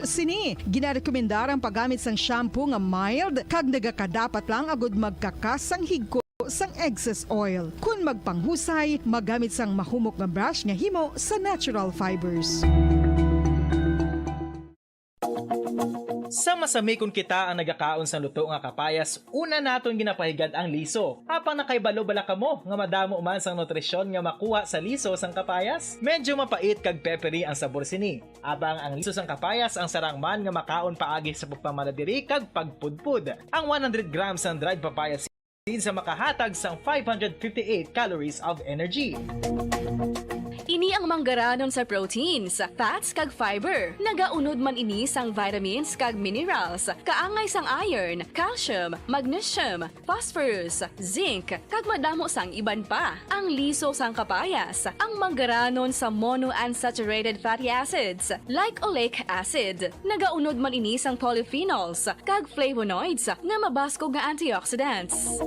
Sini, ginarekomendar ang paggamit sang shampoo nga mild kag nagakadapat lang agud magkakasang higko sang excess oil. Kung magpanghusay, magamit sang mahumok nga brush nga himo sa natural fibers. Sa masami kung kita ang nagakaon sa luto nga kapayas, una naton ginapahigad ang liso. Apang nakaibalo bala kamo nga madamo man sang nutrisyon nga makuha sa liso sang kapayas? Medyo mapait kag peppery ang sabor sini. Abang ang liso sang kapayas ang sarang man nga makaon paagi sa pagpamaladiri kag pagpudpud. Ang 100 grams ng dried papaya seeds sa makahatag sang 558 calories of energy. Ini ang manggaranon sa proteins, fats kag fiber. Nagaunod man ini sang vitamins kag minerals, kaangay sang iron, calcium, magnesium, phosphorus, zinc, kag madamo sang iban pa. Ang liso sang kapayas, ang manggaranon sa monounsaturated fatty acids like oleic acid. Nagaunod man ini sang polyphenols kag flavonoids nga mabaskog nga antioxidants.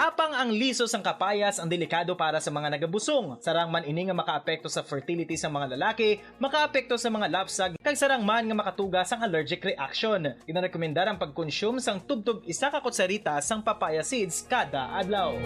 Apang ang liso sang kapayas ang delikado para sa mga nagabusong. Sarang man ini nga makaapekto sa fertility sa mga lalaki, makaapekto sa mga lapsag, kag sarang man nga makatuga sang allergic reaction. Ginarekomendar ang pagkonsume sang tubtog 1 ka kutsarita sang papaya seeds kada adlaw.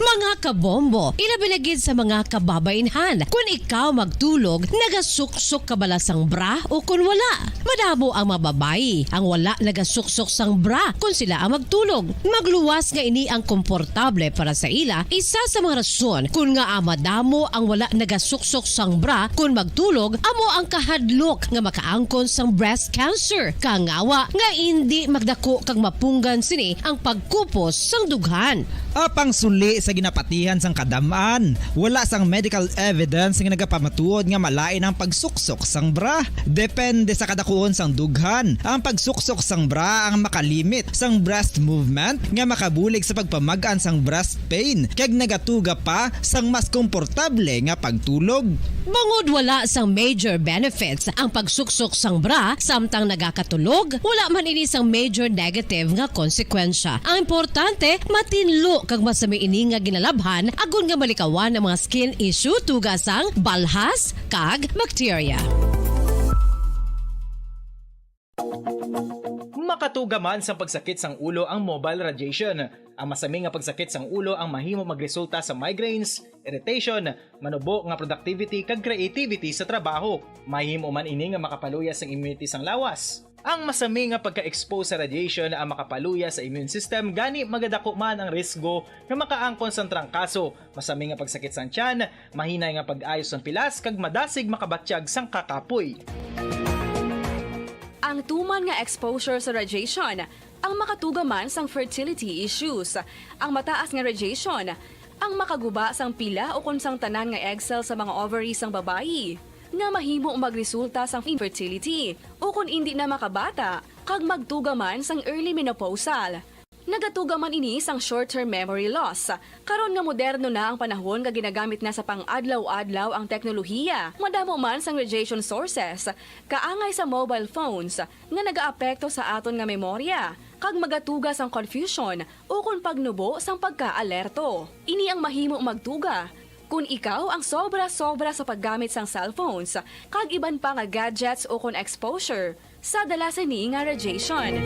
Mga kabombo, ilabilagid sa mga kababainhan. Kung ikaw magtulog, nagasuksok ka bala sang bra o kung wala. Madamo ang mababayi ang wala nagasuksok sang bra kung sila ang magtulog. Magluwas nga ini ang komportable para sa ila. Isa sa mga rason kung nga madamo ang wala nagasuksok sang bra kung magtulog, amo ang kahadlok nga makaangkon sang breast cancer. Kangawa nga hindi magdako kag mapunggan sini ang pagkupos sang dughan. Apang suli sa ginapatihan sang kadamaan, wala sang medical evidence nga nagapamatuod nga malain ang pagsuksok sang bra. Depende sa kadakuon sang dughan. Ang pagsuksok sang bra ang makalimit sang breast movement nga makabulig sa pagpamagaan sang breast pain kag nagatuga pa sang mas komportable nga pagtulog. Bangod wala sang major benefits ang pagsuksok sang bra samtang nagakatulog, wala man ini sang major negative nga konsekwensya. Ang importante, matinlo kag masami ini nga ginalabhan agon nga malikawan ang mga skin issue tugasang balhas kag bacteria. Makatuga man sa pagsakit sang ulo ang mobile radiation. Ang masami nga pagsakit sang ulo ang mahimo magresulta sa migraines, irritation, manubo nga productivity kag creativity sa trabaho. Mahimo man ini nga makapaluya sang immunity sang lawas. Ang masami nga pagka-expose sa radiation ang makapaluya sa immune system gani magadako man ang risgo nga makaangkon sang trangkaso, masami nga pagsakit sang tiyan, mahinay nga pag-ayos sang pilas kag madasig makabatyag sang kakapoy. Ang tuman nga exposure sa radiation, ang makatuga man sang fertility issues. Ang mataas nga radiation, ang makaguba sang pila o kung sang tanan nga egg cell sa mga ovaries sang babayi, nga mahimo magresulta sang infertility o kung hindi na makabata, kag magtuga man sang early menopausal. Nagatuga man ini sang short-term memory loss. Karon nga moderno na ang panahon nga ginagamit na sa pang-adlaw-adlaw ang teknolohiya. Madamo man sang radiation sources, kaangay sa mobile phones nga nagaapekto sa aton nga memorya, kag magatuga sang confusion o kung pagnubo sang pagka-alerto. Ini ang mahimo magtuga kung ikaw ang sobra-sobra sa paggamit sang cellphones, kag iban pa nga gadgets o kung exposure sa dalasan ni nga radiation.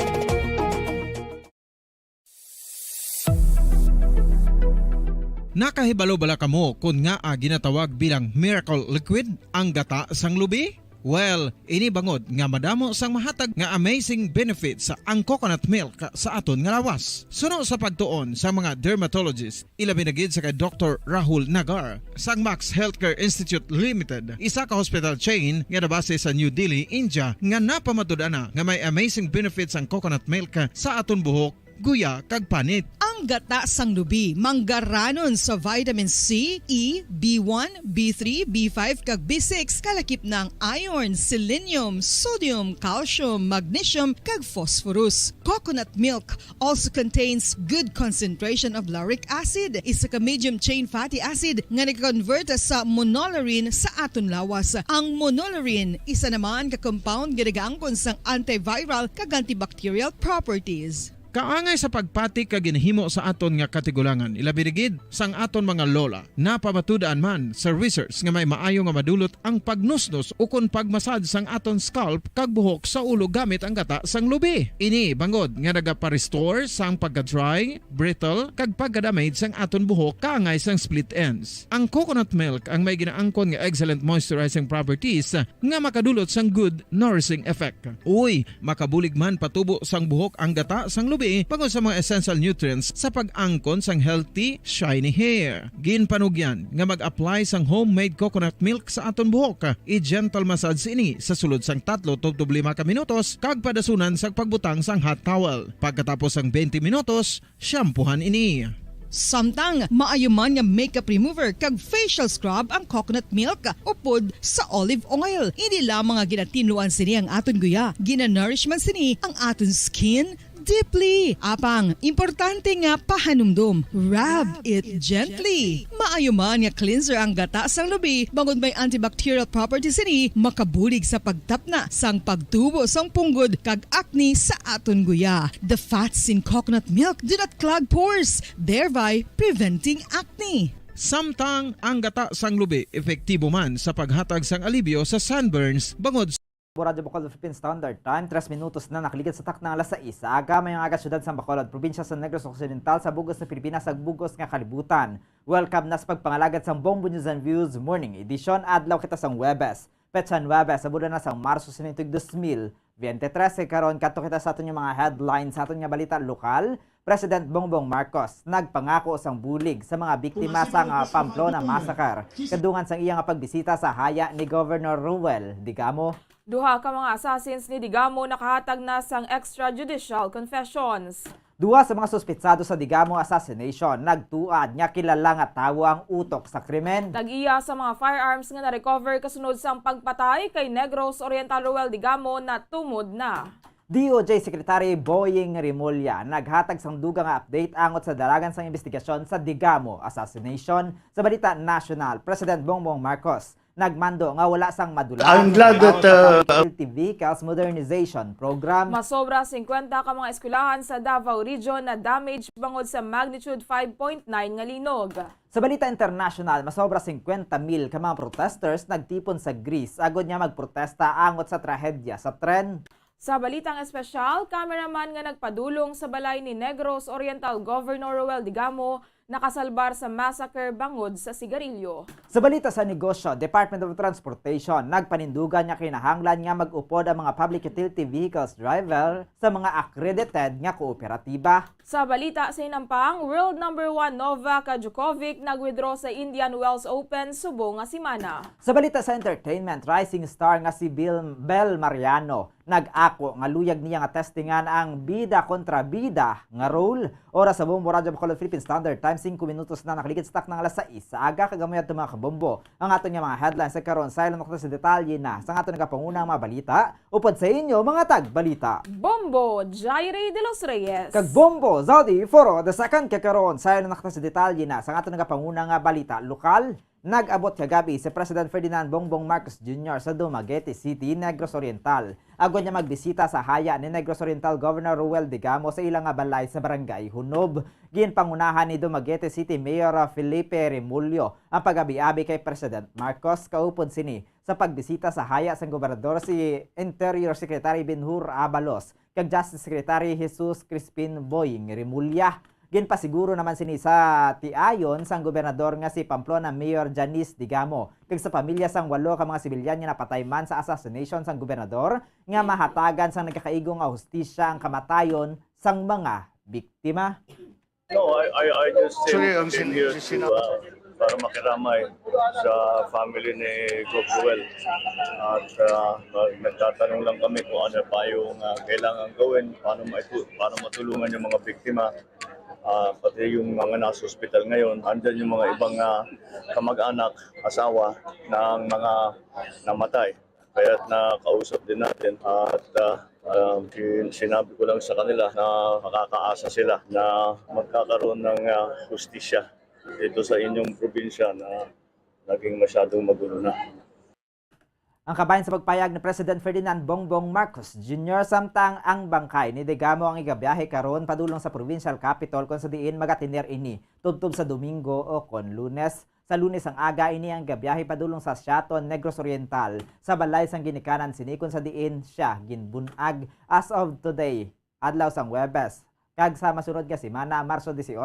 Nakahibalo bala kamo kung nga ginatawag bilang miracle liquid ang gata sang lubi? Well, ini bangod nga madamo sang mahatag nga amazing benefit sa ang coconut milk sa aton nga lawas. Suno sa pagtuon sa mga dermatologist, ilabi na gid sa kay Dr. Rahul Nagar sang Max Healthcare Institute Limited, isa ka hospital chain nga nabase sa New Delhi, India, nga napamatud-ana nga may amazing benefits ang coconut milk sa aton buhok, guya kag panit. Ang gata sang lubi, manggaranon sa vitamin C, E, B1, B3, B5 kag B6 kalakip ng iron, selenium, sodium, calcium, magnesium kag phosphorus. Coconut milk also contains good concentration of lauric acid, isa ka medium chain fatty acid nga nag-convert sa monolaurin sa aton lawas. Ang monolaurin isa naman ka compound ginaangkon sang antiviral kag antibacterial properties. kaangay sa pagpati ka ginhimo sa aton nga katigulangan. Ilabirigid sang aton mga lola na pamatudaan man sa research nga may maayo nga madulot ang pagnusnos o kon pagmasad sang aton scalp kag buhok sa ulo gamit ang gata sang lubi. Ini bangod nga nagapa-restore sang pagka-dry, brittle kag pagka-damage sang aton buhok kaangay sang split ends. Ang coconut milk ang may ginaangkon nga excellent moisturizing properties nga makadulot sang good nourishing effect. Uy, makabulig man patubo sang buhok ang gata sang lubi bangod sa mga essential nutrients sa pag-angkon sang healthy, shiny hair. Ginpanugyan nga mag-apply sang homemade coconut milk sa aton buhok. I-gentle massage ini sa sulod sang 3 to 5 ka minutos kag padasunan sang pagbutang sang hot towel. Pagkatapos sang 20 minutos, shampoohan ini. Samtang maayo man nga makeup remover kag facial scrub ang coconut milk upod sa olive oil. Hindi lamang nga ginatinuan sini ang aton guya, gina-nourish man sini ang aton skin deeply. Apang, importante nga pahanumdum. Rub it gently. Maayo man nga cleanser ang gata sang lubi, bangod may antibacterial properties ini, makabulig sa pagtapna sang pagtubo sang punggod kag acne sa aton guya. The fats in coconut milk do not clog pores, thereby preventing acne. Samtang ang gata sang lubi epektibo man sa paghatag sang alibyo sa sunburns bangod Radyo Bacolod Philippine Standard Time, 3 minutos na nakaligid sa taknang alas 6. Aga mayang aga syudad sa Bacolod, probinsya sa Negros Occidental sa bugos ng Pilipinas sa bugos nga kalibutan. Welcome na sa pagpangalagad sang Bombo News and Views Morning Edition. Adlaw kita sang Webes. Petsan Webes, sabuda na sang Marso 2023 karon kadto kita sa aton yung mga headlines sa aton nga balita lokal. President Bongbong Marcos nagpangako sang bulig sa mga biktima sang Pamplona Massacre. Kadungan sang iyang pagbisita sa haya ni Governor Ruel Digamo. Duha ka mga assassins ni Digamo nakahatag na sang extrajudicial confessions. Duha sa mga suspitsado sa Digamo assassination nagtuad nga kilala nga tawo ang utok sa krimen. Tag-iya sa mga firearms nga na-recover kasunod sang pagpatay kay Negros Oriental Ruel Digamo na tumod na. DOJ Secretary Boying Rimulya naghatag sang dugang update angot sa dalagan sang investigasyon sa Digamo assassination. Sa balita national, President Bongbong Marcos nagmando nga wala sang madulang. I'm glad that Vehicles Modernization Program. Masobra 50 ka mga eskwelahan sa Davao Region na damage bangod sa magnitude 5.9 nga linog. Sa balita international, masobra 50,000 ka mga protesters nagtipon sa Greece agod niya magprotesta angot sa trahedya sa tren. Sa balitang espesyal, cameraman nga nagpadulong sa balay ni Negros Oriental Governor Ruel Digamo nakasalbar sa massacre bangod sa sigarilyo. Sa balita sa negosyo, Department of Transportation nagpanindugan niya kinahanglan nga mag-upod ang mga public utility vehicles driver sa mga accredited nga kooperatiba. Sa balita sa Inampang, World number 1 Novak Djokovic nag-withdraw sa Indian Wells Open subong nga simana. Sa balita sa entertainment, rising star nga si Bel Mariano nag-ako nga luyag niya nga testingan ang bida kontra bida nga role. Oras sa Bombo Radyo Bacolod Philippine Standard Time, 5 minutos na nakaligid sa taknang alas 6. Sa aga kagamayad mga kabombo. Ang ato nga mga headlines sa karon silent ko sa detalye na sa ato nagapangunang mga balita upod sa inyo mga tagbalita. Bombo Jaire de los Reyes Kag Bombo Zodi Foro the second kakaron silent ko sa detalye na sa ato nagapangunang balita lokal. Nag-abot kagabi si President Ferdinand Bongbong Marcos Jr. sa Dumaguete City, Negros Oriental. Agod niya magbisita sa haya ni Negros Oriental Governor Ruel Digamo sa ilang balay sa Barangay Hunob. Ginpangunahan ni Dumaguete City Mayor Felipe Remulyo ang pag-abi-abi kay President Marcos kaupod sini sa pagbisita sa haya sa gobernador si Interior Secretary Benhur Abalos kag Justice Secretary Jesus Crispin Boying Rimulya. Ginpasiguro naman sini sa tiayon sang gobernador nga si Pamplona Mayor Janice Digamo kag sa pamilya sang 8 ka mga sibilyan nga napatay man sa assassination sang gobernador nga mahatagan sang nagkakaigong nga hustisya ang kamatayon sang mga biktima. No, I just came here to, para makiramay sa family ni Gov. Ruel. At nagtatanong lang kami kung ano pa yung kailangan gawin, paano matulungan yung mga biktima. Pati yung mga nasa ospital ngayon, andyan yung mga ibang kamag-anak, asawa ng mga namatay. Kaya nakausap din natin at sinabi ko lang sa kanila na makakaasa sila na magkakaroon ng hustisya dito sa inyong probinsya na naging masyadong magulo na. Ang kabahin sa pagpayag ni President Ferdinand Bongbong Marcos Jr. samtang ang bangkay ni Digamo ang igabiyahe karon padulong sa provincial capital kung sa diin magatinir ini tubtob sa Domingo o kon Lunes. Sa Lunes ang aga ini ang gabiyahe padulong sa Siaton, Negros Oriental sa balay sang ginikanan sini kung sa diin siya ginbunag as of today adlaw sang Huwebes. Kag sa masunod nga semana Marso 18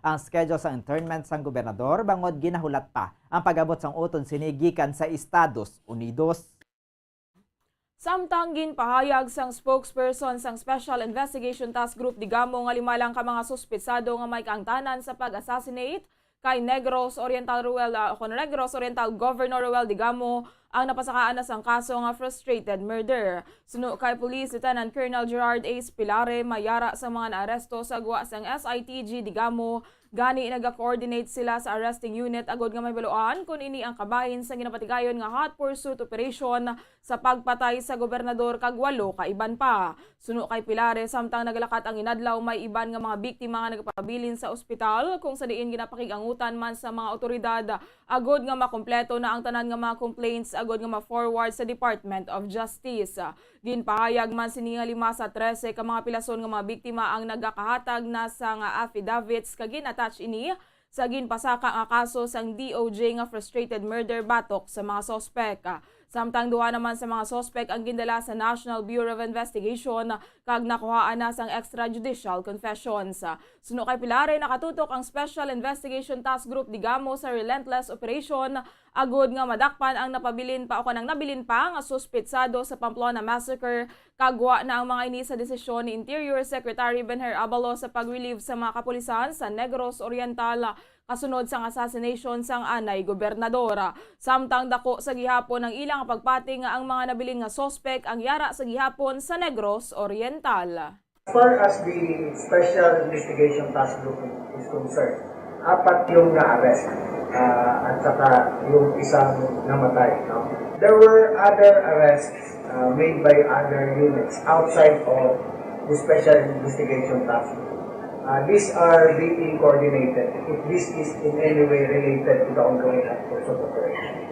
ang schedule sa internment sang gobernador bangod ginahulat pa ang pag-abot sang uton sini gikan sa Estados Unidos. Samtang ginpahayag sang spokesperson sang Special Investigation Task Group Digamo nga 5 lang ka mga suspetsado nga may kaangtanan sa pag-assassinate kay Negros Oriental Governor Ruel Digamo ang napasakaan na sang kaso nga frustrated murder. Suno kay Police Lieutenant Colonel Gerard A. Spilare mayara sa mga naaresto sa gwa sang SITG Digamo. Gani naga-coordinate sila sa arresting unit agod nga may baluan kung ini ang kabahin sa ginapatigayon nga hot pursuit operation sa pagpatay sa gobernador kag 8 ka iban pa. Suno kay Pilare samtang naglakat ang inadlaw may iban nga mga biktima nga nagpabilin sa ospital kung sa diin ginapakigangutan man sa mga otoridad agod nga makompleto na ang tanan nga mga complaints agod nga ma-forward sa Department of Justice. Ginpahayag man sini nga 5 sa 13 ka mga pilason nga mga biktima ang nagakahatag na sa nga affidavits kag attach ini sa ginpasaka nga kaso sang DOJ nga frustrated murder batok sa mga sospek. Samtang duha naman sa mga sospek ang gindala sa National Bureau of Investigation kag nakuhaan na sang extrajudicial confessions. Suno kay Pilare nakatutok ang Special Investigation Task Group Digamo sa relentless operation agod nga madakpan ang nabilin pa nga suspetsado sa Pamplona Massacre kagwa na ang mga ini sa desisyon ni Interior Secretary Benher Abalos sa pag-relieve sa mga kapulisan sa Negros Oriental kasunod sang assassination sang anay gobernadora. Samtang dako sa gihapon ang ilang pagpati nga ang mga nabilin nga sospek ang yara sa gihapon sa Negros Oriental. As far as the Special Investigation Task Group is concerned, 4 yung na-arrest at saka yung isang namatay. No? There were other arrests made by other units outside of the Special Investigation Task Group. These are being coordinated if this is in any way related to the ongoing pursuit operation.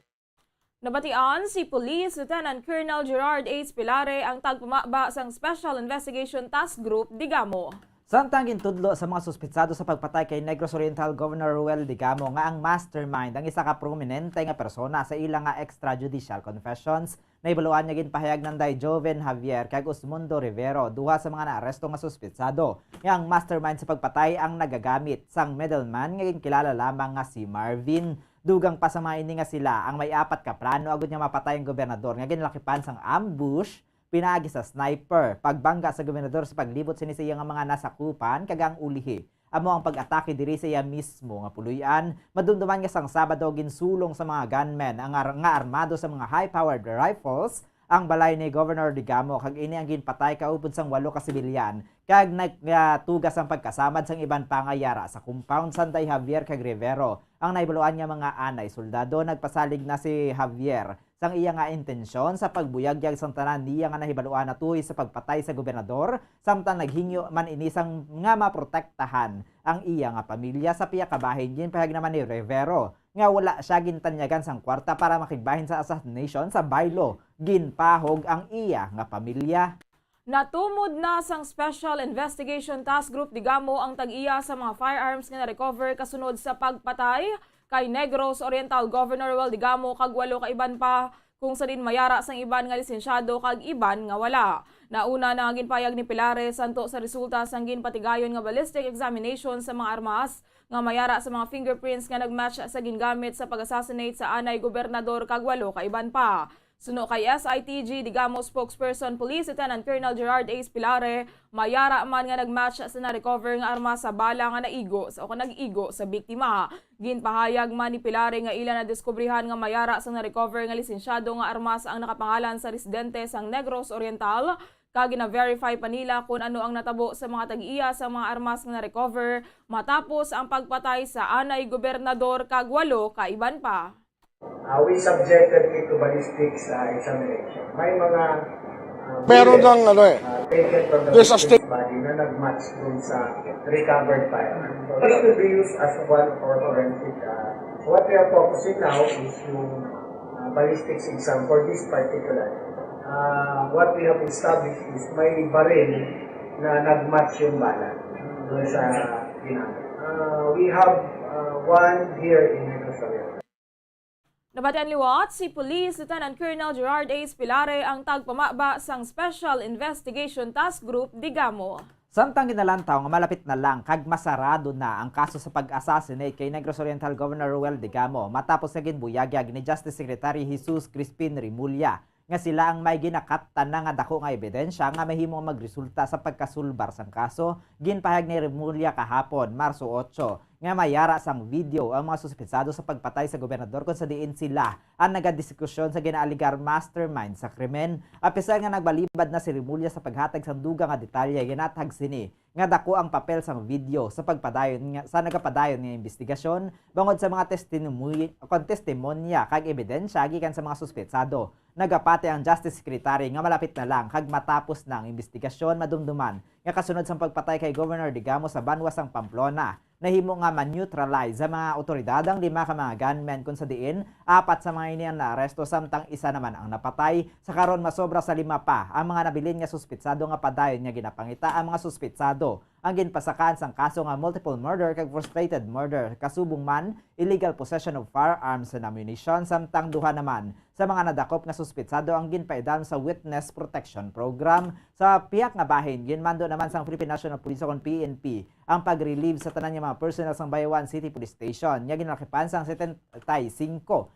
Nabatian si Police Lieutenant Colonel Gerard A. Spilare ang tagpumaba sang Special Investigation Task Group Digamo. Samtang gintudlo sa mga suspetsado sa pagpatay kay Negros Oriental Governor Ruel Digamo nga ang mastermind ang isa ka prominente nga persona sa ilang nga extrajudicial confessions. Naibaluan niya ginpahayag ng Day Joven Javier kag Osmundo Rivero, duha sa mga naaresto nga suspetsado. Nga ang mastermind sa pagpatay ang nagagamit sang middleman nga kilala lamang nga si Marvin. Dugang pa sa mga ini nga sila ang may 4 ka plano agud nga mapatay ang gobernador nga ginlakipan sang ambush, pinaagi sa sniper, pagbangga sa gobernador sa paglibot sini sa iyang mga nasakupan kagang ulihi. Amo ang pag-atake diri sa iya mismo nga puluyan, madumduman nga sang Sabado ginsulong sa mga gunmen ang nga armado sa mga high-powered rifles ang balay ni Governor Digamo kag ini ang ginpatay kaupod sang 8 ka sibilyan kag nagtugas ang pagkasamad sang iban pangayara sa compound sa Day Javier kag Rivero. Ang naibaluan niya mga anay soldado nagpasalig na si Javier sang iya nga intensyon sa pagbuyagyag sang tanan niya nga nahibaluan na tuhoy sa pagpatay sa gobernador samtang naghingyo man ini sang nga maprotektahan ang iya nga pamilya sa piya ka bahin. Ginpahayag naman ni Rivero nga wala siya gintanyagan sang kwarta para makigbahin sa assassination sa baylo. Ginpahog ang iya nga pamilya. Natumod na sang Special Investigation Task Group Digamo ang tag-iya sa mga firearms nga na-recover kasunod sa pagpatay kay Negros Oriental Governor Ruel Digamo kag 8 ka iban pa kung sa din mayara sang iban nga lisensyado kag iban nga wala. Nauna na ginpayag ni Pilare santo sa resulta sang ginpatigayon nga ballistic examination sa mga armas nga mayara sa mga fingerprints nga nagmatch sa gingamit sa pag-assassinate sa anay gobernador kag 8 ka iban pa. Suno kay SITG Digamo spokesperson Police Lieutenant Colonel Gerard A. Spilare, mayara man nga nagmatch sa na-recover nga armas sa bala nga nag-igo sa biktima. Ginpahayag man ni Pilare nga ila na diskubrihan nga mayara sa na-recover nga lisensyado nga armas ang nakapangalan sa residente sang Negros Oriental. Kag na-verify pa nila kung ano ang natabo sa mga tag-iya sa mga armas nga na-recover matapos ang pagpatay sa anay gobernador kag 8 ka iban pa. We subjected it to ballistics examination. May mga meron ng taken from the victim's body na nag-match dun sa recovered firearm. So this will be used as one for forensic. What we are focusing now is yung ballistics exam for this particular. What we have established is may baril na nag-match yung bala doon sa ginamit. We have one here in Negros Oriental. Nabatian liwat si Police Lieutenant Colonel Gerard A. Spilare ang tagpamaba sang Special Investigation Task Group Digamo. Samtang ginalantaw nga malapit na lang kag masarado na ang kaso sa pag-assassinate kay Negros Oriental Governor Ruel Digamo matapos na ginbuyagyag ni Justice Secretary Jesus Crispin Rimulya nga sila ang may ginakatan na nga dako nga ebidensya nga mahimong magresulta sa pagkasulbar sang kaso ginpahayag ni Rimulya kahapon Marso 8 nga mayara sang video ang mga suspetsado sa pagpatay sa gobernador kung sa diin sila ang nagadiskusyon sa ginaaligar mastermind sa krimen. Apisar nga nagbalibad na si Rimulya sa paghatag sang dugang nga detalye ginatag sini nga dako ang papel sang video sa pagpadayon nga sa nagapadayon nga investigasyon bangod sa mga testimonya kag ebidensya gikan sa mga suspetsado. Nagapate ang Justice Secretary nga malapit na lang kag matapos na ang investigasyon madumduman nga kasunod sa pagpatay kay Governor Digamo sa Banwa sang Pamplona. Nahimo nga man-neutralize sa mga otoridad ang 5 ka mga gunmen kung sa diin 4 sa mga iniyan na aresto samtang isa naman ang napatay. Sa karon masobra sa 5 pa ang mga nabilin nga suspetsado nga padayon nga ginapangita ang mga suspetsado ang ginpasakan sang kaso nga multiple murder kag frustrated murder kasubong man illegal possession of firearms and ammunition samtang duha naman sa mga nadakop nga suspetsado ang ginpaidam sa Witness Protection Program. Sa piyak nga bahin ginmando naman sang Philippine National Police o PNP ang pag-relieve sa tanan nga mga personnel sang Bayawan City Police Station nga ginlakipan sang 75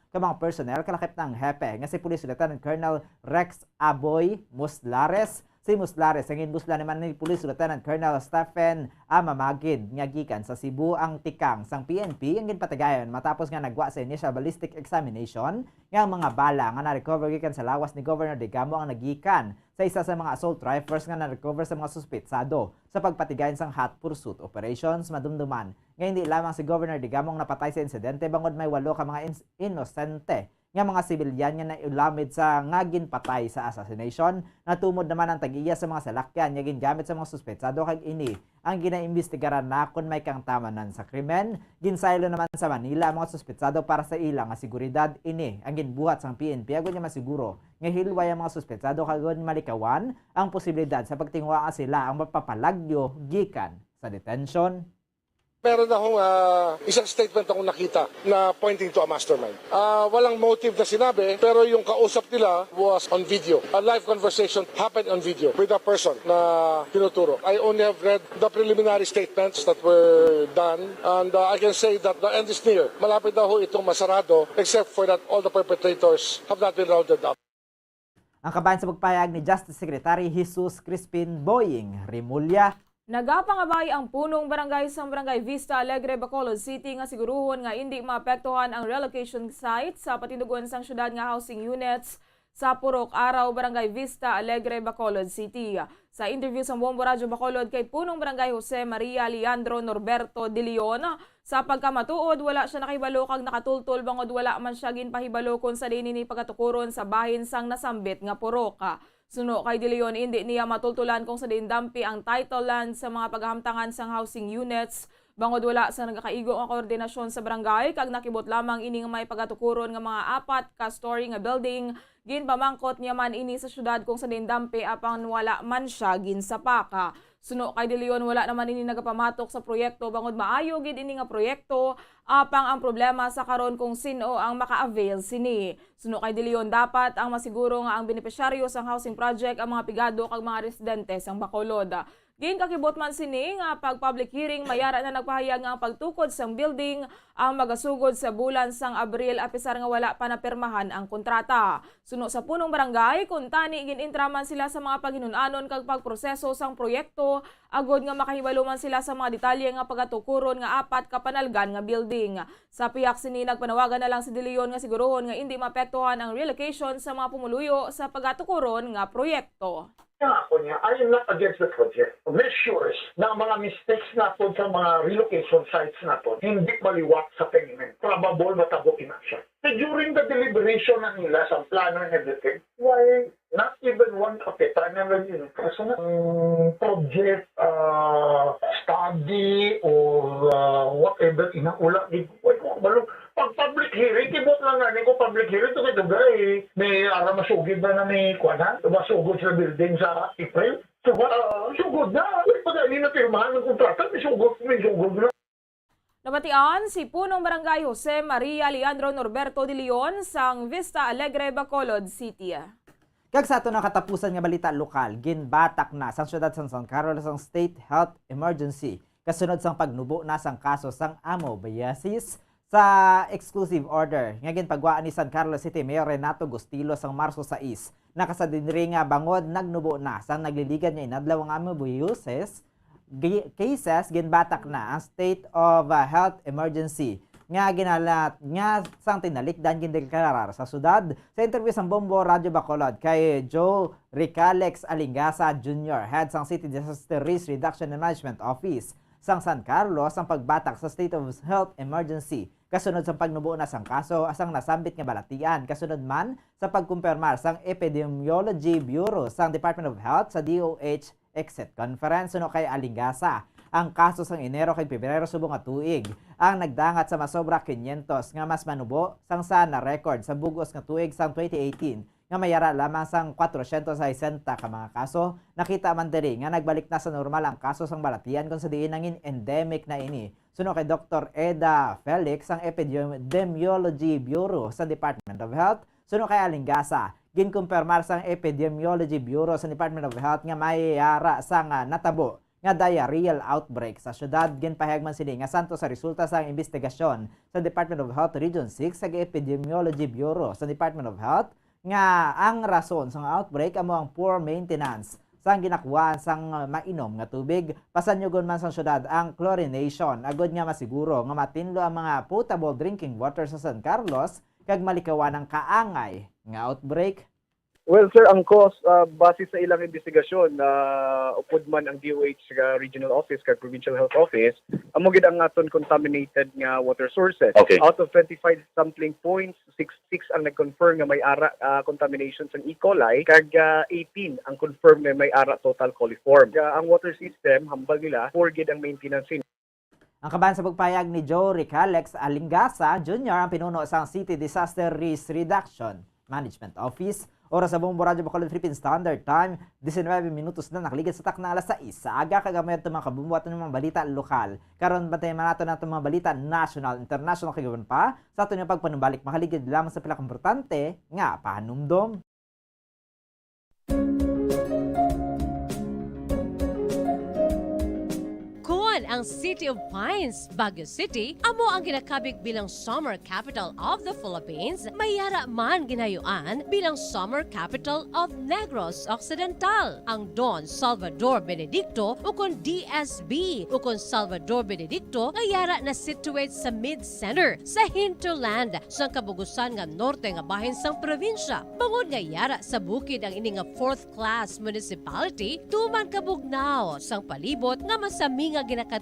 ka mga personnel kalakip ng hepe nga si Police Lieutenant Colonel Rex Aboy Muslares. Si Muslares ang ginbusla naman ni Police Lieutenant Colonel Stephen Amamagid nga gikan sa Cebu ang tikang sang PNP ang ginpatagayon matapos nga nagwa sa initial ballistic examination nga mga bala nga na-recover gikan sa lawas ni Governor Digamo ang nagikan sa isa sa mga assault rifles nga na-recover sa mga suspetsado sa pagpatigayon sang hot pursuit operations madumduman nga hindi lamang si Governor Digamo ang napatay sa insidente bangod may 8 ka mga inosente nga mga sibilyan nga naiulamid sa ngagin patay sa assassination. Natumod naman ang tagiya sa mga salakyan nga gingamit sa mga suspetsado kag ini ang ginaimbestigaran na kung may kang tamanan sa krimen. Ginsaylo naman sa Manila ang mga suspetsado para sa ilang nga seguridad ini ang ginbuhat sang PNP agon nga masiguro nga hilway ang mga suspetsado kag malikawan ang posibilidad sa pagtingwa sila ang mapapalagyo gikan sa detention. Meron akong isang statement akong nakita na pointing to a mastermind. Walang motive na sinabi, pero yung kausap nila was on video. A live conversation happened on video with a person na tinuturo. I only have read the preliminary statements that were done, and I can say that the end is near. Malapit na ho itong masarado, except for that all the perpetrators have not been rounded up. Ang kabayan sa pagpayag ni Justice Secretary Jesus Crispin Boying Rimulya. Nagapangabay ang punong barangay sa Barangay Vista Alegre, Bacolod City nga siguruhon nga hindi maapektuhan ang relocation site sa patindugon sang syudad nga housing units sa Purok Araw, Barangay Vista Alegre, Bacolod City. Sa interview sa Bombo Radyo Bacolod kay punong barangay Jose Maria Leandro Norberto de Leon, sa pagkamatuod wala siya nakahibalo kag nakatultol bangod wala man siya ginpahibalo kung sa dini ni pagatukuron sa bahin sang nasambit nga purok. Suno kay De Leon, hindi niya matultulan kung sa dampi ang title land sa mga paghahamtangan sang housing units. Bangod wala sa nagakaigo ang koordinasyon sa barangay, kag nakibot lamang ini nga may pagatukuron nga mga 4 ka story nga building. Ginpamangkot niya man ini sa syudad kung sa dampi apang wala man siya ginsapaka. Suno kay De Leon, wala naman ini nagapamatok sa proyekto bangod maayo gid ini nga proyekto apang ang problema sa karon kung sino ang maka-avail sini. Suno kay De Leon, dapat ang masiguro nga ang benepisyaryo sang housing project ang mga pigado kag mga residente sang Bacolod. Gin kakibot man sini nga pag public hearing mayara na nagpahayag nga ang pagtukod sang building ang magasugod sa bulan sang Abril apisar nga wala pa napirmahan ang kontrata. Suno sa punong barangay kung tani ginintraman sila sa mga paghinunanon kag pagproseso sang proyekto agod nga makahibalo man sila sa mga detalye nga pagatukuron nga 4 ka panalgan nga building. Sa piyak sini nagpanawagan na lang si De Leon nga sigurohon nga hindi maapektuhan ang relocation sa mga pumuluyo sa pagatukuron nga proyekto. Ako niya, I am not against the project. Make sure na ang mga mistakes natin sa mga relocation sites natin hindi maliwat sa payment. Probable matabukin na siya. So during the deliberation na nila sa plano and everything, why not even one kapitan na yun? Kasi na project, study, or whatever, inaula, why mo balong pag public hearing, tibot lang nga ko public hearing, ito kay Dugay, may ara masugid ba na may kuwanan? Masugod sa building sa April? Sugod na. Pag hindi na pirmahan ng kontrata, may sugod na. Nabatian si punong barangay Jose Maria Leandro Norberto de Leon sang Vista Alegre, Bacolod City. Kag sa ato ng katapusan nga balita lokal, ginbatak na sang syudad sang San Carlos ang state health emergency kasunod sang pagnubo na sang kaso sang amoebiasis sa exclusive order nga ginpagwaan ni San Carlos City Mayor Renato Gustilo sang Marso 6. Nakasadinri nga bangod nagnubo na sang nagliligan niya inadlaw ang amoebiasis cases, ginbatak na ang state of health emergency nga ginalat nga sang tinalikdan gindeklarar sa syudad. Sa interview sa Bombo Radio Bacolod kay Joe Ricalex Alingasa Jr., head sang City Disaster Risk Reduction and Management Office sang San Carlos, ang pagbatak sa state of health emergency kasunod sa pagnubo na sang kaso asang nasambit nga balatian kasunod man sa pagkumpirmar sang Epidemiology Bureau sang Department of Health sa DOH exit conference. Suno kay Alingasa, ang kaso sang Enero kay Pebrero subong nga tuig ang nagdangat sa masobra 500 nga mas manubo sang sa na record sa bugos nga tuig sang 2018 nga mayara lamang sang 460 ka mga kaso. Nakita man diri nga nagbalik na sa normal ang kaso sang balatian kung sa diin nangin endemic na ini. Suno kay Dr. Eda Felix ang Epidemiology Bureau sa Department of Health. Suno kay Alingasa, ginkumpirmar sang Epidemiology Bureau sa Department of Health nga mayara sang natabo nga diarrheal outbreak sa syudad. Ginpahayag man sila nga santo sa resulta sa investigasyon sa Department of Health Region 6 sa Epidemiology Bureau sa Department of Health nga ang rason sa outbreak amo ang poor maintenance sang ginakuhaan sang mainom nga tubig. Pasanyugon man sang syudad ang chlorination agod nga masiguro nga matinlo ang mga potable drinking water sa San Carlos kag malikawan ang kaangay nga outbreak. Well, sir, ang cause, base sa ilang investigasyon na upod man ang DOH Regional Office kag Provincial Health Office, amo gid ang aton contaminated nga water sources. Okay. Out of 25 sampling points, 66 ang nag-confirm nga may ara contamination sa E. coli, kag 18 ang confirm nga may ara total coliform. Ang water system, hambal nila, 4 gid ang maintenance. Ang kaban sa pagpayag ni Joe Ricalex Alingasa Jr., ang pinuno sa City Disaster Risk Reduction Management Office. Oras sa Bombo Radio Bacolod Philippine Standard Time, 19 minutos na nakaligid sa takna alas 6. Sa aga kagamay ito mga kabumbuat ng mga balita lokal. Karon bantayan man nato nato mga balita national, international kagawan pa. Sa ato yung pagpanumbalik, makaligid lamang sa pila importante nga pahanumdom. Ang City of Pines, Baguio City, amo ang ginakabig bilang summer capital of the Philippines, mayara man ginayuan bilang summer capital of Negros Occidental. Ang Don Salvador Benedicto ukon DSB ukon Salvador Benedicto ngayara na situate sa mid-center sa hinterland sa kabugusan nga norte nga bahin sang probinsya. Bangod ngayara sa bukid ang ini nga fourth-class municipality, tuman kabugnaw sang palibot nga masami nga ginakatuan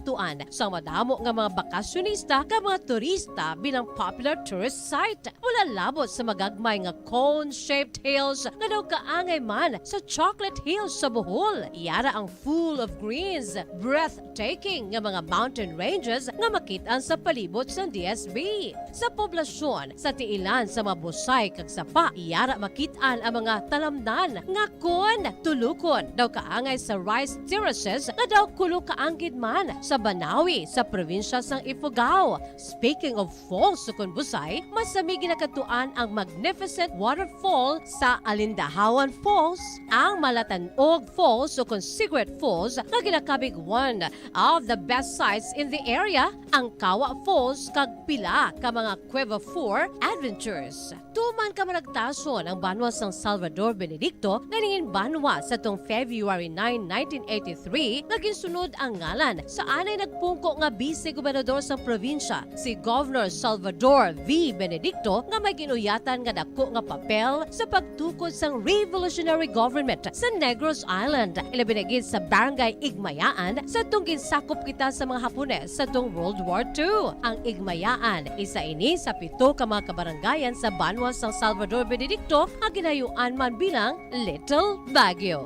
sa madamo nga mga bakasyonista ka mga turista bilang popular tourist site. Wala labot sa magagmay nga cone-shaped hills nga daw kaangay man sa Chocolate Hills sa Bohol. Iyara ang full of greens, breathtaking nga mga mountain ranges nga makitaan sa palibot sa DSB. Sa poblasyon, sa tiilan sa mga busay kag sapa, iyara makitaan ang mga talamnan nga kon tulukon daw kaangay sa rice terraces nga daw kulo kaanggid man sa Banawi sa probinsya sang Ifugao. Speaking of falls sa Busay, masami ginakatuan ang magnificent waterfall sa Alindahawan Falls, ang Malatanog Falls o Secret Falls na ginakabig one of the best sites in the area, ang Kawa Falls kag pila ka mga Cueva 4 adventures. Tuman ka managtason ang banwa sang Salvador Benedicto ganingin banwa sa tong February 9, 1983 naging sunod ang ngalan sa anay nagpungko nga vice-gobernador sa probinsya, si Governor Salvador V. Benedicto nga may ginuyatan nga dako nga papel sa pagtukod sang revolutionary government sa Negros Island. Ilabinagid sa Barangay Igmayaan sa tong ginsakop kita sa mga Hapones sa tong World War II. Ang Igmayaan, isa ini sa 7 ka mga kabarangayan sa banwa sang Salvador Benedicto ang ginayuan man bilang Little Baguio.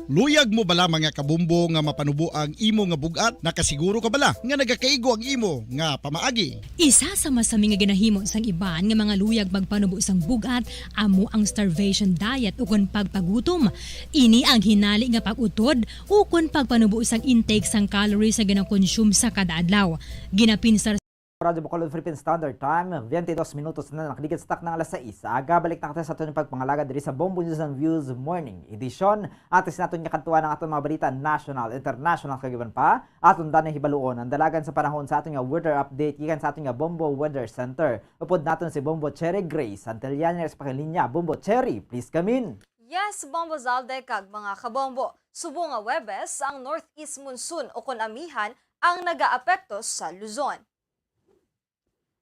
Luyag mo bala mga kabumbo nga mapanubo ang imo nga bugat? Nakasiguro ka bala nga nagakaigo ang imo nga pamaagi? Isa sa masami nga ginahimo sang iban nga mga luyag magpanubo sang bugat amo ang starvation diet ukon pagpagutom. Ini ang hinali nga pag-utod ukon pagpanubo sang intake sang calories sa ginakonsume sa kada adlaw. Ginapinsar Radyo Bacolod Philippine Standard Time, 22 minutos na nakaligid sa tak ng alas 6. Aga, balik na kita sa ating pagpangalaga diri sa Bombo News and Views Morning Edition. Atis natin nga kantuan ng atong mga balita national, international kagiban pa. Atong danay hibaluon ang dalagan sa panahon sa ating nga weather update gikan sa ating nga Bombo Weather Center. Upod natin si Bombo Cherry Grace Santillana sa pakilinya. Bombo Cherry, please come in. Yes, Bombo Zalde kag mga kabombo. Subo nga Webes ang northeast monsoon o kunamihan ang nagaapekto sa Luzon.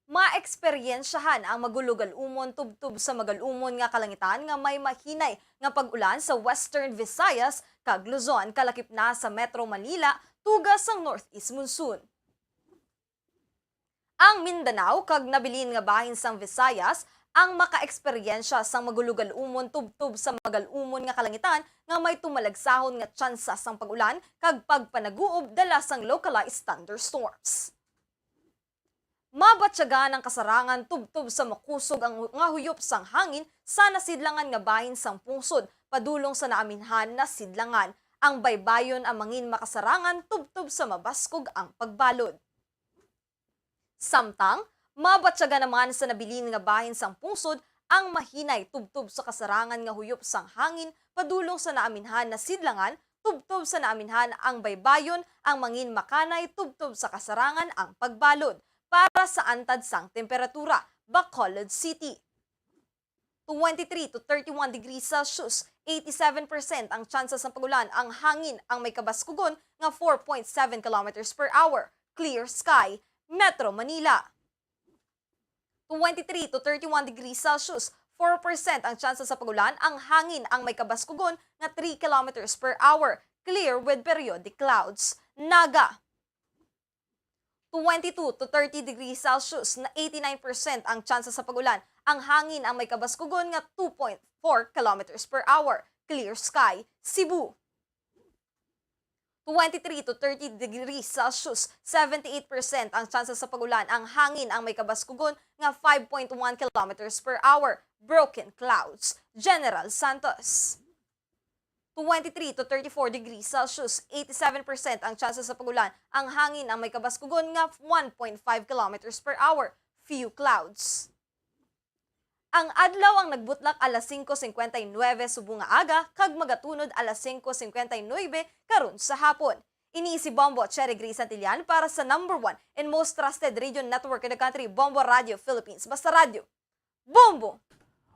Maeksperiensyahan ang magulugal-umon tubtub sa magalumon nga kalangitan nga may mahinay nga pag-ulan sa Western Visayas kag Luzon kalakip na sa Metro Manila tugas ang northeast monsoon. Ang Mindanao kag nabilin nga bahin sang Visayas ang makaeksperyensya sang magulugal-umon tubtub sa magalumon nga kalangitan nga may tumalagsahon nga tsansa sang pag-ulan kag pagpanaguob dala sang localized thunderstorms. Mabatyagan ang kasarangan tubtub sa makusog ang nga huyop sang hangin sa nasidlangan nga bahin sang pungsod padulong sa naaminhan na sidlangan. Ang baybayon ang mangin makasarangan tubtub sa mabaskog ang pagbalod. Samtang, mabatyagan naman sa nabilin nga bahin sang pungsod ang mahinay tubtub sa kasarangan nga huyop sang hangin padulong sa naaminhan na sidlangan tubtub sa naaminhan ang baybayon ang mangin makanay tubtub sa kasarangan ang pagbalod. Para sa antad sang temperatura, Bacolod City. 23 to 31 degrees Celsius, 87% ang tsansa sa pagulan. Ang hangin ang may kabaskugon nga 4.7 kilometers per hour. Clear sky, Metro Manila. 23 to 31 degrees Celsius, 4% ang tsansa sa pagulan. Ang hangin ang may kabaskugon nga 3 kilometers per hour. Clear with periodic clouds. Naga. 22 to 30 degrees Celsius na 89% ang tsansa sa pagulan. Ang hangin ang may kabaskugon nga 2.4 kilometers per hour. Clear sky, Cebu. 23 to 30 degrees Celsius, 78% ang tsansa sa pagulan. Ang hangin ang may kabaskugon nga 5.1 kilometers per hour. Broken clouds, General Santos. 23 to 34 degrees Celsius, 87% ang tsansa sa pagulan. Ang hangin ang may kabaskugon nga 1.5 kilometers per hour. Few clouds. Ang adlaw ang nagbutlak alas 5:59 subong nga aga kag magatunod alas 5:59 karon sa hapon. Ini si Bombo Cherry Grace Santillana para sa number 1 and most trusted radio network in the country, Bombo Radio Philippines. Basta radio, Bombo!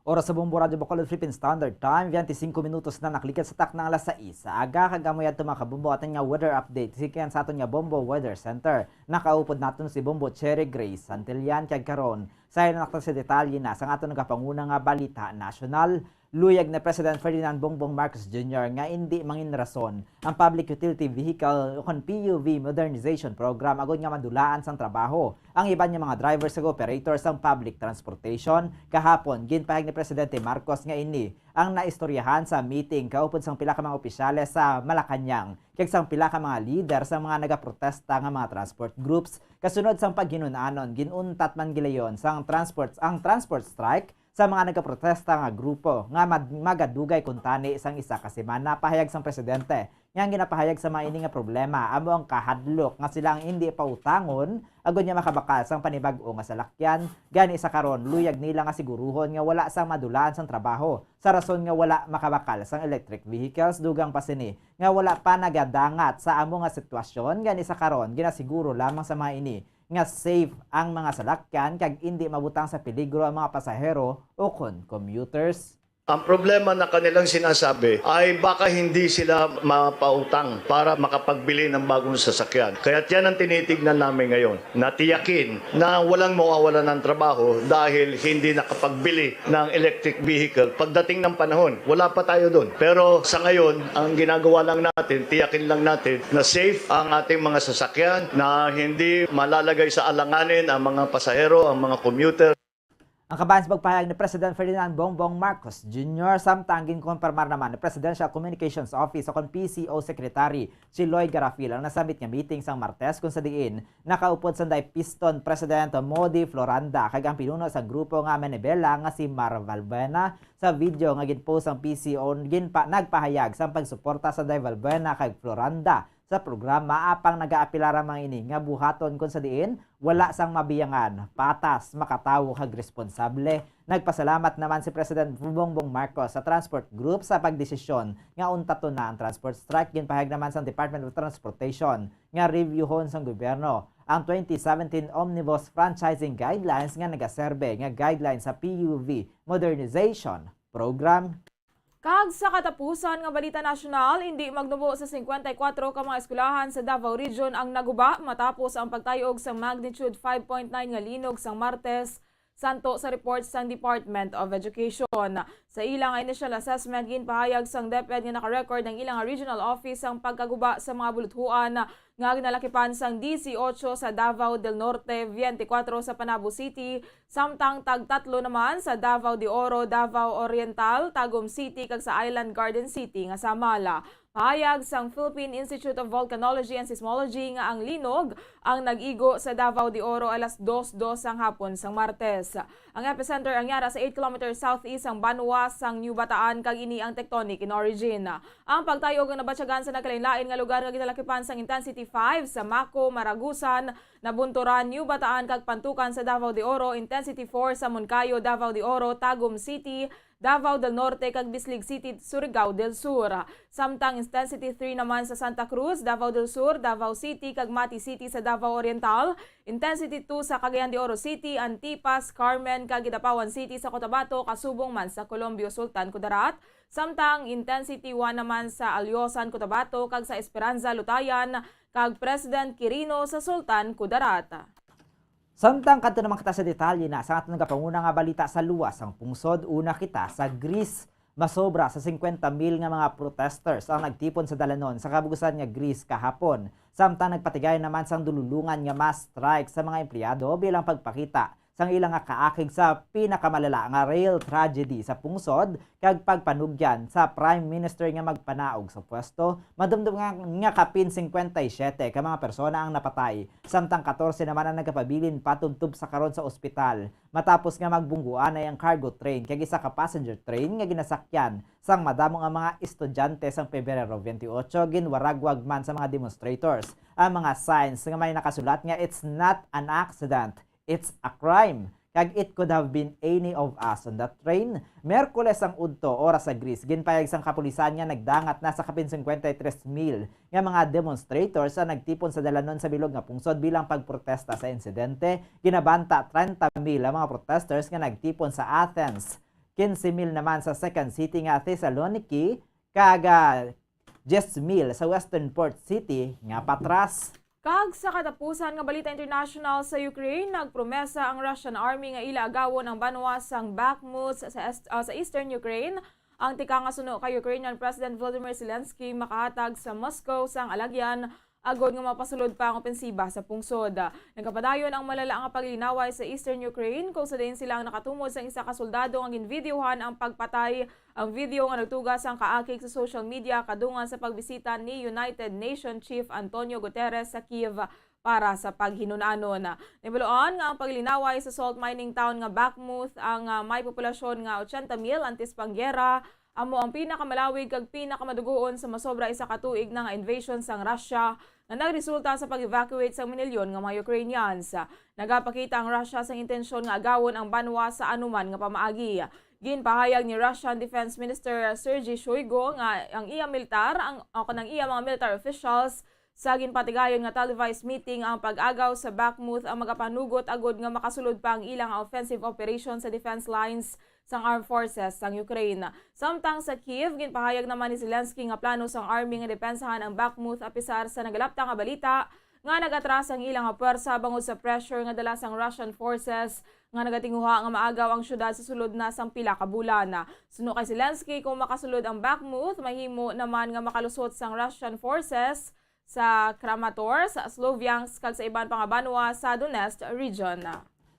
Oras sa Bombo Radio Bacolod Philippine Standard Time, 25 minutos na naklikat sa tak ng alas 6. Sa aga kagamoy at tumakabombo atin nga weather update. Sikiyan sa aton nga Bombo Weather Center. Nakaupod natin si Bombo Cherry Grace Santillana kag karon. Sa nakita sa detalye na sa aton nga panguna nga balita national. Luyag na President Ferdinand Bongbong Marcos Jr. nga hindi mangin rason ang Public Utility Vehicle o PUV Modernization Program agod nga madulaan sang trabaho ang iban nga mga drivers ug operators sang public transportation. Kahapon ginpahayag ni Presidente Marcos nga ini ang naistoryahan sa meeting kaupod sang pila ka mga opisyales sa Malacañang kag sang pila ka mga leader sa mga nagaprotesta nga mga transport groups kasunod sang paghinunanon ginuntat man gilayon sang transport strike sa mga nagkaprotesta nga grupo nga magadugay kuntani isang isa ka semana. Pahayag sang presidente nga ginapahayag sa mga ini nga problema amo ang kahadlok nga silang hindi pautangon agud nya makabakal sang panibag-o nga salakyan gani sa karon luyag nila nga siguruhon nga wala sang madulaan sang trabaho sa rason nga wala makabakal sang electric vehicles dugang pasini nga wala pa nagadangat sa amo nga sitwasyon gani sa karon ginasiguro lamang sa mga ini nga safe ang mga salakyan kag hindi mabutang sa peligro ang mga pasahero o commuters. Ang problema na kanilang sinasabi ay baka hindi sila mapautang para makapagbili ng bagong sasakyan. Kaya yan ang tinitignan namin ngayon. Natiyakin na walang mawawalan ng trabaho dahil hindi nakapagbili ng electric vehicle. Pagdating ng panahon, wala pa tayo doon. Pero sa ngayon, ang ginagawa lang natin, tiyakin lang natin na safe ang ating mga sasakyan, na hindi malalagay sa alanganin ang mga pasahero, ang mga commuter. Ang kabayan sa pagpahayag ni President Ferdinand Bongbong Marcos Jr. samtang ginkonfirmar naman ni Presidential Communications Office o PCO Secretary si Lloyd Garafil ang nasabit nga meeting sang Martes kung sa diin nakaupod sa piston President Modi Floranda kag ang pinuno sa grupo nga Manibela nga si Mar Valbuena sa video nga ginpost ang PCO nagpahayag sa pagsuporta sa Valbuena kag Floranda sa programa apang nagaapilara mga ini nga buhaton kung sa diin wala sang mabiyangan, patas, makatawo kag responsable. Nagpasalamat naman si President Bongbong Marcos sa Transport Group sa pagdesisyon nga untaton na ang transport strike. Ginpahayag naman sa Department of Transportation nga reviewhon sang gobyerno ang 2017 Omnibus Franchising Guidelines nga nagaserbe nga guidelines sa PUV Modernization Program. Kag sa katapusan nga balita nasyonal, hindi magnubo sa 54 ka mga eskwelahan sa Davao Region ang naguba matapos ang pagtayog sa magnitude 5.9 nga linog sang Martes, santo sa report sang Department of Education. Sa ilang initial assessment, ginpahayag sang DepEd nga naka-record ng ilang regional office ang pagkaguba sa mga buluthuan nga ginalakipan sang 18 sa Davao del Norte, 24 sa Panabo City, samtang tag-tatlo naman sa Davao de Oro, Davao Oriental, Tagum City kag sa Island Garden City nga Samala. Pahayag sang Philippine Institute of Volcanology and Seismology nga ang linog ang nag-igo sa Davao de Oro alas 2:02 sang hapon sang Martes. Ang epicenter ang yara sa 8 km southeast sang Banwa sang New Bataan kag ini ang tectonic in origin. Ang pagtayog nga nabatyagan sa nagkalain-lain nga lugar nga ginalakipan sang intensity 5 sa Mako, Maragusan, Nabunturan, New Bataan kag Pantukan sa Davao de Oro, intensity 4 sa Moncayo, Davao de Oro, Tagum City, Davao del Norte kag Bislig City, Surigao del Sur. Samtang intensity 3 naman sa Santa Cruz, Davao del Sur, Davao City kag Mati City sa Davao Oriental, intensity 2 sa Cagayan de Oro City, Antipas, Carmen kag Kidapawan City sa Cotabato, kasubong man sa Colombio, Sultan, Kudarat. Samtang intensity 1 naman sa Alyosan, Cotabato kag sa Esperanza, Lutayan kag President Quirino sa Sultan, Kudarat. Samtang kadto naman kita sa detalye na sa atong nagapanguna nga balita sa luwas ang pungsod, una kita sa Greece. Masobra sa 50,000 nga mga protesters ang nagtipon sa dalanon sa kabugusan nga Greece kahapon. Samtang nagpatigay naman sang dululungan nga mass strike sa mga empleyado bilang pagpakita sang ilang nga kaakig sa pinakamalala nga rail tragedy sa pungsod kag pagpanugyan sa Prime Minister nga magpanaog sa pwesto. Madumdum nga kapin 57 ka mga persona ang napatay, samtang 14 naman ang nagkapabilin patubtob sa karon sa ospital matapos nga magbungguan ay ang cargo train kag isa ka passenger train nga ginasakyan sang madamo nga mga estudyante sang Pebrero 28. Ginwaragwag man sa mga demonstrators ang mga signs nga may nakasulat nga it's not an accident, it's a crime. Kag it could have been any of us on that train. Merkules ang udto oras sa Greece, ginpayag sang kapulisan nga nagdangat na sa kapin 53,000 nga mga demonstrators sa nagtipon sa dalanon sa bilog nga pungsod bilang pagprotesta sa insidente. Ginabanta 30,000 ang mga protesters nga nagtipon sa Athens, 15,000 naman sa second city nga Thessaloniki, kag 10,000 sa Western Port City nga Patras. Kag sa katapusan nga balita international sa Ukraine, nagpromesa ang Russian Army nga ila agawon ang banwa sang Bakhmut sa eastern Ukraine. Ang tika nga suno kay Ukrainian President Volodymyr Zelensky makahatag sa Moscow sang alagyan agod nga mapasulod pa ang opensiba sa pungsod. Nagkapadayon ang malala nga paglinaway sa eastern Ukraine kung sa din silang nakatumod sa isa ka soldado nga ginvideohan ang pagpatay. Ang video nga nagtugas ang kaakig sa social media kadungan sa pagbisita ni United Nations Chief Antonio Guterres sa Kiev para sa paghinunanon. Nibaluan nga ang paglinaway sa salt mining town nga Bakhmut ang may populasyon nga 80,000 antes panggera. Amo ang pinakamalawig kag pinakamadugoon sa masobra isa ka tuig na nga invasion sang Russia na nagresulta sa pag-evacuate sa milyon nga mga Ukrainians. Nagapakita ang Russia sa intensyon nga agawon ang banwa sa anuman nga pamaagi. Ginpahayag ni Russian Defense Minister Sergei Shoigu nga ang iya militar kanang iya mga military officials sa ginpatigayon nga televised meeting ang pag-agaw sa Bakhmut ang magapanugot agod nga makasulod pa ang ilang offensive operation sa defense lines sang armed forces sang Ukraine. Samtang sa Kiev, ginpahayag naman ni Zelensky nga plano sang army nga depensahan ang Bakhmut apisar sa nagalapta nga balita nga nagatras ang ilang nga puwersa bangod sa pressure nga dala sang Russian forces nga nagatinguha nga maagaw ang syudad sa sulod na sang pila ka bulan. Suno kay Zelensky kung makasulod ang Bakhmut, mahimo naman nga makalusot sang Russian forces sa Kramatorsk, sa Sloviansk kag sa iban pang banwa sa Donetsk region.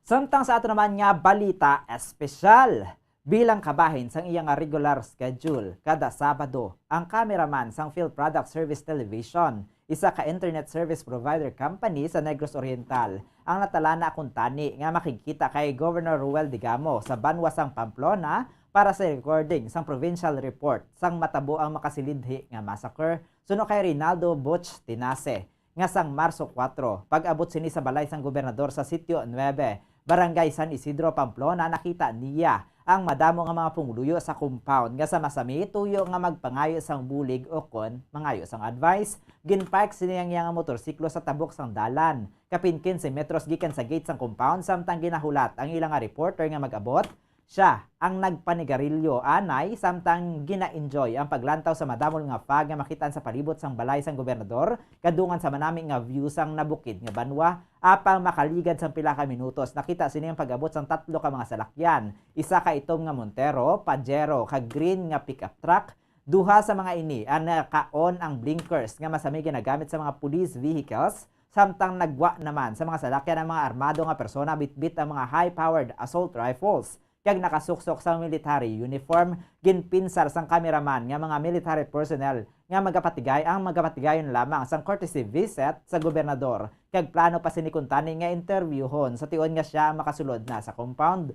Samtang sa ato naman nga balita espesyal. Bilang kabahin sang iyang regular schedule, kada Sabado, ang cameraman sang Field Product Service Television, isa ka internet service provider company sa Negros Oriental, ang natalana akong tani nga makikita kay Governor Ruel Digamo sa Banwa sang Pamplona para sa recording sang provincial report sang matabo ang makasilidhi nga massacre suno kay Rinaldo Butch Tinase nga sang Marso 4 pag-abot sini sa balay sang gobernador sa Sitio 9, Barangay San Isidro, Pamplona. Nakita niya ang madamo nga mga pungluyo sa compound nga sa masami tuyo nga magpangayo sang bulig o kon mangayo sang advice. Ginpark siniyang nga motorsiklo sa tabok sang dalan kapin 15 metros gikan sa gate sang compound samtang ginahulat ang ilang nga reporter nga mag-abot. Siya ang nagpanigarilyo anay samtang gina-enjoy ang paglantaw sa madamol nga fog nga makitaan sa palibot sang balay sang gobernador kadungan sa manami nga view sang nabukid nga banwa apang makaligad sang pila ka minutos. Nakita siniyang pag-abot sang 3 ka mga salakyan, isa ka itom nga Montero, Pajero kag green nga pickup truck. Duha sa mga ini ang naka-on ang blinkers nga masami ginagamit sa mga police vehicles samtang nagwa naman sa mga salakyan ang mga armado nga persona bitbit ang mga high-powered assault rifles. Kag nakasuksok sa military uniform, ginpinsar sang cameraman nga mga military personnel nga magapatigayon lamang sang courtesy visit sa gobernador. Kag plano pa sinikuntani nga interviewhon sa tion nga siya makasulod na sa compound.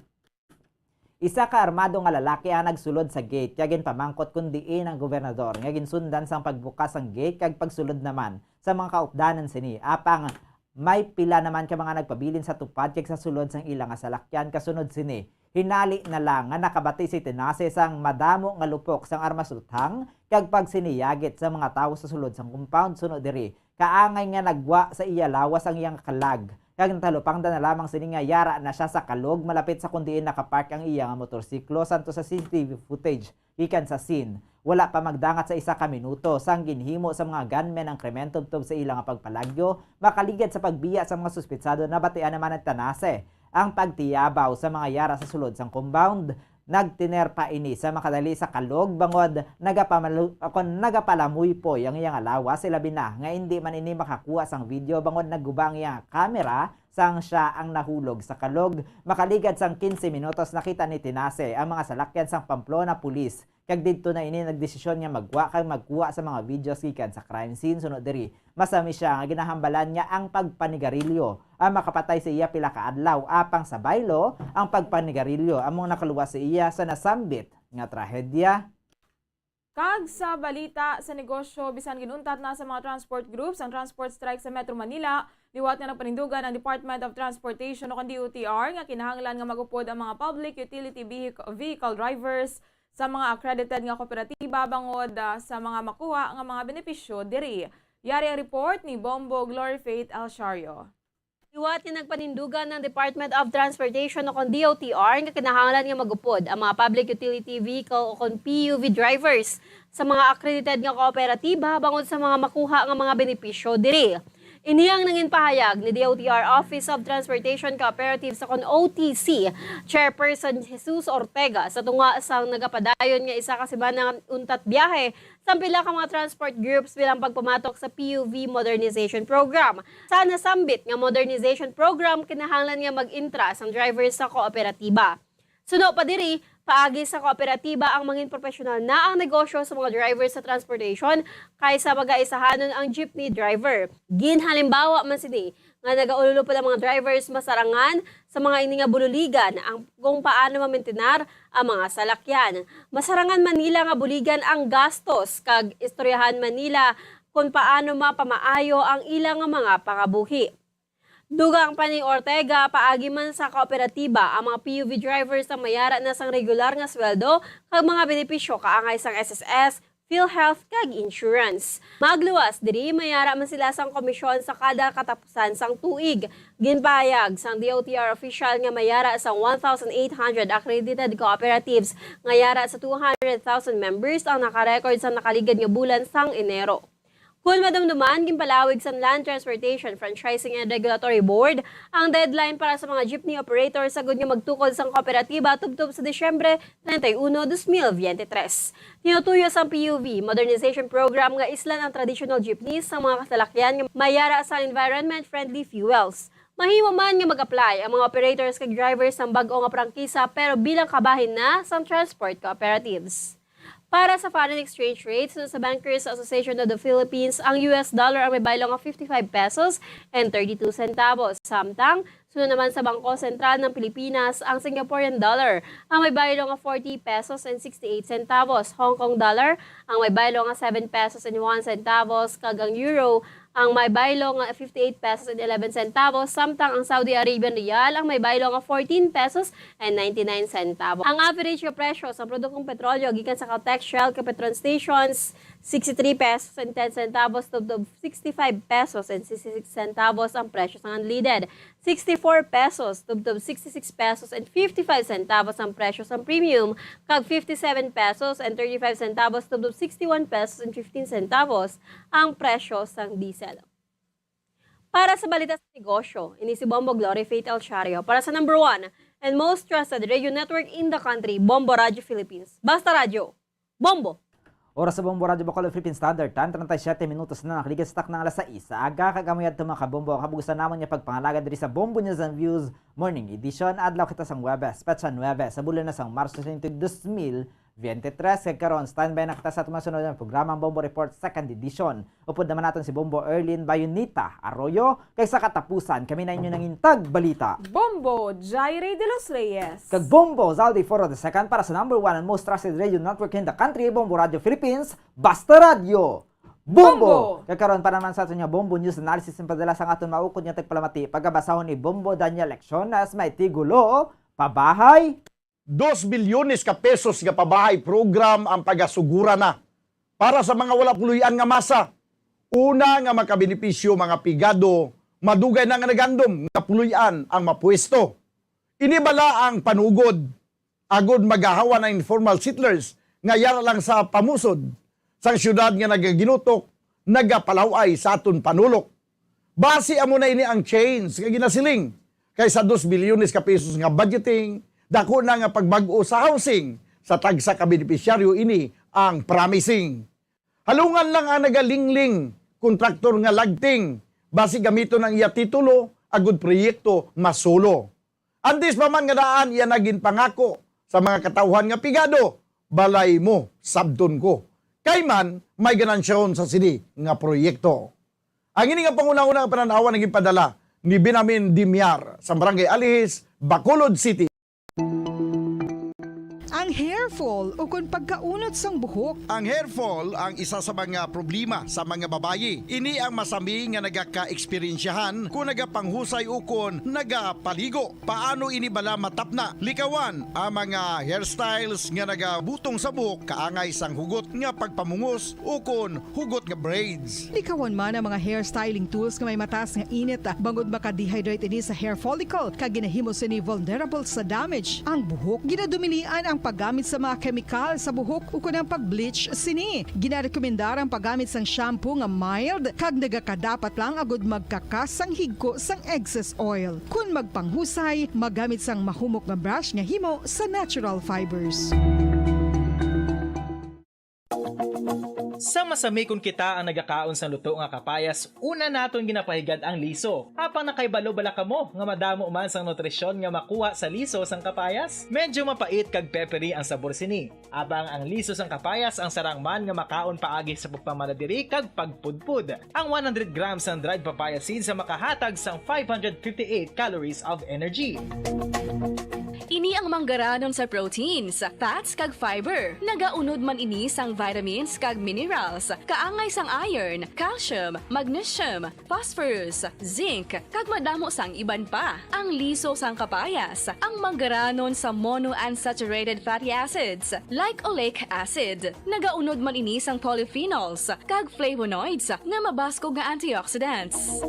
Isa ka armado nga lalaki ang nagsulod sa gate kag ginpamangkot kun diin ang gobernador nga ginsundan sang pagbukas sang gate kag pagsulod naman sa mga kaupdanan sini apang may pila naman ka mga nagpabilin sa tupad kag sa sulod sang ilang nga salakyan kasunod sini. Hinali na lang nga nakabati si Tinase sang madamo nga lupok sang armas uthang kag pagsiniyagit sa mga tawo sa sulod sang compound sunod diri. Kaangay nga nagwa sa iya lawas ang iyang kalag. Kag talupang na lamang sini nga yara na siya sa kalog malapit sa kundiin nakapark ang iya nga motorsiklo santo sa CCTV footage ikan sa scene. Wala pa magdangat sa 1 ka minuto sang ginhimo sa mga gunmen ang krimen tubtob sa ilang pagpalagyo makaligad sa pagbiya sa mga suspetsado na batian naman ng Tinase. Ang pagtiyabaw sa mga yara sa sulod sang compound, nagtinerpa ini sa makadali sa kalog bangod nagapalamuy po yung iyang alawa sila bina nga hindi man ini makakuha sang video bangod naggubang iyang kamera sang siya ang nahulog sa kalog. Makaligad sang 15 minutos nakita ni Tinase ang mga salakyan sang Pamplona Police kag didto na ini nagdesisyon nga magkuha sa mga videos gikan sa crime scene sunod diri. Masami siya nga ginahambalan niya ang pagpanigarilyo ang makapatay sa iya pila ka adlaw apang sa baylo ang pagpanigarilyo among nakaluwas sa iya sa nasambit nga trahedya. Kag sa balita sa negosyo, bisan ginuntat na sa mga transport groups ang transport strike sa Metro Manila, liwat nga nagpanindugan ang Department of Transportation o DOTR nga kinahanglan nga magupod ang mga public utility vehicle drivers sa mga accredited nga kooperatiba bangod sa mga makuha nga mga benepisyo diri. Yari ang report ni Bombo Glory Faith Alshario. Liwat nga nagpanindugan ng Department of Transportation o kon DOTR nga kinahanglan nga magupod ang mga public utility vehicle o kon PUV drivers sa mga accredited nga kooperatiba bangod sa mga makuha nga mga benepisyo diri. Iniyang nangin pahayag ni DOTR Office of Transportation Cooperative sa kon OTC Chairperson Jesus Ortega sa tunga sang nagapadayon nga isa ka sibanang untat biyahe sa pila ka mga transport groups bilang pagpamatok sa PUV Modernization Program. Sa nasambit nga modernization program kinahanglan nga mag-intra ang drivers sa kooperatiba. Suno pa diri, paagi sa kooperatiba ang mangin profesional na ang negosyo sa mga drivers sa transportation kaysa mag-aisahanon ang jeepney driver. Ginhalimbawa man sini nga nagaululo pa mga drivers masarangan sa mga ini nga bululigan ang kung paano mamentenar ang mga salakyan. Masarangan Manila nga buligan ang gastos kag istoryahan Manila kung paano mapamaayo ang ilang mga pangabuhi. Dugang pa ni Ortega, paagi man sa kooperatiba ang mga PUV drivers na mayara na sang regular nga sweldo kag mga benepisyo kaangay sang SSS, PhilHealth kag insurance. Magluwas diri mayara man sila sang komisyon sa kada katapusan sang tuig. Ginpahayag sang DOTR official nga mayara sang 1,800 accredited cooperatives nga yara sa 200,000 members ang nakarecord sa nakaligad nga bulan sang Enero. Kung madamduman, gimpalawig sa Land Transportation Franchising and Regulatory Board ang deadline para sa mga jeepney operators sa nga magtukod sa kooperatiba tubtob sa Disyembre 31, 2023. Tinutuyo sa PUV Modernization Program nga islan ang traditional jeepneys sa mga kasalakyan nga mayara sa environment-friendly fuels. Mahimo man nga mag-apply ang mga operators kag drivers ng bag-o nga prangkisa pero bilang kabahin na sa transport cooperatives. Para sa foreign exchange rates, sa Bankers Association of the Philippines, ang US dollar ang may baylo nga 55 pesos and 32 centavos. Samtang, sunod naman sa Bangko Sentral ng Pilipinas, ang Singaporean dollar ang may baylo nga 40 pesos and 68 centavos. Hong Kong dollar ang may baylo nga 7 pesos and 1 centavos. Kag ang euro ang may baylo nga 58 pesos and 11 centavos, samtang ang Saudi Arabian Riyal ang may baylo nga 14 pesos and 99 centavos. Ang average nga presyo sa produktong petrolyo gikan sa Caltex, Shell, Petron stations 63 pesos and 10 centavos to 65 pesos and 66 centavos ang presyo sa unleaded. 64 pesos to 66 pesos and 55 centavos ang presyo sa premium, kag 57 pesos and 35 centavos to 61 pesos and 15 centavos ang presyo sa diesel. Para sa balita sa negosyo, ini si Bombo Glory Faith El Chario para sa number 1 and most trusted radio network in the country, Bombo Radio Philippines. Basta Radio, Bombo! Oras sa Bombo Radio Bacolod Philippine Standard Time, 37 minutos na nakaligas tak ng alas 6. Aga kagamayad ito mga kabombo. Ang kabugusan naman niya pagpangalaga diri sa Bombo News and Views Morning Edition. Adlaw kita sang Webes, Petsa 9, sa bulan na sang Marso 2023. Kagkaroon, standby na kita sa tumasunod ng programang Bombo Report 2nd Edition. Upod naman natin si Bombo Erlin Bayonita Arroyo. Kay sa katapusan, kami na inyo nang intag balita. Bombo Jaire de los Reyes. Kag Bombo Zaldi Foro II para sa number 1 and most trusted radio network in the country, Bombo Radio Philippines, Basta Radio. Bombo! Kakaroon pa naman sa ato niya Bombo News Analysis ng padala sa aton maukod niya tagpalamati pagkabasahon ni Bombo Daniel Leksyon as may tigulo, pabahay, 2 bilyones ka pesos nga pabahay program ang pagasugura na para sa mga wala puluyan nga masa. Una nga makabenepisyo mga pigado, madugay na nga nagandom nga puluyan ang mapwesto. Inibala ang panugod, agod magahawa na informal settlers nga yara lang sa pamusod sang syudad nga nagaginutok, nagapalaway sa aton panulok. Base amo na ini ang change nga ginasiling kaysa 2 bilyones ka pesos nga budgeting, dako na nga pagbag-o sa housing sa tagsa ka benepisyaryo ini ang promising. Halungan lang ang nagalingling kontraktor nga lagting basi gamito ng iya titulo agud proyekto masulo. Andis pa man nga daan iya naging pangako sa mga katawhan nga pigado, balay mo sabton ko. Kay man may ganansyon sa sini nga proyekto. Ang ini nga panguna-una nga pananawan naging padala ni Binamin Dimyar sa Barangay Alihis, Bacolod City. Ang hair fall o kung pagkaunot sang buhok. Ang hair fall ang isa sa mga problema sa mga babayi. Ini ang masami nga nagaka-eksperyensyahan kung nagapanghusay o kung nagapaligo. Paano ini bala matapna? Likawan ang mga hairstyles nga nagabutong sa buhok kaangay sang hugot nga pagpamungos o kung hugot nga braids. Likawan man ang mga hairstyling tools nga may mataas nga init bangod maka-dehydrate ini sa hair follicle kag ginahimo sini vulnerable sa damage. Ang buhok ginadumilian ang paggamit sa mga chemical sa buhok o kunang pag-bleach sini. Ginarekomendar ang paggamit sang shampoo nga mild kag nagakadapat lang agud magkakas sang higko sang excess oil. Kung magpanghusay, magamit sang mahumok nga brush nga himo sa natural fibers. Sa masami kung kita ang nagakaon sa luto nga kapayas, una naton ginapahigad ang liso. Apang nakaibalo bala kamo nga madamo man sang nutrisyon nga makuha sa liso sang kapayas, medyo mapait kag peppery ang sabor sini. Abang ang liso sang kapayas ang sarang man nga makaon paagi sa pagpamanadiri kag pagpudpud. Ang 100 grams ng dried papaya seeds sa makahatag sang 558 calories of energy. Ini ang manggaranon sa proteins, fats kag fiber. Nagaunod man ini sang vitamins kag minerals, kaangay sang iron, calcium, magnesium, phosphorus, zinc, kag madamo sang iban pa. Ang liso sang kapayas, ang manggaranon sa monounsaturated fatty acids like oleic acid. Nagaunod man ini sang polyphenols kag flavonoids nga mabaskog nga antioxidants.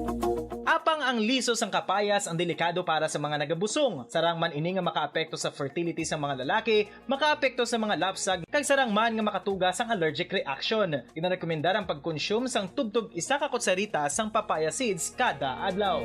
Apang ang liso sang kapayas ang delikado para sa mga nagabusong. Sarang man ini nga makaapekto sa fertility sa mga lalaki, makaapekto sa mga lapsag, kag sarang man nga makatuga sang allergic reaction. Ginarekomendar ang pagkonsume sang tubtog 1 ka kutsarita sang papaya seeds kada adlaw.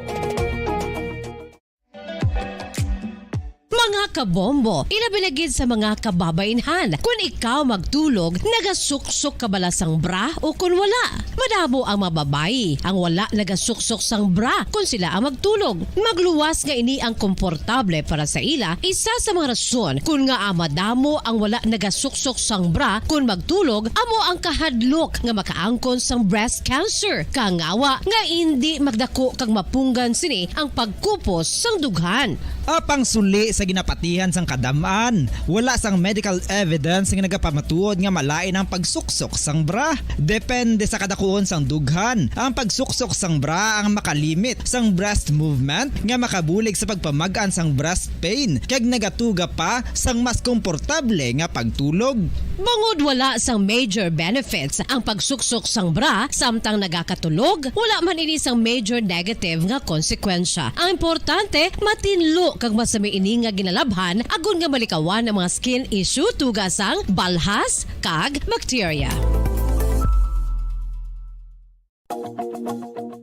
Mga kabombo, ilabilagid sa mga kababainhan. Kung ikaw magtulog, nagasuksok ka bala sang bra o kung wala. Madamo ang mababayi, ang wala nagasuksok sang bra kung sila ang magtulog. Magluwas nga ini ang komportable para sa ila, isa sa mga rason kung nga madamo ang wala nagasuksok sang bra kung magtulog, amo ang kahadlok nga makaangkon sang breast cancer. Kangawa nga hindi magdako kag mapunggan sini ang pagkupos sang dughan. Apang suli sa ginapatihan sang kadamaan, wala sang medical evidence nga nagapamatuod nga malain ang pagsuksok sang bra. Depende sa kadakuon sang dughan. Ang pagsuksok sang bra ang makalimit sang breast movement nga makabulig sa pagpamagaan sang breast pain kag nagatuga pa sang mas komportable nga pagtulog. Bangod wala sang major benefits ang pagsuksok sang bra samtang nagakatulog, wala man ini sang major negative nga konsekwensya. Ang importante, matinlo kag masami ini nga ginalabhan agon nga malikawan ang mga skin issue tugasang balhas kag bacteria.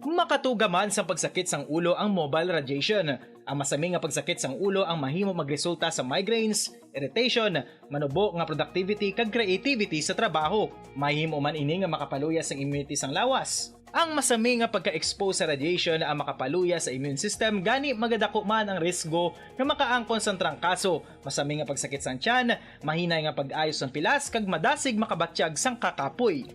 Makatuga man sa pagsakit sang ulo ang mobile radiation. Ang masami nga pagsakit sang ulo ang mahimo magresulta sa migraines, irritation, manubo nga productivity kag creativity sa trabaho. Mahimo man ini nga makapaluya sang immunity sang lawas. Ang masami nga pagka-expose sa radiation ang makapaluya sa immune system gani magadako man ang risgo nga makaangkon sang trangkaso, masami nga pagsakit sang tiyan, mahinay nga pag-ayos sang pilas kag madasig makabatyag sang kakapoy.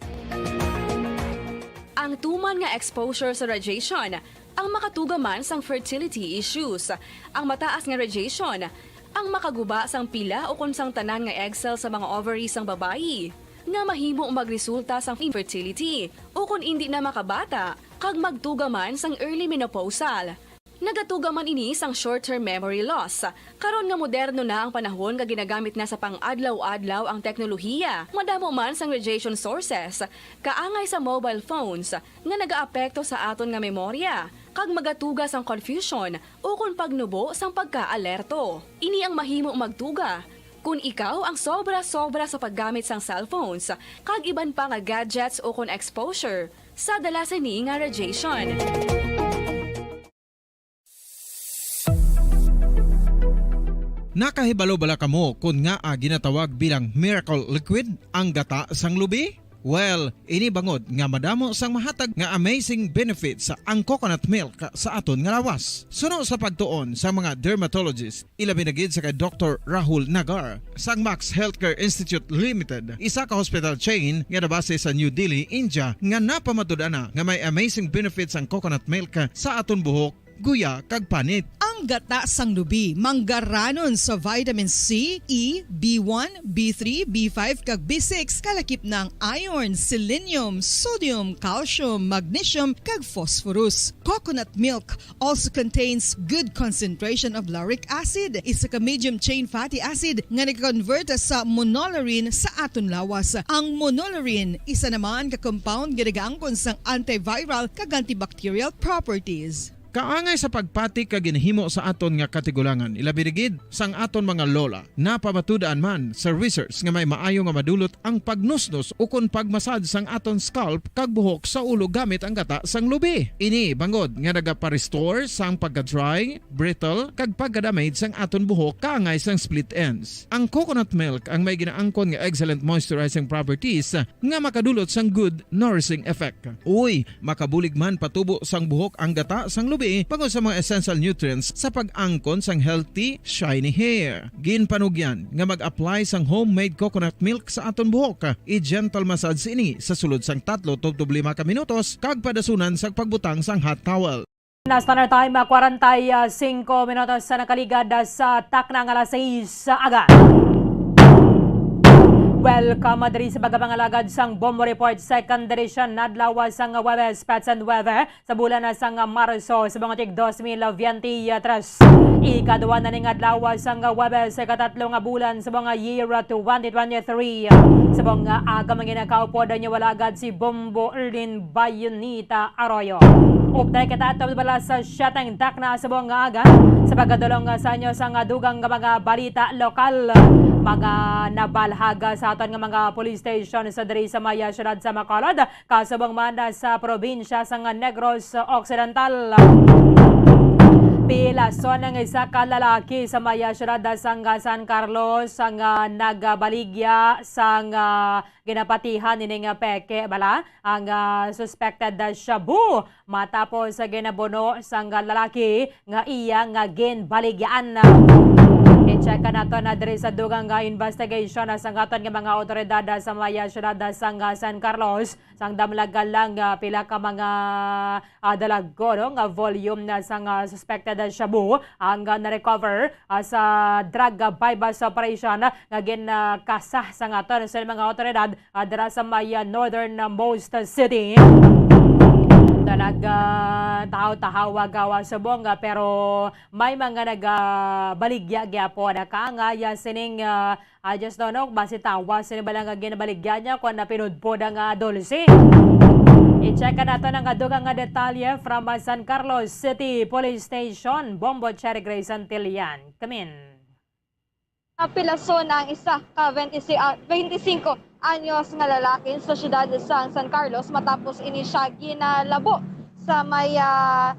Ang tuman nga exposure sa radiation ang makatuga man sang fertility issues. Ang mataas nga radiation ang makaguba sang pila o kung sang tanan nga egg cell sa mga ovaries sang babayi nga mahimo magresulta sang infertility o kung hindi na makabata kag magtuga man sang early menopausal. Nagatuga man ini sang short-term memory loss. Karon nga moderno na ang panahon nga ginagamit na sa pang-adlaw-adlaw ang teknolohiya. Madamo man sang radiation sources, kaangay sa mobile phones nga nagaapekto sa aton nga memorya, kag magatuga sang confusion o kung pagnubo sang pagka-alerto. Ini ang mahimo magtuga kung ikaw ang sobra-sobra sa paggamit sang cellphones, kag iban pa nga gadgets o kung exposure sa dalasan ni nga radiation. Nakahibalo bala kamo kung nga ginatawag bilang miracle liquid ang gata sang lubi? Well, ini bangod nga madamo sang mahatag nga amazing benefit sa ang coconut milk sa aton nga lawas. Suno sa pagtuon sa mga dermatologist, ilabi na gid sa kay Dr. Rahul Nagar sang Max Healthcare Institute Limited, isa ka hospital chain nga nabase sa New Delhi, India, nga napamatud-ana nga may amazing benefits ang coconut milk sa aton buhok, guya kag panit. Ang gata sang lubi manggaranon sa vitamin C, E, B1, B3, B5 kag B6 kalakip ng iron, selenium, sodium, calcium, magnesium kag phosphorus. Coconut milk also contains good concentration of lauric acid, isa ka medium chain fatty acid nga nag-convert sa monolaurin sa aton lawas. Ang monolaurin isa naman ka compound ginagaangkon sang antiviral kag antibacterial properties. Kaangay sa pagpati ka ginhimo sa aton nga katigulangan, ilabirigid sang aton mga lola, napamatudaan man sa research nga may maayo nga madulot ang pagnusnos o kung pagmasad sang aton scalp kag buhok sa ulo gamit ang gata sang lubi. Ini bangod nga nagapa-restore sang pagka-dry, brittle kag pagka-damage sang aton buhok kaangay sang split ends. Ang coconut milk ang may ginaangkon nga excellent moisturizing properties nga makadulot sang good nourishing effect. Uy, makabulig man patubo sang buhok ang gata sang lubi pagod sa mga essential nutrients sa pag-angkon sang healthy, shiny hair. Ginpanugyan nga mag-apply sang homemade coconut milk sa aton buhok. I-gentle massage ini sa sulod sang 3-5 ka minutos kag padasunan sa pagbutang sang hot towel. Na standard time 45 minutos sa nakaligad sa takna ng alas 6 agad. Welcome madri sa pagkapangalagad sang Bombo Report Second Edition nadlaw sang Webes Pets and Weather sa bulan na sang Marso sa mga tig 2023. Ikaduwa na ning adlaw sang Webes sa katatlong bulan sa mga year 2023. Sa mga aga manginakaupo niya walagad si Bombo Erlin Bayonita Arroyo. Update katatom bala sa siyatang takna sa buong aga sa pagkadulong sa inyo sang dugang mga balita lokal. Mga nabalhaga sa aton nga mga police station sa diri sa Maya Syudad sa Bacolod, kasubong man sa probinsya sa Negros Occidental. Napilason ang isa ka lalaki sa maya syudad sang San Carlos sang nagbaligya sang ginapatihan ining peke bala ang suspected shabu matapos sa ginabuno sang lalaki nga iya nga ginbaligyaan. I-check nato na diri sa dugang investigation sa aton nga mga otoridad sa maya syudad sang San Carlos sang damlagal lang pila ka mga dalaggo nga volume na sang suspected shabu ang na-recover sa drug bypass operation nga ginakasah sa aton sa mga otoridad dira sa maya northernmost city. Tahaw-tahawa gawa sa bonga pero may mga nagbaligya gyapon nakangaya sining I just don't know basi tawa sini balang ginabaligya niya kung napinudpod ang dulce. I-check nato ng dugang detalye from San Carlos City Police Station. Bombo Cherry Grace Antillian. Come in. Napilason ang isa ka 25 anyos nga lalaki sa siyudad sa San Carlos matapos ini siya ginalabo sa maya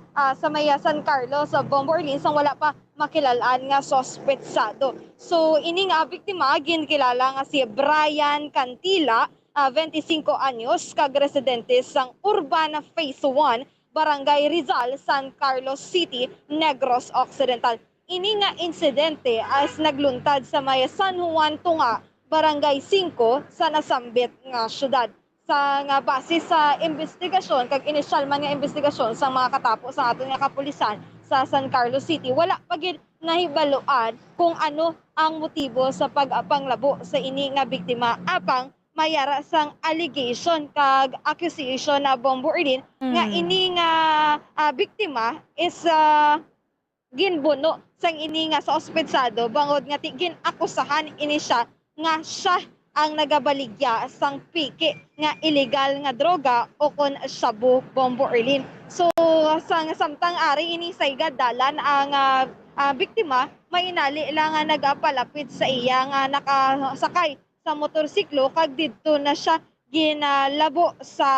San Carlos sa Bomborlin sang wala pa makilalaan nga sospetsado. So ini nga biktima ginkilala nga si Brian Cantila, 25 anyos, kag residente sang Urbana Phase 1, Barangay Rizal, San Carlos City, Negros Occidental. Ini nga insidente as nagluntad sa maya San Juan Tunga, Barangay 5 sa nasambit nga syudad. Sa nga base sa investigasyon kag initial man nga investigasyon sa mga katapos sa aton nga kapulisan sa San Carlos City, wala pa gid nahibaluan kung ano ang motibo sa pag-apanglabo sa ini nga biktima apang mayara sang allegation kag accusation na bomborlin nga ini nga biktima is ginbuno sang ini nga sospetsado bangod nga ginakusahan ini siya nga siya ang nagabaligya sang piki nga illegal nga droga o kon shabu bomborlin. So sang samtang ari ini saygad dalan ang biktima mainali lang nga nagapalapit sa iya nga nakasakay sa motorsiklo kag didto na siya ginalabo sa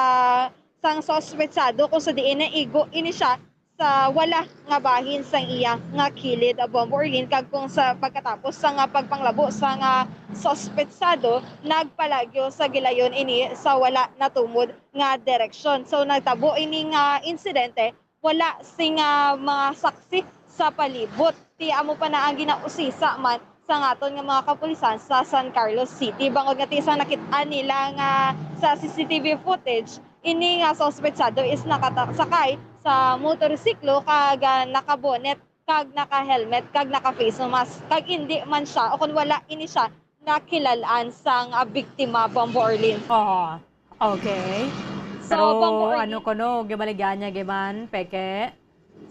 sang sospetsado kung sa diin na igo ini siya sa wala nga bahin sang iya nga kilid bomborlin kag kung sa pagkatapos sa nga pagpanglabo sa nga sospetsado nagpalagyo sa gilayon ini sa wala natumod nga direksyon. So nagtabo ini nga insidente wala sing mga saksi sa palibot. Ti amo pa na ang ginausisa man sa ngaton nga mga kapulisan sa San Carlos City bangod nga ti isang nakit-an nila nga sa CCTV footage ini nga sospetsado is nakasakay sa motorsiklo kag nakabonet kag naka-helmet kag naka-face mask kag hindi man siya o kung wala ini siya nakilalaan sang biktima bomborlin. Oh, okay. So, pero ano kono gibaligyan niya giman peke?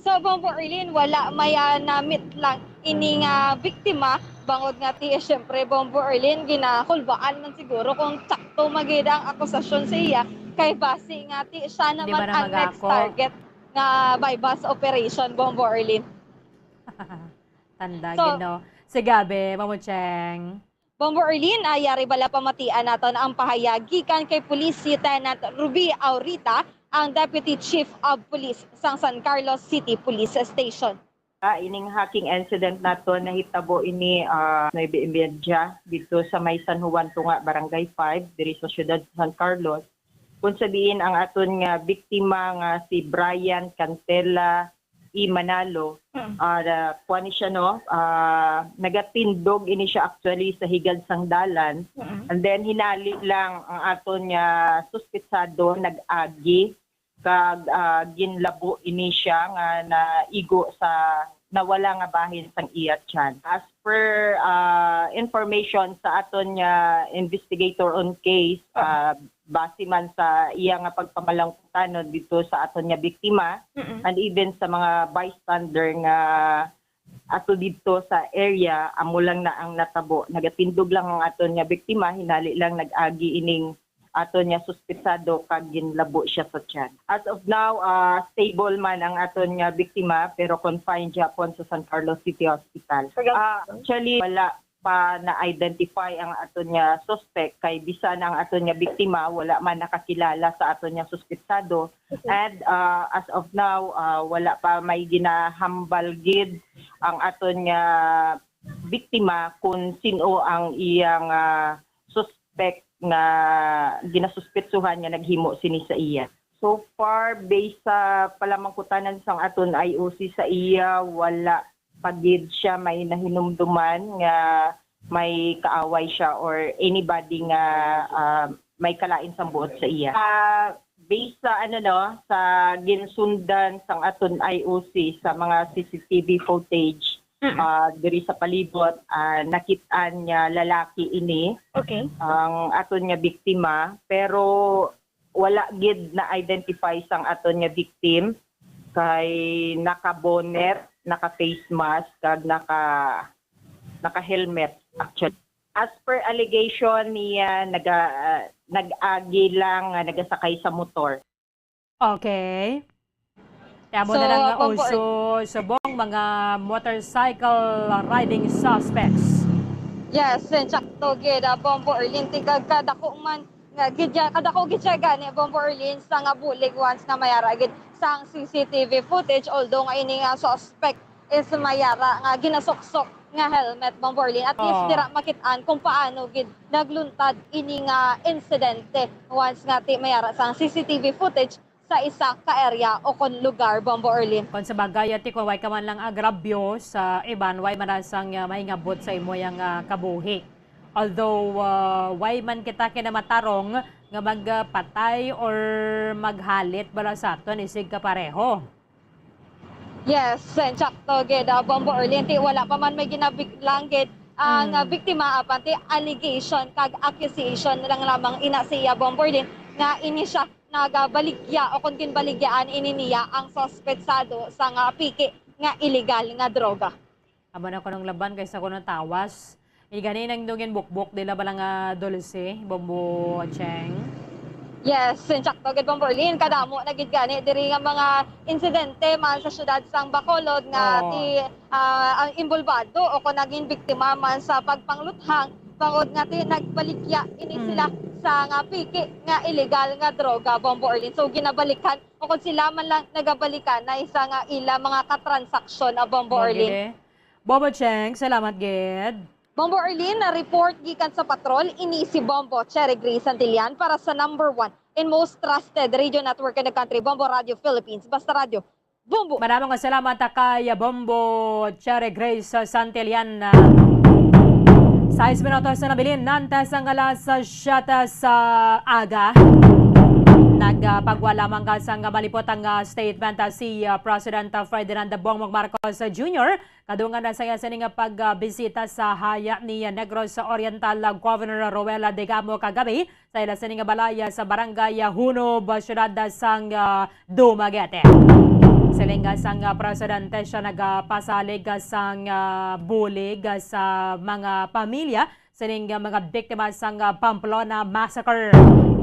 So bomborlin wala maya namit lang ini nga biktima bangod nga ti syempre bomborlin ginakulbaan man siguro kung sakto magid ang akusasyon sa iya kay base nga ti siya naman ang next target nga bypass operation bomborlin. Tanda gino. Sigabe mamucheng. Bomborlin ayari bala pamatian naton ang pahayag gikan kay Police Lieutenant Ruby Aurita, ang Deputy Chief of Police sa San Carlos City Police Station. Ining hacking incident nato nahitabo ini 9:30 dito sa may San Juan Tunga, Barangay 5 diri sa siyudad San Carlos. Kung sabihin ang aton nga biktima nga si Brian Cantela Manalo, kuani siya no, nagatindog ini siya actually sa higad sang dalan. And then hinali lang ang aton nga suspetsado nag-agi kag ginlabo ini siya nga naigo sa nawala nga bahin sang iya tiyan. As per information sa aton nga investigator on case, base man sa iya nga pagpamalangkutan dito sa aton nga biktima and even sa mga bystander nga ato dito sa area, amo lang na ang natabo. Nagatindog lang ang aton nga biktima, hinali lang nag-agi ining aton nga suspetsado kag ginlabo siya sa tiyan. As of now, stable man ang aton nga biktima pero confined Japon sa San Carlos City Hospital. Actually, wala pa na-identify ang aton nga suspect kay bisan ang aton nga biktima wala man nakakilala sa aton nga suspetsado. And as of now wala pa may ginahambal gid ang aton nga biktima kung sino ang iyang suspect nga ginasuspetsuhan nga naghimo sini sa iya. So far based sa palamangkutanan sang aton IOC sa iya wala pagid siya may nahinumduman nga may kaaway siya or anybody nga may kalain sa buot sa iya. Based sa sa ginsundan sang aton IOC sa mga CCTV footage diri sa palibot, nakitaan niya lalaki ini. Okay. Ang aton nga biktima pero wala gid na identify sang aton nga victim kay naka-bonnet, naka-face mask, kag naka-helmet actually. As per allegation niya, nag-agi lang, nagasakay sa motor. Okay. Tamo na lang nga uso subong mga motorcycle riding suspects. Yes, sakto gid Bombo Erlin tigag kadako man nga gidya kadako gid siya gani Bombo Erlin sa nga bulig once na mayara gid sang CCTV footage although nga ini nga suspect is mayara nga ginasuksok nga helmet Bombo Erlin at least dira makit-an kung paano gid nagluntad ini nga insidente once nga mayara sang CCTV footage sa isa ka area o kon lugar Bombo Erlin. Kung sa bagay ati kung way ka man lang agrabyo sa iban way manasang mahingabot sa imo yang kabuhi. Although way man kita kinamatarong nga magpatay or maghalit bala sa aton isig ka pareho. Yes, sakto gid Bombo Erlin ti wala pa man may ginabiglang gid ang biktima apanti allegation kag accusation lang lamang ina siya Bombo Erlin nga ini siya nagabaligya o kung kinbaligyaan ini niya ang suspetsado sa nga piki nga illegal nga droga. Aba na ko ng laban kaysa ko ng tawas. Igani nang dungin bukbok dila ba lang dulce, Bombo Cheng? Yes, sakto gid Bombo Erlin kadamo na gid gani diri nga mga insidente man sa syudad sang Bacolod nga ang involvado o kung naging biktima man sa pagpangluthang pangod nga ti nagbaligya ini sila sa nga piki nga illegal nga droga Bombo Erlin. So ginabalikan o kung sila man lang nagabalikan na isa nga ila mga katransaksyon Bombo Erlin. Bombo Cheng, salamat gid. Bombo Erlin, na report gikan sa patrol, ini si Bombo Cherry Grace Santillan para sa number 1 and most trusted radio network in the country, Bombo Radio Philippines. Basta Radio, Bombo! Maraming salamat kay Bombo Cherry Grace Santillan. 6 minutos na nabilin, nantas ang alas siyata sa aga. Nagpagwala man sang malipot ang statement si President Ferdinand Bongbong Marcos Jr. Kadungan na saya sa nga pagbisita sa haya ni Negros Oriental Governor Roel Degamo kagabi sa ila sa nga balaya sa barangay Hunob, siyudad sang Dumaguete. Silinga sang presidente siya nagpasalig sang bulig sa mga pamilya sining mga biktima sang Pamplona Massacre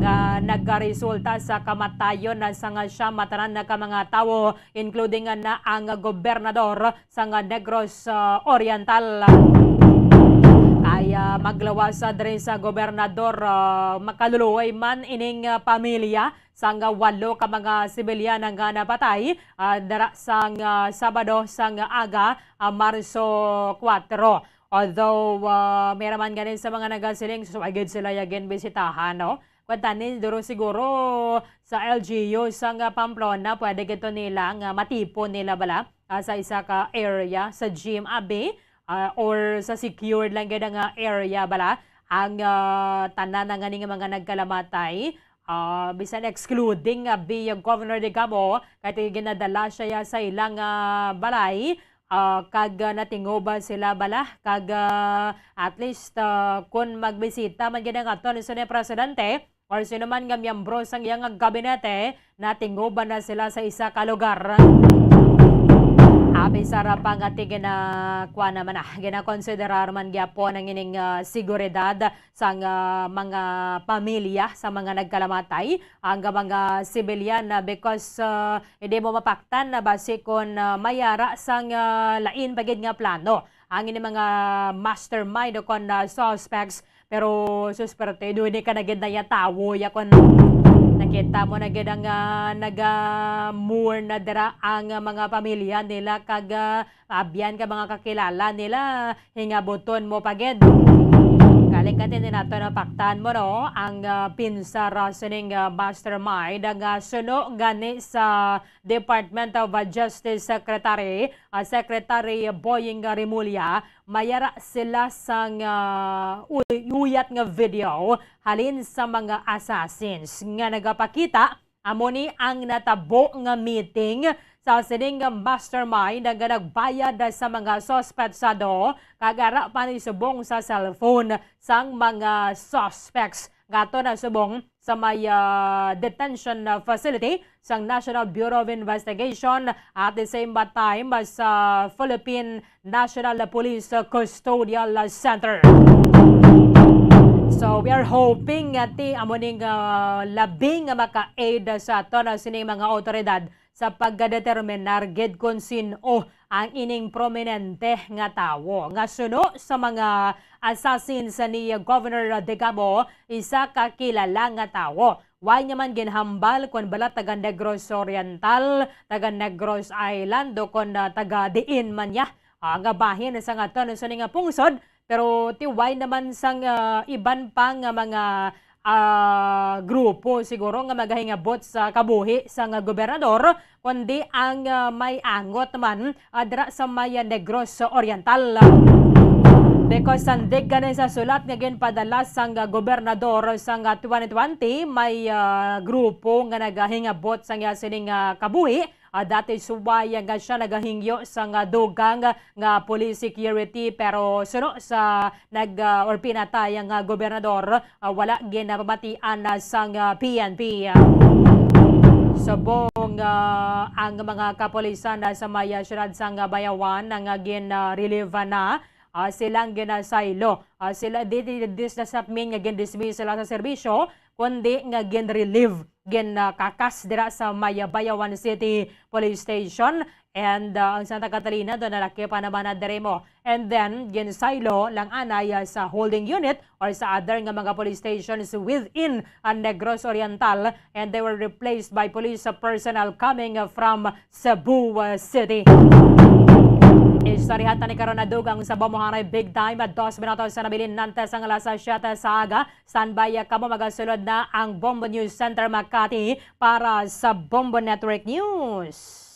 nga nagresulta sa kamatayon na sang siyam matanan na ka mga tawo including na ang gobernador sang Negros Oriental. Kaya maglawas diri sa gobernador makaluluoy man ining pamilya sang 8 ka mga sibilyan nga napatay dara sang Sabado sang aga Marso 4. Although meron man ganin sa mga nagasiling suswagid sila yagin bisitahan no. Kwentanin duro siguro sa LGU sang Pamplona pwede gito nila nga matipon nila bala sa isa ka area sa Jim Abbey or sa secured lang gid nga area bala ang tanan nga ning mga nagkalamatay bisan excluding yung Governor Degamo kay ginadala siya sa ilang balay kag natingoba sila bala kag at least kung magbisita man gid ang aton sa presidente or sino man nga miyembro sang iyang gabinete natingoba na sila sa isa ka lugar. Abi sarap ang ating kuha naman ginakonsiderar man gyapon ang ining seguridad sa mga pamilya sa mga nagkalamatay ang mga sibilyan because hindi mo mapaktan na base kon mayara sang lain bagid nga plano ang ini mga mastermind o kon suspects. Pero susperte, doon ka na gid na yatawo yakon. Nakita mo na gid ang naga-mourn na dira ang mga pamilya nila kag abyan ka mga kakilala nila hingabuton mo pagid. Kaling katin nato na paktan mo no ang pinsa sining mastermind ang suno gani sa Department of Justice Secretary Secretary Boying Rimulya mayara sila sang uyat nga video halin sa mga assassins nga nagapakita amo ni ang natabo nga meeting sa sining mastermind nga nagbayad sa mga suspetsado kagara pa ni subong sa cellphone sang mga suspects gato na subong sa may detention facility sang National Bureau of Investigation at the same time sa Philippine National Police Custodial Center. So we are hoping nga ti amoning labing nga maka-aid sa ato na sining mga otoridad sa pagdeterminar gid kung sino ang ining prominente nga tawo nga suno sa mga assassins ni Governor Digamo isa ka kilala nga tawo. Way naman ginhambal kung bala taga Negros Oriental, taga Negros Island o kung taga Diin man ya nga bahin sa nga to sa nga pungsod. Pero tiway naman sang iban pang mga grupo siguro nga magahingabot sa kabuhi sa gobernador kundi ang may angot man dira sa may Negros Oriental. Because sandig ganin sa sulat nga ginpadala sang gobernador sang 2020 may grupo nga nagahingabot sa sining kabuhi. Dati suway nga siya nagahingyo sa dugang nga police security pero suno sa or pinatay ang gobernador wala ginapamatian sang PNP. Subong ang mga kapulisan sa may syudad sang Bayawan ang gin-relieve na silang ginasaylo. Sila dis na sapmin nga gin-dismiss sila sa serbisyo kundi nga gin-relieve kakas dira sa may Bayawan City Police Station and ang Santa Catalina doon nalaki pa naman na mo. And then ginsaylo lang anay sa holding unit or sa other nga mga police stations within Negros Oriental and they were replaced by police personnel coming from Cebu City. Istorihatan ni karon na dugang sa Bamuhanay big time at 2 minutos sa nabilin nantes ang alas 7 sa aga. Standby kamo magasulod na ang Bombo News Center Makati para sa Bombo Network News.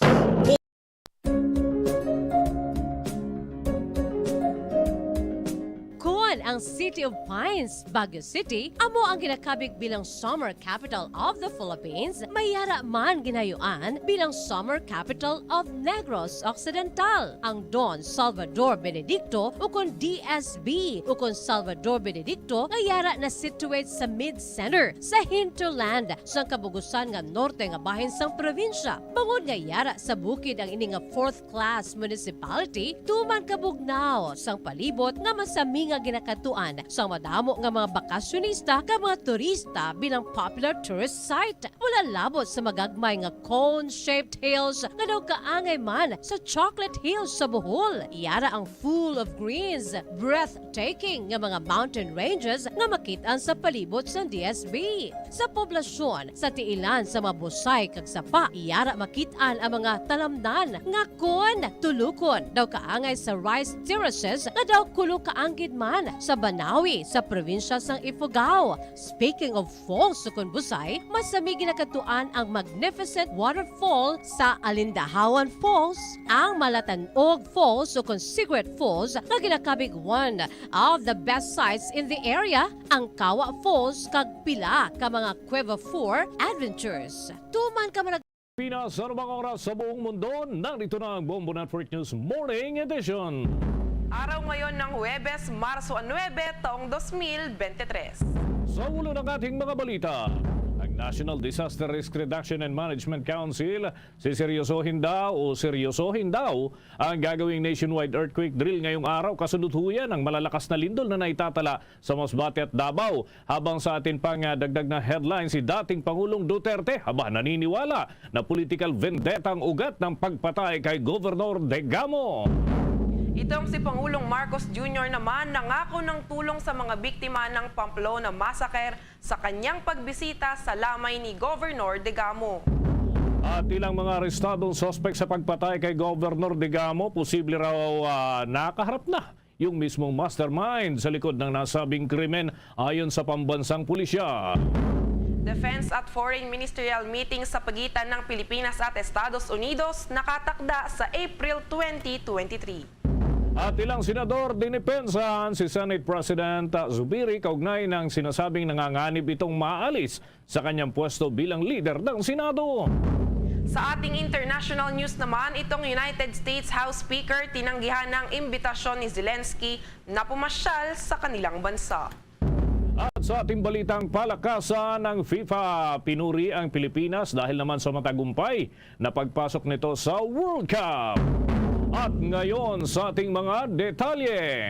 Ang City of Pines, Baguio City, amo ang ginakabig bilang Summer Capital of the Philippines, mayara man ginayuan bilang Summer Capital of Negros Occidental. Ang Don Salvador Benedicto ukon DSB ukon Salvador Benedicto ngayara na situate sa mid-center sa hinterland sa kabugusan nga norte nga bahin sang probinsya. Bangod ngayara sa bukid ang ini nga 4th class municipality tuman kabugnaw sang palibot nga masami nga ginakatuan sa madamo nga mga bakasyonista ka mga turista bilang popular tourist site. Wala labot sa magagmay nga cone-shaped hills nga daw kaangay man sa Chocolate Hills sa Bohol. Iyara ang full of greens, breathtaking nga mga mountain ranges nga makitaan sa palibot sa DSB. Sa poblasyon, sa tiilan sa mabusay kag sapa, iyara makitaan ang mga talamdan nga kon tulukon daw kaangay sa rice terraces nga daw kulo kaanggid man sa Banawi sa probinsya sang Ifugao. Speaking of falls sa Busay, masami ginakatuan ang magnificent waterfall sa Alindahawan Falls, ang Malatanog Falls o Secret Falls na ginakabig one of the best sites in the area, ang Kawa Falls kag pila ka mga Cueva 4 adventures. Tuman ka man Pinas, sa mga oras sa buong mundo, narito na ang Bombo Network News Morning Edition. Araw ngayon ng Huwebes, Marso 9, taong 2023. Sa ulo ng ating mga balita, ang National Disaster Risk Reduction and Management Council seryosohin daw ang gagawing nationwide earthquake drill ngayong araw kasunod huyan ang malalakas na lindol na naitatala sa Masbate at Davao. Habang sa atin pang dagdag na headline, si dating Pangulong Duterte naniniwala na political vendetta ang ugat ng pagpatay kay Governor Digamo. Itong si Pangulong Marcos Jr. naman nangako ng tulong sa mga biktima ng Pamplona Massacre sa kanyang pagbisita sa lamay ni Governor Digamo. At ilang mga arestadong sospek sa pagpatay kay Governor Digamo, posible raw nakaharap na yung mismong mastermind sa likod ng nasabing krimen ayon sa pambansang pulisya. Defense at Foreign Ministerial meeting sa pagitan ng Pilipinas at Estados Unidos nakatakda sa April 2023. At ilang senador dinipensahan si Senate President Zubiri kaugnay ng sinasabing nanganganib itong maalis sa kanyang pwesto bilang leader ng Senado. Sa ating international news naman, itong United States House Speaker tinanggihan ng imbitasyon ni Zelensky na pumasyal sa kanilang bansa. At sa ating balitang palakasan ng FIFA, pinuri ang Pilipinas dahil naman sa matagumpay na pagpasok nito sa World Cup. At ngayon sa ating mga detalye.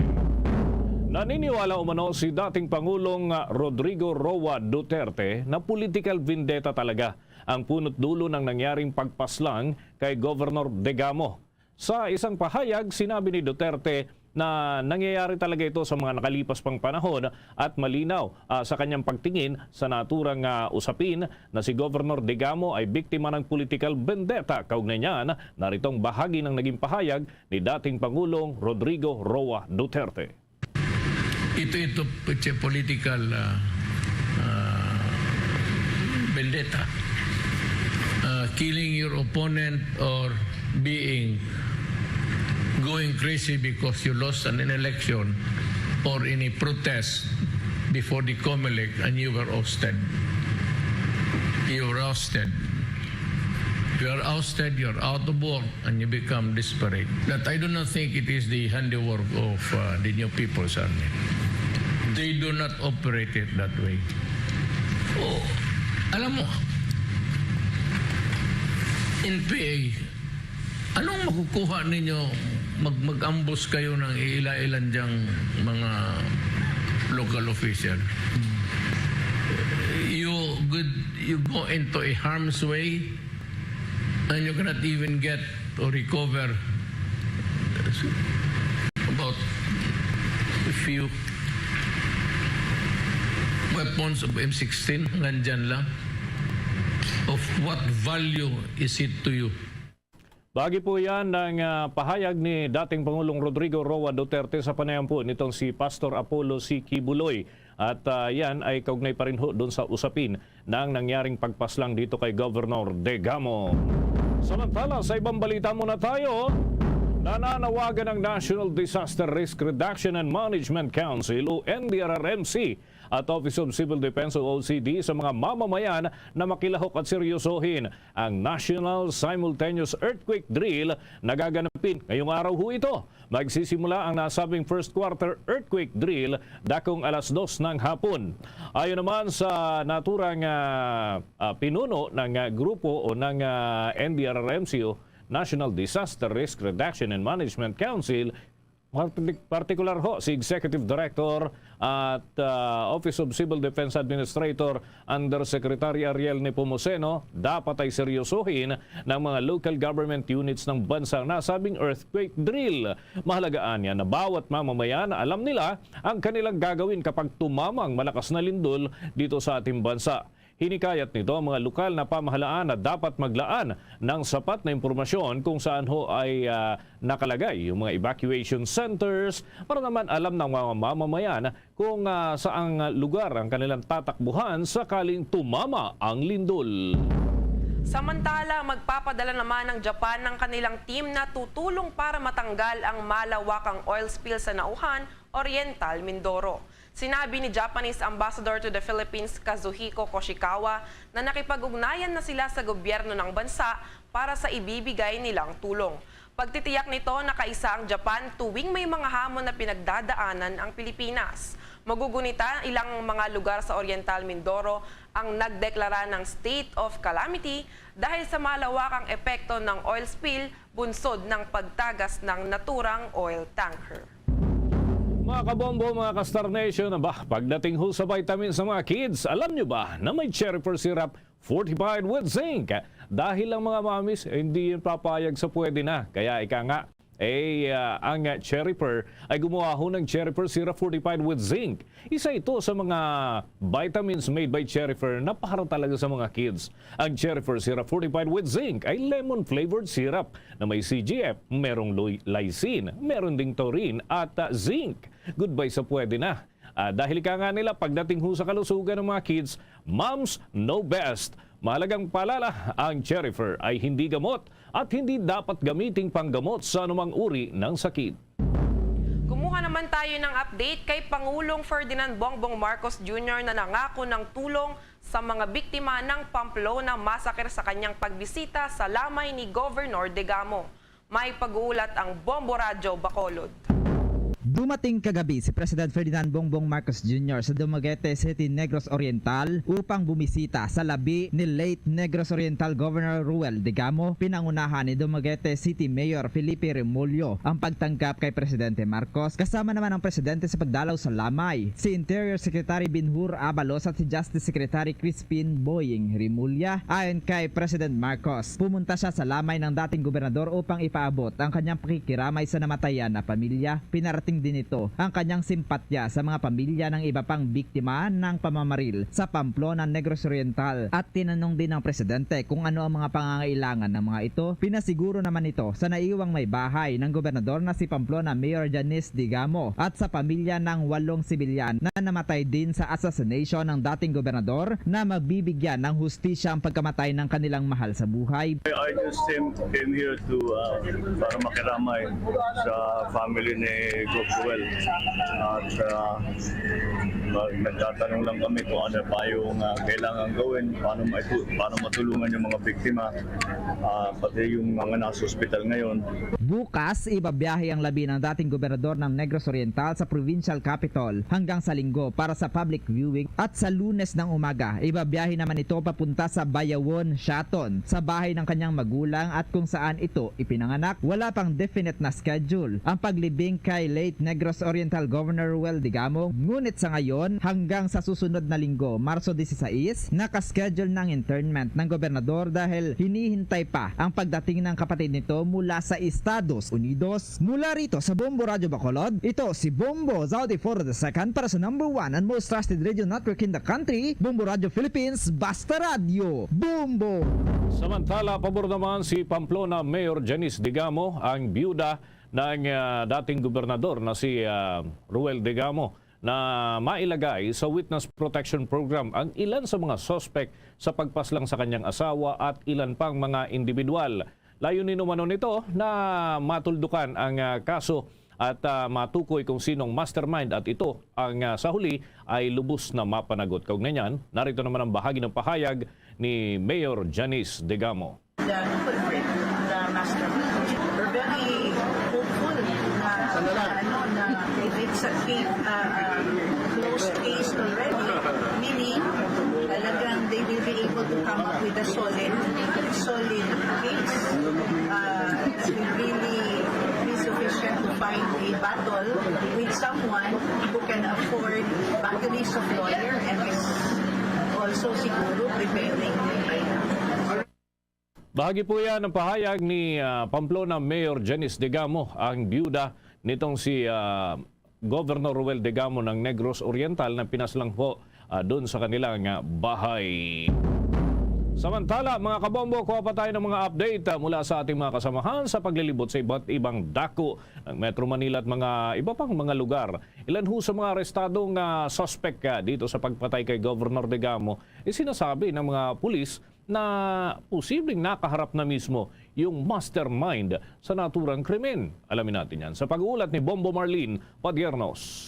Naniniwala umano si dating Pangulong Rodrigo Roa Duterte na political vendetta talaga ang punot dulo ng nangyaring pagpaslang kay Governor Digamo. Sa isang pahayag, sinabi ni Duterte na nangyayari talaga ito sa mga nakalipas pang panahon at malinaw sa kanyang pagtingin sa naturang usapin na si Governor Digamo ay biktima ng political vendetta. Kaugnay niyan, naritong bahagi ng naging pahayag ni dating Pangulong Rodrigo Roa Duterte. Ito political vendetta. Killing your opponent or going crazy because you lost an election or in a protest before the COMELEC and you were ousted. You were ousted. You are ousted, you are out of work, and you become desperate. That I do not think it is the handiwork of the New People's Army. They do not operate it that way. Oh, alam mo, in PA, anong makukuha ninyo mag-ambush kayo ng ilan-ilan diyang mga local official? You go into a harm's way and you cannot even get or recover about a few weapons of M16, nandyan lang. Of what value is it to you? Bahagi po yan ng pahayag ni dating Pangulong Rodrigo Roa Duterte sa panayam po nitong si Pastor Apollo C. Kibuloy. At yan ay kaugnay pa rin ho doon sa usapin ng nangyaring pagpaslang dito kay Governor Digamo. Samantala, sa ibang balita muna tayo. Nananawagan ng National Disaster Risk Reduction and Management Council o NDRRMC at Office of Civil Defense o OCD sa mga mamamayan na makilahok at seryosohin ang National Simultaneous Earthquake Drill na gaganapin ngayong araw ho ito. Magsisimula ang nasabing first quarter earthquake drill dakong 2:00 ng hapon. Ayon naman sa naturang pinuno ng grupo o ng NDRRMC o National Disaster Risk Reduction and Management Council, partikular ho si Executive Director at Office of Civil Defense Administrator Undersecretary Ariel Nepomuceno, dapat ay seryosohin ng mga local government units ng bansa na nasabing earthquake drill. Mahalagaan yan na bawat mamamayan alam nila ang kanilang gagawin kapag tumamang malakas na lindol dito sa ating bansa. Hinikayat nito ang mga lokal na pamahalaan na dapat maglaan ng sapat na impormasyon kung saan ho ay nakalagay yung mga evacuation centers para naman alam ng mga mamamayan kung saang lugar ang kanilang tatakbuhan sakaling tumama ang lindol. Samantala, magpapadala naman ng Japan ng kanilang team na tutulong para matanggal ang malawakang oil spill sa Nauhan, Oriental, Mindoro. Sinabi ni Japanese Ambassador to the Philippines Kazuhiko Koshikawa na nakipag-ugnayan na sila sa gobyerno ng bansa para sa ibibigay nilang tulong. Pagtitiyak nito na kaisa ang Japan tuwing may mga hamon na pinagdadaanan ang Pilipinas. Magugunita ilang mga lugar sa Oriental Mindoro ang nagdeklara ng state of calamity dahil sa malawakang epekto ng oil spill bunsod ng pagtagas ng naturang oil tanker. Mga kabombo, mga ka-Star Nation, pagdating ho sa vitamin sa mga kids, alam nyo ba na may cherry pearl syrup fortified with zinc? Dahil ang mga mamis, hindi yun papayag sa pwede na. Kaya ika nga, ang cherry pear ay gumawa ho ng cherry pear syrup fortified with zinc. Isa ito sa mga vitamins made by cherry pear na para talaga sa mga kids. Ang cherry pear syrup fortified with zinc ay lemon-flavored syrup na may CGF, merong lysine, meron ding taurine at zinc. Goodbye sa pwede na. Dahil ka nga nila, pagdating ho sa kalusugan ng mga kids, moms know best. Mahalagang paalala, ang cherry pear ay hindi gamot at hindi dapat gamiting panggamot sa anumang uri ng sakit. Kumuha naman tayo ng update kay Pangulong Ferdinand Bongbong Marcos Jr. na nangako ng tulong sa mga biktima ng Pamplona Massacre sa kanyang pagbisita sa lamay ni Governor Digamo. May pag-uulat ang Bombo Radyo Bacolod. Dumating kagabi si President Ferdinand Bongbong Marcos Jr. sa Dumaguete City, Negros Oriental upang bumisita sa labi ni late Negros Oriental Governor Ruel Digamo. Pinangunahan ni Dumaguete City Mayor Felipe Remulyo ang pagtanggap kay Presidente Marcos. Kasama naman ang Presidente sa pagdalaw sa lamay, si Interior Secretary Binhur Abalos at si Justice Secretary Crispin Boying Rimulya. Ayon kay President Marcos, pumunta siya sa lamay ng dating gobernador upang ipaabot ang kanyang pakikiramay sa namatayan na pamilya. Pinarating din ito ang kanyang simpatya sa mga pamilya ng iba pang biktima ng pamamaril sa Pamplona, Negros Oriental at tinanong din ng Presidente kung ano ang mga pangangailangan ng mga ito. Pinasiguro naman ito sa naiwang may bahay ng gobernador na si Pamplona Mayor Janice Digamo at sa pamilya ng 8 sibilyan na namatay din sa assassination ng dating gobernador na magbibigyan ng hustisya ang pagkamatay ng kanilang mahal sa buhay. I just came here to para makiramay sa family ni Gobuel at nagtatanong lang kami kung ano pa yung kailangan gawin, paano matulungan yung mga biktima, pati yung mga nasa ospital ngayon. Bukas, ibabiyahe ang labi ng dating gobernador ng Negros Oriental sa provincial capital hanggang sa Linggo para sa public viewing at sa Lunes ng umaga, ibabiyahe naman ito papunta sa Bayawon, Shaton, sa bahay ng kanyang magulang at kung saan ito ipinanganak. Wala pang definite na schedule ang paglibing kay late Negros Oriental Governor Ruel Digamo, ngunit sa ngayon hanggang sa susunod na Linggo, Marso 16, nakaschedule ng internment ng gobernador dahil hinihintay pa ang pagdating ng kapatid nito mula sa Estados Unidos. Mula rito sa Bombo Radyo Bacolod, ito si Bombo Zaudi for the second para sa #1 and most trusted radio network in the country, Bombo Radyo Philippines, Basta Radio, Bombo! Samantala, pabor naman si Pamplona Mayor Janice Digamo, ang biyuda ng dating gobernador na si Ruel Digamo, na mailagay sa Witness Protection Program ang ilan sa mga suspect sa pagpaslang sa kanyang asawa at ilan pang mga individual. Layunin umano nito na matuldukan ang kaso at matukoy kung sinong mastermind at ito ang sa huli ay lubos na mapanagot. Kaugnay niyan, narito naman ang bahagi ng pahayag ni Mayor Janice Digamo. The culprit, the mastermind. We're very hopeful na if it's a closed case already, meaning talagang they will be able to come up with a solid case. It will really be sufficient to find a battle with someone who can afford batteries of lawyer and is also siguro preparing right now. Bahagi po yan ang pahayag ni Pamplona Mayor Janice Digamo, ang biyuda nitong si Governor Ruel Digamo ng Negros Oriental na pinaslang po doon sa kanilang bahay. Samantala, mga kabombo, kuha pa tayo ng mga update mula sa ating mga kasamahan sa paglilibot sa iba't ibang dako ng Metro Manila at mga iba pang mga lugar. Ilan ho sa mga arestadong suspect dito sa pagpatay kay Governor Digamo, sinasabi ng mga pulis na posibleng nakaharap na mismo yung mastermind sa naturang krimen. Alamin natin yan sa pag-uulat ni Bombo Marlene Padiernos.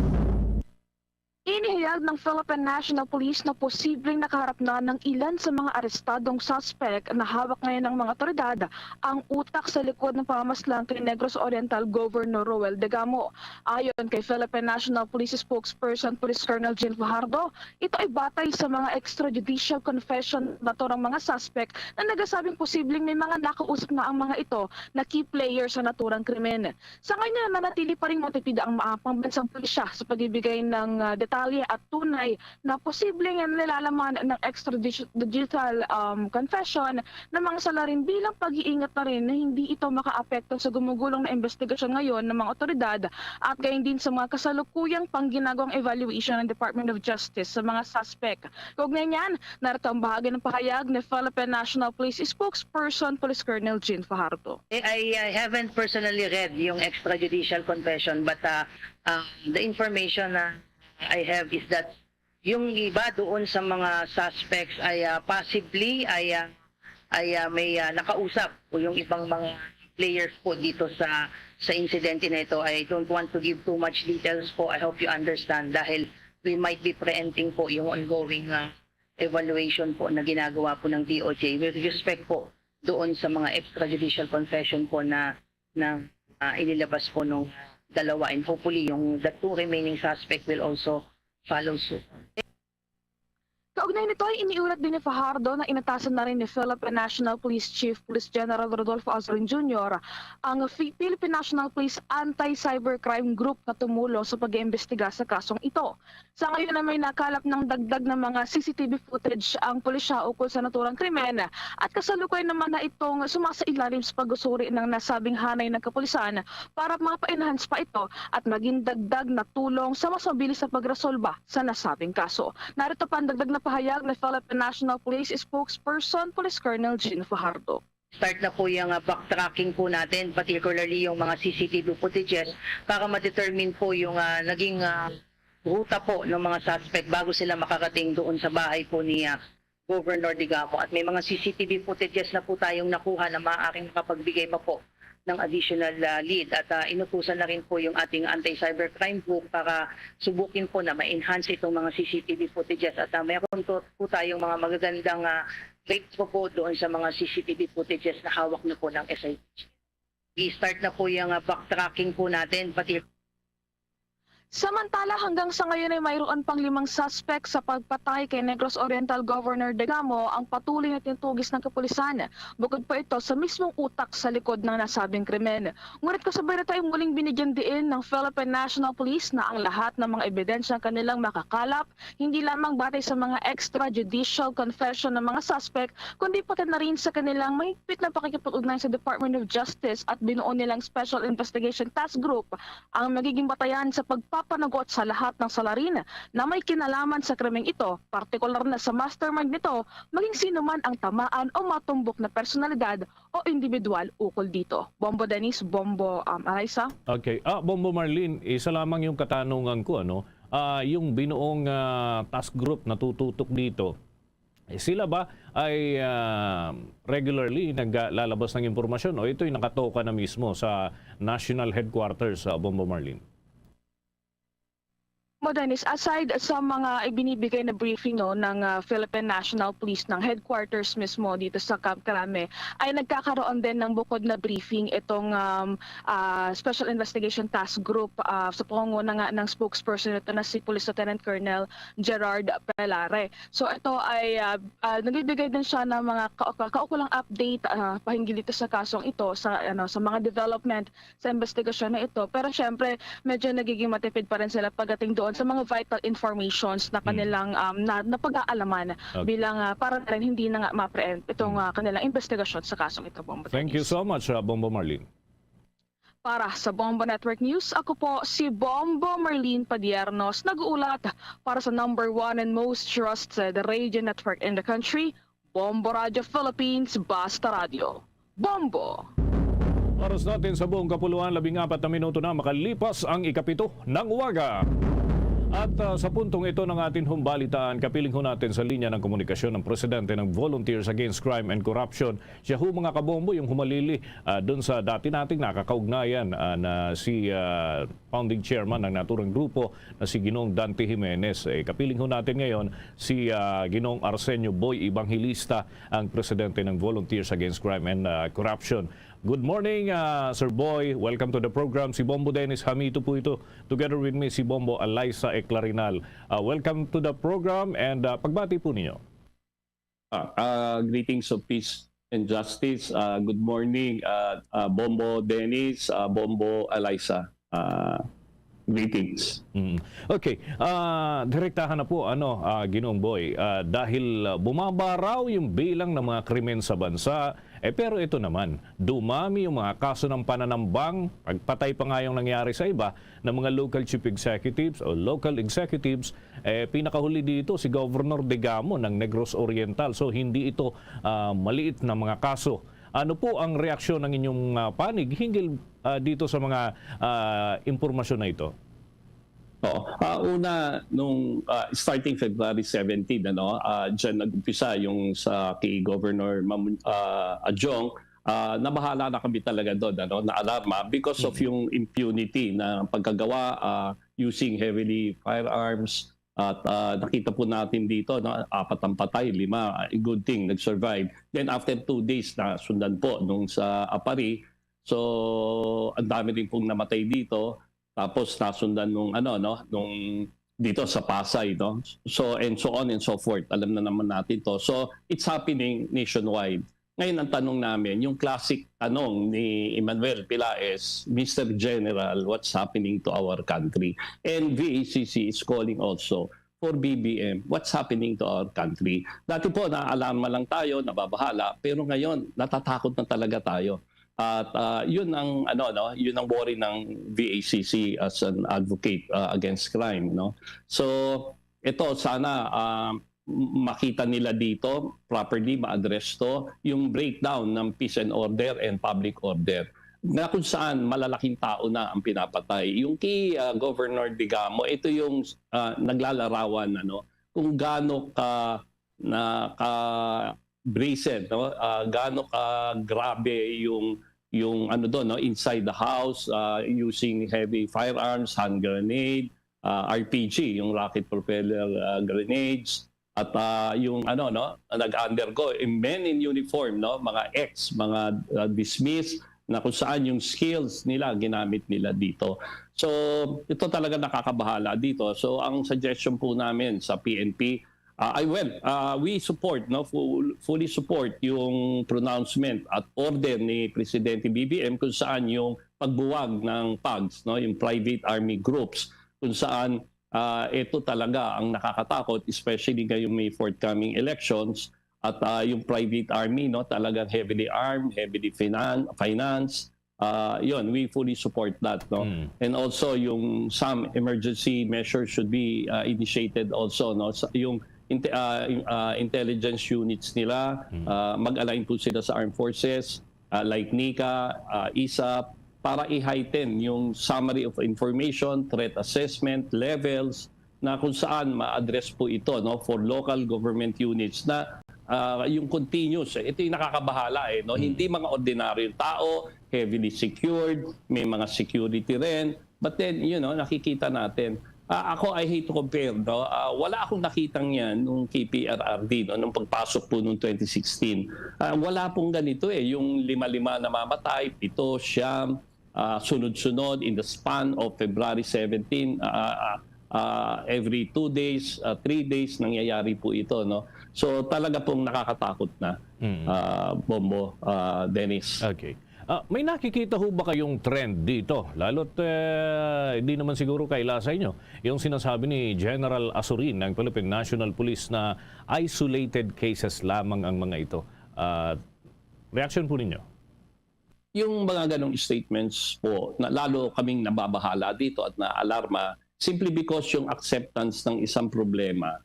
Inihayag ng Philippine National Police na posibleng nakaharap na ng ilan sa mga arestadong suspect na hawak ngayon ng mga otoridad ang utak sa likod ng pamamaslang kay Negros Oriental Governor Ruel Digamo. Ayon kay Philippine National Police Spokesperson Police Colonel Jean Fajardo, ito ay batay sa mga extrajudicial confession na to ng mga suspect na nagsasabing posibleng may mga nakausap na ang mga ito na key players sa naturang krimen. Sa ngayon, nanatili pa rin matipid ang pambansang pulisya sa pagbibigay ng detalye detalye at tunay na posibleng nilalaman ng extradigital confession ng mga salarin bilang pag-iingat na rin na hindi ito makaapekto sa gumugulong na investigasyon ngayon ng mga otoridad at gayon din sa mga kasalukuyang pangginagawang evaluation ng Department of Justice sa mga suspect. Kaugnay niyan, narito ang bahagi ng pahayag ni Philippine National Police spokesperson Police Colonel Jean Fajardo. I haven't personally read yung extrajudicial confession, but the information I have is that yung iba doon sa mga suspects ay possibly ay may nakausap o yung ibang mga players po dito sa incident na ito. I don't want to give too much details po. I hope you understand dahil we might be preempting po yung ongoing evaluation po na ginagawa po ng DOJ with respect po doon sa mga extrajudicial confession po na inilabas po nung dalawa, and hopefully yung the two remaining suspect will also follow suit. Kaugnay nito ay iniulat din ni Fajardo na inatasan na rin ni Philippine National Police Chief Police General Rodolfo Azorin Jr. ang Philippine National Police Anti-Cybercrime Group na tumulong sa pag-iimbestiga sa kasong ito. Sa ngayon na may nakalap ng dagdag na mga CCTV footage ang pulisya ukol sa naturang krimen at kasalukuyan naman na itong sumasailalim sa pag-usuri ng nasabing hanay ng kapulisan para mapa-enhance pa ito at maging dagdag na tulong sa mas mabilis na pagresolba sa nasabing kaso. Narito pa ang dagdag na pahayag ng Philippine National Police spokesperson Police Colonel Jean Fajardo. Start na po yung backtracking po natin, particularly yung mga CCTV footages para ma-determine po yung naging ruta po ng mga suspect bago sila makarating doon sa bahay po ni Governor Digamo. At may mga CCTV footages na po tayong nakuha na maaaring makapagbigay pa po ng additional lead at inutusan na rin po yung ating anti-cybercrime group para subukin po na ma-enhance itong mga CCTV footages at mayroon po tayong mga magagandang rates po doon sa mga CCTV footages na hawak na po ng SIT. I-start na po yung backtracking po natin pati. Samantala, hanggang sa ngayon ay mayroon pang 5 suspect sa pagpatay kay Negros Oriental Governor Digamo ang patuloy na tinutugis ng kapulisan. Bukod pa ito sa mismong utak sa likod ng nasabing krimen. Ngunit kasabay na tayo muling binigyan diin ng Philippine National Police na ang lahat ng mga ebidensya kanilang makakalap, hindi lamang batay sa mga extrajudicial confession ng mga suspect, kundi pati na rin sa kanilang mahigpit na pakikipag-ugnayan sa Department of Justice at binuo nilang Special Investigation Task Group ang magiging batayan sa panagot sa lahat ng salarin na may kinalaman sa krimeng ito, partikular na sa mastermind nito, maging sino man ang tamaan o matumbok na personalidad o individual ukol dito. Bombo Dennis, Bombo Alaysa. Okay. Bombo Marlene, isa lamang yung katanungan ko, yung binuong task group na tututok dito, sila ba ay regularly naglalabas ng impormasyon o ito'y nakatoka na mismo sa national headquarters, Bombo Marlene? Dennis, aside sa mga ibinibigay na briefing ng Philippine National Police ng headquarters mismo dito sa Camp Crame, ay nagkakaroon din ng bukod na briefing itong Special Investigation Task Group sa pangunguna nga ng spokesperson ito na si Police Lieutenant Colonel Gerard Pelare. So ito ay nagbibigay din siya ng mga kaukulang update pahinggil dito sa kasong ito sa mga development sa investigasyon na ito. Pero syempre medyo nagiging matipid pa rin sila pagdating doon sa mga vital informations na kanilang napag-aalaman bilang para rin hindi na nga ma-preempt itong kanilang investigasyon sa kasong ito, Bombo. Thank you so much, Bombo Marlene. Para sa Bombo Network News, ako po si Bombo Marlene Padiernos, nag-uulat para sa #1 and most trusted radio network in the country, Bombo Radio Philippines, Basta Radio. Bombo! Oras natin sa buong kapuluan, 14 na minuto na makalipas ang 7 ng umaga. At sa puntong ito ng ating humbalitaan, kapiling ho natin sa linya ng komunikasyon ng Presidente ng Volunteers Against Crime and Corruption. Siya ho mga kabombo yung humalili doon sa dati nating nakakaugnayan na si founding chairman ng naturang grupo na si Ginong Dante Jimenez. Kapiling ho natin ngayon si Ginong Arsenio Boy Evangelista, ang Presidente ng Volunteers Against Crime and Corruption. Good morning, Sir Boy. Welcome to the program. Si Bombo Dennis Hamito po ito. Together with me, si Bombo Alaysa Eclarinal. Welcome to the program and pagbati po ninyo. Greetings of peace and justice. Good morning, Bombo Dennis, Bombo Alaysa. Greetings. Okay, direktahan na po Ginoong Boy, dahil bumaba raw yung bilang ng mga krimen sa bansa, pero ito naman, dumami yung mga kaso ng pananambang, pagpatay pa nga yung nangyari sa iba ng mga local chief executives o local executives. Pinakahuli dito si Governor Digamo ng Negros Oriental, so hindi ito maliit na mga kaso. Ano po ang reaksyon ng inyong panig hinggil dito sa mga impormasyon na ito? Una, nung starting February 17, dyan nag-umpisa yung sa kay Governor Adjong, nabahala na kami talaga doon, na alarma because of yung impunity na pagkagawa using heavily firearms. At nakita po natin dito, 4 ang patay, 5, good thing, nag-survive. Then after 2 days na sundan po nung sa Apari, so ang dami rin pong namatay dito. Tapos nasundan nung nung dito sa Pasay, no? So and so on and so forth. Alam na naman natin to. So it's happening nationwide. Ngayon ang tanong namin, yung classic tanong ni Emmanuel Pilaes, Mr. General, what's happening to our country? And VACC is calling also for BBM, what's happening to our country? Dati po, naalarma lang tayo, nababahala, pero ngayon, natatakot na talaga tayo. At yun ang yun ang worry ng VACC as an advocate against crime, no? So ito sana makita nila dito properly, ma-address to yung breakdown ng peace and order and public order na kung saan malalaking tao na ang pinapatay. Yung kay Governor Digamo, ito yung naglalarawan kung gaano ka brazen, gaano ka grabe yung inside the house, using heavy firearms, hand grenade, RPG, yung rocket propeller grenades, at yung nag-undergo men in uniform, mga mga dismissed, na kung saan yung skills nila ginamit nila dito. So ito talaga nakakabahala dito. So ang suggestion po namin sa PNP, we support, fully support yung pronouncement at order ni Presidente BBM kung saan yung pagbuwag ng PAGs, yung private army groups, kung saan ito talaga ang nakakatakot, especially ngayong may forthcoming elections, at yung private army talagang heavily armed, heavily financed. Yun, we fully support that, And also yung some emergency measures should be initiated also, yung intelligence units nila, mag-align po sila sa armed forces like NICA, ISAP, para i-heighten yung summary of information, threat assessment, levels, na kung saan ma-address po ito for local government units na yung continuous. Ito yung nakakabahala. Hindi mga ordinaryong tao, heavily secured, may mga security rin. But then, nakikita natin. Ako, I hate to compare. Wala akong nakitang yan nung KPRRD, nung pagpasok po noong 2016. Wala pong ganito Yung 5 namamatay, 7, 9, sunod-sunod in the span of February 17, every 2 days, 3 days nangyayari po ito, So talaga pong nakakatakot na, Bombo, Dennis. Okay. May nakikita ho ba kayong trend dito? Lalo't hindi naman siguro kaila sa inyo. Yung sinasabi ni General Azurin ng Philippine National Police na isolated cases lamang ang mga ito. Reaction po ninyo? Yung mga ganong statements po, lalo kaming nababahala dito at naalarma, simply because yung acceptance ng isang problema,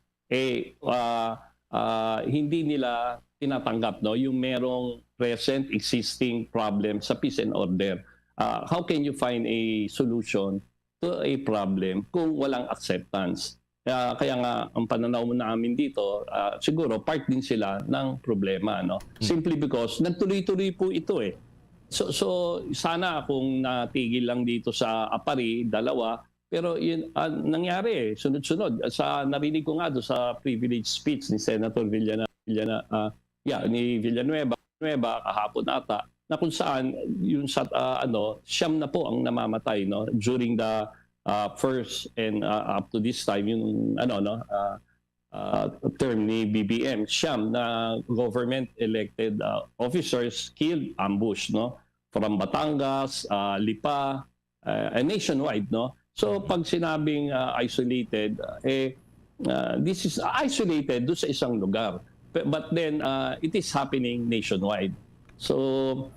hindi nila tinatanggap yung merong present existing problem sa peace and order. How can you find a solution to a problem kung walang acceptance? Kaya nga ang pananaw namin dito, siguro part din sila ng problema, Simply because nagtuloy-tuloy po ito So sana kung natigil lang dito sa Apari, 2, pero yun nangyari sunod-sunod. Narinig ko nga sa privilege speech ni Senator Villanueva kahapon ata, na kung saan yung siyam na po ang namamatay during the first and up to this time yung term ni BBM. Siyam na government elected officers killed, ambush from Batangas, Lipa, nationwide, So pag sinabing isolated, this is isolated doon sa isang lugar. But then it is happening nationwide. So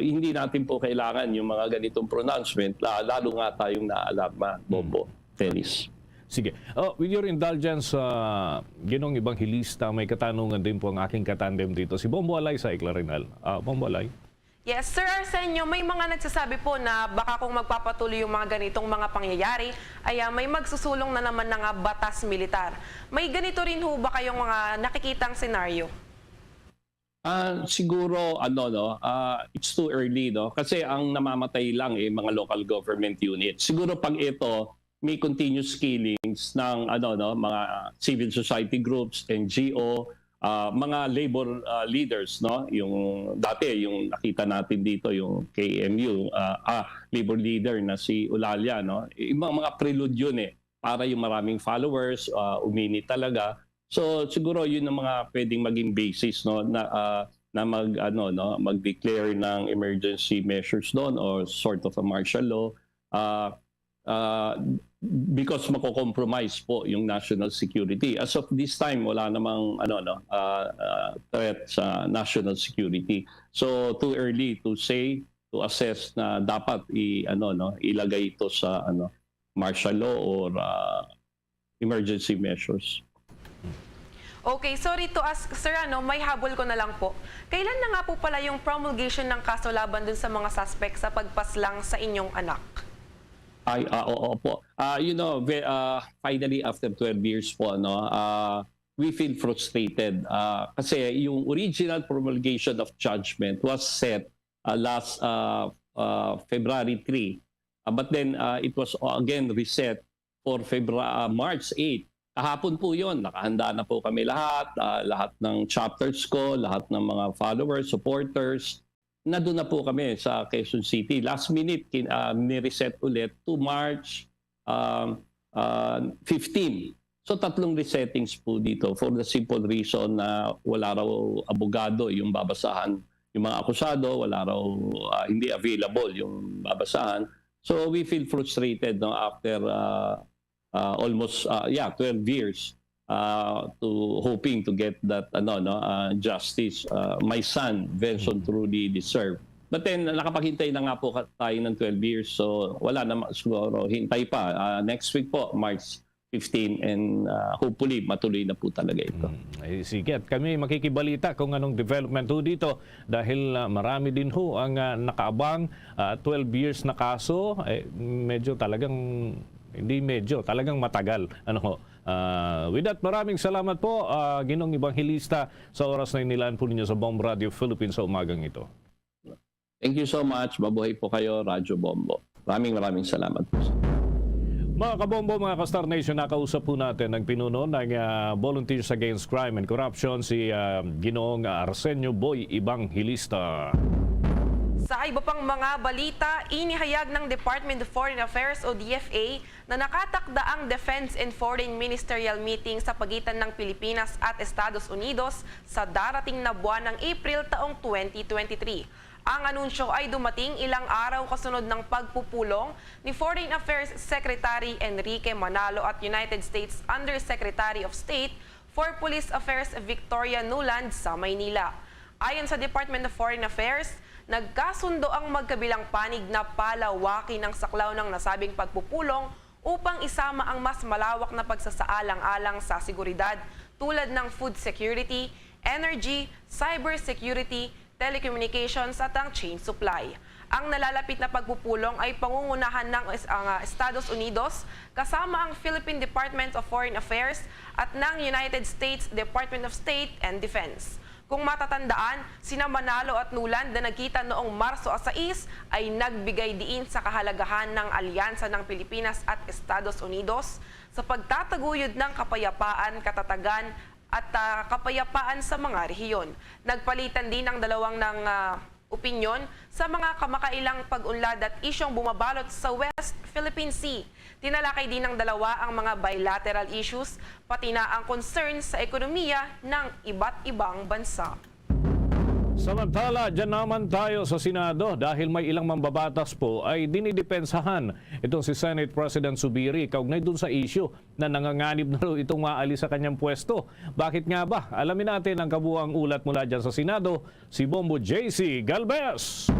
hindi natin po kailangan yung mga ganitong pronouncement, lalo nga tayong naalarma, Bobo, Dennis. Sige. With your indulgence, Ginong Ibanghilista, may katanungan din po ang aking katandem dito. Si Bombo Alay sa Eclarinal. Bombo Alay. Yes, Sir Arsenio, may mga nagsasabi po na baka kung magpapatuloy yung mga ganitong mga pangyayari, ay may magsusulong na naman ng batas militar. May ganito rin ho ba kayong mga nakikitang senaryo? Siguro it's too early, no? Kasi ang namamatay lang mga local government units. Siguro pag ito may continuous killings ng mga civil society groups, NGO, mga labor leaders, no? Yung dati yung nakita natin dito yung KMU, labor leader na si Ulalia, no? Mga prelude yun para yung maraming followers, umini talaga. So siguro yun ang mga pwedeng maging basis, no, na mag-declare ng emergency measures doon or sort of a martial law because mako-compromise po yung national security. As of this time wala namang threat sa national security. So too early to say, to assess na dapat ilagay ito sa martial law or emergency measures. Okay, sorry to ask, Sir, may habol ko na lang po. Kailan na nga po pala yung promulgation ng kaso laban dun sa mga suspect sa pagpaslang sa inyong anak? Oo po. Finally after 12 years po, we feel frustrated kasi yung original promulgation of judgment was set last February 3. But then it was again reset for March 8. Kahapon po yun, nakahanda na po kami lahat ng chapters ko, lahat ng mga followers, supporters. Nandun na po kami sa Quezon City. Last minute, ni-reset ulit to March 15. So 3 resettings po dito for the simple reason na wala raw abogado yung babasahan. Yung mga akusado, wala raw, hindi available yung babasahan. So we feel frustrated after almost 12 years to hoping to get that justice my son Venson truly deserved. But then nakapaghintay na nga po tayo ng 12 years, so wala na siguro, hintay pa next week po, March 15, and hopefully matuloy na po talaga ito. Sige, at kami makikibalita kung anong development ho dito dahil marami din ho ang nakaabang 12 years na kaso, medyo talagang talagang matagal. With that, maraming salamat po, Ginong Ibanghilista, sa oras na inilaan po ninyo sa Bombo Radio Philippines sa umagang ito. Thank you so much. Mabuhay po kayo, Radyo Bombo. Maraming salamat po. Mga kabombo, mga ka-Star Nation, nakausap po natin ang pinuno ng Volunteers Against Crime and Corruption, si Ginoong Arsenio Boy Ibanghilista. Sa iba pang mga balita, inihayag ng Department of Foreign Affairs o DFA na nakatakda ang Defense and Foreign Ministerial Meeting sa pagitan ng Pilipinas at Estados Unidos sa darating na buwan ng April taong 2023. Ang anunsyo ay dumating ilang araw kasunod ng pagpupulong ni Foreign Affairs Secretary Enrique Manalo at United States Undersecretary of State for Police Affairs Victoria Nuland sa Maynila. Ayon sa Department of Foreign Affairs, nagkasundo ang magkabilang panig na palawakin ang saklaw ng nasabing pagpupulong upang isama ang mas malawak na pagsasaalang-alang sa seguridad tulad ng food security, energy, cyber security, telecommunications at ang chain supply. Ang nalalapit na pagpupulong ay pangungunahan ng Estados Unidos kasama ang Philippine Department of Foreign Affairs at ng United States Department of State and Defense. Kung matatandaan, sina Manalo at Nuland na nagkita noong Marso 6 ay nagbigay diin sa kahalagahan ng alyansa ng Pilipinas at Estados Unidos sa pagtataguyod ng kapayapaan, katatagan at kapayapaan sa mga rehiyon. Nagpalitan din ang dalawang opinyon sa mga kamakailang pag-unlad at isyong bumabalot sa West Philippine Sea. Tinalakay din ng dalawa ang mga bilateral issues, pati na ang concern sa ekonomiya ng iba't ibang bansa. Samantala, dyan naman tayo sa Senado dahil may ilang mambabatas po ay dinidepensahan itong si Senate President Zubiri kaugnay dun sa issue na nanganganib na raw itong maalis sa kanyang pwesto. Bakit nga ba? Alamin natin ang kabuuang ulat mula dyan sa Senado, si Bombo JC Galvez.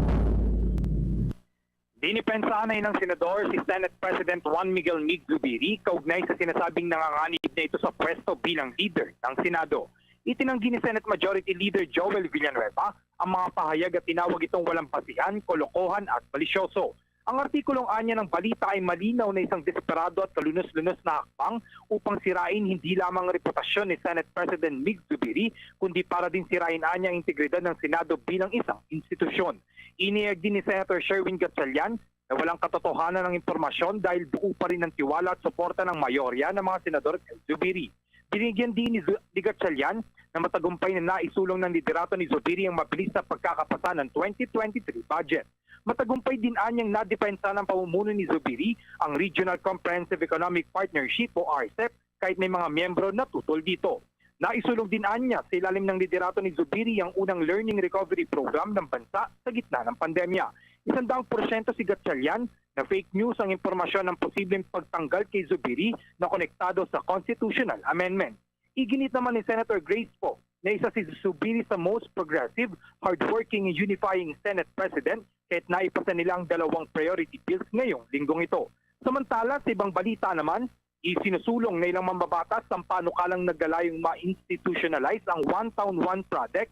Dinipensahan na ng Senador si Senate President Juan Miguel Mig Zubiri kaugnay sa sinasabing nanganganib na ito sa pwesto bilang leader ng Senado. Itinanggi ni Senate Majority Leader Joel Villanueva ang mga pahayag at tinawag itong walang basihan, kolokohan at malisyoso. Ang artikulong anya ng balita ay malinaw na isang desperado at kalunos-lunos na hakbang upang sirain hindi lamang ang reputasyon ni Senate President Mig Zubiri, kundi para din sirain anya ang integridad ng Senado bilang isang institusyon. Iniyag din ni Senator Sherwin Gatchalian na walang katotohanan ng impormasyon dahil buo pa rin ang tiwala at suporta ng mayorya ng mga senador kay Zubiri. Binigyan din ni Gatchalian na matagumpay na naisulong ng liderato ni Zubiri ang mabilis na pagkakapasa ng 2023 budget. Matagumpay din anyang nadepensa ng pamumuno ni Zubiri ang Regional Comprehensive Economic Partnership o RCEP kahit may mga miyembro na tutol dito. Naisulong din anya sa ilalim ng liderato ni Zubiri ang unang Learning Recovery Program ng bansa sa gitna ng pandemya. 100% si Gatchalian na fake news ang impormasyon ng posibleng pagtanggal kay Zubiri na konektado sa constitutional amendment. Iginit naman ni Senator Grace Poe na isa si Zubiri sa most progressive, hardworking and unifying Senate President kahit naipasa nila ang 2 priority bills ngayong linggong ito. Samantala, sa ibang balita naman, isinusulong na ilang mambabatas ang panukalang naggalayong ma-institutionalize ang One Town One Product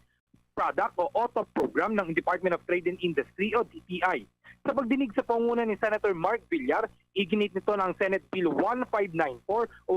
o OTOP program ng Department of Trade and Industry o DTI. Sa pagdinig sa panguna ni Senator Mark Villar, iginit nito ng Senate Bill 1594 o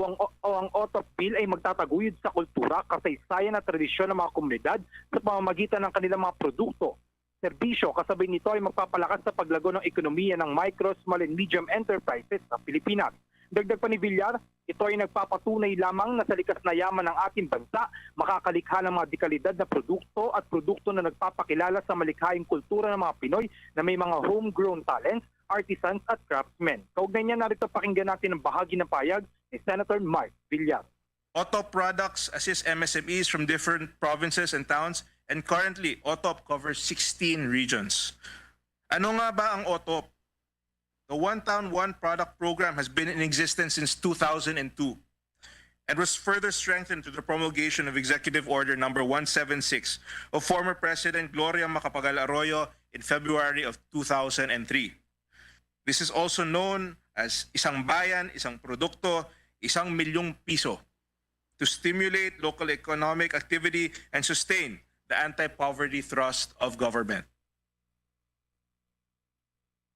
ang OTOP bill ay magtataguyod sa kultura, kasaysayan at tradisyon ng mga komunidad sa pamamagitan ng kanilang mga produkto, serbisyo. Kasabay nito ay magpapalakas sa paglago ng ekonomiya ng micro, small and medium enterprises sa Pilipinas. Dagdag pa ni Villar, ito ay nagpapatunay lamang na sa likas na yaman ng ating bansa, makakalikha ng mga dekalidad na produkto at produkto na nagpapakilala sa malikhaing kultura ng mga Pinoy na may mga homegrown talents, artisans at craftsmen. Kaugnay niya, narito pakinggan natin ang bahagi ng payag ni Senator Mark Villar. OTOP products assist MSMEs from different provinces and towns, and currently OTOP covers 16 regions. Ano nga ba ang OTOP? The One Town One Product program has been in existence since 2002 and was further strengthened through the promulgation of Executive Order Number 176 of former President Gloria Macapagal Arroyo in February of 2003. This is also known as Isang Bayan, Isang Produkto, 1 milyong piso to stimulate local economic activity and sustain the anti-poverty thrust of government.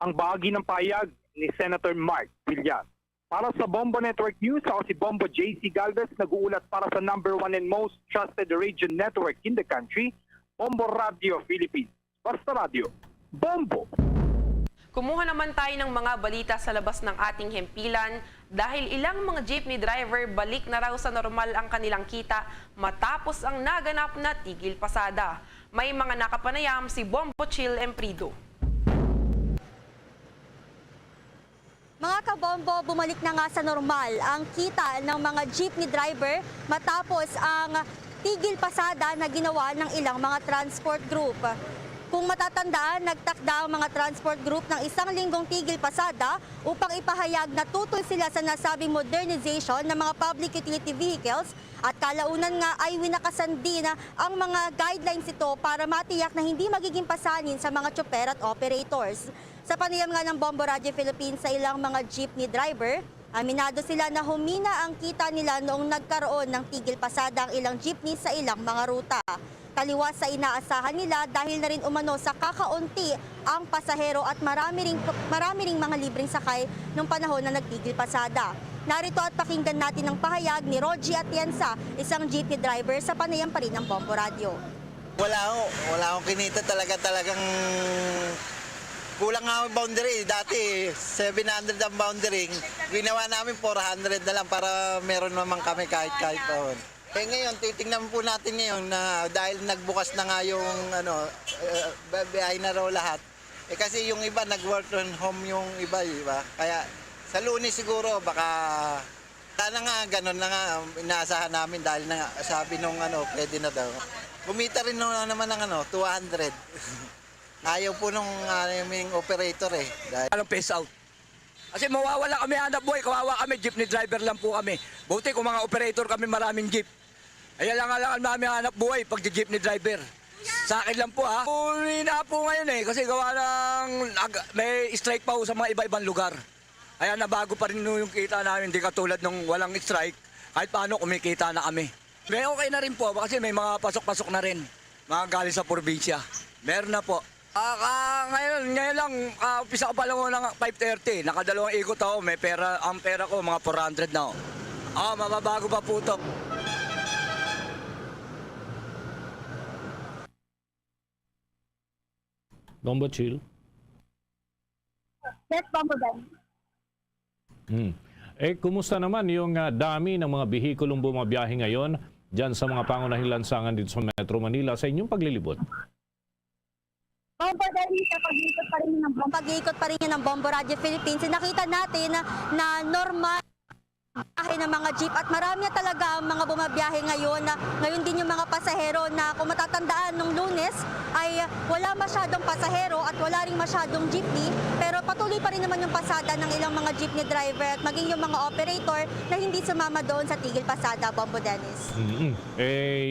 Ang bahagi ng payag ni Senator Mark Villar. Para sa Bombo Network News, ako si Bombo JC Galvez, nag-uulat para sa #1 and most trusted radio network in the country, Bombo Radio Philippines. Basta Radio, Bombo! Kumuha naman tayo ng mga balita sa labas ng ating hempilan dahil ilang mga jeepney driver balik na raw sa normal ang kanilang kita matapos ang naganap na tigil pasada. May mga nakapanayam si Bombo Chill Emprido. Mga kabombo, bumalik na nga sa normal ang kita ng mga jeepney driver matapos ang tigil pasada na ginawa ng ilang mga transport group. Kung matatandaan, nagtakda ang mga transport group ng 1 linggong tigil pasada upang ipahayag na tutol sila sa nasabing modernization ng mga public utility vehicles at kalaunan nga ay winakasan din ang mga guidelines ito para matiyak na hindi magiging pasanin sa mga tsoper at operators. Sa panayam nga ng Bombo Radio Philippines sa ilang mga jeepney driver, aminado sila na humina ang kita nila noong nagkaroon ng tigil pasada ang ilang jeepney sa ilang mga ruta. Taliwas sa inaasahan nila dahil na rin umano sa kakaunti ang pasahero at marami ring mga libreng sakay nung panahon na nagtigil pasada. Narito at pakinggan natin ang pahayag ni Rogie Atienza, isang jeepney driver sa panayam pa rin ng Bombo Radio. Wala akong kinita talagang kulang nga ang boundary. Dati 700 ang boundary. Ginawa namin 400 na lang para meron naman kami kahit paon. Ngayon, titingnan po natin ngayon na dahil nagbukas na nga yung biyahe na raw lahat. Kasi yung iba nag-work from home yung iba. Kaya sa Lunes siguro baka sana nga ganun na nga inaasahan namin dahil na nga, sabi nung pwede na daw. Kumita rin naman ng 200. Ayaw po nung aming operator eh. Dahil Anong phase out? Kasi mawawala kami hanap buhay, kawawa kami, jeepney driver lang po kami. Buti kung mga operator kami maraming jeep. Ayan lang namin hanap buhay pag jeepney driver. Sa akin lang po ha. Uli na po ngayon eh, kasi gawa ng may strike pa po sa mga iba-ibang lugar. Ayan, nabago pa rin yung kita namin, hindi katulad nung walang strike. Kahit paano kumikita na kami. May okay na rin po kasi may mga pasok-pasok na rin. Mga galing sa probinsya. Meron na po. Ngayon lang, umpisa ko pa lang ng 5:30. Nakadalawang ikot ako, may pera, ang pera ko mga 400 na ako. Mababago pa po ito. Bombo Chill. Yes, Bombo Dan. Kumusta naman yung dami ng mga bihikulong bumabiyahe ngayon dyan sa mga pangunahing lansangan dito sa Metro Manila sa inyong paglilibot? Bombo Dan, pag-iikot pa rin yan ng Bombo Radio Philippines, nakita natin na normal biyahe ng mga jeep at marami talaga ang mga bumabiyahe ngayon. Ngayon din yung mga pasahero na kung matatandaan nung Lunes ay wala masyadong pasahero at wala rin masyadong jeepney, pero patuloy pa rin naman yung pasada ng ilang mga jeepney driver at maging yung mga operator na hindi sumama doon sa tigil pasada, Bombo Dennis.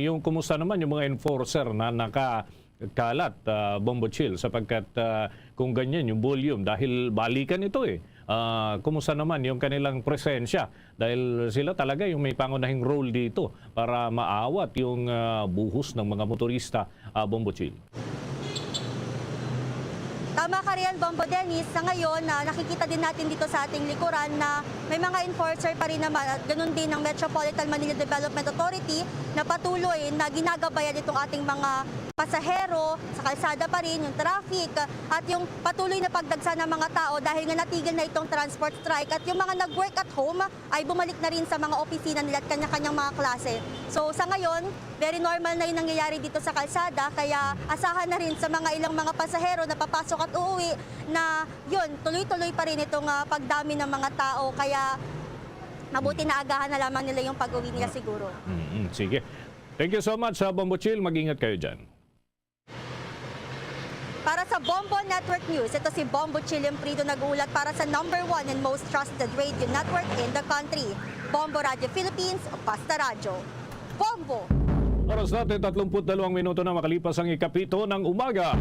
Yung kumusta naman yung mga enforcer na nakakalat, Bombo Chill, sapagkat kung ganyan yung volume dahil balikan ito kumusta naman yung kanilang presensya dahil sila talaga yung may pangunahing role dito para maawat yung buhos ng mga motorista, Bombo Chill. Tama ka rin, Bombo Dennis. Sa ngayon, nakikita din natin dito sa ating likuran na may mga enforcer pa rin naman at ganun din ng Metropolitan Manila Development Authority na patuloy na ginagabayan itong ating mga pasahero, sa kalsada pa rin, yung traffic at yung patuloy na pagdagsa ng mga tao dahil nga natigil na itong transport strike at yung mga nag-work at home ay bumalik na rin sa mga opisina nila at kanya-kanyang mga klase. So sa ngayon, very normal na yung nangyayari dito sa kalsada kaya asahan na rin sa mga ilang mga pasahero na papasok at uuwi na yun, tuloy-tuloy pa rin itong pagdami ng mga tao kaya mabuti na agahan na lamang nila yung pag-uwi nila siguro. Sige. Thank you so much, Bombo Chill. Mag-ingat kayo dyan. Para sa Bombo Network News, ito si Bombo Chilliam Prido nag-uulat para sa #1 and most trusted radio network in the country. Bombo Radio Philippines, Basta Radio. Bombo! Oras natin 32 minuto na makalipas ang ikapito ng umaga.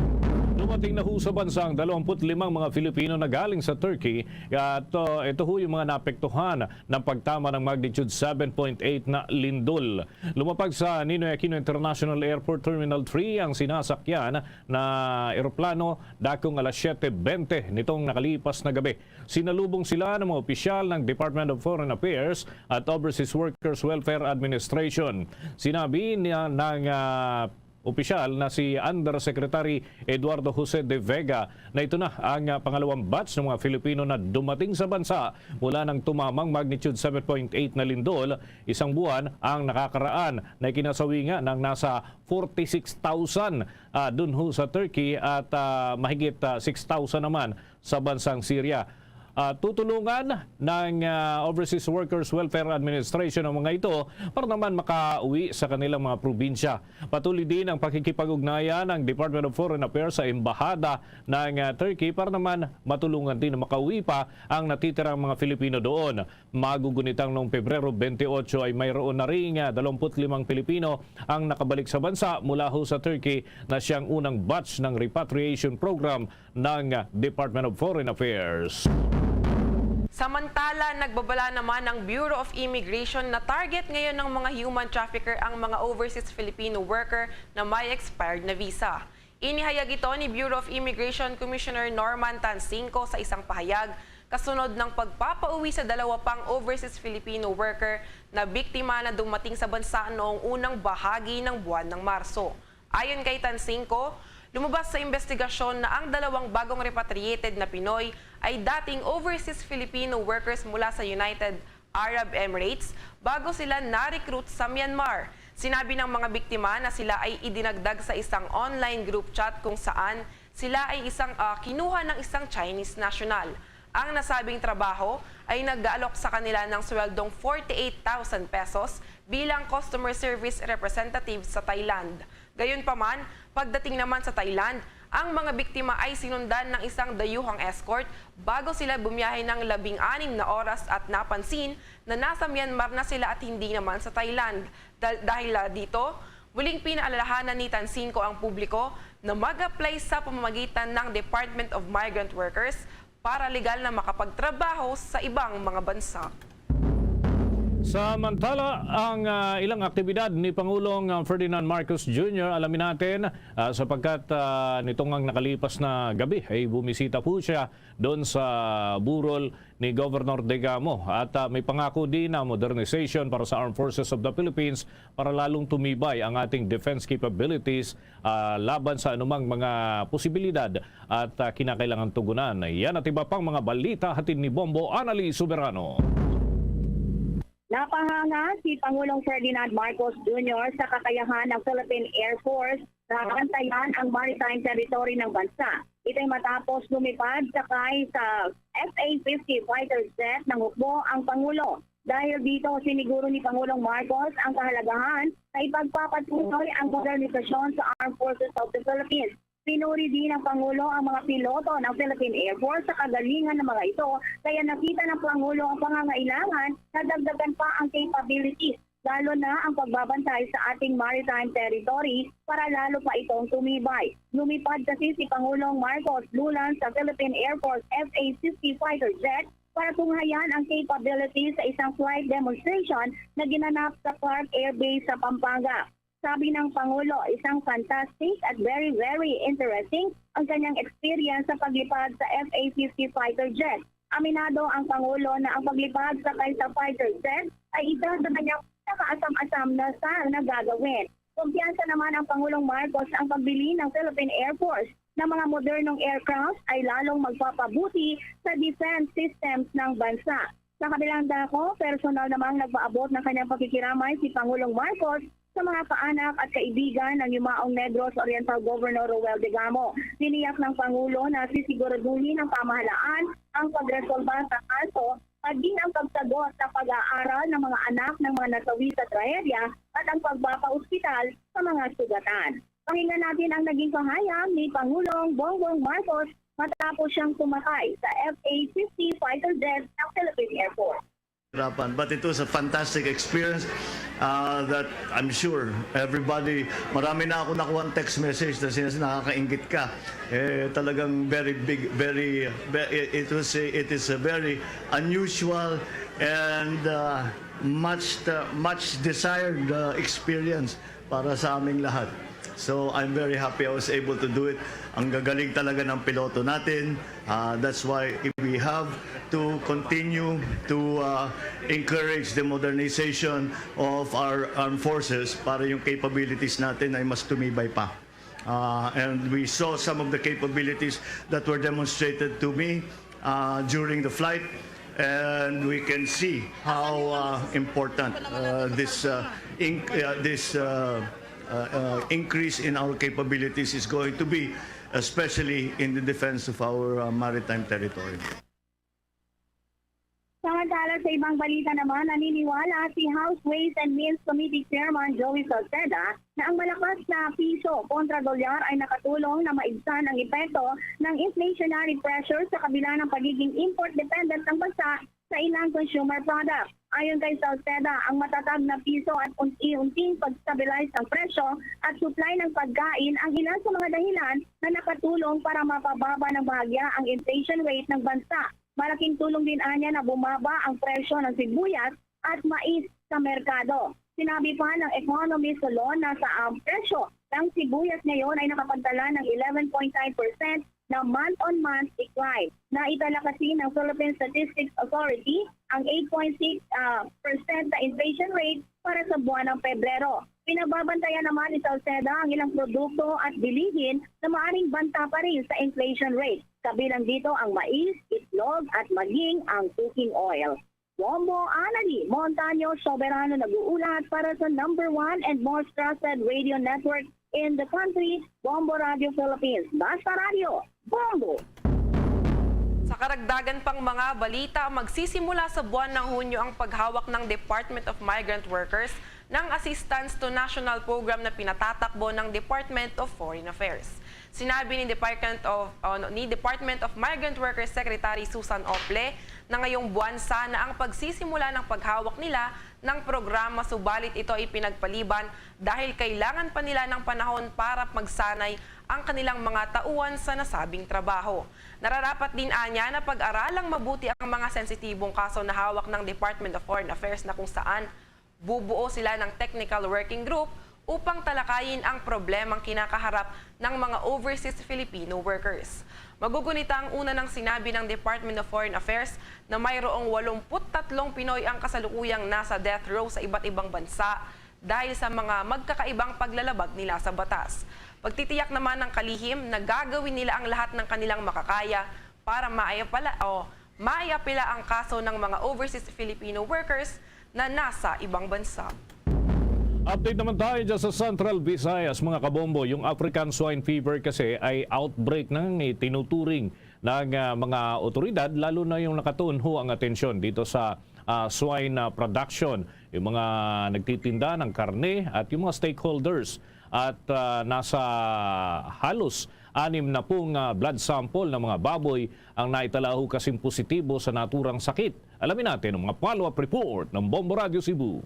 Dumating na ho sa bansang 25 mga Filipino na galing sa Turkey at ito ho yung mga naapektuhan ng pagtama ng magnitude 7.8 na lindol. Lumapag sa Ninoy Aquino International Airport Terminal 3 ang sinasakyan na eroplano dakong alas 7:20 nitong nakalipas na gabi. Sinalubong sila ng mga opisyal ng Department of Foreign Affairs at Overseas Workers Welfare Administration. Sinabi niya ng opisyal na si Undersecretary Eduardo Jose de Vega na ito na ang pangalawang batch ng mga Filipino na dumating sa bansa mula ng tumamang magnitude 7.8 na lindol. Isang buwan ang nakakaraan na ikinasawi nga ng nasa 46,000 dun ho sa Turkey at mahigit 6,000 naman sa bansang Syria. Tutulungan ng Overseas Workers Welfare Administration ang mga ito para naman makauwi sa kanilang mga probinsya. Patuloy din ang pakikipag-ugnayan ng Department of Foreign Affairs sa Embahada ng Turkey para naman matulungan din na makauwi pa ang natitirang mga Filipino doon. Magugunitang noong Pebrero 28 ay mayroon na ring 25 Pilipino ang nakabalik sa bansa mula ho sa Turkey na siyang unang batch ng repatriation program ng Department of Foreign Affairs. Samantala, nagbabala naman ng Bureau of Immigration na target ngayon ng mga human trafficker ang mga overseas Filipino worker na may expired na visa. Inihayag ito ni Bureau of Immigration Commissioner Norman Tansinco sa isang pahayag kasunod ng pagpapauwi sa 2 pang overseas Filipino worker na biktima na dumating sa bansa noong unang bahagi ng buwan ng Marso. Ayon kay Tansinco, lumabas sa investigasyon na ang 2 bagong repatriated na Pinoy ay dating overseas Filipino workers mula sa United Arab Emirates bago sila na-recruit sa Myanmar. Sinabi ng mga biktima na sila ay idinagdag sa isang online group chat kung saan sila ay kinuha ng isang Chinese national. Ang nasabing trabaho ay nag-aalok sa kanila ng sweldong 48,000 pesos bilang customer service representative sa Thailand. Gayunpaman, pagdating naman sa Thailand, ang mga biktima ay sinundan ng isang dayuhang escort bago sila bumiyahe ng 16 na oras at napansin na nasa Myanmar na sila at hindi naman sa Thailand. Dahil dito, muling pinaalalahanan ni Tansinko ang publiko na mag-apply sa pamamagitan ng Department of Migrant Workers para legal na makapagtrabaho sa ibang mga bansa. Samantala, ang ilang aktibidad ni Pangulong Ferdinand Marcos Jr. alamin natin sapagkat nitong ang nakalipas na gabi ay bumisita po siya doon sa burol ni Governor Degamo at may pangako din na modernization para sa Armed Forces of the Philippines para lalong tumibay ang ating defense capabilities laban sa anumang mga posibilidad at kinakailangan tugunan. Yan at iba pang mga balita hatid ni Bombo Anali Soberano. Napahanga si Pangulong Ferdinand Marcos Jr. sa kakayahan ng Philippine Air Force na bantayan ang maritime territory ng bansa. Ito'y matapos lumipad sakay sa FA-50 fighter jet ng hukbo ang Pangulo. Dahil dito, siniguro ni Pangulong Marcos ang kahalagahan na ipagpapatuloy ang modernisasyon sa Armed Forces of the Philippines. Pinuri din ng Pangulo ang mga piloto ng Philippine Air Force sa kagalingan ng mga ito, kaya nakita ng Pangulo ang pangangailangan na dagdagan pa ang capabilities, lalo na ang pagbabantay sa ating maritime territory para lalo pa itong tumibay. Lumipad kasi si Pangulong Marcos lulan sa Philippine Air Force FA-50 fighter jet para tunghayan ang capabilities sa isang flight demonstration na ginanap sa Clark Air Base sa Pampanga. Sabi ng Pangulo, isang fantastic at very, very interesting ang kanyang experience sa paglipad sa FA-50 fighter jet. Aminado ang Pangulo na ang paglipad sa fighter jet ay isa sa kanyang nakaasam-asam na gagawin. Kumpiyansa naman ang Pangulong Marcos ang pagbili ng Philippine Air Force ng mga modernong aircraft ay lalong magpapabuti sa defense systems ng bansa. Sa kabilang dako, personal namang nagpaabot ng kanyang pakikiramay si Pangulong Marcos sa mga kaanak at kaibigan ng yumaong Negros Oriental Governor Roel Degamo. Tiniyak ng Pangulo na sisiguraduhin ng pamahalaan ang pagresolba sa kaso at din ang pagsagot sa pag-aaral ng mga anak ng mga nasawi sa trahedya at ang pagpapa-ospital sa mga sugatan. Pakinggan natin ang naging pahayag ni Pangulong Bongbong Marcos matapos siyang sumakay sa FA-50 fighter jet ng Philippine Air Force. But it was a fantastic experience that I'm sure everybody, marami na ako nakuha ang text message na nakakaingit ka. Talagang very big, it is a very unusual and much desired experience para sa aming lahat. So I'm very happy I was able to do it. Ang gagaling talaga ng piloto natin. That's why we have to continue to encourage the modernization of our armed forces para yung capabilities natin ay mas tumibay pa. And we saw some of the capabilities that were demonstrated to me during the flight. And we can see how important this increase in our capabilities is going to be, especially in the defense of our maritime territory. Samantala sa ibang balita naman, naniniwala si House Ways and Means Committee Chairman Joey Salceda na ang malakas na piso kontra dolyar ay nakatulong na maibsan ang epekto ng inflationary pressure sa kabila ng pagiging import-dependent ng bansa sa ilang consumer products. Ayon kay Salceda, ang matatag na piso at unti-unting pag-stabilize ng presyo at supply ng pagkain ang ilan sa mga dahilan na nakatulong para mapababa ng bahagya ang inflation rate ng bansa. Malaking tulong din anya na bumaba ang presyo ng sibuyas at mais sa merkado. Sinabi pa ng economist Solon na sa presyo ng sibuyas ngayon ay nakapagtala ng 11.9% na month-on-month decline. Naitala kasi ng Philippine Statistics Authority ang 8.6% na inflation rate para sa buwan ng Pebrero. Pinababantayan naman ni Salceda ang ilang produkto at bilihin na maaaring banta pa rin sa inflation rate. Kabilang dito ang mais, itlog at maging ang cooking oil. Bombo Anali, Montaño Soberano nag-uulat para sa #1 and most trusted radio network in the country, Bombo Radio Philippines. Basta Radio, Bombo! Sa karagdagan pang mga balita, magsisimula sa buwan ng Hunyo ang paghawak ng Department of Migrant Workers ng Assistance to National Program na pinatatakbo ng Department of Foreign Affairs. Sinabi ni Department of Migrant Workers Secretary Susan Ople na ngayong buwan sana ang pagsisimula ng paghawak nila ng programa, subalit ito ay pinagpaliban dahil kailangan pa nila ng panahon para magsanay ang kanilang mga tauhan sa nasabing trabaho. Nararapat din anya na pag-aralang mabuti ang mga sensitibong kaso na hawak ng Department of Foreign Affairs na kung saan bubuo sila ng technical working group upang talakayin ang problemang kinakaharap ng mga overseas Filipino workers. Magugunita ang una ng sinabi ng Department of Foreign Affairs na mayroong 83 Pinoy ang kasalukuyang nasa death row sa iba't ibang bansa dahil sa mga magkakaibang paglalabag nila sa batas. Pagtitiyak naman ng kalihim na gagawin nila ang lahat ng kanilang makakaya para maayapila ang kaso ng mga overseas Filipino workers na nasa ibang bansa. Update naman tayo dyan sa Central Visayas, mga kabombo. Yung African Swine Fever kasi ay outbreak ng tinuturing ng mga otoridad, lalo na yung nakatunho ang atensyon dito sa swine production. Yung mga nagtitinda ng karne at yung mga stakeholders. At nasa halos 60 blood sample ng mga baboy ang naitalaho kasing positibo sa naturang sakit. Alamin natin ang mga follow-up report ng Bombo Radio Cebu.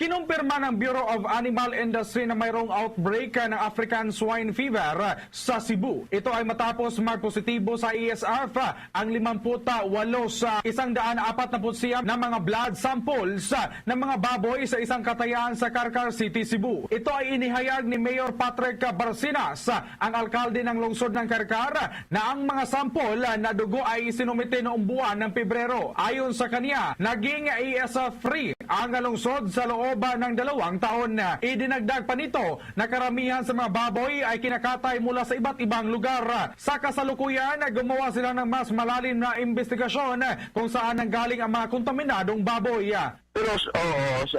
Kinumpirma ng Bureau of Animal Industry na mayroong outbreak ng African Swine Fever sa Cebu. Ito ay matapos magpositibo sa ESRF ang 58 sa 149 na mga blood samples ng mga baboy sa isang katayan sa Carcar City, Cebu. Ito ay inihayag ni Mayor Patrick Barcinas, ang alkalde ng lungsod ng Carcar, na ang mga sample na dugo ay isinumite noong buwan ng Pebrero. Ayon sa kanya, naging ESF-free ang lungsod sa loob ng 2 taon. Idinagdag pa nito na karamihan sa mga baboy ay kinakatay mula sa iba't ibang lugar. Sa kasalukuyan, gumawa sila ng mas malalim na investigasyon kung saan nanggaling ang mga kontaminadong baboy. Pero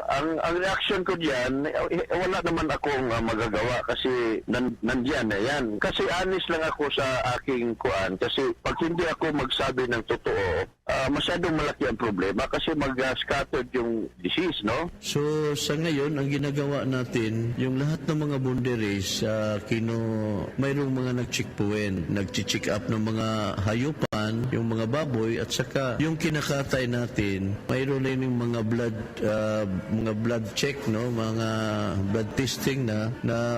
ang reaction ko diyan, wala naman akong magagawa kasi nandiyan na yan. Kasi honest lang ako sa aking kuan. Kasi pag hindi ako magsabi ng totoo, masyadong malaki ang problema kasi mag-scattered yung disease, no? So sa ngayon, ang ginagawa natin, yung lahat ng mga boundaries, mayroong mga nag-checkpoint, nag-check up ng mga hayupan, yung mga baboy, at saka yung kinakatay natin, mayroon na yung mga blood check, no, mga blood testing na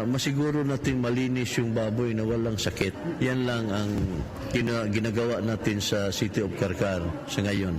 masiguro natin malinis yung baboy na walang sakit. Yan lang ang ginagawa natin sa City of Carcar sa ngayon.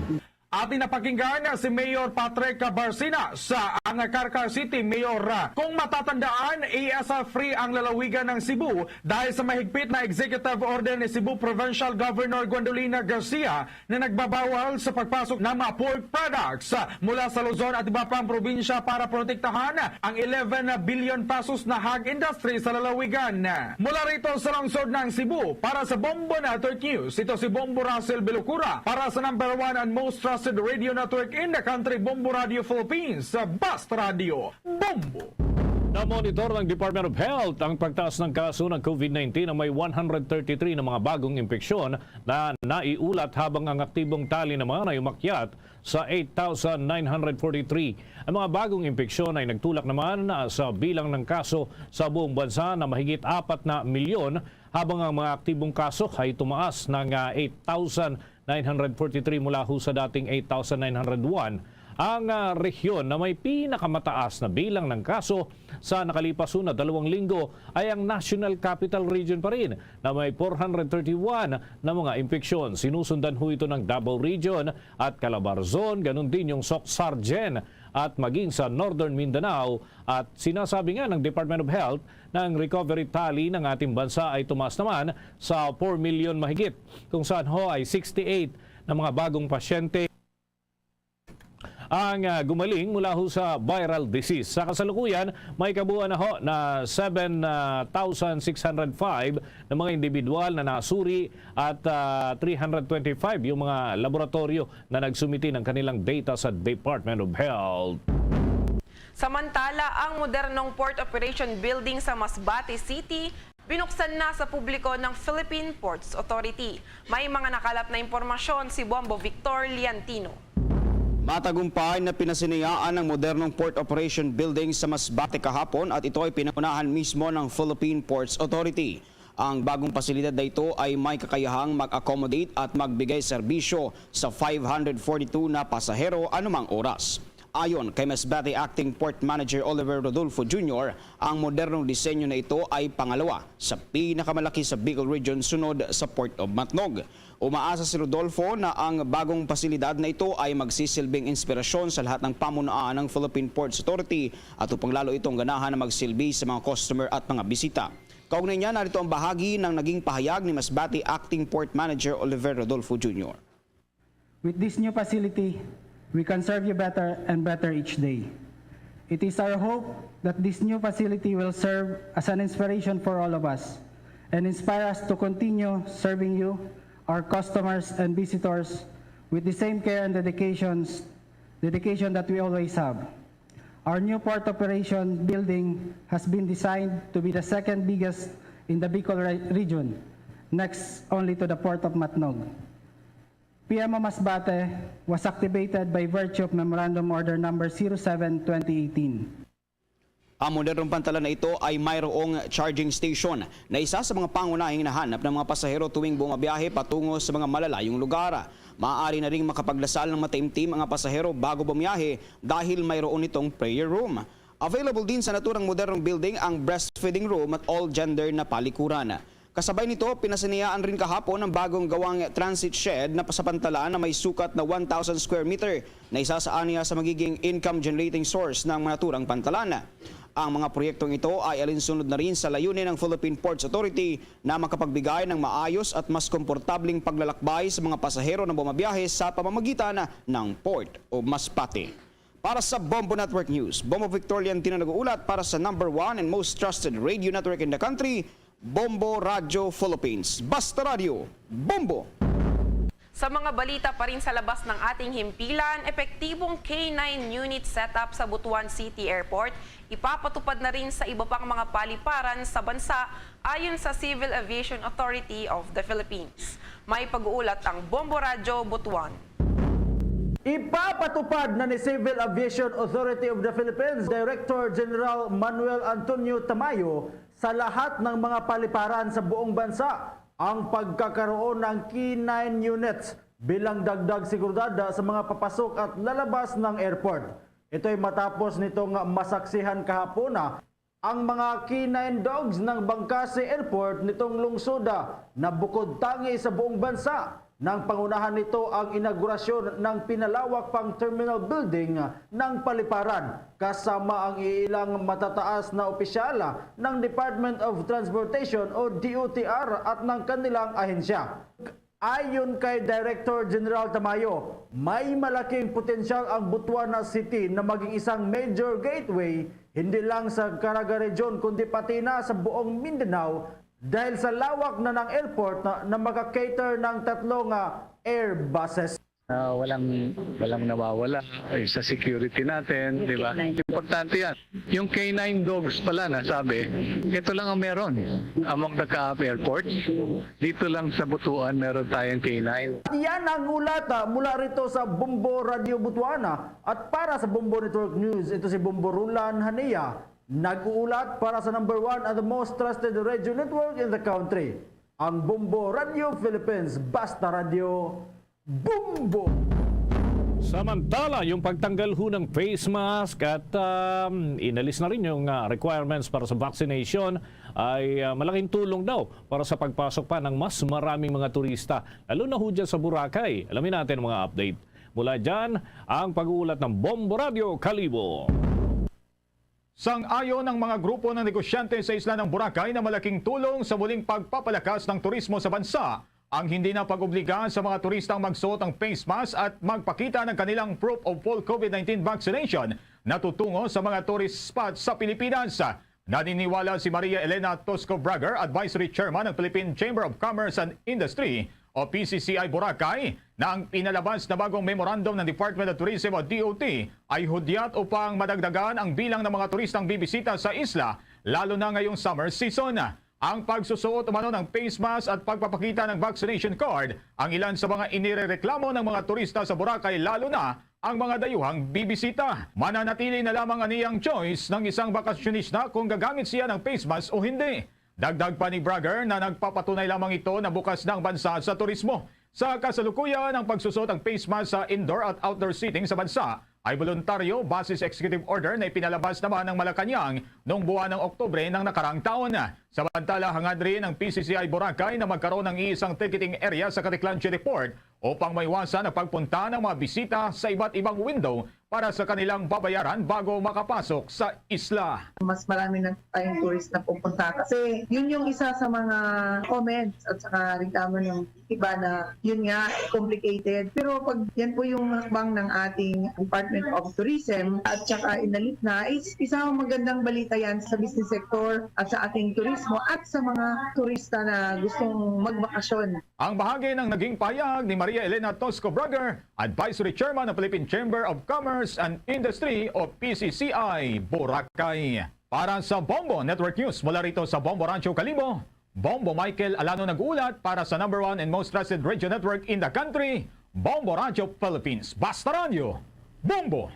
Ating napakinggan si Mayor Patrick Barcinas sa ang Carcar City Mayor. Kung matatandaan, ESF-free ang lalawigan ng Cebu dahil sa mahigpit na executive order ni Cebu Provincial Governor Gwendolina Garcia na nagbabawal sa pagpasok ng mga pork products mula sa Luzon at iba pang probinsya para protektahan ang 11 billion pesos na hog industry sa lalawigan. Mula rito sa lungsod ng Cebu, para sa Bombo Network News, ito si Bombo Russell Belocura para sa number 1 and most trusted radio network in the country, Bombo Radio Philippines, Bast Radio, Bombo. Na-monitor ng Department of Health ang pagtaas ng kaso ng COVID-19 na may 133 na mga bagong impeksyon na naiulat habang ang aktibong tali naman ay umakyat sa 8,943. Ang mga bagong impeksyon ay nagtulak naman sa bilang ng kaso sa buong bansa na mahigit 4 na milyon habang ang mga aktibong kaso ay tumaas ng 8,943 mula ho sa dating 8,901. Ang rehiyon na may pinakamataas na bilang ng kaso sa nakalipas na 2 linggo ay ang National Capital Region pa rin na may 431 na mga impeksyon. Sinusundan ho ito ng Davao Region at Calabarzon, ganun din yung Soc-Sargen at maging sa Northern Mindanao. At sinasabi nga ng Department of Health na ang recovery tally ng ating bansa ay tumaas naman sa 4 million mahigit, kung saan ho ay 68 na mga bagong pasyente ang gumaling mula ho sa viral disease. Sa kasalukuyan, may kabuuan na ho na 7,605 na mga individual na nasuri at 325 yung mga laboratorio na nagsumiti ng kanilang data sa Department of Health. Samantala, ang modernong Port Operation Building sa Masbate City Binuksan na sa publiko ng Philippine Ports Authority. May mga nakalap na impormasyon si Bombo Victor Liantino. Matagumpay na pinasinayaan ng modernong port operation building sa Masbate kahapon at ito ay pinangunahan mismo ng Philippine Ports Authority. Ang bagong pasilidad na ito ay may kakayahang mag-accommodate at magbigay serbisyo sa 542 na pasahero anumang oras. Ayon kay Masbate Acting Port Manager Oliver Rodolfo Jr., ang modernong disenyo na ito ay pangalawa sa pinakamalaki sa Bicol Region sunod sa Port of Matnog. Umaasa si Rodolfo na ang bagong pasilidad na ito ay magsisilbing inspirasyon sa lahat ng pamunuan ng Philippine Ports Authority at upang lalo itong ganahan na magsilbi sa mga customer at mga bisita. Kaugnay niya, narito ang bahagi ng naging pahayag ni Masbate Acting Port Manager Oliver Rodolfo Jr. With this new facility, we can serve you better and better each day. It is our hope that this new facility will serve as an inspiration for all of us and inspire us to continue serving you, our customers and visitors, with the same care and dedication that we always have. Our new port operation building has been designed to be the second biggest in the Bicol region, next only to the Port of Matnog. PMO Masbate was activated by virtue of Memorandum Order Number 07-2018. Ang modernong pantalan na ito ay mayroong charging station na isa sa mga pangunahing nahanap ng mga pasahero tuwing bumabiyahe patungo sa mga malalayong lugar. Maaari na ring makapagdasal ng mataimtim ang mga pasahero bago bumiyahe dahil mayroon itong prayer room. Available din sa naturang modernong building ang breastfeeding room at all gender na palikuran. Kasabay nito, pinasinayaan rin kahapon ang bagong gawang transit shed na pasapantalaan na may sukat na 1,000 square meter na isa sa aniya sa magiging income generating source ng naturang pantalan. Ang mga proyektong ito ay alinsunod na rin sa layunin ng Philippine Ports Authority na makapagbigay ng maayos at mas komportabling paglalakbay sa mga pasahero na bumabiyahe sa pamamagitan ng Port o Masbate. Para sa Bombo Network News, Bombo Victor Liantino nag-uulat para sa #1 and most trusted radio network in the country, Bombo Radio Philippines. Basta Radio, Bombo! Sa mga balita pa rin sa labas ng ating himpilan, epektibong K9 unit setup sa Butuan City Airport, ipapatupad na rin sa iba pang mga paliparan sa bansa ayon sa Civil Aviation Authority of the Philippines. May pag-uulat ang Bombo Radio Butuan. Ipapatupad na ni Civil Aviation Authority of the Philippines Director General Manuel Antonio Tamayo sa lahat ng mga paliparan sa buong bansa ang pagkakaroon ng K9 units bilang dagdag seguridad sa mga papasok at lalabas ng airport. Ito ay matapos nitong masaksihan kahapon ang mga K9 dogs ng Bangkasi Airport nitong lungsod na bukod tangi sa buong bansa. Nang pangunahan nito ang inaugurasyon ng pinalawak pang terminal building ng paliparan kasama ang ilang matataas na opisyal ng Department of Transportation o DOTR at ng kanilang ahensya. Ayon kay Director General Tamayo, may malaking potensyal ang Butuan City na maging isang major gateway hindi lang sa Caraga Region kundi pati na sa buong Mindanao dahil sa lawak na ng airport na makakater ng 3 airbuses. Walang nawawala sa security natin, di ba? Importante yan. Yung K9 dogs pala nasabi, ito lang ang meron among the Kaap Airport. Dito lang sa Butuan meron tayong K9. Yan ang ulat mula rito sa Bombo Radio Butuana. At para sa Bombo Network News, ito si Bombo Rulan Hania. Nag-uulat para sa #1 and the most trusted radio network in the country. Ang Bombo Radio Philippines. Basta Radio, Bombo! Samantala, yung pagtanggal ho ng face mask at inalis na rin yung requirements para sa vaccination ay malaking tulong daw para sa pagpasok pa ng mas maraming mga turista. Lalo na ho dyan sa Boracay. Alamin natin mga update. Mula dyan, ang pag-uulat ng Bombo Radio Kalibo. Sang-ayon ng mga grupo ng negosyante sa isla ng Boracay na malaking tulong sa muling pagpapalakas ng turismo sa bansa ang hindi na pag-obliga sa mga turistang magsuot ng face mask at magpakita ng kanilang proof of full COVID-19 vaccination na tutungo sa mga tourist spots sa Pilipinas. Naniniwala si Maria Elena Tosco-Brager, Advisory Chairman ng Philippine Chamber of Commerce and Industry o PCCI Boracay, na ang pinalabas na bagong memorandum ng Department of Tourism o DOT ay hudyat upang madagdagan ang bilang ng mga turistang bibisita sa isla, lalo na ngayong summer season. ang pagsusuot umano ng face mask at pagpapakita ng vaccination card ang ilan sa mga inirereklamo ng mga turista sa Boracay, lalo na ang mga dayuhang bibisita. Mananatili na lamang aniyang choice ng isang bakasyonista kung gagamit siya ng face mask o hindi. Dagdag pa ni Bragger na nagpapatunay lamang ito na bukas na ang bansa sa turismo. Sa kasalukuyan, ang pagsusot ng face mask sa indoor at outdoor seating sa bansa ay voluntaryo base sa executive order na ipinalabas naman ng Malacanang noong buwan ng Oktubre ng nakaraang taon. Samantala, hangad rin ng PCCI Boracay na magkaroon ng iisang ticketing area sa Caticlan Port upang maiwasan ang pagpunta ng mga bisita sa iba't ibang window para sa kanilang babayaran bago makapasok sa isla. Mas marami na tayong tourist na pupunta kasi yun yung isa sa mga comments at saka reklamo ng iba na yun nga complicated. Pero pag yan po yung hakbang ng ating Department of Tourism at saka inalit na, is isang magandang balita yan sa business sector at sa ating turismo at sa mga turista na gustong magbakasyon. Ang bahagi ng naging pahayag ni Maria Elena Tosco Bragger, Advisory Chairman ng Philippine Chamber of Commerce and Industry o PCCI Boracay. Para sa Bombo Network News mula rito sa Bombo Rancho Calimo, Bombo Michael Alano nag-uulat para sa #1 and most trusted radio network in the country, Bombo Rancho Philippines. Basta Radio, Bombo!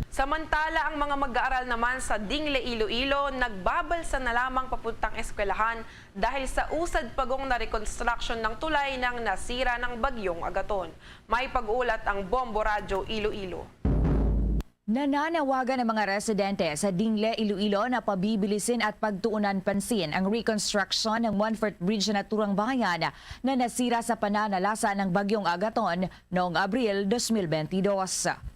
Samantala, ang mga mag-aaral naman sa Dingle, Iloilo, nagbabalsa na lamang papuntang eskwelahan dahil sa usad pagong na reconstruction ng tulay ng nasira ng bagyong Agaton. May pag-ulat ang Bombo Radyo Iloilo. Nananawagan ng mga residente sa Dingle, Iloilo na pabibilisin at pagtuunan pansin ang reconstruction ng One-Fourth Bridge na Turang Bayan na nasira sa pananalasa ng Bagyong Agaton noong Abril 2022.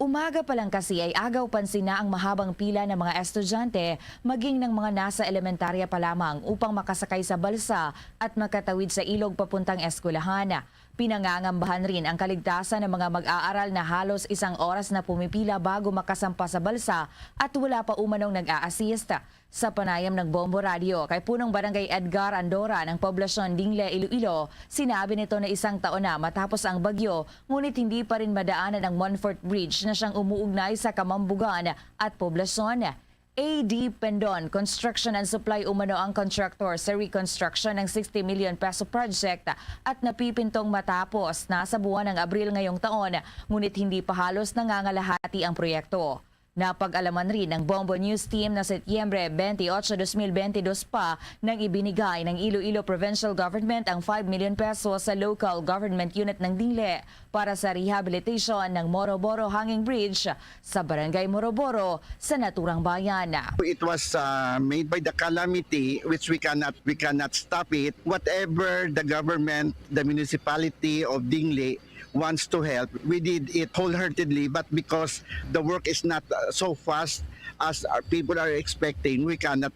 Umaga pa lang kasi ay agaw pansin na ang mahabang pila ng mga estudyante maging ng mga nasa elementarya pa lamang upang makasakay sa balsa at makatawid sa ilog papuntang eskwelahan. Pinangangambahan rin ang kaligtasan ng mga mag-aaral na halos 1 oras na pumipila bago makasampa sa balsa at wala pa umanong nag-a-assist. Sa panayam ng Bombo Radio kay punong barangay Edgar Andora ng poblasyon Dingle, Iloilo, sinabi nito na 1 taon na matapos ang bagyo, ngunit hindi pa rin madaanan ang One-Fourth Bridge na siyang umuugnay sa Kamambugan at poblasyon. AD Pendon Construction and Supply umano ang contractor sa reconstruction ng 60 million peso project at napipintong matapos na sa buwan ng Abril ngayong taon, ngunit hindi pa halos nangangalahati ang proyekto. Napag-alaman rin ng Bombo News Team na Setyembre 28, 2022 pa nang ibinigay ng Iloilo Provincial Government ang 5 million pesos sa local government unit ng Dingle para sa rehabilitation ng Moroboro Hanging Bridge sa Barangay Moroboro sa naturang bayan. It was made by the calamity which we cannot stop it. Whatever the government, the municipality of Dingle wants to help, we did it wholeheartedly, but because the work is not so fast as our people are expecting, we cannot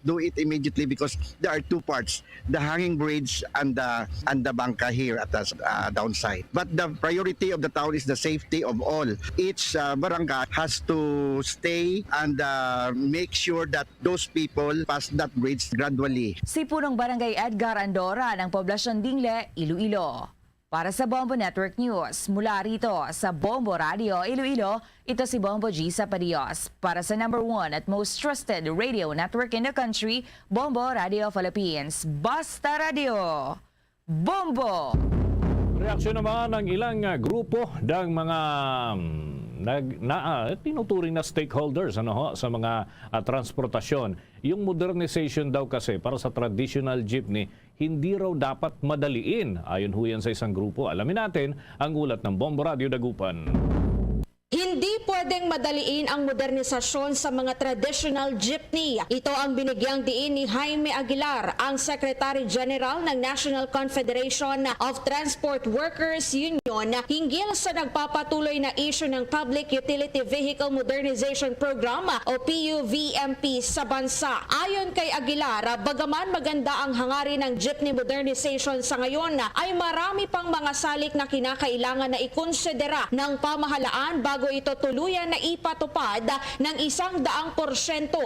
do it immediately because there are 2 parts, the hanging bridge and the banka here at the downside. But the priority of the town is the safety of all. Each barangay has to stay and make sure that those people pass that bridge gradually. Si punong barangay Edgar Andora ng poblasyon Dingle, Iloilo. Para sa Bombo Network News, mula rito sa Bombo Radio Iloilo, ito si Bombo G. Sapadios. Para sa #1 at most trusted radio network in the country, Bombo Radio Philippines. Basta Radio! Bombo! Reaksyon naman ng ilang grupo ng mga tinuturing na stakeholders sa mga transportasyon. Yung modernization daw kasi para sa traditional jeepney, hindi raw dapat madaliin. Ayon ho yan sa isang grupo. Alamin natin ang ulat ng Bombo Radio Dagupan. Hindi pwedeng madaliin ang modernisasyon sa mga traditional jeepney. Ito ang binigyang diin ni Jaime Aguilar, ang Secretary General ng National Confederation of Transport Workers Union, hinggil sa nagpapatuloy na issue ng Public Utility Vehicle Modernization Program o PUVMP sa bansa. Ayon kay Aguilar, bagaman maganda ang hangarin ng jeepney modernization sa ngayon, ay marami pang mga salik na kinakailangan na ikonsidera ng pamahalaan bago ito tuluyan na ipatupad ng 100%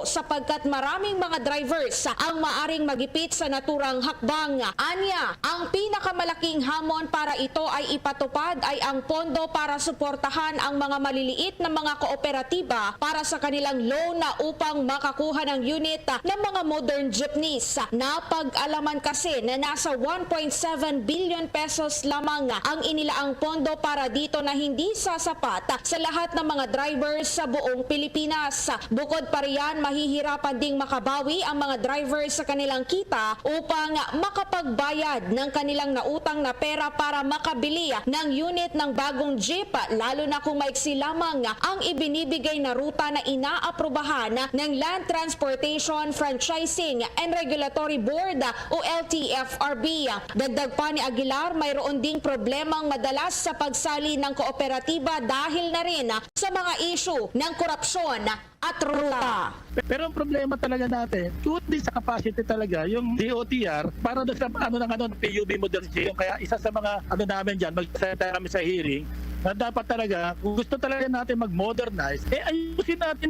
sapagkat maraming mga drivers ang maaring magipit sa naturang hakbang. Anya, ang pinakamalaking hamon para ito ay ipatupad ay ang pondo para suportahan ang mga maliliit na mga kooperatiba para sa kanilang loan na upang makakuha ng unit ng mga modern jeepneys. Napag-alaman kasi na nasa 1.7 billion pesos lamang ang inilaang pondo para dito na hindi sasapat sa lahat ng mga drivers sa buong Pilipinas. Bukod pa riyan, mahihirapan ding makabawi ang mga drivers sa kanilang kita upang makapagbayad ng kanilang nautang na pera para makabili ng unit ng bagong jeep, lalo na kung maiksi lamang ang ibinibigay na ruta na inaaprubahan ng Land Transportation Franchising and Regulatory Board o LTFRB. Dagdag pa ni Aguilar, mayroon ding problemang madalas sa pagsali ng kooperatiba dahil na rin sa mga issue ng korupsyon at ruta. Pero ang problema talaga natin, tuwad din sa capacity talaga, yung DOTR, para doon sa PUB modernization. Kaya isa sa mga namin dyan, magsalita kami sa hearing, na dapat talaga, kung gusto talaga natin mag-modernize, ayusin natin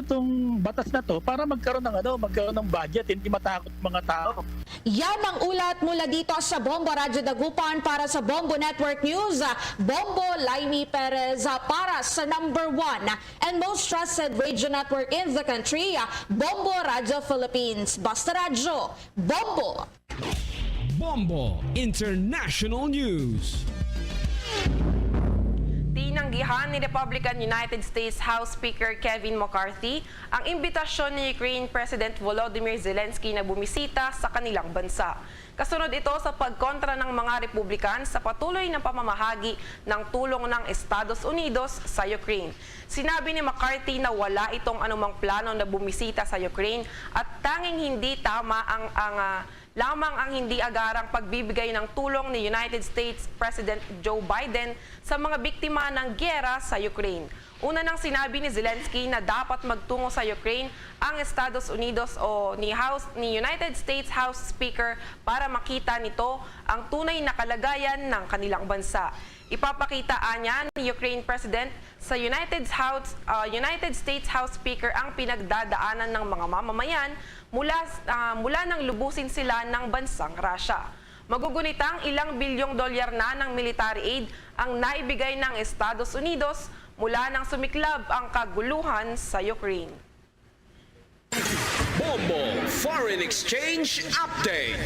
itong batas na to para magkaroon ng budget, hindi matakot mga tao. Yan ang ulat mula dito sa Bombo Radyo Dagupan para sa Bombo Network News. Bombo Laimi Perez para sa number 1 and most trusted radio network in the country, Bombo Radyo Philippines. Basta Radyo, Bombo! Bombo International News. Tinanggihan ni Republican United States House Speaker Kevin McCarthy ang imbitasyon ni Ukraine President Volodymyr Zelensky na bumisita sa kanilang bansa. Kasunod ito sa pagkontra ng mga Republikan sa patuloy na pamamahagi ng tulong ng Estados Unidos sa Ukraine. Sinabi ni McCarthy na wala itong anumang plano na bumisita sa Ukraine at tanging hindi tama lamang ang hindi agarang pagbibigay ng tulong ni United States President Joe Biden sa mga biktima ng gyera sa Ukraine. Una nang sinabi ni Zelensky na dapat magtungo sa Ukraine ang Estados Unidos o ni United States House Speaker para makita nito ang tunay na kalagayan ng kanilang bansa. Ipapakita niya ni Ukraine President sa United States House Speaker ang pinagdadaanan ng mga mamamayan mula nang lubusin sila ng bansang Russia. Magugunitang ilang bilyong dolyar na ng military aid ang naibigay ng Estados Unidos mula nang sumiklab ang kaguluhan sa Ukraine. Bombo Foreign Exchange Update.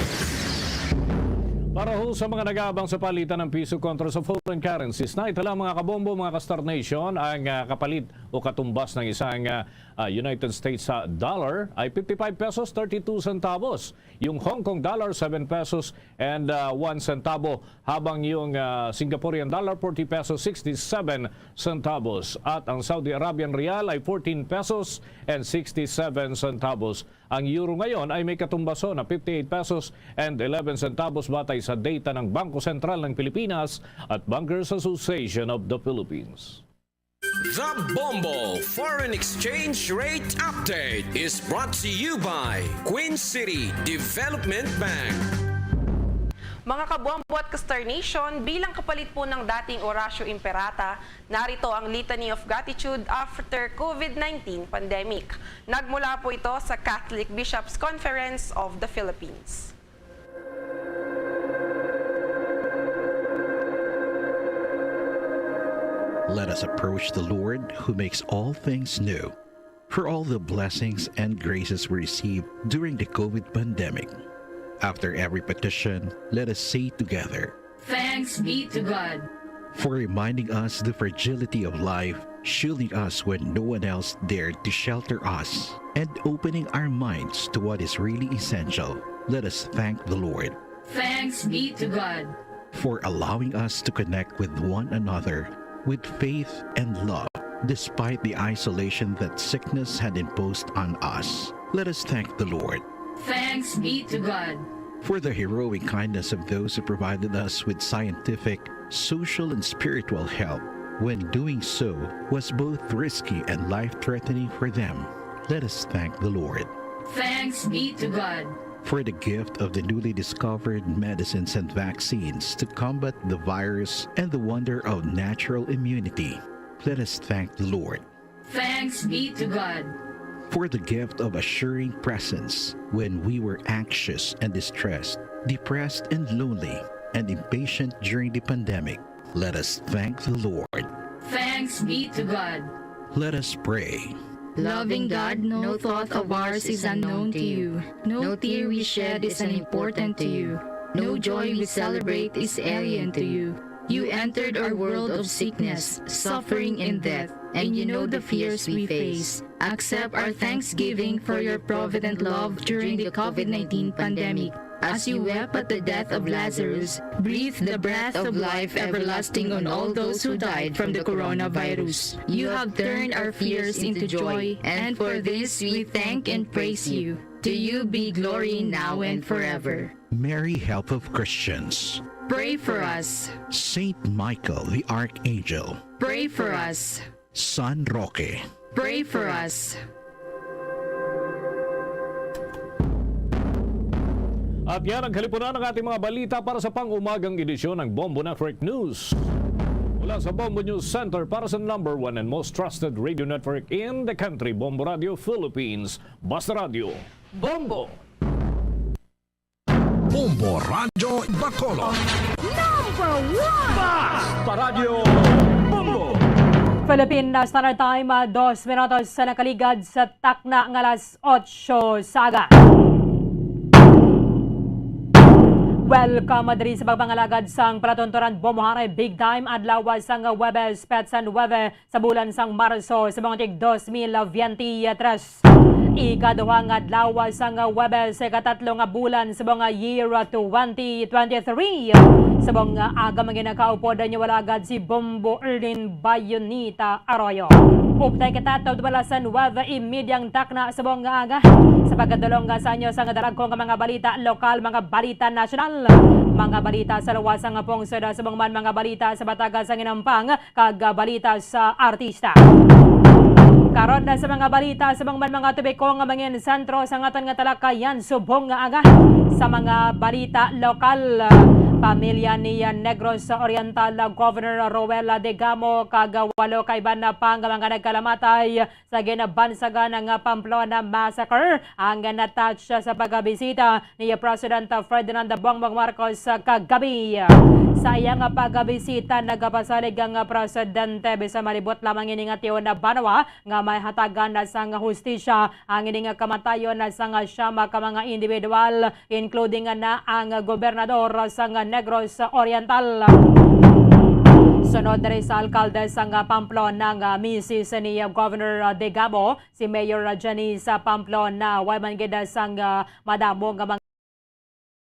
Para ho sa mga nag-aabang sa palitan ng piso kontra sa foreign currencies na itala mga kabombo, mga ka-Star Nation, ang kapalit o katumbas ng isang United States dollar ay 55 pesos 32 centavos. Yung Hong Kong dollar 7 pesos and 1 centavo, habang yung Singaporean dollar 40 pesos 67 centavos at ang Saudi Arabian Rial ay 14 pesos and 67 centavos. Ang euro ngayon ay may katumbaso na 58 pesos and 11 centavos batay sa data ng Bangko Sentral ng Pilipinas at Bankers Association of the Philippines. The Bombo Foreign Exchange Rate Update is brought to you by Queen City Development Bank. Mga kabombo at ka-Star Nation, bilang kapalit po ng dating Horacio Imperata, narito ang Litany of Gratitude after COVID-19 pandemic. Nagmula po ito sa Catholic Bishops' Conference of the Philippines. Let us approach the Lord who makes all things new, for all the blessings and graces we received during the COVID pandemic. After every petition, let us say together, Thanks be to God. for reminding us the fragility of life, shielding us when no one else dared to shelter us, and opening our minds to what is really essential. Let us thank the Lord. Thanks be to God. For allowing us to connect with one another with faith and love, despite the isolation that sickness had imposed on us. Let us thank the Lord. Thanks be to God. For the heroic kindness of those who provided us with scientific, social, and spiritual help, when doing so was both risky and life-threatening for them. Let us thank the Lord. Thanks be to God. For the gift of the newly discovered medicines and vaccines to combat the virus and the wonder of natural immunity. Let us thank the Lord Thanks be to God. for the gift of assuring presence when we were anxious and distressed, depressed and lonely, and impatient during the pandemic. Let us thank the Lord. Thanks be to God. Let us pray. Loving God, no thought of ours is unknown to you. No tear we shed is unimportant to you. No joy we celebrate is alien to you. You entered our world of sickness, suffering, and death, and you know the fears we face. Accept our thanksgiving for your provident love during the COVID-19 pandemic. As you wept at the death of Lazarus, breathe the breath of life everlasting on all those who died from the coronavirus. You have turned our fears into joy, and for this we thank and praise you. To you be glory now and forever. Mary, help of Christians. Pray for us. Saint Michael the Archangel. Pray for us. San Roque. Pray for us. At yan ang kalipunan ng ating mga balita para sa pang-umagang edisyon ng Bombo Network News. Mula sa Bombo News Center para sa #1 and most trusted radio network in the country, Bombo Radio Philippines. Basta Radio, Bombo! Bombo Radio Bacolod. Basta Radio, Bombo! Philippine Standard Time, 2 minutos sa nakaligad sa takna ng alas 8 saga. Welcome diri sa pagpangalagad sang palatunturan Bombohare Big Time adlaw sang Webes Petsan Webe sa bulan sang Marso sa mga tig 2023. Ikaduha nga adlaw sang Webes sa ikatatlo nga bulan sa mga year 2023. Sa mga aga manginakaupo da niya wala agad si Bombo Erlin Bayonita Arroyo. Uptay kita balasan Webe imidyang takna sa mga aga sa pagkadulong nga sa inyo sang daragko nga mga balita lokal, mga balita nasyonal, mga balita sa luwasang pungsod sa mga balita sa bataga sa ginampang kag balita sa artista. Karon na sa mga balita sa mga tubiko nga mangin sentro sa ngaton nga talakayan subong nga aga sa mga balita lokal. Pamilya ni Negros Oriental Governor Roel Degamo kagawalo kay banapang mga nagkalamatay sa ginabansagan ng Pamplona Massacre ang natouch sa pagbisita ni President Ferdinand Bongbong Marcos kagabi. Sa iyang pagbisita nagapasalig ang presidente bisa malibot lamang ini nga tiyon na banwa nga may hatagan na sang hustisya ang ini nga kamatayon na sang siyama ka mga individual including na ang gobernador sang Negros Oriental. Sunod rin sa alkalde sang Pamplona nga misis ni Governor Degamo, si Mayor Janice Pamplona, way man gid sang madamo nga mga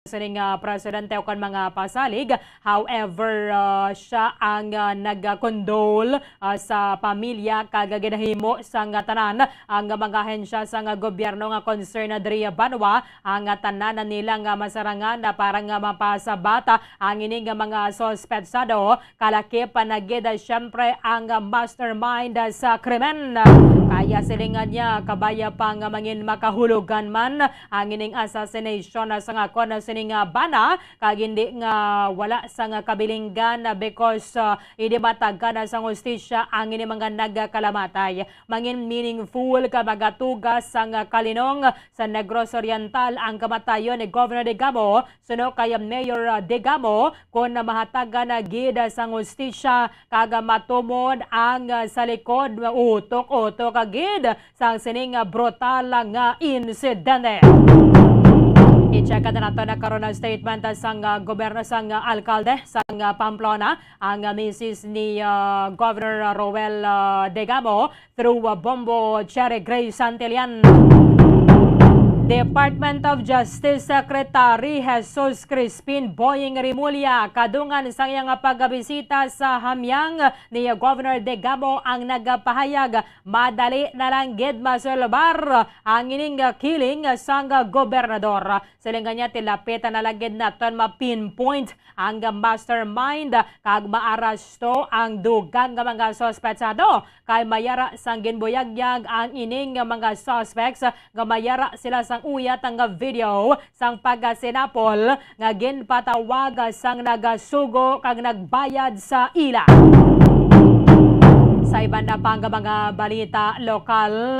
sining presidente o kan mga pasalig. However, siya ang nagkondol sa pamilya kagaginahimo sang tanan ang mga hensya sang gobyerno nga concern na diri banwa ang tanan nila nga masarangan na parang mapasabata ang ining mga sospetsado kalaki panagid syempre ang mastermind sa krimen. Kaya silingan niya kabaya pang mangin makahulugan man ang ining assassination sa nga kon sining bana kag hindi nga wala sa nga kabilinggan because hindi matagan sa hustisya ang ini mga nagkalamatay. Mangin meaningful ka magatugas sa kalinong sa Negros Oriental ang kamatayon ni Governor Degamo suno kay Mayor Degamo kun mahatagan na gid sa hustisya kag matumod ang sa likod utok-utok kagid sa sining brutal nga insidente. I-check na nato na karon ang statement sang gobyerno sang alkalde sang Pamplona ang misis ni Governor Roel Degamo through Bombo Cherry Grace Santillan. Department of Justice Secretary Jesus Crispin Boying Rimulya kadungan sa iyang pagbisita sa hamyang ni Governor Degamo ang nagpahayag madali na lang gid masulbar ang ining killing sang gobernador. Silingan niya tilapit na lang gid naton ma-pinpoint ang mastermind kag maarasto ang dugang nga mga sospetsado kay mayara sang ginbuyagyag ang ining mga suspects nga mayara sila sang uyat ang video sang pagkasinapol nga ginpatawag sang nagasugo kag nagbayad sa ila. Sa iba na pang mga balita lokal,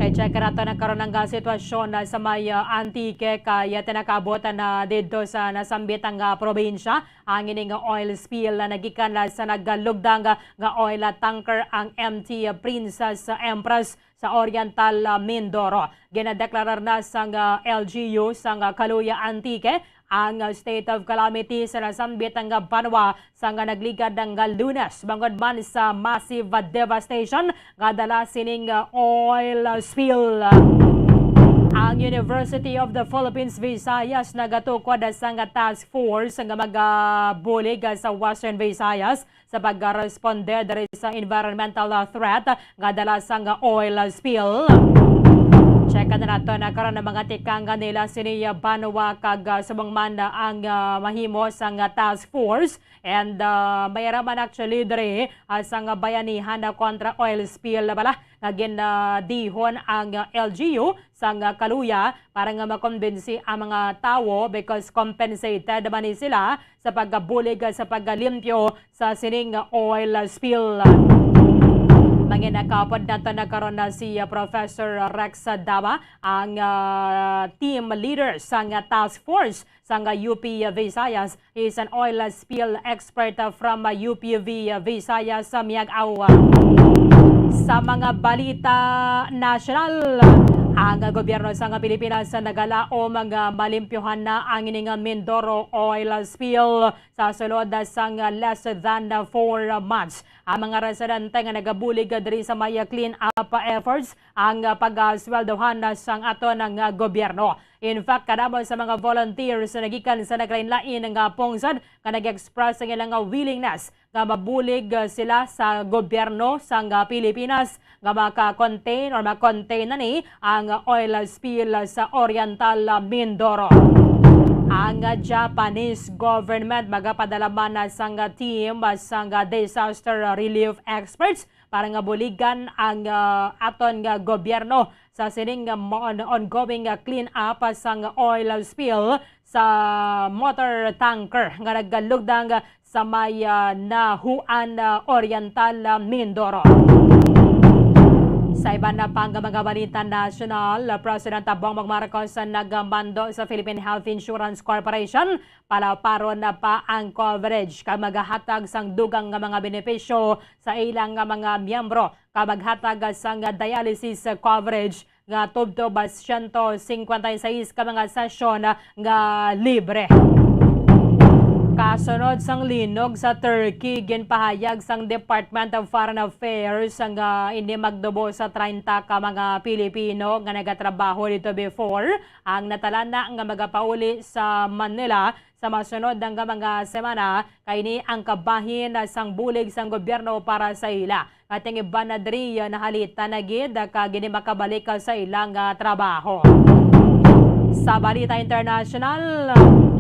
check nato nagkaroon ng sitwasyon sa may Antique kaya tinakabotan na dito sa nasambit ang probinsya. Ang ining oil spill na nagikan sa nagalugdang nga oil tanker ang MT Princess Empress sa Oriental Mindoro. Ginadeklarar na sang LGU sang Kaluya Antique ang state of calamity sa nasambit ang banwa sa nagligad ng Lunes bangod man sa massive devastation nga dala sining oil spill. Ang University of the Philippines Visayas nagatukod sa task force nga magabulig sa Western Visayas sa pagresponde diri sa environmental threat nga dala sa oil spill. Check na nato na karon ng mga tikang nila sini Banwa kag sumangman ang mahimo sa task force and mayroon man actually diri sa bayanihan na kontra oil spill bala nga ginadihon ang LGU sa Kaluya para nga makonbensi ang mga tawo because compensated man sila sa pagbulig sa paglimpyo sa sining oil spill. Manginakapod nato nagkaroon na si Professor Rex Dama, ang team leader sa task force sa UP Visayas. He is an oil spill expert from UPV Visayas sa Miag-Aw. Sa mga balita national, ang gobyerno sa Pilipinas nagalao mga malimpyohan na ang ining Mindoro oil spill sa sulod sang less than 4 months. Ang mga residente nga nagabulig diri sa may clean up efforts ang pag-sweldohan sang ato ng gobyerno. In fact, kadamo sa mga volunteers na nagikan sa naglain-lain ng pungsod nga nag-express ang ilang willingness nga mabulig sila sa gobyerno sa Pilipinas nga maka-contain or ma-contain na ni ang oil spill sa Oriental Mindoro. Ang Japanese government magapadala man sang team sang disaster relief experts para nga buligan ang aton nga gobyerno sa sining ongoing clean up sang oil spill sa motor tanker nga naggalugdang sa may Nahuan Oriental Mindoro. Sa iba na pang mga balita national, President Bongbong Marcos nagmando sa Philippine Health Insurance Corporation palaparon na pa ang coverage kag maghatag sang dugang nga mga benepisyo sa ilang nga mga miyembro kag maghatag sang dialysis coverage nga tubtob 156 ka mga sesyon nga libre. Kasunod sang linog sa Turkey, ginpahayag sang Department of Foreign Affairs ang hindi magdubo sa 30 ka mga Pilipino nga nagatrabaho dito before ang natala na nga magapauli sa Manila sa masunod nga mga semana kay ni ang kabahin sang bulig sang gobyerno para sa ila. Ating iban na diri nahalita na gid ka gini makabalik sa ilang trabaho. Sa balita international,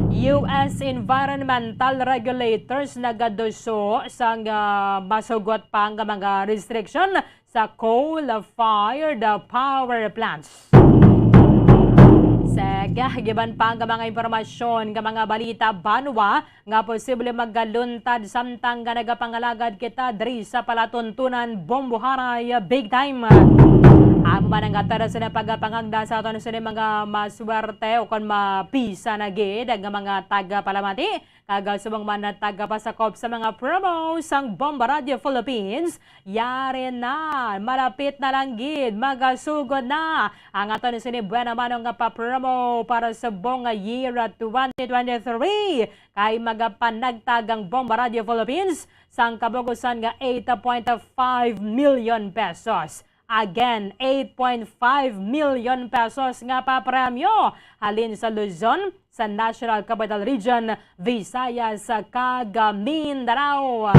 US environmental regulators nagaduso sang masugot pa nga mga restriction sa coal-fired power plants. Giban pa nga mga impormasyon nga mga balita banwa nga posible maggaluntad samtang nga nagapangalagad kita diri sa palatuntunan Bomboharay big time. Ang manangatara sa pagpangagda sa aton sa mga maswerte o kon mapisa na gid ang mga taga-palamati kag subong man na taga-pasakop sa mga promo sang Bomba Radio Philippines. Yari na, malapit na lang gid, magasugod na ang aton sa buena manong nga pa-promo para sa buong year 2023 kay magapanagtagang Bomba Radio Philippines sang kabugusan nga 8.5 million pesos. Again, 8.5 million pesos nga papremyo halin sa Luzon, sa National Capital Region, Visayas, kag Mindanao.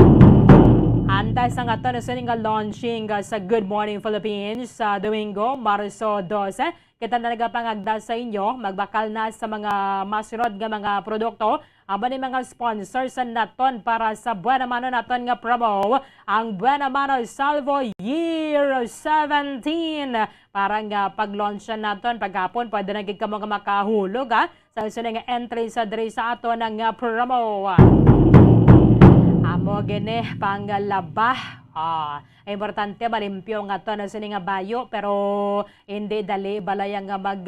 Antay sa nga ito na launching sa Good Morning Philippines sa Domingo, Marso 12. Kita na nagapangagda sa inyo, magbakal na sa mga masunod nga mga produkto. Aba ni mga sponsors naton para sa Buena Mano naton nga promo, ang Buena Mano Salvo Year 17. Para nga pag-launch naton paghapon, pwede na ka mga makahulog sa sunod nga entry sa diri sa aton nga promo. Amo gini pangalaba Importante malimpyo nga to na sini nga bayo pero hindi dali balay nga mag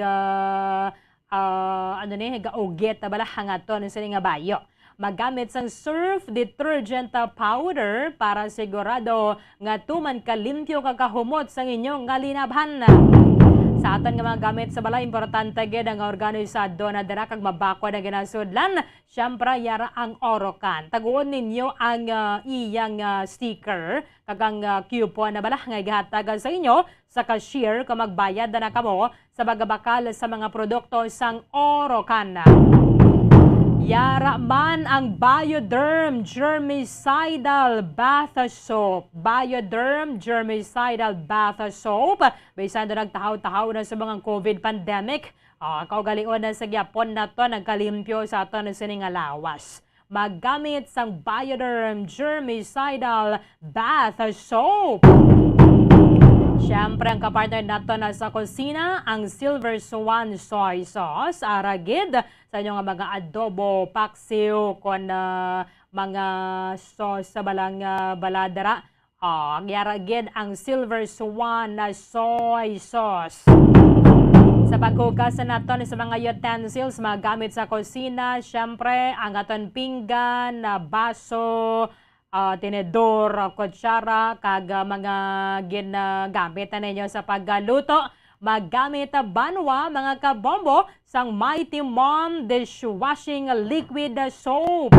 gauget na bala nga to na sini nga bayo. Magamit sang surf detergent powder para sigurado nga tuman kalimpyo kakahumot sa inyong nga linabhan. Sa aton nga mga gamit sa bala, importante gid ang organisado na dira kag mabako na ginasudlan. Siyempre, yara ang Orocan. Taguon ninyo ang iyang sticker kag ang coupon na bala nga gihatag sa inyo sa cashier kung magbayad na kamo sa bagabakal sa mga produkto sang Orocan. Yara man ang Bioderm Germicidal Bath Soap. Bioderm Germicidal Bath Soap. Bisan doon nagtahaw-tahaw na sa mga COVID pandemic. Kaugalion na sa gyapon na to, nagkalimpyo sa ato na sining lawas. Magamit sang Bioderm Germicidal Bath Soap. Siyempre, ang kapartner nato na sa kusina, ang Silver Swan Soy Sauce. Aragid sa inyong mga adobo, paksiw, kon mga sauce sa balang baladara. Aragid ang Silver Swan Soy Sauce. Sa paghugas nato sa mga utensils, magamit sa kusina, siyempre, ang aton pinggan, baso, tinidor, kutsara, kag mga ginagamit na ninyo sa pagluto. Magamit banwa, mga kabombo, sang Mighty Mom Dishwashing Liquid Soap.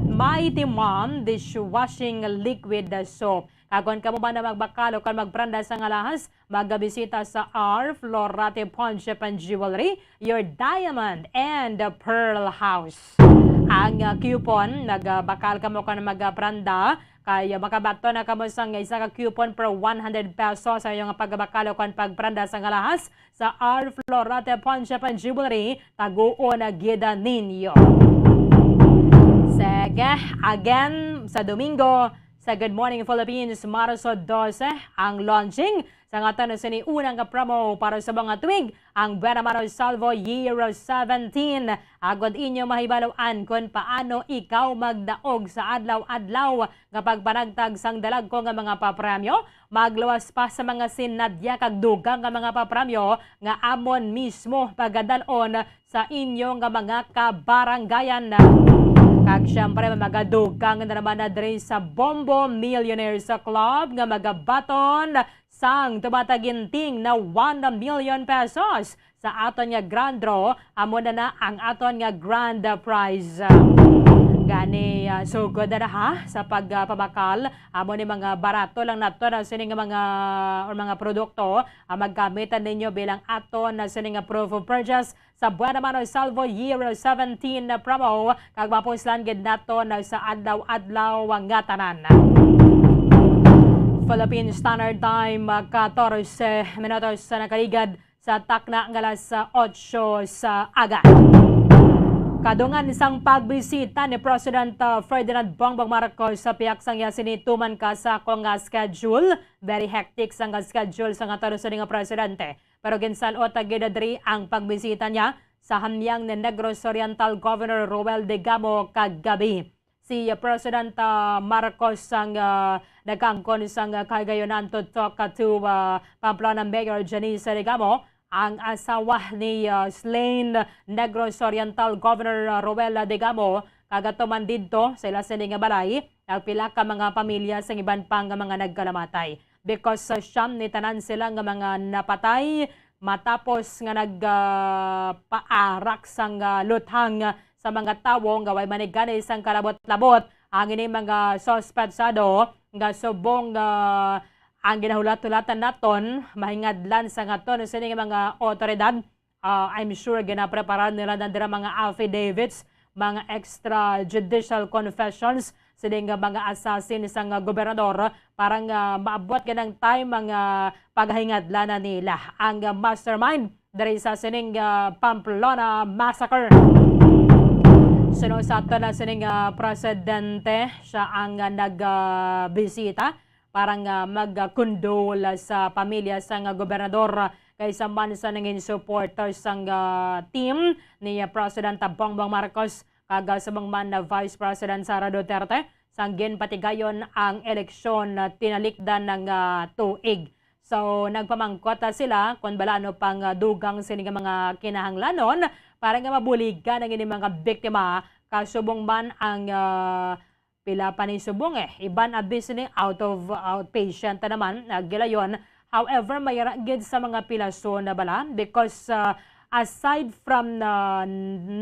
Mighty Mom Dishwashing Liquid Soap. Kagon ka mo ba na magbakalo kan magpranda sa ngalahas, magabisita sa R. Florate Pawn Shop and Jewelry, your diamond and pearl house. Ang coupon, nagbakal ka mo ka na magpranda, kaya makabato na ka mo sang isa ka coupon per 100 pesos sa iyong pagbakalo kan pagpranda sa ngalahas sa R. Florate Pawn Shop and Jewelry, taguo na gida ninyo. Sige, again, sa Domingo, sa Good Morning Philippines, Marso 12, ang launching sa nga tanong sa unang promo para sa mga tuwig, ang Buena Mano Salvo Year 17. Agad inyo mahibaloan kung paano ikaw magdaog sa adlaw-adlaw nga pagpanagtag sang dalag ko nga mga papremyo. Magluwas pa sa mga sinadya kag dugang nga mga papremyo nga amon mismo pagadalon sa inyo nga mga kabaranggayan. Kag syempre magadugang na naman na diri sa Bombo Millionaires Club nga magabaton sang tumataginting na 1 million pesos sa aton nga grand draw. Amo na ang aton nga grand prize. Gani sugod na ha sa pagpabakal. Amo ni mga barato lang nato na sining mga produkto maggamitan ninyo bilang aton na sining proof of purchase sa Buena Mano Salvo Year 17 na promo. Kag mapuslan gid nato na sa adlaw-adlaw nga tanan. Philippine Standard Time, 14 minutos na nakaligad sa takna ng alas 8 sa aga. Kadungan isang pagbisita ni President Ferdinand Bongbong Marcos sa piyaksang yasinituman ka sa kong schedule. Very hectic sang schedule sa nga sa nga presidente. Pero ginsalot agidadri ang pagbisita niya sa hamyang ni Negros Oriental Governor Roel Degamo kagabi. Si President Marcos ang nagkangkon sang kagayonan to talk to Pamplona Mayor Janice Degamo, ang asawa ni slain Negros Oriental Governor Roel Degamo. Kagatuman dito sa ila sining balay, nagpila ka mga pamilya sa iban pang mga nagkalamatay. Because siyam ni tanan sila nga mga napatay matapos nga nagpaarak sang luthang sa mga tawo nga way manigani sang kalabot-labot ang ini mga suspetsado nga subong ang ginahulat-hulatan naton mahingadlan sa ngaton sa mga otoridad. I'm sure ginapreparan nila na dira mga affidavits, mga extrajudicial confessions sa mga assassin sa gobernador parang maabot ganang time mga paghingadlan na nila ang mastermind diri sa sining Pamplona Massacre. Sunod sa ato na sining presidente, siya ang nagbisita parang magkondol sa pamilya sa gobernador kaysa man sa nanging supporters sang team ni President Bongbong Marcos kag sa man na Vice President Sara Duterte sanggin patigayon ang eleksyon na tinalikdan ng tuig. So nagpamangkot sila kung bala ano pang dugang sini nga mga kinahanglanon para nga mabuligan ang ini mga biktima kasubong man ang pila pa ni subong iban abis ni outpatient naman gilayon. However, mayara gid sa mga pilaso na bala because aside from 9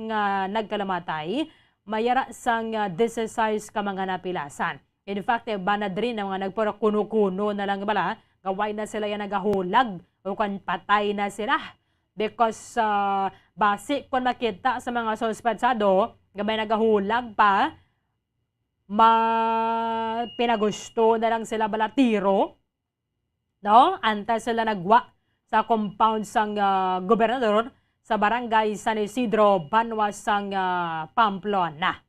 nga nagkalamatay, mayara sang 16 ka mga napilasan. In fact, banad rin ang mga nagpura kuno-kuno na lang bala, gaway na sila yan nagahulag o kung patay na sila. Because base kung makita sa mga suspetsado, gabay nagahulag pa, pinagusto na lang sila bala tiro, no? Antes sila nagwa sa compound sang gobernador sa barangay San Isidro, Banwa sang Pamplona.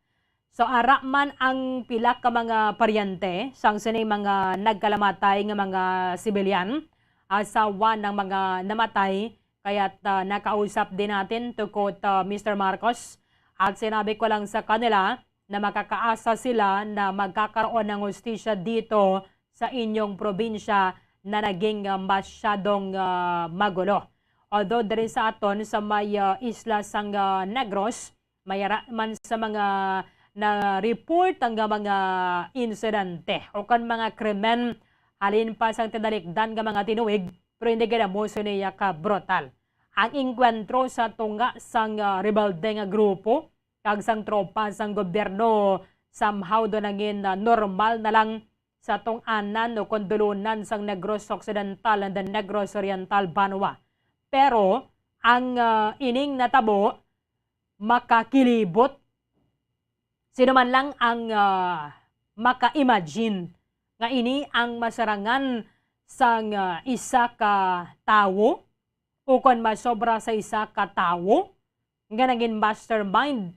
So ara man ang pila ka mga paryente sang sinay mga nagkalamatay nga mga sibilyan, asawa ng mga namatay, kaya't nakausap din natin to quote Mr. Marcos at sinabi ko lang sa kanila na makakaasa sila na magkakaroon ng hustisya dito sa inyong probinsya na naging masyadong magulo. Although diri sa aton sa may isla sang Negros, mayara man sa mga na-report ang mga insidente o kan mga krimen halin pa sang tinalikdan nga mga tinuig pero hindi gana mo niya ka brutal. Ang inkwentro sa tunga sang rebelde nga grupo kag sang tropa sang gobyerno somehow do nangin normal na lang sa tong-anan o kondulunan sang Negros Occidental and the Negros Oriental Banwa. Pero ang ining natabo makakilibot. Sino man lang ang maka-imagine nga ini ang masarangan sang isa ka tawo o kung masobra sa isa ka tawo nga naging mastermind.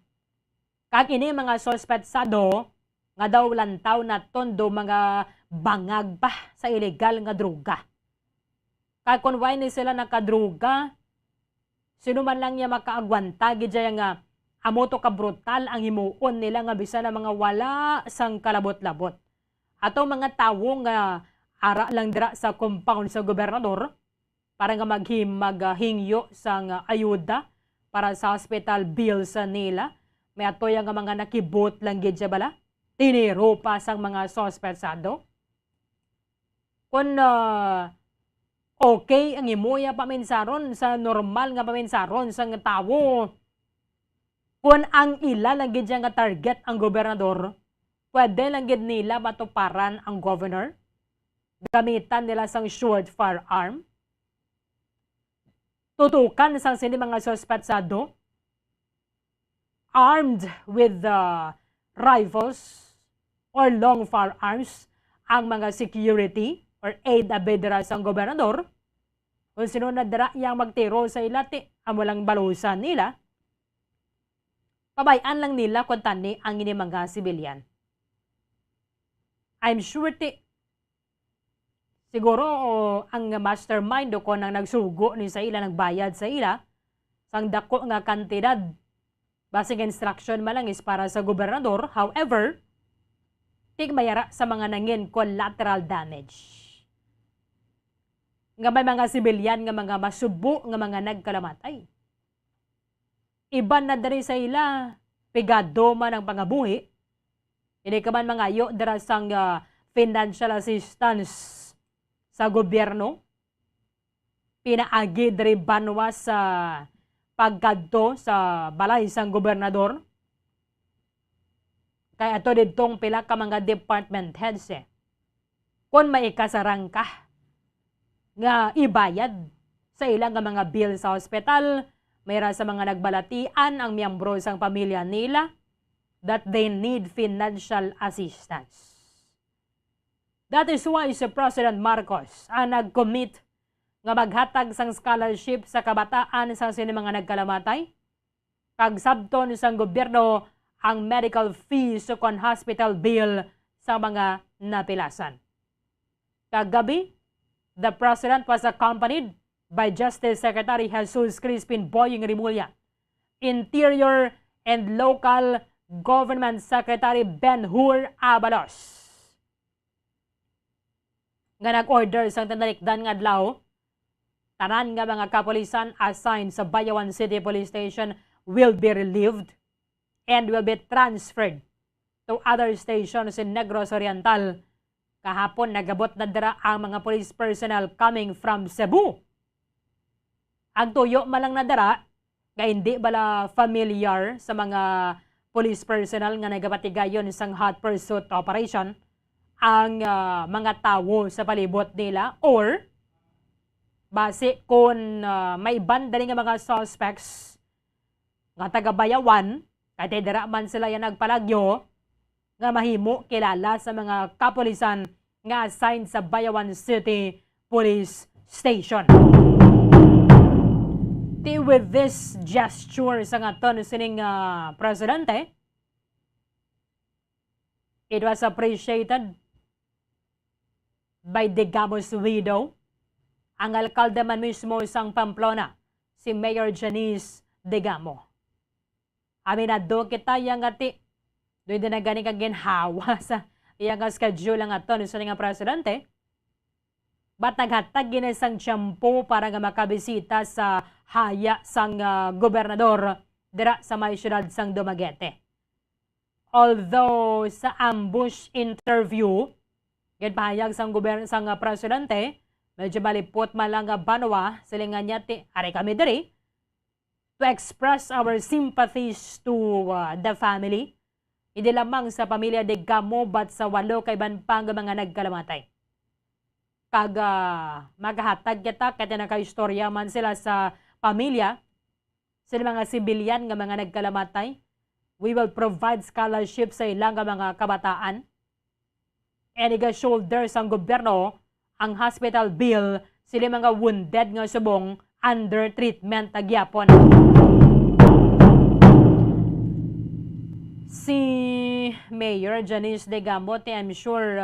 Kag ini mga suspetsado nga daw lantaw na tondo mga bangag pa sa illegal nga droga. Kag kung why ni sila nakadroga, sino man lang niya makaagwanta gidya nga amo to ka brutal ang himuon nila nga bisan na mga wala sang kalabot-labot. Ato mga tawo nga ara lang dira sa compound sa gobernador para nga maghingyo sang ayuda para sa hospital bills nila. May ato yang mga nakibot lang gid siya bala. Tiniro pa sang mga suspetsado. Kung okay ang imuya paminsaron sa normal nga paminsaron sang tawo, kung ang ila lang gid nga target ang gobernador, pwede lang gid nila matuparan ang governor. Gamitan nila sang short firearm. Tutukan sang sini mga suspetsado armed with rifles or long firearms ang mga security or aid abedra sang gobernador. Kung sino na dira yang magtiro sa ilati, amo lang balusan nila. Pabayaan lang nila kung tani ang ini mga sibilyan. I'm sure siguro ang mastermind o kung nang nagsugo ni sa ila, nagbayad sa ila, sang dako nga kantidad, basing instruction malang is para sa gobernador. However, mayara sa mga nangin collateral damage. Nga may mga sibilyan nga mga masubo nga mga nagkalamatay. Iban na dari sa ila, pigado man ang pangabuhi, hindi ka man mga ayo dara sang financial assistance sa gobyerno, pinaagi dari banwa sa pagkadto sa balay sang gobernador. Kaya ito ditong pila ka mga department heads kung may kasarang ka nga ibayad sa ilang mga bill sa hospital, mayroon sa mga nagbalatian ang miyembro sang pamilya nila that they need financial assistance. That is why si President Marcos ang nag-commit nga maghatag sang scholarship sa kabataan sa sini mga nagkalamatay. Kag sabton sang gobyerno ang medical fees o kon hospital bill sa mga napilasan. Kagabi, the President was accompanied by Justice Secretary Jesus Crispin Boying Rimulya, Interior and Local Government Secretary Ben-Hur Abalos. Nga nag-order sang tanalikdan nga adlaw, tanan nga mga kapulisan assigned sa Bayawan City Police Station will be relieved and will be transferred to other stations in Negros Oriental. Kahapon nagabot na dira ang mga police personnel coming from Cebu. Ang tuyo malang na dira, nga hindi bala familiar sa mga police personnel nga nagapatigayon isang hot pursuit operation ang mga tao sa palibot nila, or base kung may banda nga mga suspects nga taga-Bayawan, kahit dira man sila yan nagpalagyo, nga mahimo kilala sa mga kapulisan nga assigned sa Bayawan City Police Station. With this gesture sa nga ton sining presidente, it was appreciated by Degamo's widow, ang alkalde man mismo sang Pamplona, si Mayor Janice Degamo. Aminado kita yang ati, doon din na gani kang ginhawa sa iyang schedule ang aton sa nga presidente, ba't naghatag ginesang tiyempo para nga makabisita sa haya sang gobernador dira sa may syudad sang Dumaguete. Although sa ambush interview, pahayag sang sang presidente, medyo malipot malang banwa, silingan niya ti, ari kami diri, to express our sympathies to the family, hindi lamang sa pamilya de Gamo, but sa 8 kaiban pang mga nagkalamatay. Kag maghatag kita, kaya nakaistorya man sila sa pamilya, sila mga sibilyan nga mga nagkalamatay, we will provide scholarship sa ilang mga kabataan, and iga-shoulder sang gobyerno ang hospital bill sila mga wounded nga subong under treatment agyapon. Si Mayor Janice Degamo, I'm sure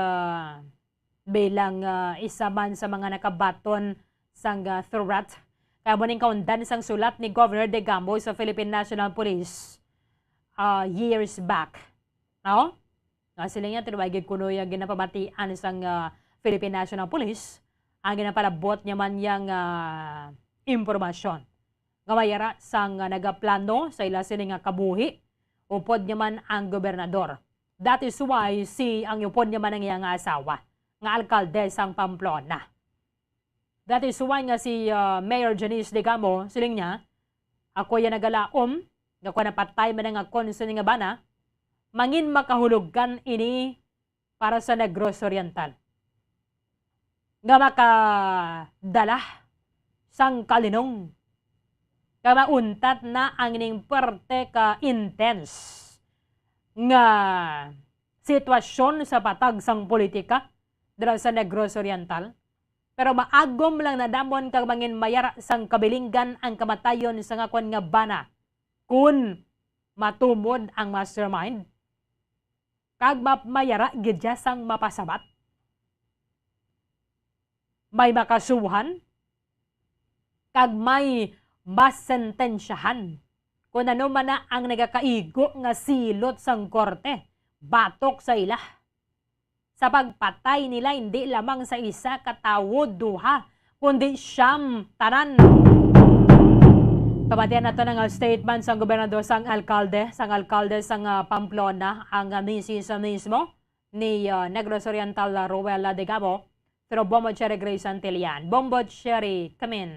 bilang isa man sa mga nakabaton sang threat, kaya mo ning kaundan sang sulat ni Governor Degamo sa Philippine National Police years back. No? Sila nga, tinawagin ko no yung ginapamatian sang Philippine National Police, ang ginapalabot niya man yung impormasyon. Nga mayara sang nagaplano sa ila sila nga kabuhi, upod niya man ang gobernador. That is why ang upod niya man ang iyang asawa, nga alkalde sang Pamplona. That is why nga si Mayor Janice Degamo, siling niya, ako yan nagalaom, nga ko napatay man ang akon sa nga bana, mangin makahulugan ini para sa Negros Oriental. Nga makadala sang kalinong. Nga mauntat na ang ining parte ka intense nga sitwasyon sa patag sang politika dira sa Negros Oriental. Pero maagom lang na damon kag mangin mayara sang kabilinggan ang kamatayon sa ngakon nga bana kun matumod ang mastermind. Kag mayara gidya sang mapasabat, may makasuhan, kag may masentensyahan kung ano man na ang nagakaigo nga silot sang korte, batok sa ila. Sa pagpatay nila, hindi lamang sa isa katawo, duha, kundi siyam tanan. Pabatian na ito ng statement sang gobernador sang alkalde sang Pamplona, ang misis mismo ni Negros Oriental Ruel Degamo, pero Bombo Cherry Grace Antilian. Bombo Cherry, come in.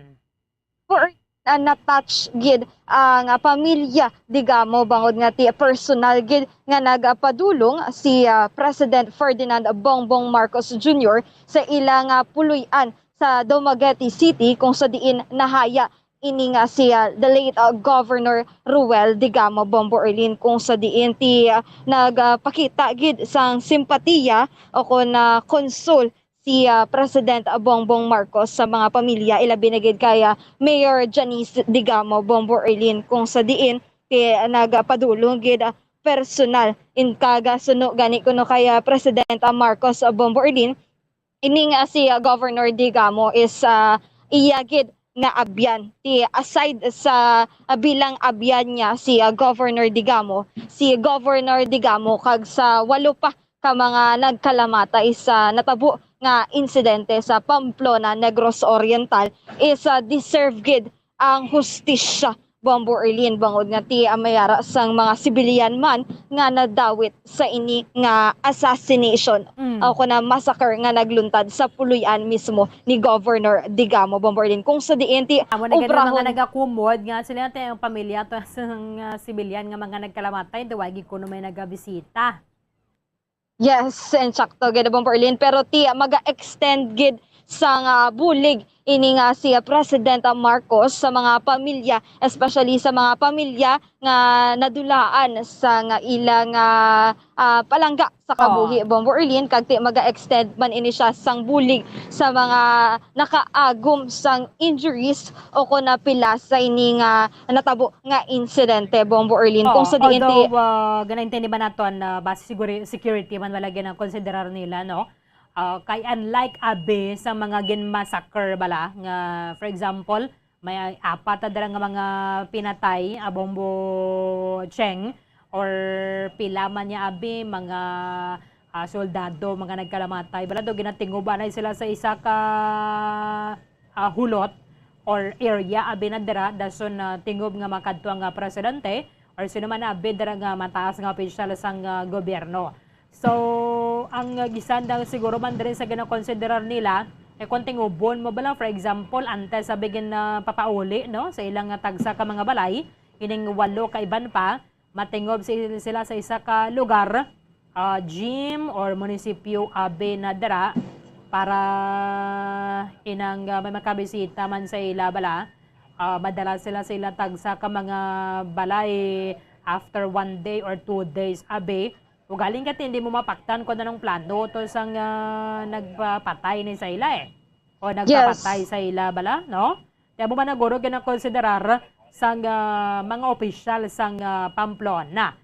Na-touch gid ang pamilya Degamo bangod nga ti personal gid nga nagapadulong si President Ferdinand Bongbong Marcos Jr. sa ilang puluyan sa Dumaguete City kung sa diin nahaya ini nga si the late Governor Ruel Degamo, Bombo Erlin, kung sa diin ti nagpakita gid sang simpatiya o kung console si President Bongbong Marcos sa mga pamilya, ilabi na gid kaya Mayor Janice Degamo, Bombo Erlin, kung sa diin ti nagpadulong gid personal in kaga suno gani kuno kaya President Marcos Bombo Erlin, ini nga si Governor Degamo is iya gid nga abyan. Ti aside sa bilang abyan niya si Governor Digamo, si Governor Digamo kag sa 8 pa ka mga nagkalamatay sa natabo nga insidente sa Pamplona, Negros Oriental is deserve gid ang hustisya. Bombo Erlin bangod nga ti amayara sang mga sibilyan man nga nadawit sa ini nga assassination o kuna massacre nga nagluntad sa puluyan mismo ni Governor Digamo. Bombo Erlin kung sa diin ti Amo na ganun obrahon mga nagakumod nga sila natin ang pamilya to sang sibilyan nga mga nagkalamatay duwagi ko may nagabisita. Yes, and sakto gid Bombo Erlin pero ti maga-extend gid sang bulig ini nga si President Marcos sa mga pamilya, especially sa mga pamilya nga nadulaan sa nga ilang palangga sa kabuhi. Bombo Erlin kag ti maga-extend man ini siya sang bulig sa mga nakaagom sang injuries o kuna pila sa ini nga natabo nga insidente. Bombo Erlin kung sa diin ti ganaintindi ba naton base security man wala gyud ang konsiderar nila no. Kay unlike abe sa mga ginmassacre bala nga for example may apat na nga mga pinatay Bombo Cheng or pila man niya abe mga soldado mga nagkalamatay bala do ginatinguban na sila sa isa ka hulot or area abe na dira dason tingob nga makadto nga presidente or sino man abe dira nga mataas nga opisyal sang gobyerno. So, ang gisandang siguro man din sa ginakonsiderar nila, konting ubon mo ba lang, for example, antes sa bigyan na papauli, no? Sa ilang tagsa ka mga balay, ining 8 ka iban pa, matingob sila sa isa ka lugar, gym or munisipyo abe na dara, para inang may makabisita man sa ila bala, madala sila sa ilang tagsa ka mga balay after 1 day or 2 days abe, o galing ka hindi mo mapaktan kung anong plano to sang nagpapatay ni sa ila o nagpapatay sa ila bala, no? Kaya mo ba naguro ginakonsiderar sang mga opisyal sang Pamplona.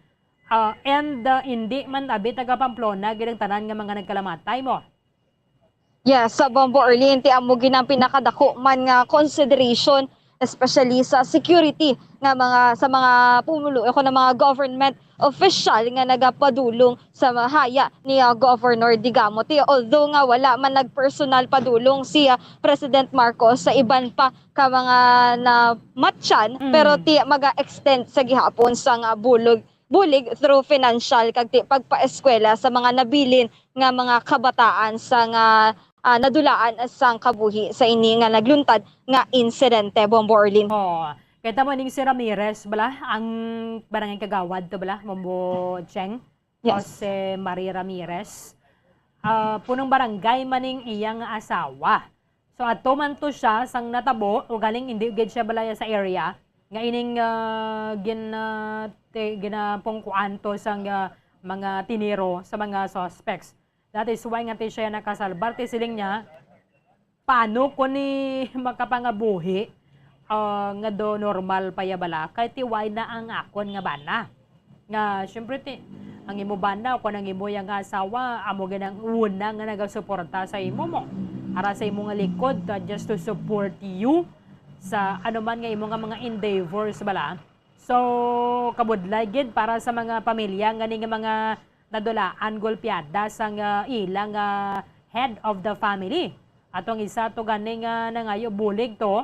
And hindi man abi taga Pamplona ginang tanan nga mga nagkalamatay mo. Yes, sa Bombo Erlin ti amo ginang pinakadako man nga consideration especially sa security nga mga sa mga pumulo ako ng mga government official nga nagapadulong sa mahaya ni Governor Digamo. Although nga wala man nagpersonal padulong si President Marcos sa iban pa ka mga na matchan pero ti maga-extend sa gihapon sa nga bulig through financial kag ti pagpaeskwela sa mga nabilin nga mga kabataan sa nga nadulaan sang kabuhi sa ini nga nagluntad nga insidente. Bombo Erlin. Kita mo ning si Ramirez bala ang barangay kagawad to bala Bombo Cheng. Yes. Jose Marie Ramirez. Punong barangay maning iyang asawa. So ato man to siya sang natabo o galing hindi gid siya balaya sa area nga ining ginapungkuan to sang mga tiniro sa mga suspects. That is why nga siya nakasalbar ti siling niya paano ko ni makapangabuhi nga do normal pa ya bala kay ti why na ang akon nga bana nga syempre ti ang imo bana ko nang imo yang asawa amo ganang una nga nagasuporta sa imo mo para sa imo nga likod just to support you sa anuman nga imo nga mga endeavors bala. So kabudlay gid para sa mga pamilya nga ning mga nadulaan golpeada sang ilang head of the family. Atong isa to ganing nangayo bulig to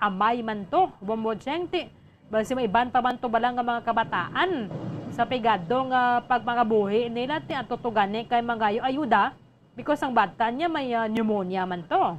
amay man to Bombo Cheng ti basi may iban pa man to balang nga mga kabataan sa pigadong pagmangabuhi nila ti ato to gani kay mangayo ayuda because ang bata niya may pneumonia man to.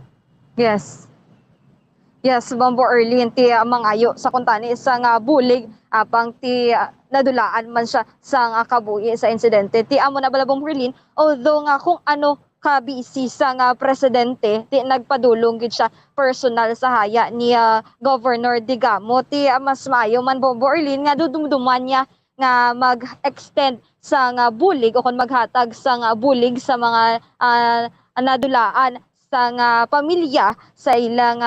Yes, Bombo Erlin ti mangayo sa kuntani isang bulig apang ti nadulaan man siya sa kabuhi sa insidente. Ti amo na bala Bombo Erlin, although nga kung ano ka-busy sa presidente, ti nagpadulong gid siya personal sa haya ni Governor Digamo. Ti mas maayo man Bombo Erlin nga dudumduman niya nga mag-extend sa bulig o kung maghatag sa bulig sa mga nadulaan sa pamilya sa ilang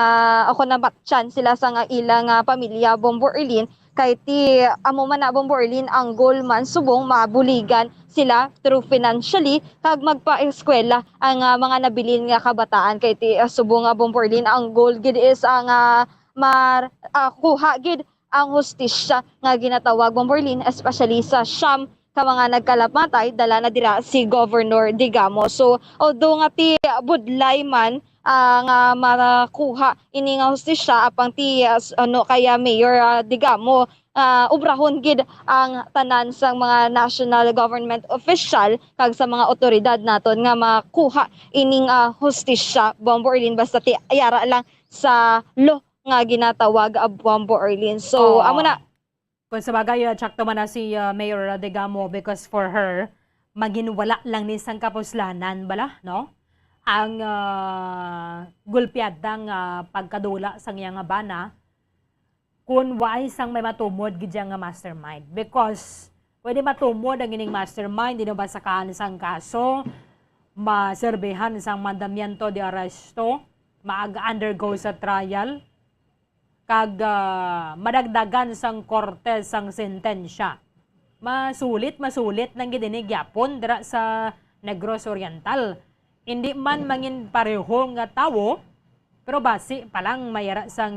ako na matchan sila sa ilang pamilya Bombo Erlin kay ti amo man na Bombo Erlin ang goal man subong mabuligan sila through financially kag magpa-eskwela ang mga nabilin nga kabataan kay ti subong Bombo Erlin ang goal gid is ang kuha gid ang hustisya nga ginatawag Bombo Erlin, especially sa siyam ka mga nagkalapatay dala na dira si Governor Digamo. So although nga ti budlay man nga marakuha ini nga hustisya apang ti kaya Mayor Digamo ubrahon gid ang tanan sang mga national government official kag sa mga otoridad naton nga makuha ining hustisya Bombo Erlin basta ti ayara lang sa law nga ginatawag Bombo Erlin. So amo na Kung sa bagay, tsakto man na si Mayor Digamo because for her, maginwala lang ni sang kapuslanan bala, no? Ang gulpiadang pagkadula sang iyang nga bana, kung why sang may matumod gidyang nga mastermind. Because pwede matumod ang ining mastermind, di na basakaan sang kaso, maserbehan sang mandamiento de arresto, mag-undergo sa trial, kag madagdagan sang korte sang sentensya. Masulit nang gidinig yapon dira sa Negros Oriental. Hindi man mangin pareho nga tawo, pero basi palang mayara sang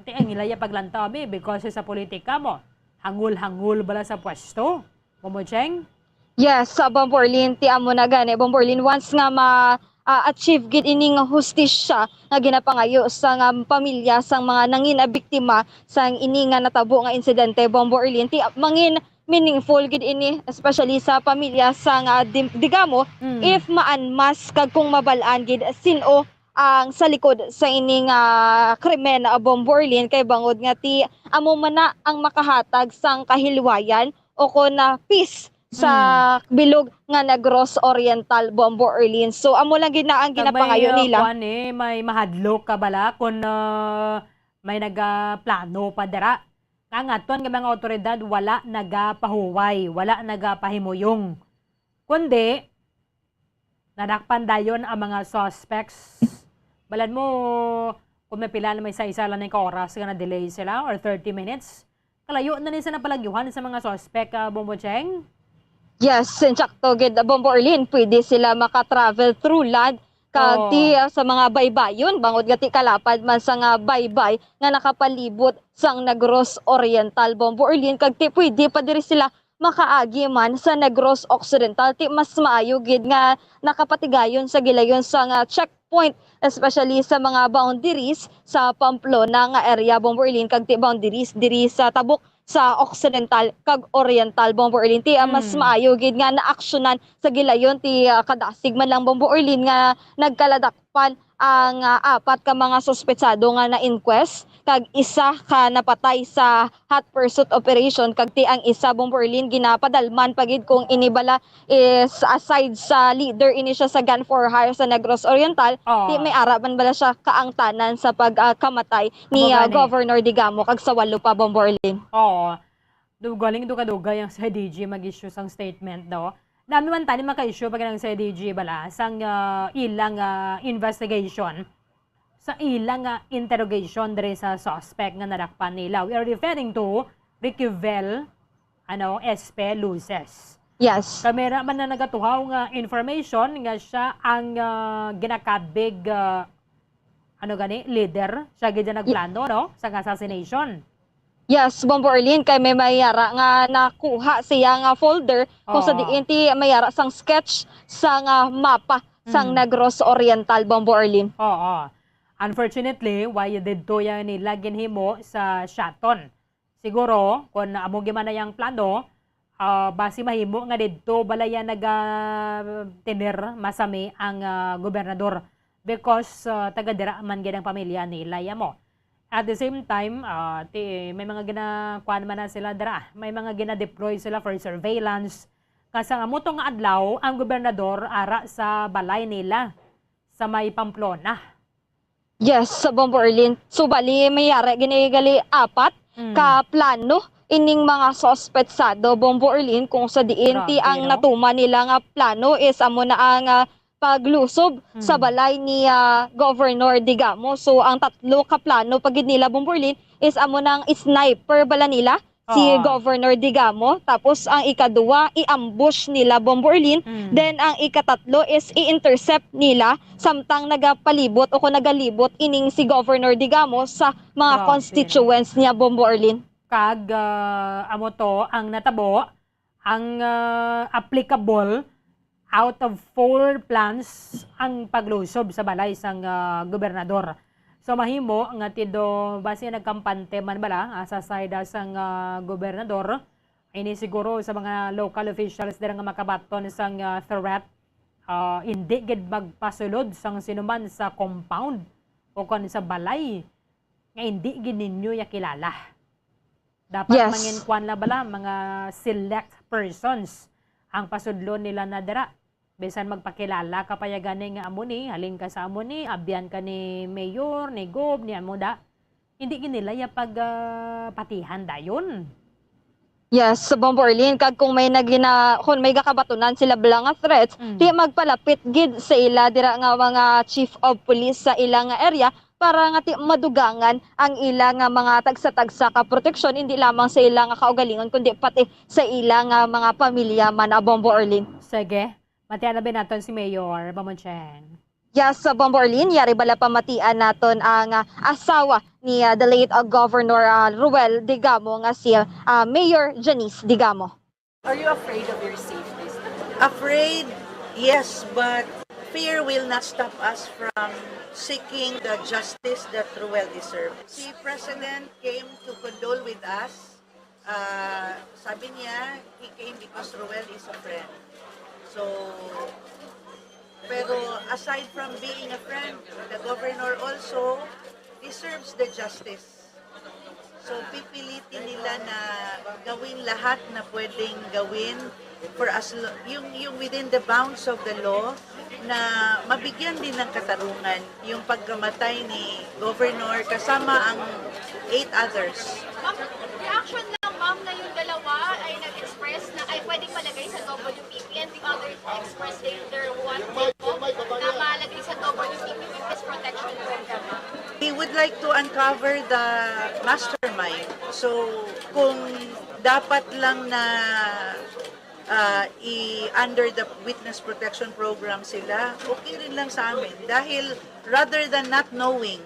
tiang ilaya paglantabi because sa politika mo. Hangul-hangul bala sa pwesto. Momocheng? Yes, sa Bombo Erlin, ti amo na gani. Bombo Erlin, once nga achieve gid ining hustisya nga ginapangayo sa pamilya sang mga nangina biktima sang ini nga natabo nga insidente Bombo Erlin, ti mangin meaningful gid ini especially sa pamilya sang Digamo if maanmas kag kung mabalaan gid sino ang sa likod sa ining krimen Bombo Erlin kay bangod nga ti amo man na ang makahatag sang kahilwayan o kon peace sa bilog nga Negros Oriental Bombo Erlin. So amo lang gid na ang ginapangayo nila. May mahadlok ka bala kung may nagaplano pa dira. Kangaton nga mga otoridad wala nagapahuway, wala nagapahimuyong. Kundi nadakpan dayon ang mga suspects. Balan mo kung may pila na may isa-isa lang ng oras nga na delay sila or 30 minutes. Kalayo na nila na palagyuhan sa mga suspect Bombo Cheng. Yes, insakto gid Bombo Erlin, pwede sila maka-travel through land kag ti sa mga baybayon bangod gati kalapad man sa nga baybay nga nakapalibot sang Negros Oriental Bombo Erlin kag ti pwede pa diri sila makaagi man sa Negros Occidental ti mas maayo gid nga nakapatigayon sa gilayon sa nga checkpoint especially sa mga boundaries sa Pamplona nga area Bombo Erlin kag ti boundaries diri sa Tabuk sa Occidental kag Oriental Bombo Erlin ti mas maayo gid nga naaksyonan sa gilayon ti kadasig man lang Bombo Erlin nga nagkaladakpan ang apat ka mga suspetsado nga na inquest kag isa ka napatay sa hot pursuit operation kag ti ang isa Bombo Erlin ginapadalman pagid kung inibala is aside sa leader ini siya sa gun for hire sa Negros Oriental ti may araban bala siya kaangtanan sa pagkamatay ni Governor Digamo kag sa walo pa Bombo Erlin. Galing duga-duga yung sa DG mag-issue sang statement no. Dami man tani maka-issue pag ng sa DG bala sang ilang investigation sa ilang interrogation dere sa suspect nga nadakpan nila. We are referring to Riquel Espe Luces. Yes. Kamera man na nagatuhaw nga information nga siya ang ginakabig leader siya gid nagplano no sa assassination. Yes, Bombo Erlin kay may mayara nga nakuha siya nga folder kung sa diin ti mayara sang sketch sang mapa sang Negros Oriental Bombo Erlin. Unfortunately, why didto yan nila ginhimo sa Shaton. Siguro, kung amo man na yung plano, basi mahimo nga didto balaya naga-tiner masami ang gobernador because taga-dira man gid ang pamilya nila mo. At the same time, may mga ginakuan man na sila dira. May mga gina-deploy sila for surveillance. Kasi nga mutong adlaw ang gobernador ara sa balay nila sa may Pamplona. Yes, sa Bombo Erlin. So bali mayara ginigali apat ka plano ining mga suspetsado Bombo Erlin kung sa diin ti ang natuma nila nga plano is amo na ang paglusob sa balay ni Governor Digamo. So ang tatlo ka plano pagid nila Bomborlin is amo nang sniper bala nila si Governor Digamo. Tapos ang ikaduwa, i-ambush nila Bomborlin. Then ang ikatatlo is i-intercept nila samtang nagapalibot o kung nagalibot ining si Governor Digamo sa mga Grabe. constituents niya Bomborlin. Kag amo to ang natabo, ang applicable out of 4 plans ang paglusob sa balay sang gobernador. So mahimo nga tido base nagkampante man bala sa side sang gobernador, ini siguro sa mga local officials dira nga makabaton sang threat, hindi gid magpasulod sang sinuman sa compound o kon sa balay nga hindi gid ninyo ya kilala. Dapat mangin kwan la bala mga select persons ang pasudlon nila na dira. Bisan magpakilala ka pa ya gani nga amo ni, halin ka sa amo ni, abyan ka ni mayor, ni gob, ni amo da. Hindi ginila ya patihan dayon. Yes, sa Bomborlin kag kung may kung may gakabatunan sila bala nga threats, di magpalapit gid sa ila dira nga mga chief of police sa ilang area para nga madugangan ang ilang mga tagsa-tagsa ka proteksyon hindi lamang sa ilang kaugalingon kundi pati sa ilang mga pamilya man a Bomborlin. Sige. Matian na ba natin si Mayor Bamoncheng? Yes, sa Bomborlin, yari bala pamatian naton ang asawa ni the late Governor Ruel Digamo nga si Mayor Janice Digamo. Are you afraid of your safety? Afraid, yes, but fear will not stop us from seeking the justice that Ruel deserves. Si President came to condole with us. Sabi niya, he came because Ruel is a friend. So, pero aside from being a friend, the governor also deserves the justice. So, pipilitin nila na gawin lahat na pwedeng gawin for us, yung within the bounds of the law, na mabigyan din ng katarungan yung pagkamatay ni governor kasama ang 8 others. Ma'am, reaction lang ma'am na yung dalawa ay nag-express na ay pwedeng malagay sa WPP and the other express their wanted po na malagay sa WPP Witness Protection Program. We would like to uncover the mastermind. So, kung dapat lang na under the Witness Protection Program sila, okay rin lang sa amin. Dahil rather than not knowing,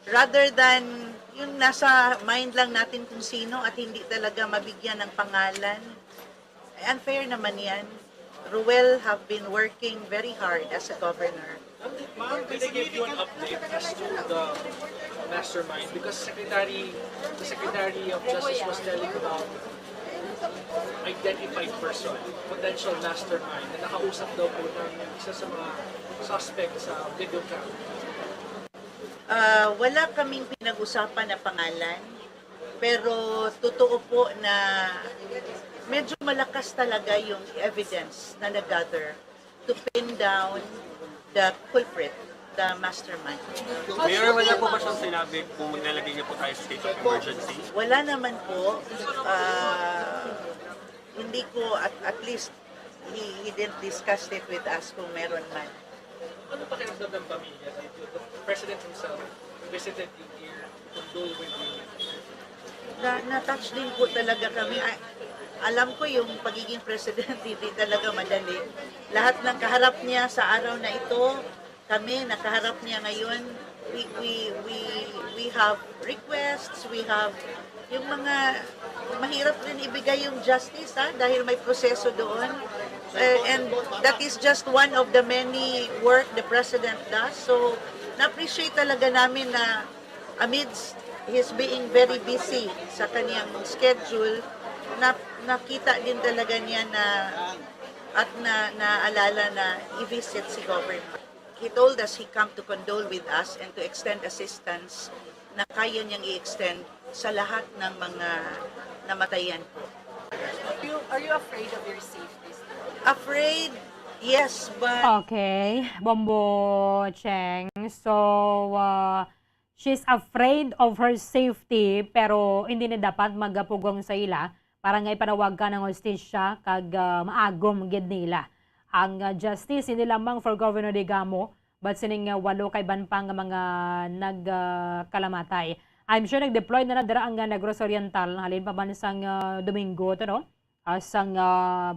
rather than yung nasa mind lang natin kung sino at hindi talaga mabigyan ng pangalan, unfair naman yan. Ruel have been working very hard as a governor. Ma'am, can I give you an update as to the mastermind? Because the Secretary of Justice was telling about identified person, potential mastermind, na nakausap daw po ng isa sa mga suspect sa video cam. Wala kaming pinag-usapan na pangalan, pero totoo po na medyo malakas talaga yung evidence na nag-gather to pin down the culprit, the mastermind. Mayor, wala po ba siyang sinabi kung maglalagay niya po tayo sa state of emergency? Wala naman po. Hindi ko, at least, he didn't discuss it with us kung meron man. Ano pa kinasab ng pamilya? The President himself visited you here, condole with you. Na-touch din po talaga kami. Alam ko yung pagiging president, hindi talaga madali. Lahat ng kaharap niya sa araw na ito, kami, nakaharap niya ngayon, we have requests, we have yung mga mahirap rin ibigay yung justice dahil may proseso doon. And that is just one of the many work the President does. So, na-appreciate talaga namin na amidst his being very busy sa kaniyang schedule, nakita din talaga niya na at naalala na i-visit si Governor. He told us he come to condole with us and to extend assistance na kaya niyang i-extend sa lahat ng mga namatayan po. Are you afraid of your safety? Afraid? Yes, but... Okay, Bombo Cheng. So, she's afraid of her safety pero hindi na dapat magapugong sa ila para nga ipanawag ka ng hostisya kag maagom gid nila. ang justice hindi lamang for Governor Digamo but sining 8 kay banpang nga mga nagkalamatay. I'm sure nag-deploy na dira ang Negros Oriental halin pa man sang Domingo to no sang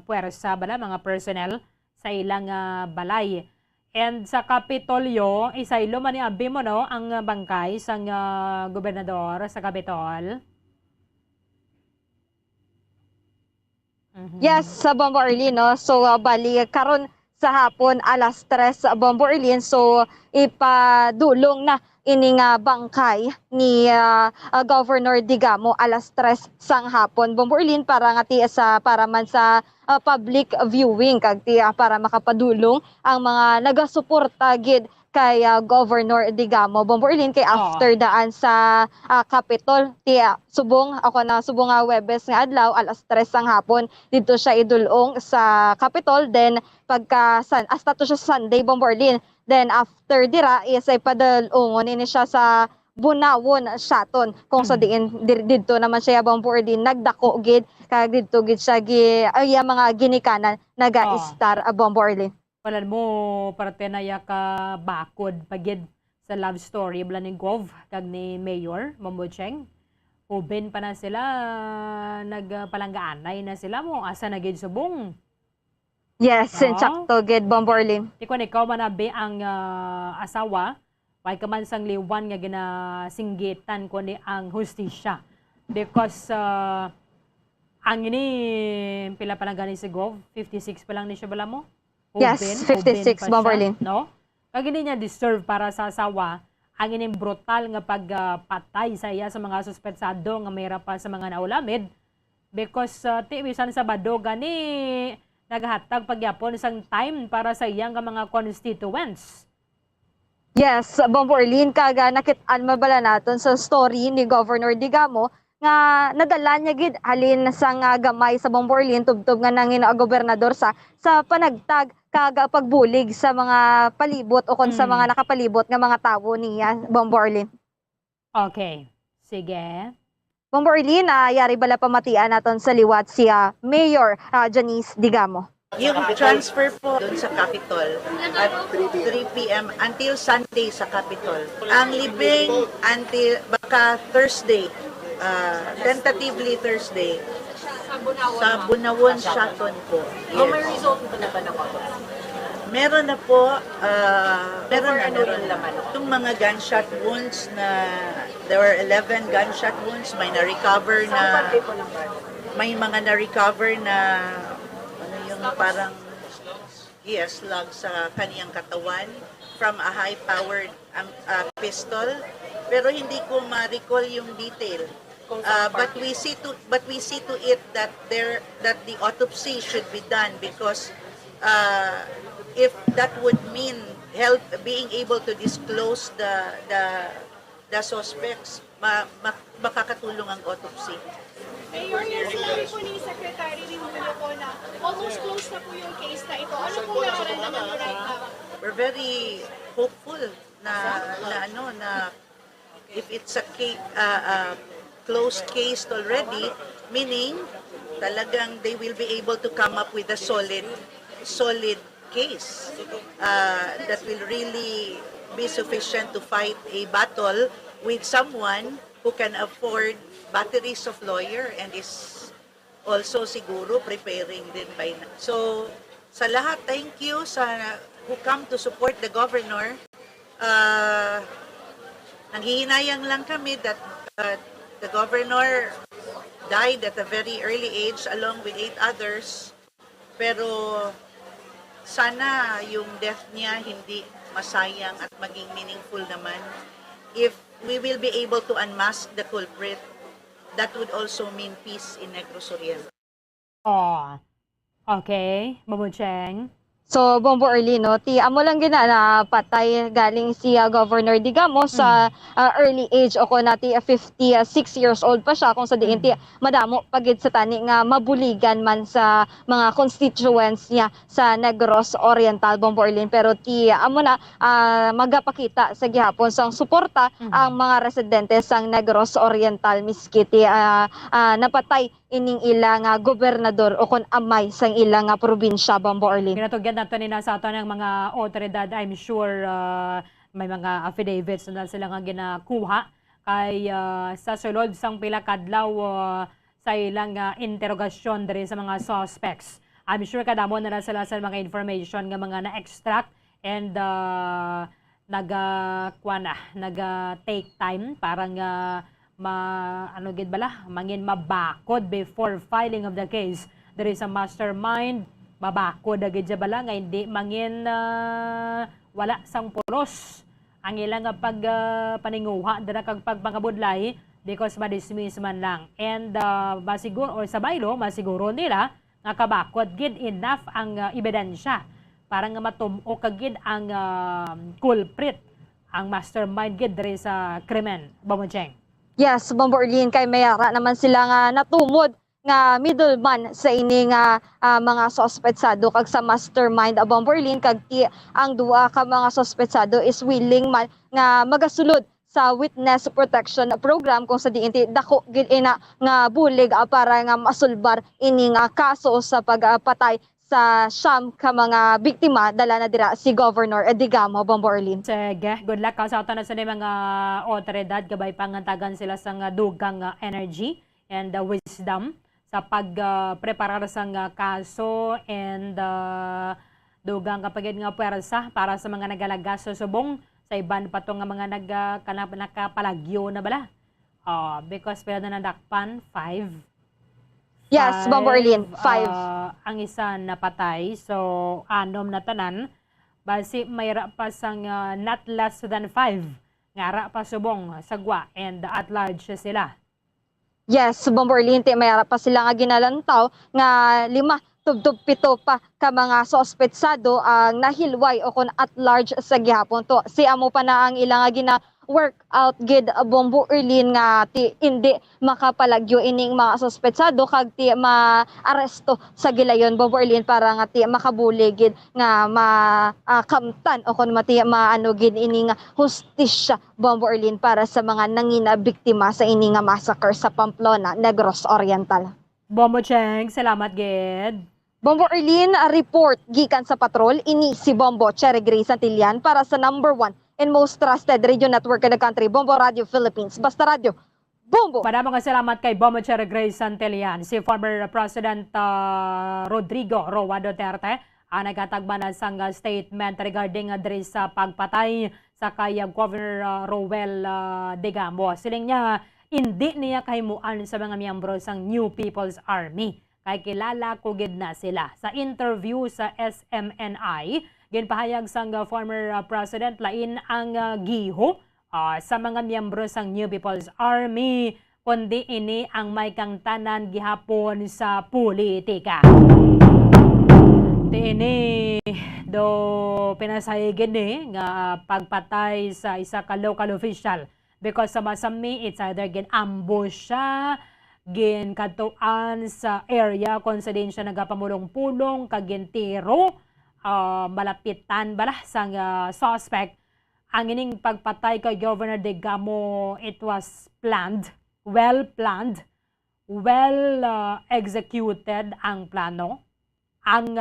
puwersa bala mga personnel sa ilang balay. And sa Kapitolyo, isaylo man ni abi mo no ang bangkay sang gobernador sa Kapitol. Yes, sa Bombo Arlene, no? So, bali, karon sa hapon, alas 3 sa Bombo Arlene. So, ipadulong na ining bangkay ni Governor Digamo alas 3 sang hapon. Bombo Arlene para para man sa public viewing kag para makapadulong ang mga nagasuporta gid kay Governor Digamo. Bombo Arlene kay after daan sa Capitol subong Webes nga adlaw alas 3 sang hapon dito siya idulong sa Capitol, then hasta to siya Sunday. Bombo Arlene, then after dira is ay padulungon ini siya sa Bunawon Shaton kung sa diin didto naman siya Bombo Arlene nagdako gid kag didto gid siya mga ginikanan naga-star Bombo Arlene. Wala mo parte na ka bakod pagid sa love story bala ni Gov kag ni Mayor Mambocheng. Uben pa na sila nagpalanggaanay na sila mo asa na gid subong. Yes, sakto gid Bombo Arlene. Tikon ikaw manabi ang asawa way ka man sang liwan nga ginasinggitan ko ni ang hustisya because ang ini pila pa lang gani si Gov 56 pa lang ni siya bala mo. Yes, 56 Bombo Arlene. No? Kag hindi niya deserve para sa asawa ang ining brutal nga pagpatay sa iya sa mga suspetsado nga mayra pa sa mga naulamid because tiwisan sa Bado gani naghatag pagyapon sang time para sa iyang mga constituents. Yes, Bombo Arlene, kag nakit-an mabala naton sa story ni Governor Digamo nga nadala niya gid halin sa gamay sa Bombo Arlene tubtob nga nangin gobernador sa panagtag kag pagbulig sa mga palibot o kon sa mga nakapalibot nga mga tawo niya Bombo Arlene. Okay, sige. Bombo Arlene, yari bala pamatian naton sa liwat si Mayor Janice Digamo. Yung transfer po doon sa Capitol at 3 p.m. until Sunday sa Capitol. Ang libing until baka Thursday, tentatively Thursday, sa Bunawon Shaton po. Yes. May result po na ba ng Meron na po, meron naman. Itong mga gunshot wounds na, there were 11 gunshot wounds, may na-recover na, may mga na-recover na, ano yung parang, slug sa kaniyang katawan from a high-powered pistol. Pero hindi ko ma-recall yung detail. But we see to it that the autopsy should be done because if that would mean being able to disclose the suspects, makakatulong ang autopsy. Mayor, yung sinabi po ni Secretary Rimulyo po na almost close na po yung case na ito. Ano po nararamdaman mo right now? We're very hopeful na if it's a closed case already, meaning talagang they will be able to come up with a solid case that will really be sufficient to fight a battle with someone who can afford batteries of lawyer and is also siguro preparing din by now. So sa lahat, thank you sa who come to support the governor. Nanghihinayang lang kami that the governor died at a very early age along with 8 others. Pero sana yung death niya hindi masayang at maging meaningful naman. If we will be able to unmask the culprit, that would also mean peace in Negros Oriental. Oh, okay. Mabucheng. So, Bombo Arlene, no, amo lang gina na patay galing si Governor Digamo sa early age o ko nati 56 years old pa siya kung sa diin madamo pagid sa tani nga mabuligan man sa mga constituents niya sa Negros Oriental, Bombo Arlene. Pero amo na magapakita sa gihapon sang suporta ang mga residente sang Negros Oriental miski napatay ining ilang gobernador o kon amay sang ilang probinsya, Bombo Orlin. Kinatugyan nato ni nasa ato ng mga otoridad, I'm sure may mga affidavits na sila nga ginakuha kay sa sulod sang pila kadlaw sa ilang interogasyon diri sa mga suspects. I'm sure kadamo na sila sa mga information nga mga na-extract and nag-take time parang mangin mabakod before filing of the case. There is a mastermind, mabakod agad siya bala nga hindi mangin wala sang pulos ang ilang paninguha dira kag pagpangabudlay because ma-dismiss man lang. And masiguro or sa baylo masiguro nila nga kabakod gid enough ang ebidensya para nga matum-o kagid ang culprit, ang mastermind gid diri sa krimen. Bomoncheng. Yes, Bombo Orlin, kay mayara naman sila nga natumod nga middleman sa ini nga mga sospetsado kag sa mastermind Bombo Orlin kag ang duwa ka mga sospetsado is willing man nga magasulod sa witness protection program kung sa diinti dako gid ina nga bulig para nga masulbar ini nga kaso sa pagpatay sa siyam ka mga biktima dala na dira si Governor Digamo, Bombo Orlin. Sige, good luck sa ato na sa mga otoridad gabay pangantagan sila sa dugang energy and wisdom sa pagpreparar sa kaso and dugang kapagid nga puwersa para sa mga nagalagas sa subong sa iban pa to nga mga nakapalagyo na bala. Because pila na nadakpan 5. Yes, Bombo Orlin, 5. Ang isa napatay, so 6 na tanan. Basi mayra pa sang not less than 5. Ngara pa subong sagwa and at large sila. Yes, Bombo Orlin, mayra pa sila nga ginalantaw nga 5 tubtub 7 pa ka mga sospetsado ang nahilway o kon at large sa gihapon to. Si amo pa na ang ilang nga workout gid Bombo Orlin nga hindi makapalagyo ining mga sospetsado kag ma-aresto sa gilayon Bombo Orlin para nga makabuli gid nga makamtan o kon maano gid ining hustisya Bombo Orlin para sa mga nangina biktima sa ining nga massacre sa Pamplona, Negros Oriental. Bombo Cheng, salamat gid. Bombo Orlin, report gikan sa patrol ini si Bombo Cherry Grace Santillan para sa number 1 and most trusted radio network in the country, Bombo Radio Philippines. Basta Radio, Bombo! Maraming salamat kay Bombo Cherry Grace Santillan, si former President Rodrigo Roa Duterte, ang nagkatagba na sang statement regarding diri sa pagpatay sa kay Governor Roel Digamo. Siling niya, hindi niya kahimuan sa mga miyembro sang New People's Army. Kay kilala ko gid na sila. Sa interview sa SMNI, ginpahayag sang former president lain ang giho sa mga miyembro sang New People's Army kundi ini ang may kangtanan gihapon sa politika. Ini do pinasayigin nga pagpatay sa isa ka local official because sa masami it's either gin-ambush siya, gin-katuan sa area kung sa din siya nagapamulong-pulong kagintiro, malapitan bala sang suspect. Ang ining pagpatay kay Governor Digamo, it was planned, well executed ang plano. Ang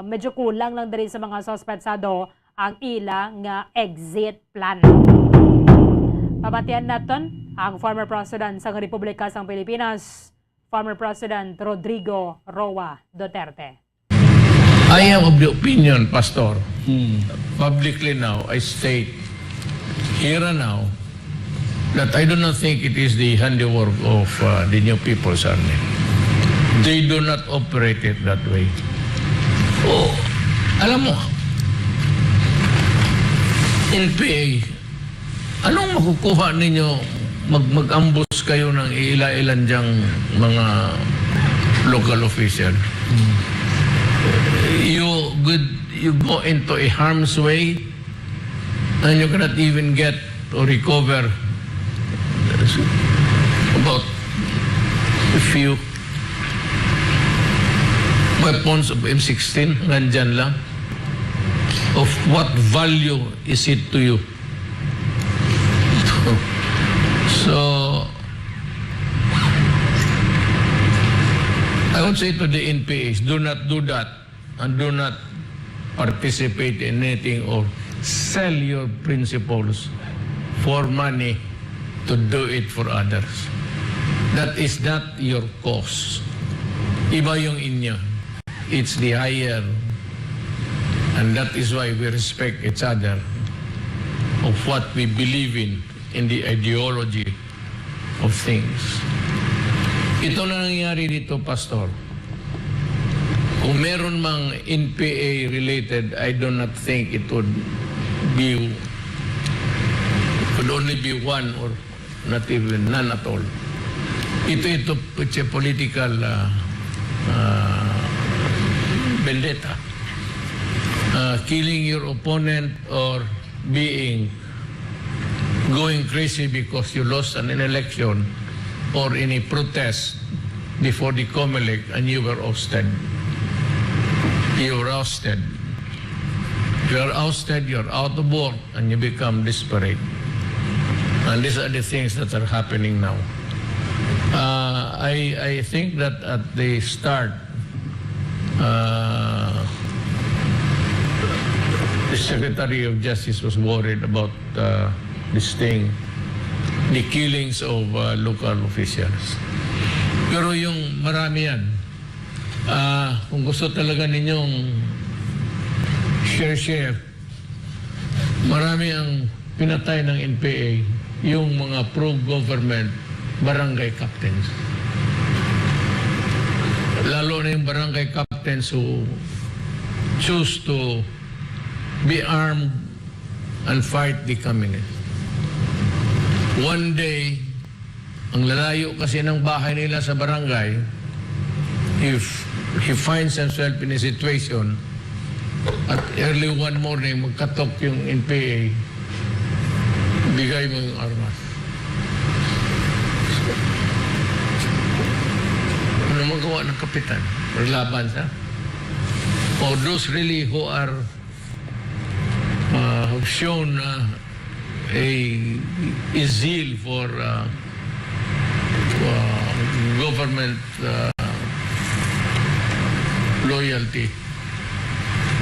medyo kulang lang diri sa mga suspetsado ang ilang exit plan. Pabatian naton ang former president sa Republika ng Pilipinas, former President Rodrigo Roa Duterte. I am of the opinion, Pastor, publicly now, I state here and now that I do not think it is the handiwork of the New People's Army. They do not operate it that way. Oh, alam mo, NPA, anong makukuha ninyo mag-ambush kayo ng iila-ilan diyang mga local official? You go into a harm's way and you cannot even get or recover about a few weapons of M16, nandyan lang. Of what value is it to you? So, would say to the NPAs, do not do that and do not participate in anything or sell your principles for money to do it for others. That is not your cause. Iba yung inyo. It's the higher. And that is why we respect each other of what we believe in the ideology of things. Ito na nangyari dito, Pastor. Kung meron mang NPA related, I do not think it would could only be one or not even none at all. It's a political vendetta. Killing your opponent or going crazy because you lost an election or in a protest before the COMELEC and you were ousted. You were ousted. You are ousted, you're out of work, and you become desperate. And these are the things that are happening now. I think that at the start, the Secretary of Justice was worried about this thing, the killings of local officials. Pero yung marami yan, kung gusto talaga ninyong share, marami ang pinatay ng NPA, yung mga pro-government barangay captains. Lalo na yung barangay captains who choose to be armed and fight the communists. One day, ang lalayo kasi ng bahay nila sa barangay, if he finds himself in a situation at early one morning, magkatok yung NPA, bigay mo yung armas. Ano magawa ng kapitan? Laban siya? Or those really who are have shown a zeal for government loyalty,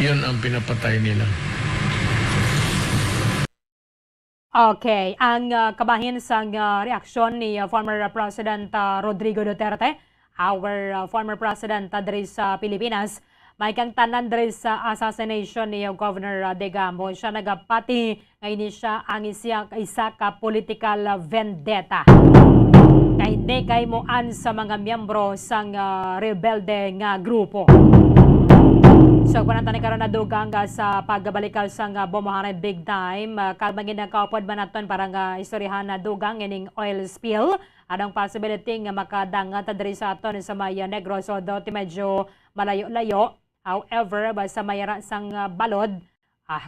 yun ang pinapatay nila. Okay, ang kabahin sa reaksyon ni former President Rodrigo Duterte, our former President diri sa Pilipinas, may kang tanan diri sa assassination ni Governor Digamo. Siya nagapati ngayon siya ang isa ka political vendetta. Kay hindi kay moan sa mga miyembro sang rebelde nga grupo. So, panantani karon na dugang sa pagbalikaw sang Bumuharay Big Time. Kalmangin na kaupod man naton parang istoryahan na dugang ining oil spill. Anong possibility nga makadangat diri sa aton sa may Negros o do medyo malayo-layo. However, sa mayara sang balod,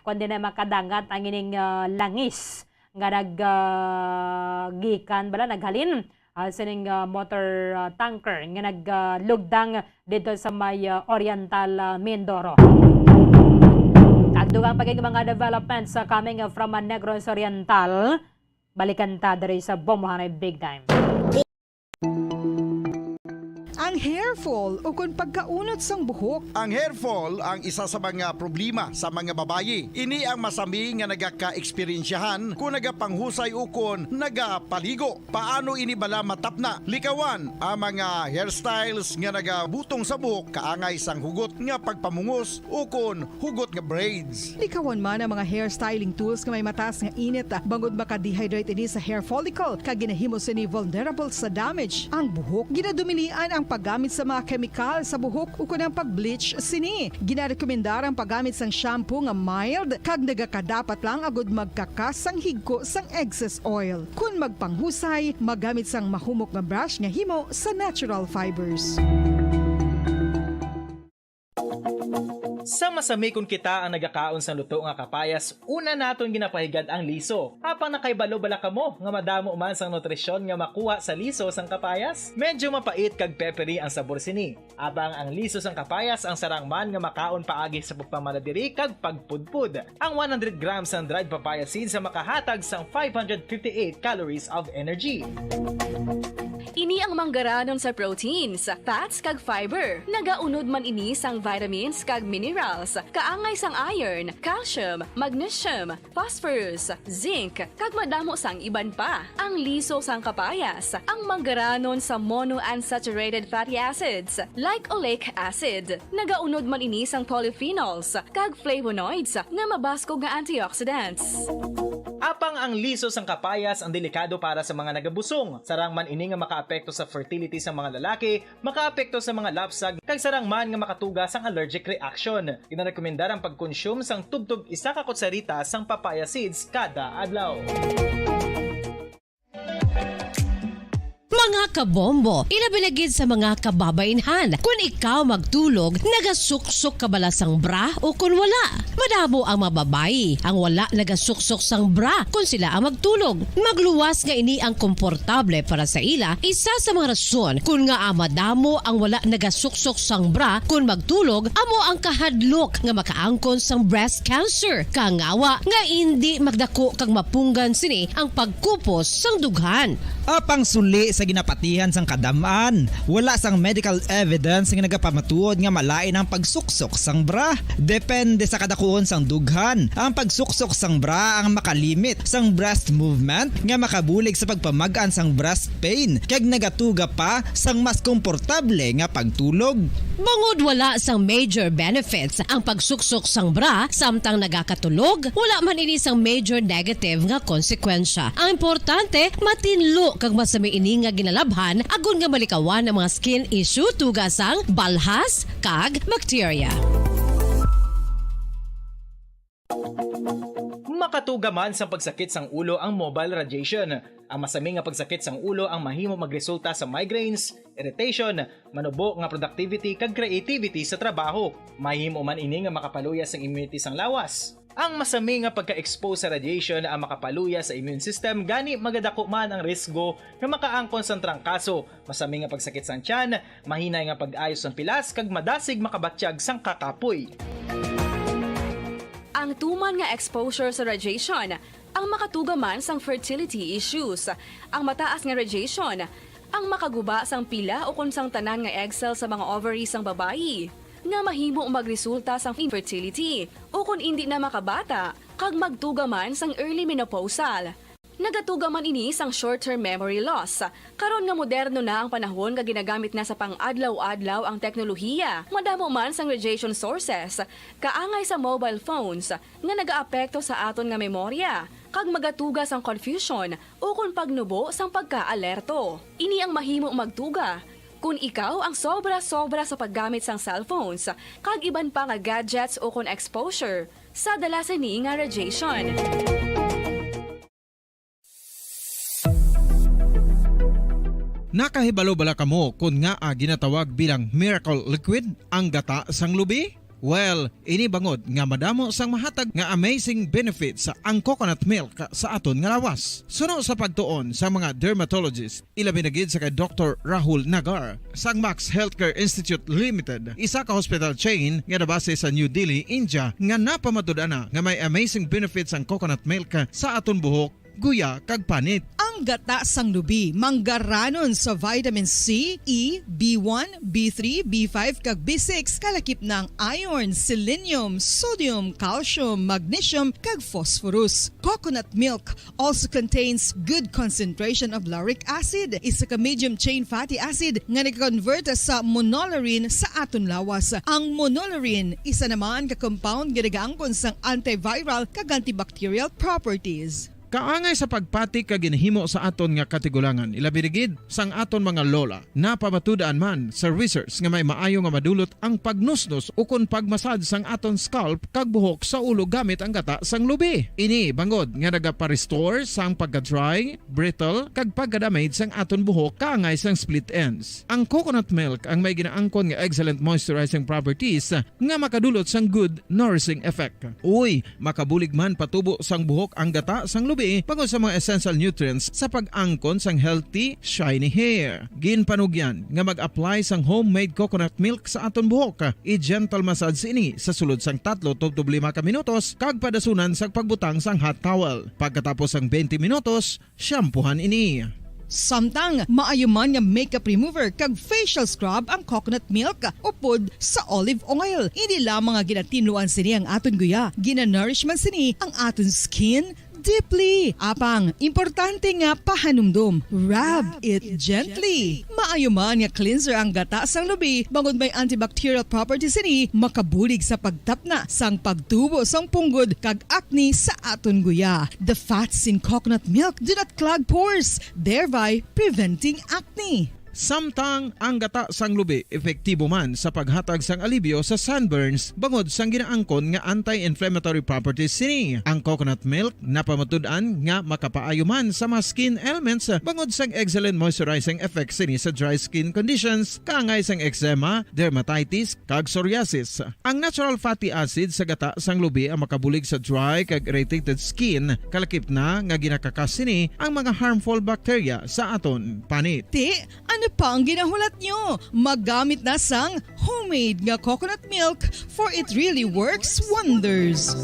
kundi na makadangat ang ining langis nga naggikan naghalin sining motor tanker nga naglugdang dito sa may Oriental Mindoro. Tagdugang pagiging mga developments coming from Negros Oriental, balikan ta diri sa Bumuharay Big Time. Ang hair fall o kung pagkaunot sang buhok. Ang hair fall ang isa sa mga problema sa mga babayi. Ini ang masami nga nagaka-eksperyensyahan kung nagapanghusay ukon nagapaligo. Paano ini bala matapna? Likawan ang mga hairstyles nga nagabutong sa buhok kaangay sang hugot nga pagpamungos ukon hugot nga braids. Likawan man ang mga hairstyling tools nga may mataas nga init bangod maka-dehydrate ini sa hair follicle kag ginahimo sini vulnerable sa damage. Ang buhok ginadumilian ang paggamit sa mga kemikal sa buhok o kunang pag-bleach sini. Ginarekomendar ang paggamit sang shampoo nga mild kag nagakadapat lang agud magkakas sang higko sang excess oil. Kung magpanghusay, magamit sang mahumok nga brush nga himo sa natural fibers. Sa masami kung kita ang nagakaon sa luto nga kapayas, una naton ginapahigad ang liso. Apang nakaibalo bala kamo nga madamo man sang nutrisyon nga makuha sa liso sang kapayas? Medyo mapait kag peppery ang sabor sini. Abang ang liso sang kapayas ang sarang man nga makaon paagi sa pagpamaladiri kag pagpudpud. Ang 100 grams ng dried papaya seeds sa makahatag sang 558 calories of energy. Ini ang manggaranon sa proteins, fats kag fiber. Nagaunod man ini sang vitamins kag minerals, kaangay sang iron, calcium, magnesium, phosphorus, zinc, kag madamo sang iban pa. Ang liso sang kapayas, ang manggaranon sa monounsaturated fatty acids like oleic acid. Nagaunod man ini sang polyphenols kag flavonoids nga mabaskog nga antioxidants. Apang ang liso sang kapayas ang delikado para sa mga nagabusong. Sarang man ini nga makaapekto sa fertility sa mga lalaki, makaapekto sa mga lapsag, kag sarang man nga makatuga sang allergic reaction. Ginarekomendar ang pagkonsume sang tubtub 1 ka kutsarita sang papaya seeds kada adlaw. Mga kabombo, ilabilagid sa mga kababainhan. Kung ikaw magtulog, nagasuksok ka bala sang bra o kung wala. Madamo ang mababayi ang wala nagasuksok sang bra kung sila ang magtulog. Magluwas nga ini ang komportable para sa ila. Isa sa mga rason kung nga madamo ang wala nagasuksok sang bra kung magtulog, amo ang kahadlok nga makaangkon sang breast cancer. Kangawa nga hindi magdako kag mapunggan sini ang pagkupos sang dughan. Apang suli sa ginapatihan sang kadamaan, wala sang medical evidence nga nagapamatuod nga malain ang pagsuksok sang bra. Depende sa kadakuon sang dughan. Ang pagsuksok sang bra ang makalimit sang breast movement nga makabulig sa pagpamagaan sang breast pain kag nagatuga pa sang mas komportable nga pagtulog. Bangod wala sang major benefits ang pagsuksok sang bra samtang nagakatulog, wala man ini sang major negative nga konsekwensya. Ang importante, matinlo kag masami ini nga ginalabhan agon nga malikawan ang mga skin issue tugasang balhas kag bacteria. Makatuga man sa pagsakit sang ulo ang mobile radiation. Ang masami nga pagsakit sang ulo ang mahimo magresulta sa migraines, irritation, manubo nga productivity kag creativity sa trabaho. Mahimo man ini nga makapaluya sang immunity sang lawas. Ang masami nga pagka-expose sa radiation ang makapaluya sa immune system gani magadako man ang risgo nga makaangkon sang trangkaso, masami nga pagsakit sang tiyan, mahinay nga pag-ayos sang pilas kag madasig makabatyag sang kakapoy. Ang tuman nga exposure sa radiation, ang makatuga man sang fertility issues. Ang mataas nga radiation, ang makaguba sang pila o kung sang tanan nga egg cell sa mga ovaries sang babayi, nga mahimo magresulta sang infertility o kung hindi na makabata, kag magtuga man sang early menopausal. Nagatuga man ini sang short-term memory loss. Karon nga moderno na ang panahon nga ginagamit na sa pang-adlaw-adlaw ang teknolohiya. Madamo man sang radiation sources, kaangay sa mobile phones nga nagaapekto sa aton nga memorya, kag magatuga sang confusion o kung pagnubo sang pagka-alerto. Ini ang mahimo magtuga kung ikaw ang sobra-sobra sa paggamit sang cellphones, kag iban pa nga gadgets o kung exposure sa dalasan ni nga radiation. Nakahibalo bala kamo kung nga ginatawag bilang miracle liquid ang gata sang lubi? Well, ini bangod nga madamo sang mahatag nga amazing benefit sa ang coconut milk sa aton nga lawas. Suno sa pagtuon sa mga dermatologist, ilabi na gid sa kay Dr. Rahul Nagar sang Max Healthcare Institute Limited, isa ka hospital chain nga nabase sa New Delhi, India, nga napamatud-ana nga may amazing benefits ang coconut milk sa aton buhok, guya kag panit. Ang gata sang lubi manggaranon sa vitamin C, E, B1, B3, B5 kag B6 kalakip ng iron, selenium, sodium, calcium, magnesium kag phosphorus. Coconut milk also contains good concentration of lauric acid, isa ka medium chain fatty acid nga nag-convert sa monolaurin sa aton lawas. Ang monolaurin isa naman ka compound ginaangkon sang antiviral kag antibacterial properties. Kaangay sa pagpati ka ginhimo sa aton nga katigulangan, ilabirigid sang aton mga lola na pamatudaan man sa research nga may maayo nga madulot ang pagnusnos o kon pagmasad sang aton scalp kag buhok sa ulo gamit ang gata sang lubi. Ini bangod nga nagapa-restore sang pagka-dry, brittle kag pagka-damage sang aton buhok kaangay sang split ends. Ang coconut milk ang may ginaangkon nga excellent moisturizing properties nga makadulot sang good nourishing effect. Uy, makabulig man patubo sang buhok ang gata sang lubi bangod sa mga essential nutrients sa pag-angkon sang healthy, shiny hair. Ginpanugyan nga mag-apply sang homemade coconut milk sa aton buhok. I-gentle massage ini sa sulod sang 3 to 5 ka minutos kag padasunan sang pagbutang sang hot towel. Pagkatapos sang 20 minutos, shampoohan ini. Samtang maayo man nga makeup remover kag facial scrub ang coconut milk upod sa olive oil. Hindi lamang nga ginatinuan sini ang aton guya, ginanourishman sini ang aton skin deeply. Apang, importante nga pahanumdum. Rub it gently. Maayo man nga cleanser ang gata sang lubi, bangod may antibacterial properties ini, makabulig sa pagtapna sang pagtubo sang punggod kag acne sa aton guya. The fats in coconut milk do not clog pores, thereby preventing acne. Samtang ang gata sang lubi epektibo man sa paghatag sang alibyo sa sunburns bangod sang ginaangkon nga anti-inflammatory properties sini. Ang coconut milk napamatud-an nga makapaayo man sa mga skin ailments bangod sang excellent moisturizing effects sini sa dry skin conditions kaangay sang eczema, dermatitis kag psoriasis. Ang natural fatty acid sa gata sang lubi ang makabulig sa dry kag irritated skin, kalakip na nga ginakakas sini ang mga harmful bacteria sa aton panit. Ano pa ang ginahulat nyo? Maggamit na sang homemade nga coconut milk for it really works wonders.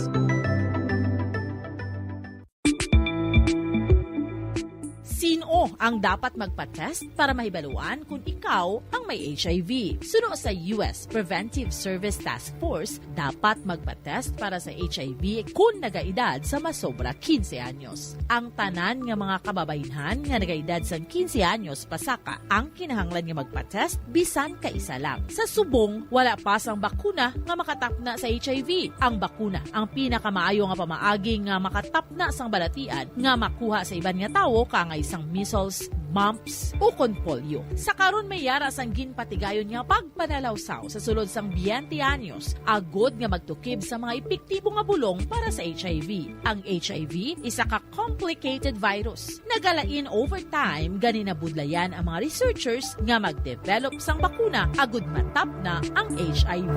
Sino ang dapat magpa-test para mahibaluan kung ikaw ang may HIV? Suno sa US Preventive Service Task Force, dapat magpa-test para sa HIV kung nagaedad sa masobra 15 anyos. Ang tanan nga mga kababaynhan nga nagaedad sa 15 anyos pasaka ang kinahanglan nga magpa-test bisan ka isa lang. Sa subong, wala pa sang bakuna nga makatapna sa HIV. Ang bakuna ang pinakamaayo nga pamaagi nga makatapna sang balatian nga makuha sa iban nga tawo kangay sang measles, mumps, o kon polio. Sa karon may yara sang ginpatigayon nga pagpanalawsaw sa sulod sang 20 anyos, agod nga magtukib sa mga epektibo nga bulong para sa HIV. Ang HIV isa ka complicated virus. Nagalain over time gani nabudlayan ang mga researchers nga magdevelop sang bakuna agod matapna ang HIV.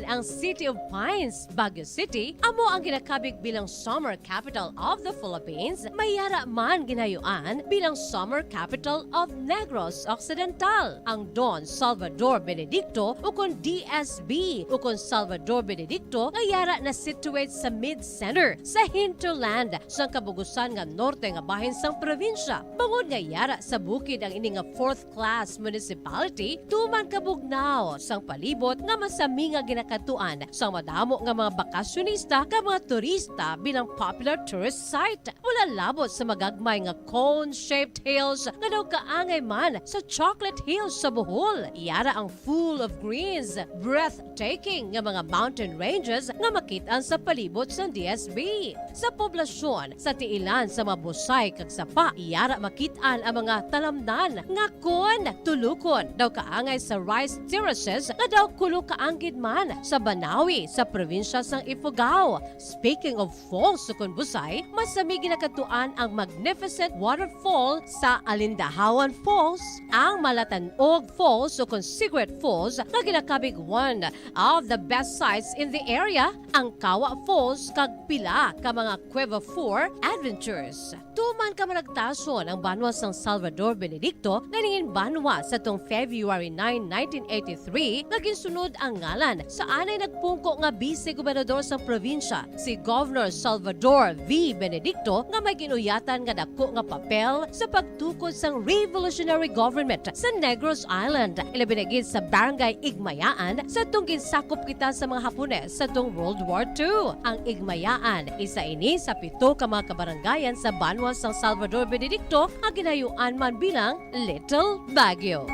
Ang City of Pines, Baguio City, amo ang ginakabig bilang summer capital of the Philippines, mayara man ginayuan bilang summer capital of Negros Occidental. Ang Don Salvador Benedicto o kon DSB o kon Salvador Benedicto ngayara na situate sa mid-center sa hinterland sa kabugusan nga norte nga bahin sang probinsya. Bangod ngayara sa bukid ang ini nga 4th class municipality, tuman kabugnaw sang palibot nga masami nga ginakatuan sa madamo nga mga bakasyonista ka mga turista bilang popular tourist site. Wala labot sa magagmay nga cone-shaped hills nga daw kaangay man sa Chocolate Hills sa Bohol. Iyara ang full of greens, breathtaking nga mga mountain ranges nga makitaan sa palibot sa DSB. Sa poblasyon, sa tiilan sa mga busay kag sapa, iyara makitaan ang mga talamdan nga kon tulukon daw kaangay sa rice terraces nga daw kulo kaanggid man sa Banawi sa probinsya sang Ifugao. Speaking of falls sa Busay, masami ginakatuan ang magnificent waterfall sa Alindahawan Falls, ang Malatanog Falls o Secret Falls na ginakabig one of the best sites in the area, ang Kawa Falls kag pila ka mga Cueva 4 adventures. Tuman ka managtason ang banwa sang Salvador Benedicto na ningin banwa sa tong February 9, 1983 naging sunod ang ngalan sa Anay nagpungko nga vice-gobernador sa probinsya si Governor Salvador V. Benedicto nga may ginuyatan nga dako nga papel sa pagtukod sang revolutionary government sa Negros Island. Ilabinagid sa barangay Igmayaan sa itong ginsakop kita sa mga Hapones sa itong World War II. Ang Igmayaan, isa ini sa 7 ka mga kabarangayan sa Banwa San Salvador Benedicto ang ginayuan man bilang Little Baguio.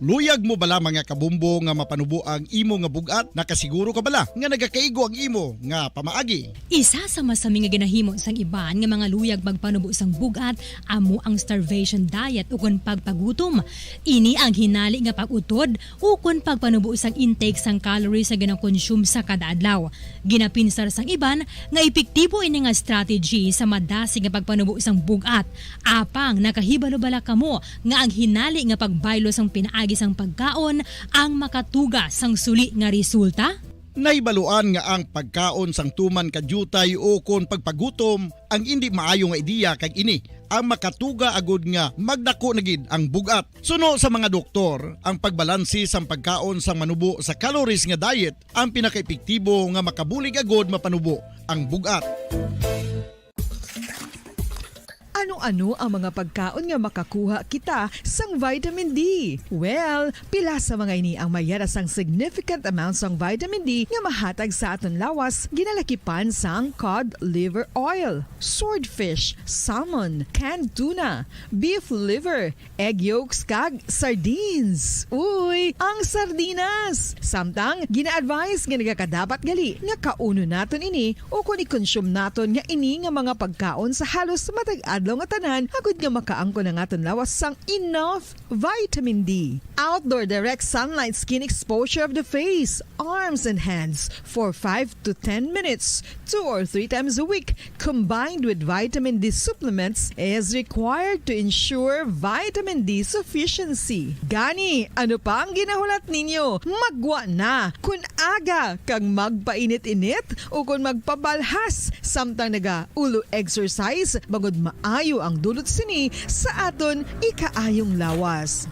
Luyag mo bala mga kabumbo nga mapanubo ang imo nga bugat? Nakasiguro ka bala nga nagakaigo ang imo nga pamaagi? Isa sa masami nga ginahimo sang iban nga mga luyag magpanubo sang bugat amo ang starvation diet ukon pagpagutom. Ini ang hinali nga pag-utod ukon pagpanubo sang intake sang calories sa gina-consume sa kada adlaw. Ginapinsar sang iban nga epektibo ini nga strategy sa madasig nga pagpanubo sang bugat. Apang nakahibalo-bala kamo nga ang hinali nga pagbaylo sang pinaagi sang pagkaon ang makatuga sang suli nga resulta? Naibaluan nga ang pagkaon sang tuman kadyutay o kon pagpagutom ang hindi maayo nga ideya kag ini ang makatuga agud nga magdako na gid ang bugat. Suno sa mga doktor, ang pagbalansi sang pagkaon sang manubo sa calories nga diet ang pinakaepektibo nga makabulig agud mapanubo ang bugat. Ano-ano ang mga pagkaon nga makakuha kita sang vitamin D? Well, pila sa mga ini ang mayara sang significant amounts sang vitamin D nga mahatag sa aton lawas ginalakipan sang cod liver oil, swordfish, salmon, canned tuna, beef liver, egg yolks kag sardines. Uy, ang sardinas! Samtang gina-advise nga nagakadapat gali nga kauno naton ini o kung i-consume naton nga ini nga mga pagkaon sa halos matag adlaw nga tanan agud nga makaangko na nga lawas sang enough vitamin D. Outdoor direct sunlight skin exposure of the face, arms and hands for 5 to 10 minutes 2 or 3 times a week combined with vitamin D supplements is required to ensure vitamin D sufficiency. Gani, ano pa ang ginahulat ninyo? Magwa na kun aga kang magpainit-init o kun magpabalhas samtang naga ulo exercise bangod maayo ang dulot sini sa aton ikaayong lawas.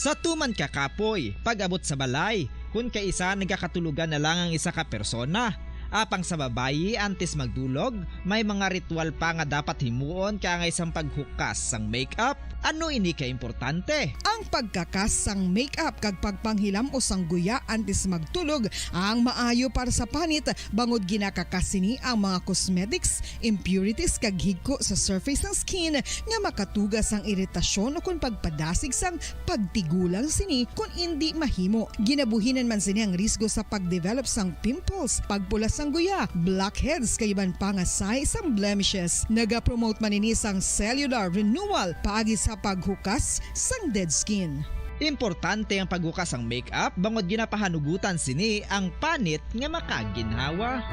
Sa tuman ka kapoy, pag-abot sa balay, kung kaisa nagakatulugan na lang ang isa ka persona. Apang sa babayi antes magdulog, may mga ritual pa nga dapat himuon kaya nga isang paghukas sang makeup. Ano ini ka importante? Ang pagkakas sang makeup kag pagpanghilam o sang guya antes magtulog ang maayo para sa panit bangod ginakakas sini ang mga cosmetics, impurities kag higko sa surface ng skin nga makatugas ang iritasyon o kung pagpadasig sang pagtigulang sini kung hindi mahimo. Ginabuhinan man sini ang risgo sa pagdevelop sang pimples, pagpula sang guya, blackheads kay iban pa nga size sang blemishes. Naga-promote man ini sang cellular renewal paagi sa paghukas sang dead skin. Importante ang paghukas ang makeup bangod ginapahanugutan sini ang panit nga makaginhawa.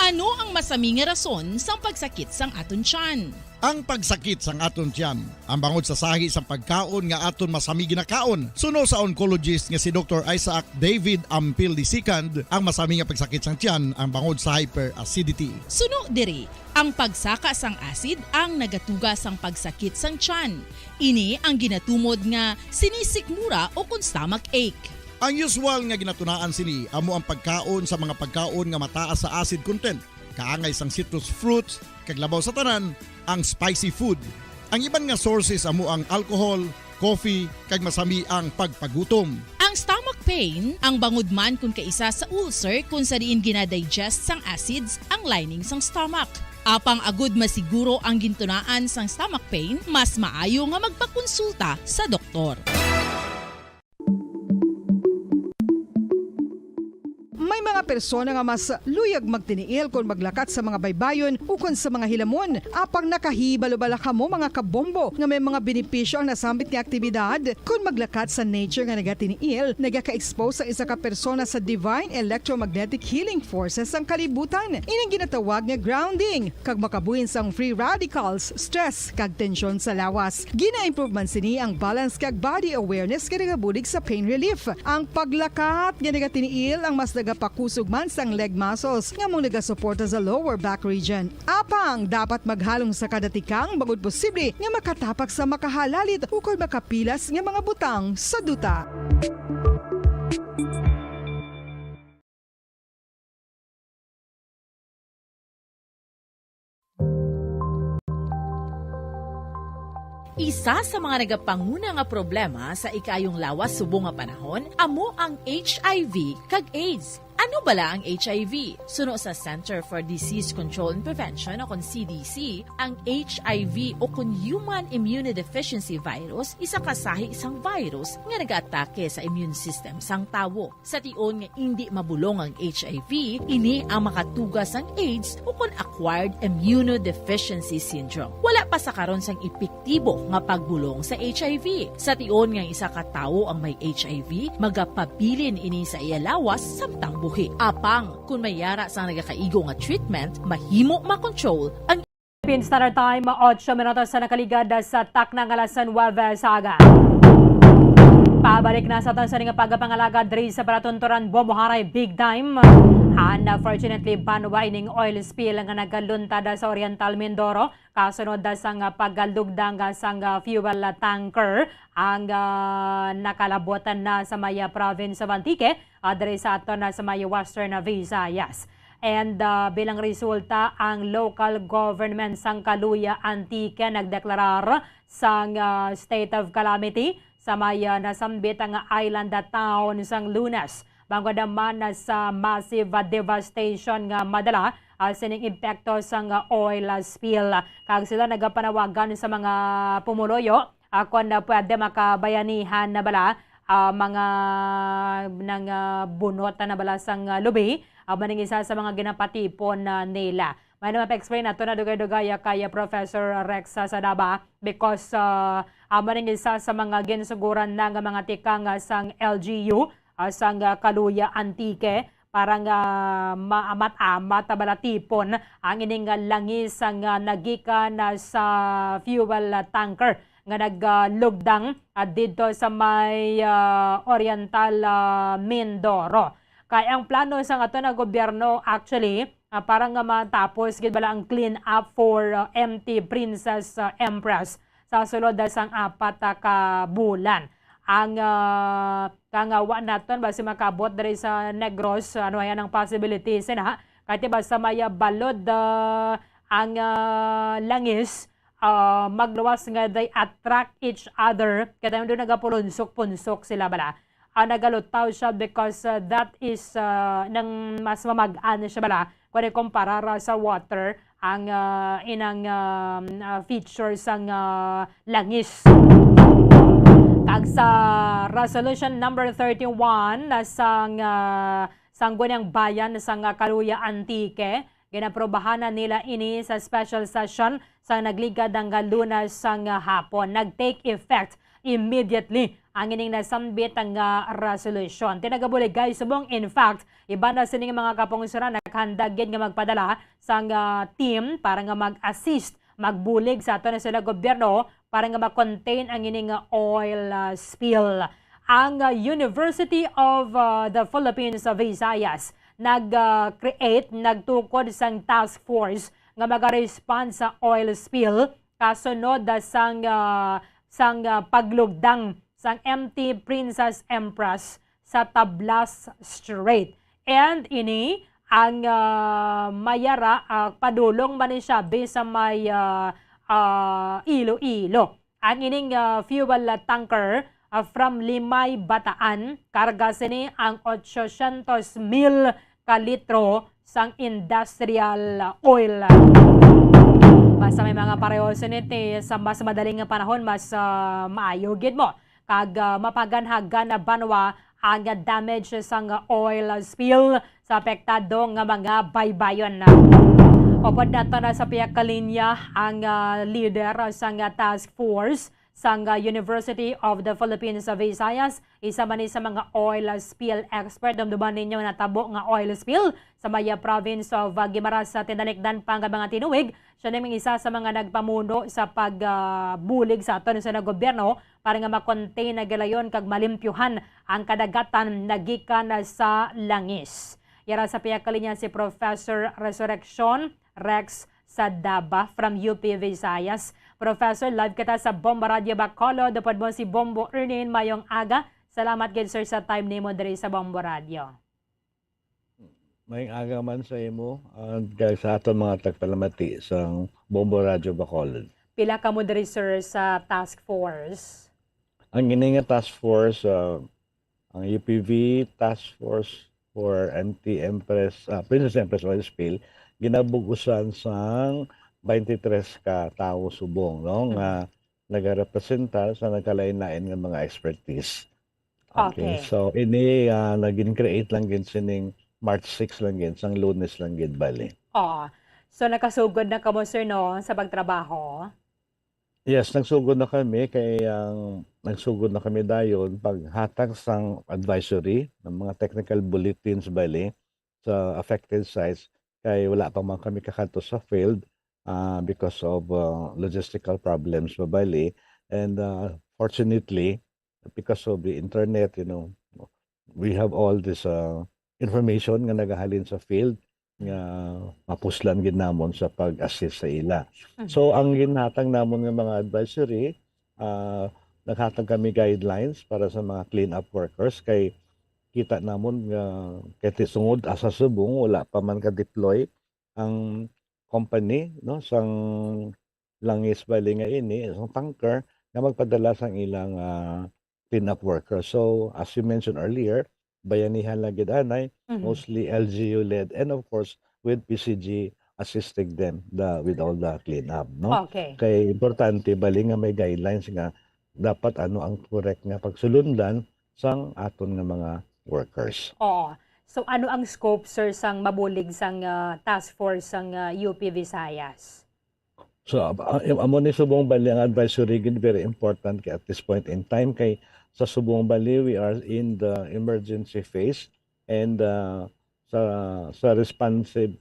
Ano ang masaming rason sa pagsakit sang aton tiyan? Ang pagsakit sang aton tiyan, ang bangod sa sahi sang pagkaon nga aton masami ginakaon. Suno sa oncologist nga si Dr. Isaac David Ampil II, ang masami nga pagsakit sang tiyan ang bangod sa hyperacidity. Suno diri, ang pagsaka sang acid ang nagatuga sang pagsakit sang tiyan. Ini ang ginatumod nga sinisikmura o kung stomach ache. Ang usual nga ginatunaan sini amo ang pagkaon sa mga pagkaon nga mataas sa acid content, kaangay sang citrus fruits, kag labaw sa tanan ang spicy food. Ang iban nga sources amo ang alcohol, coffee, kag masami ang pagpagutom. Ang stomach pain ang bangod man kung kaisa sa ulcer kung sa diin ginadigest sang acids ang lining sang stomach. Apang agud masiguro ang gintunaan sang stomach pain, mas maayo nga magpakonsulta sa doktor. May mga persona nga mas luyag magtiniil kung maglakat sa mga baybayon o kung sa mga hilamon. Apang nakahibalo-bala ka mo mga kabombo nga may mga benepisyo ang nasambit nga aktibidad. Kung maglakat sa nature nga nagatiniil, nagaka-expose ang isa ka persona sa divine electromagnetic healing forces ang kalibutan. Inang ginatawag nga grounding, kag makabuhin sang free radicals, stress, kag tensyon sa lawas. Gina-improve man sini ang balance kag body awareness nga nagabulig sa pain relief. Ang paglakat nga nagatiniil ang mas nagapakuso sugman sang leg muscles nga mong nagasuporta sa lower back region. Apang dapat maghalong sa kadatikang bagod posible nga makatapak sa makahalalit ukol makapilas nga mga butang sa duta. Isa sa mga nagapanguna nga problema sa ikayong lawas subong nga panahon amo ang HIV kag AIDS. Ano bala ang HIV? Suno sa Center for Disease Control and Prevention o kon CDC, ang HIV o kon Human Immunodeficiency Virus isa kasahi isang virus nga nag-atake sa immune system sang tawo. Sa tion nga hindi mabulong ang HIV, ini ang makatugas ang AIDS o kon Acquired Immunodeficiency Syndrome. Wala pa sa karon sang epektibo nga pagbulong sa HIV. Sa tion nga isa ka tawo ang may HIV, magapabilin ini sa iya lawas samtang buhi. Apang, kung mayara sa nagakaigo nga treatment, mahimo makontrol ang Philippine Standard Time, 8 minutos sa nakaligad sa taknang alasan 9 saga. Pabalik na sa aton sa nga pagpangalagad diri sa Paratunturan Bomoharay Big Time. Unfortunately, banwa ining oil spill nga nagaluntada sa Oriental Mindoro kasunod sa nga paggalugdang sa fuel tanker ang nakalabotan na sa Maya Province of Antique diri sa aton sa Maya Western Visayas. And bilang resulta, ang local government sang Kaluya Antique nagdeklarar sang state of calamity sa Maya nasambit ang island town sang Lunas. Bangko naman sa massive devastation nga madala sining epekto sang oil spill. Kag sila nagapanawagan sa mga pumuloyo kung pwede makabayanihan na bala mga nang bunot na bala sang lubi maning isa sa mga ginapatipon nila. May naman pa-explain nato na dugay-dugay kay Professor Rex Sadaba because maning isa sa mga ginsuguran na nga mga tikang sang LGU sang Kaluya Antique parang maamat-amat balatipon ang ining langis ang nagikan sa fuel tanker nga naglugdang dito sa may Oriental Mindoro. Kaya ang plano sa ato na gobyerno actually parang matapos gid bala ang clean up for MT Princess Empress sa sulod sang 4 ka bulan. Ang kangawa naton basi makabot diri sa Negros ano yan ang possibilities na kahit ba sa maya balod ang langis magluwas nga they attract each other kaya doon nagapunsok-punsok sila bala nagalutaw siya because that is nang mas mamagaan siya bala kung ikumpara sa water ang inang features ang langis. Kag sa resolution number 31 sang Sangguniang Bayan sang Kaluya Antique, ginaprobahan na nila ini sa special session sa nagligad ang Lunas sang hapon. Nag-take effect immediately ang ining nasambit ang resolution. Tinagabulig guys, subong in fact, iba na sining mga kapungsuran naghandagid nga magpadala sang team para nga mag-assist magbulig sa ato na sila gobyerno para nga ma-contain ang ining oil spill. Ang University of the Philippines sa Visayas nag-create, nagtukod sang task force nga mag-respond sa oil spill kasunod sang paglugdang sang MT Princess Empress sa Tablas Strait. And ini ang mayara padulong man siya sa may Iloilo. Ang ining fuel tanker from Limay, Bataan, karga sini ang 800,000 kalitro sang industrial oil. Basta may mga pareho siniti sa mas madaling panahon, mas maayo gid mo. Kag mapaganhagan na banwa ang damage sang oil spill sa apektado nga mga baybayon. Opod nato na sa piyak kalinya ang leader sang task force sang University of the Philippines sa Visayas. Isa man sa mga oil spill expert. Dumduman ninyo natabo nga oil spill sa Maya Province of Guimaras sa tinalikdan pang mga tinuwig. Siya namang isa sa mga nagpamuno sa pagbulig sa aton sa gobyerno para nga makontain na galayon kag malimpyuhan ang kadagatan nagikan sa langis. Yara sa piyak kalinya si Professor Resurrection Rex Sadaba from UP Visayas. Professor, live kita sa Bomba Radio Bacolod. Dapad mo si Bombo Ernin mayong aga. Salamat gid sir sa time nimo diri sa Bombo Radio. May aga man sa imo at sa aton mga tagpalamati sa Bombo Radio Bacolod. Pila ka mo diri sir sa task force? Ang gini nga task force, ang UPV Task Force for Anti-Empress, Princess Empress Oil Spill, ginabugusan sang 23 ka tawo subong, no? Nga nagarepresenta sa nagkalain-lain nga mga expertise. Okay. So, ini naging create lang gid sining March 6 lang gid, sang Lunes lang gid bali. Oo. So, nakasugod na kamo sir no sa pagtrabaho? Yes, nagsugod na kami nagsugod na kami dayon paghatag sang advisory ng mga technical bulletins bali sa affected sites kay wala pa man kami kakanto sa field because of logistical problems bali and fortunately because of the internet, we have all this information nga nagahalin sa field nga mapuslan gid namon sa pag-assist sa ila. So ang ginhatag namon nga mga advisory, naghatag kami guidelines para sa mga clean up workers kay kita namon nga kay sungod asa subong wala pa man ka deploy ang company no sang langis bali nga ini sang tanker nga magpadala sang ilang clean up workers. So as you mentioned earlier, bayanihan lang gid anay, mostly LGU led and of course with PCG assisting them with all the clean up, no? Okay. Kay importante bali nga may guidelines nga dapat ano ang correct nga pagsulundan sang aton nga mga workers. Oo. So ano ang scope sir sang mabulig sang task force sang UP Visayas? So amo ni subong bali ang advisory gid very important kay at this point in time kay sa subong bali we are in the emergency phase and sa responsive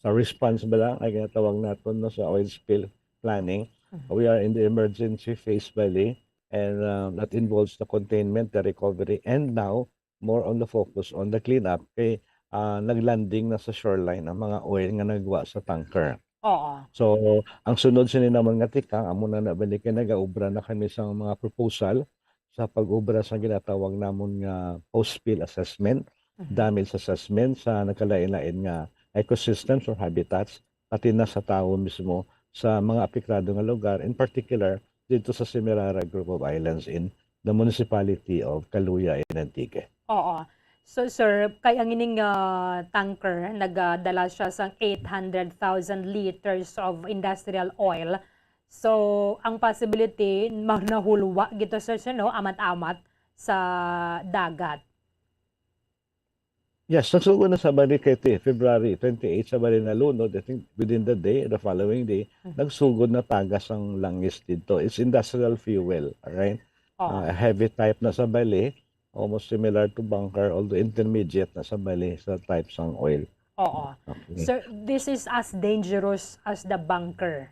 sa response ba lang ay ginatawag naton no sa oil spill planning. We are in the emergency phase bali and that involves the containment, the recovery and now more on the focus on the cleanup kay naglanding na sa shoreline ang mga oil nga nagwa sa tanker. Oo. So ang sunod sini naman nga tikang amo na nabalik kay nagaubra na kami sa mga proposal sa pag-ubra sa ginatawag namon nga post-spill assessment, damage assessment sa nagkalain-lain nga ecosystems or habitats pati na sa tao mismo sa mga apektado nga lugar, in particular dito sa Semirara Group of Islands in the municipality of Caluya in Antique. Oo. So sir, kay ang ining tanker nagdala siya sang 800,000 liters of industrial oil. So ang possibility magnahulwa gito sir no amat-amat sa dagat. Yes, nagsugod na sa bali kay February 28 sa bali na lunod, I think within the day, the following day, nagsugod na tagas ang langis dito. It's industrial fuel, alright? Heavy type na sa bali, almost similar to bunker, although intermediate na sa bali sa types ng oil. Oo. Okay. Sir, this is as dangerous as the bunker.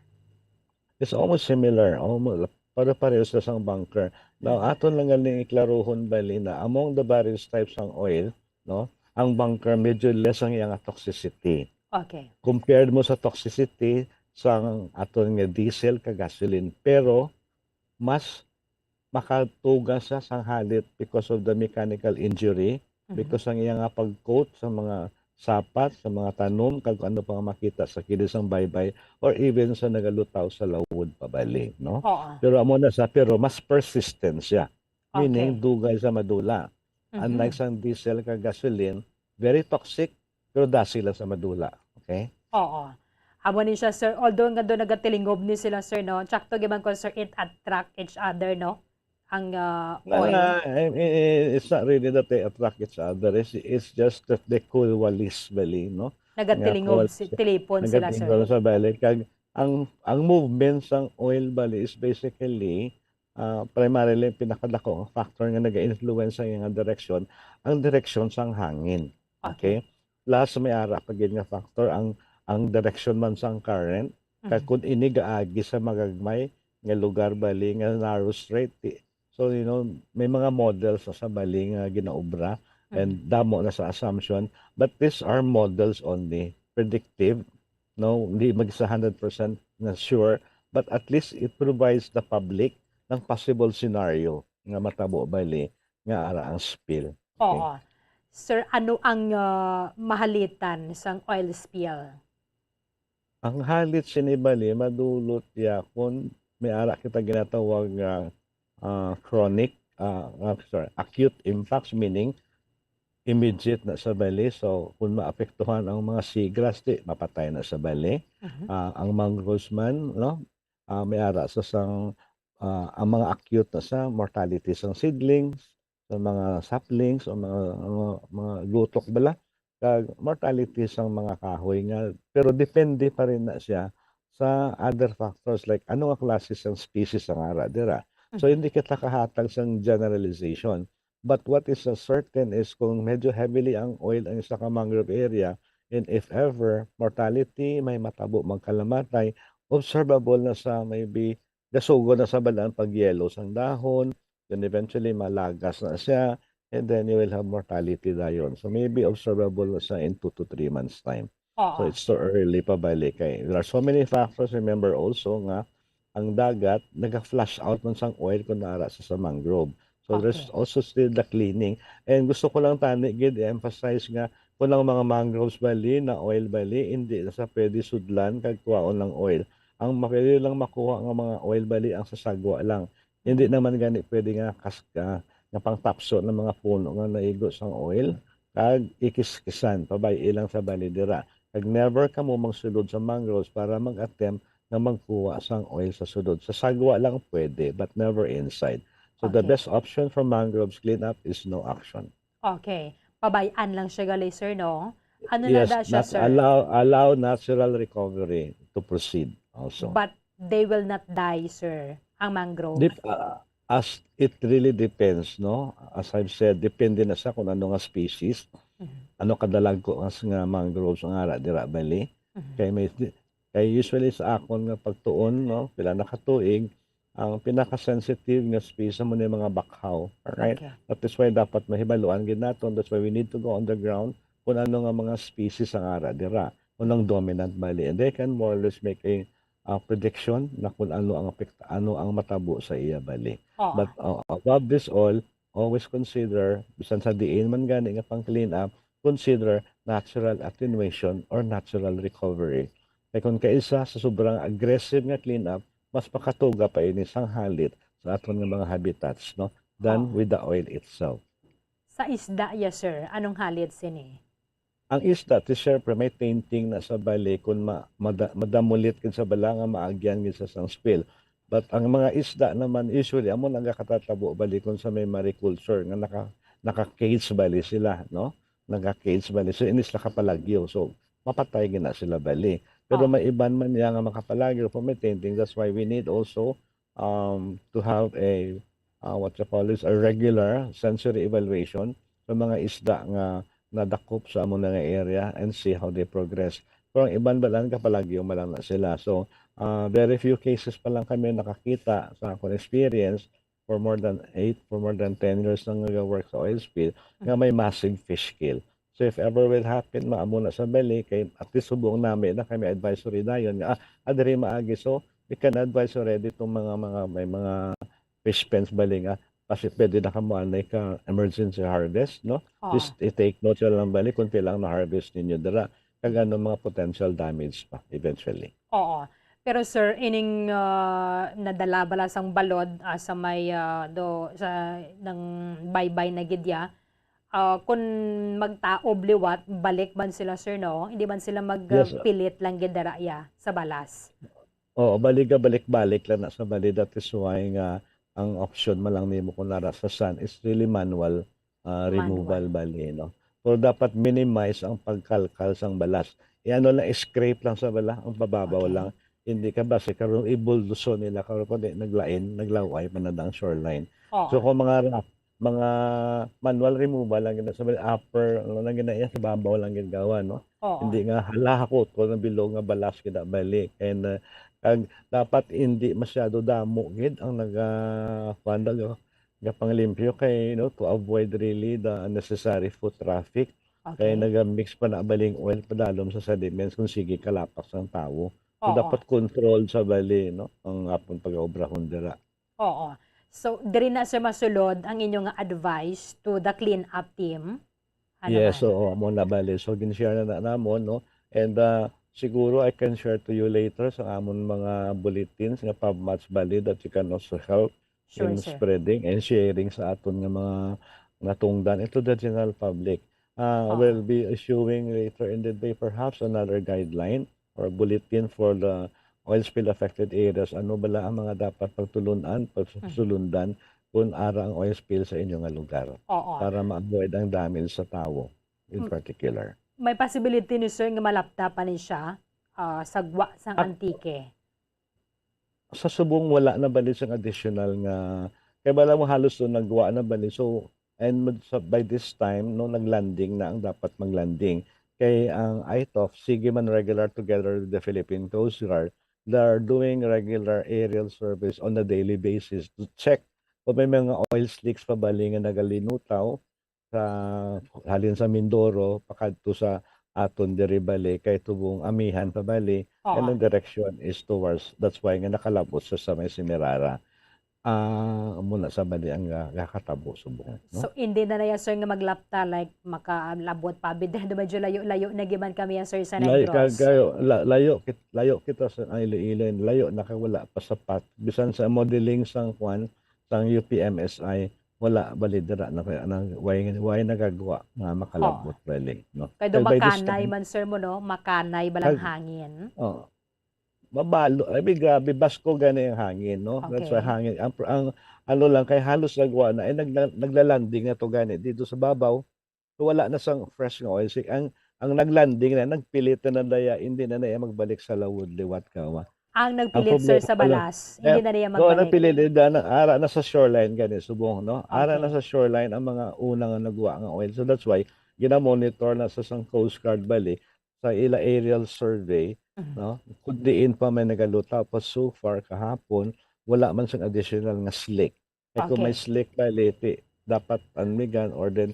It's almost similar, almost para-parehas na sang bunker. Now, aton lang galing iklaruhon bali na among the various types ng oil, no? Ang bunker medyo less ang iyang toxicity. Okay. Compared mo sa toxicity sang aton nga diesel ka gasoline, pero mas makatuga sa sang halit because of the mechanical injury, because ang iyang pag-coat sa mga sapat, sa mga tanom, kag ano pa makita sa kilis ang baybay, or even sa nagalutaw sa lawod pabalik, no? Pero amo na pero mas persistent siya. Meaning, dugay sa madula. Unlike sa diesel ka gasoline, very toxic, pero dasi lang sa madula. Okay? Oo. Amo ni siya, sir, although nga doon nagatilinggob ni sila, sir, no? Tsakto giman ko, sir, it attract each other, no? Ang oil. It's not really that they attract each other. It's just that they coalesce bali, no? Nagatilinggob tilipon sila, sir. Nagatilinggob sa bali. Kag ang movement sang oil bali is basically primarily pinakadako factor nga naga-influence sa iyang direction, ang direction sang hangin. Okay? Plus may ara pag nga factor ang direction man sang current. Kag kun ini gaagi sa magagmay nga lugar bali nga narrow strait. So may mga models sa bali nga ginaobra and damo na sa assumption, but these are models only, predictive, no, hindi mag-isa 100% na sure, but at least it provides the public ng possible scenario nga matabo bali nga ara ang spill. Oo. Sir, ano ang mahalitan sang oil spill? Ang halit sinibali madulot ya kung may ara kita ginatawag nga acute impacts, meaning immediate na sa bali. So kung maapektuhan ang mga seagrass, mapatay na sa bali. Ang mangroves man, no, may ara sa sang ang mga acute na sa mortality sang seedlings, sa mga saplings o mga lutok bala, kag mortality sang mga kahoy nga, pero depende pa rin na siya sa other factors like ano nga klase sang species ang ara dira. So hindi kita kahatag sang generalization, but what is certain is kung medyo heavily ang oil ang isa ka mangrove area, and if ever mortality may matabo magkalamatay, observable na sa maybe gasugo na sa balaan pag yellow sang dahon, then eventually malagas na siya, and then you will have mortality dayon. So maybe observable na sa in 2 to 3 months time. So it's too early pa balik. There are so many factors. Remember also nga ang dagat naga-flush out man sang oil kung naara sa mangrove. So there's also still the cleaning. And gusto ko lang tani emphasize nga kung ang mga mangroves bali na oil bali, hindi na sa pwede sudlan kag kuwaon ng oil. Ang pwede lang makuha ng mga oil bali ang sasagwa lang. Hindi naman gani pwede nga nga pangtapso ng mga puno nga naigo sang oil kag ikis-kisan pabay ilang sa bali dira. Kag never ka mo mangsulod sa mangroves para mag-attempt na magkuha sang oil sa sudod. Sa sagwa lang pwede, but never inside. So the best option for mangroves cleanup is no action. Okay. Pabayaan lang siya gali, sir, no? Ano Yes, na siya, sir? allow natural recovery to proceed also. But they will not die, sir, ang mangrove. As it really depends, no? As I've said, depende na sa kung ano nga species, ano kadalag ko as nga mangroves ang ara dira bali. Kay usually sa akon nga pagtuon, no, pila na katuig, ang pinaka-sensitive nga species mo ni mga bakhaw. Alright? That is why dapat mahibaluan gid naton. That's why we need to go on the ground kung ano nga mga species ang ara dira, kung ang dominant bali. And they can more or less make a prediction na kung ano ang matabo sa iya bali. But above this all, always consider, bisan sa diin man gani nga pang clean up, consider natural attenuation or natural recovery. Kaya kung kaisa sa sobrang aggressive nga clean up, mas makatuga pa ini sang halit sa aton nga mga habitats, no, than with the oil itself. Sa isda, yes, sir. Anong halit sini? Ang isda, syempre may tainting na sa bali kung madamulit kin sa bala nga maagyan kin sa sang spill. But ang mga isda naman usually amo nagakatatabo bali kung sa may mariculture nga naka-cage bali sila, no? Naka-cage bali. So inis la kapalagyo. So mapatay gina sila bali. Pero may iban man niya nga makapalagyo for may tainting. That's why we need also to have a a regular sensory evaluation sa mga isda nga nadakop sa among nga area and see how they progress. Pero ang iban balan kapalagyo malang na sila. So very few cases pa lang kami nakakita sa akong experience for more than 10 years nang nag-work sa oil spill nga may massive fish kill. So if ever will happen, maamo na sa bali, kay at least subong namin na kami advisory na yun, adiri maagi. So we can advise already itong may mga fish pens bali nga, kasi pwede na kamuanay ka emergency harvest, no? Just i-take note yun lang bali kung pilang na-harvest ninyo dira, kag ano mga potential damage pa eventually. Oo. Pero sir, ining nadala bala sang balod sa may ng baybay na gidya, kung magtaob liwat, balik man sila, sir, no? Hindi man sila magpilit lang gidaraya sa balas? Oo, balik-balik lang na sa bali. That is why nga ang option malang nimo kung nara sa sun is really manual removal bali, no? So dapat minimize ang pagkalkal sang balas. Iano lang, scrape lang sa bala, ang pababaw lang. Hindi ka base karon ibulduso nila karon kundi naglaway panadang shoreline. So kung mga manual removal lang gina sa upper lang gina sa babaw lang ginagawa, no? Hindi nga halakot ko ng bilog nga balas kita balik. And dapat hindi masyado damo gid ang nga panglimpyo kay to avoid really the unnecessary foot traffic. Kaya Okay. nagamix pa na baling oil padalom sa sediments kung sige kalapas ang tao. So Oo. dapat control sa bali ang apon pag-obrahon dira. Oo. So, diri na sir masulod ang inyong advice to the clean-up team. Ano Yes, man? oo, mo na bali. So gin-share na namon and siguro I can share to you later sa amon mga bulletins nga PubMats bali that you can also help Sure, in sir. spreading and sharing sa aton nga mga natungdan into the general public. Oo. We'll be issuing later in the day perhaps another guideline or bulletin for the oil spill affected areas. Ano bala ang mga dapat pagsulundan kung ara ang oil spill sa inyong nga lugar Oo. para ma-avoid ang damage sa tao in Mm. particular. May possibility ni sir nga malaptapan ni siya sa gwa sang antike. Sa subong wala na bali siyang additional nga kaya bala mo halos doon nagwa na bali. So by this time naglanding na ang dapat maglanding kay ang ITOF sige man regular together with the Philippine Coast Guard, they are doing regular aerial surveys on a daily basis to check kung may mga oil slicks pa bali nga nagalinutaw sa halin sa Mindoro pakadto sa aton diri bali kay tubong amihan pa bali and Oo. the direction is towards that's why nga nakalabot sa may Semirara muna sa bali ang kakatabo subong no. So, hindi na ya sir nga maglapta like makalabot pa bid medyo layo-layo na giman kami sir sa Negros. Layo kita sa Iloilo, layo nakawala pa sapat bisan sa modeling sang sang UPMSI wala bali dira na why nagagawa nga makalabot bali no. Kay do By this makanay time, man sir mo makanay balang Kag- hangin. mabalo ay grabe basko gani ang hangin no. That's why Okay. hangin ang ano lang kay halos nagwa na naglalanding na to gani dito sa babaw. So wala na sang fresh nga oil slick. Ang naglanding na nagpilit na daya hindi na naya magbalik sa lawod liwat kawa. Ang Ang nagpilit sir problema sa pala, balas, hindi na niya no, magbalik. nagpilit na ara na sa shoreline gani subong no. Ara Okay. na sa shoreline ang mga unang nga nagwa nga oil. So that's why gina-monitor na sa sang Coast Guard bali sa ila aerial survey no. Kung diin pa may nagalutaw pa so far kahapon wala man siyang additional nga slick. Kaya kung may Okay. slick bali dapat anmigan or then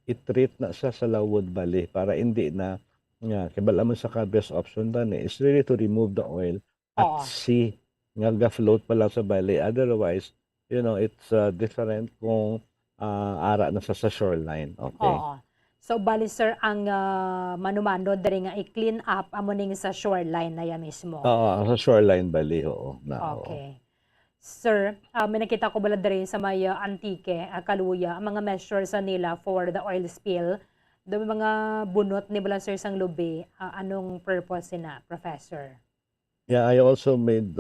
i-treat na siya sa lawod bali para hindi na nga kay bala man sa best option dani is really to remove the oil at Oo. sea nga ga-float pa lang sa bali otherwise it's different kung ara na sa shoreline. Okay. Oo. So bali sir ang manumano diri nga i-clean up amo ning sa shoreline na ya mismo. Oo, sa shoreline bali oo na. Okay. Sir, may nakita ko bala diri sa may Antique, Kaluya, ang mga measures nila for the oil spill. Do mga bunot ni bala sir sang lubi, anong purpose na, Professor? Yeah, I also made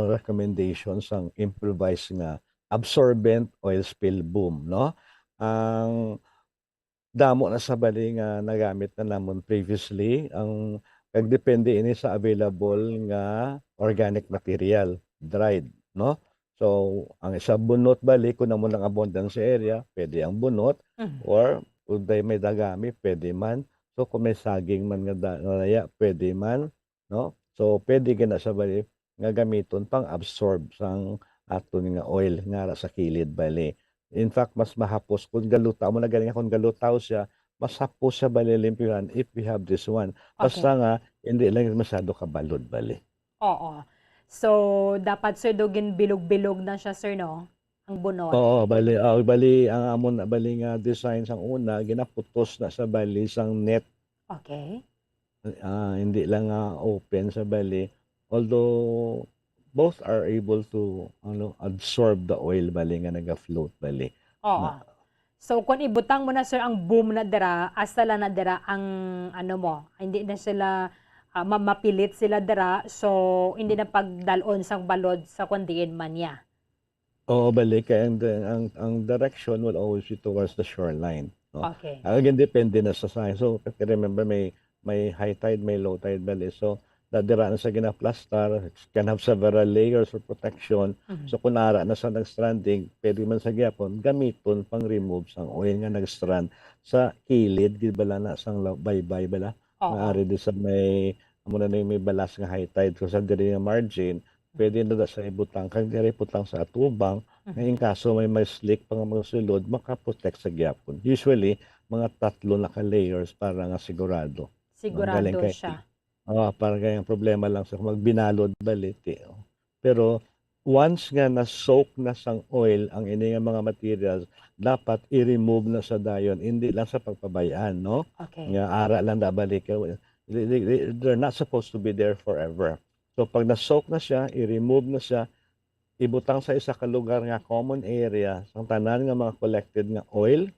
recommendations ang improvised nga absorbent oil spill boom, no? Ang damo na sa bali nga nagamit na namon previously ang nagdepende ini sa available nga organic material, dried, no? So, ang isa bunot bali kung namo ng abundance area, pwede ang bunot or kung may dagami, pwede man. So, kung may saging man nga nalaya, pwede man, no? So, pwede gina sa bali nga gamiton pang absorb sang aton nga oil nga sa kilid bali. In fact, mas mahapos kung galutaw mo na galing kung galutaw siya, mas hapos siya bali limpyuhan if we have this one. Basta Okay. nga hindi lang masyado kabalod bali. Oo. So, dapat sir dugin bilog-bilog na siya sir no? Ang bunot. Oo, bali ang amon bali nga design sang una ginaputos na sa bali sang net. Okay. Hindi lang open sa bali. Although both are able to absorb the oil bali nga naga-float bali. Oo. So kung ibutang mo na sir ang boom na dira, asala na dira ang ano mo, hindi na sila mapilit sila dira, so hindi na pagdalon sang balod sa kundiin man niya. Oo, bali kaya ang direction will always be towards the shoreline. No? Okay. Again, depende na sa size. So, remember may high tide, may low tide bali. So, dadira na sa ginaplastar, can have several layers of protection. So, kung nara na sa nag-stranding, pwede man sa gyapon, gamiton pang remove sang oil nga nag-strand sa kilid, gid bala na sang baybay bala. Oo. Naari di sa may may balas nga high tide. So, sa diri nga margin, pwede na sa ibutang kag diri putang sa atubang Ngayong kaso may slick pang mga sulod, makaprotect sa gyapon. Usually, mga 3 na ka-layers para nga sigurado. Sigurado Galing kay- siya. Parang kayang problema lang sa magbinalod balit. Pero once nga na-soak na sang oil ang ini nga mga materials, dapat i-remove na sa dayon, hindi lang sa pagpabayaan, no? Okay. Nga ara lang na balik. They're not supposed to be there forever. So pag na-soak na siya, i-remove na siya, ibutang sa isa ka lugar nga common area, sang tanan nga mga collected nga oil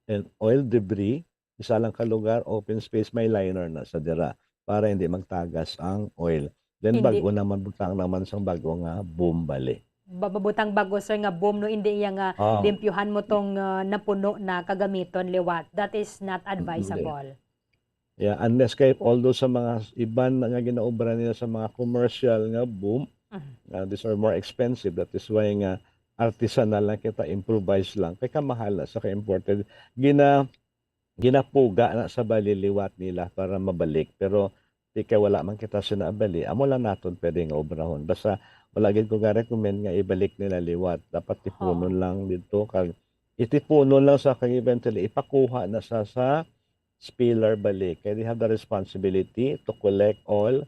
and oil debris, isa lang ka lugar, open space, may liner na sa dira para hindi magtagas ang oil. Then Hindi- bago naman butang naman sang bago nga boom bali. Bababutang bago sir nga boom no hindi iya nga limpyuhan mo tong napuno na kagamiton liwat. That is not advisable. Yeah, unless kay although sa mga iban nga ginaobra nila sa mga commercial nga boom, these are more expensive. That is why nga artisanal lang kita, improvise lang. Kaya kamahal na sa ka-imported. Ginapuga na sa baliliwat nila para mabalik. Pero di kay wala man kita sinabali, amo lang naton pwedeng obrahon. Basta wala gid ko ga-recommend nga ibalik nila liwat. Dapat tipunon lang dito. Kag itipunon lang sa kag eventually ipakuha na sa spiller balik. Kaya they have the responsibility to collect all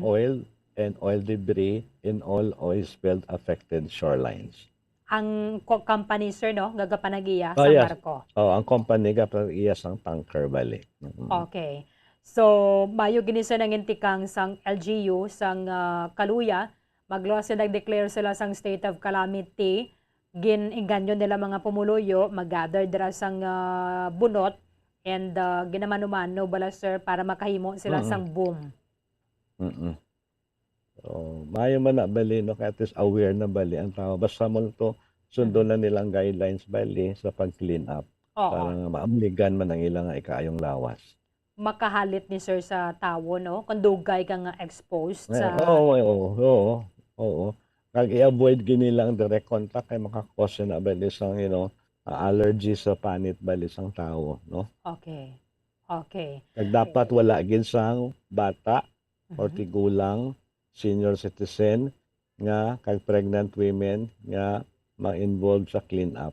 oil and oil debris in all oil spilled affected shorelines. Ang company sir no gagapanagiya Oh, sa yes. barko. Ang company kapag iyas ang tanker balik. Okay. So, mayo gini sa nangintikang sang LGU, sang Kaluya, maglaw sila nag-declare sila sang state of calamity, gin-inganyo nila mga pumuluyo, mag-gather dira sang bunot, and ginamano-mano bala sir para makahimo sila sang boom. So, mayo man na bali, no, kaya at least aware na bali ang tao. Basta mo to, sundo na nilang guidelines bali sa pag-clean up. Oo. Para nga maabligan man ang ilang ikaayong lawas. Makahalit ni sir sa tawo, no? Kung dugay ka nga exposed sa... Oo. Kag i-avoid gini lang direct contact kay makakose na bali sang allergy sa panit bali sang tao, no? Okay. Okay. Kag dapat wala gid sang bata or tigulang, senior citizen nga kag pregnant women nga ma-involve sa clean up.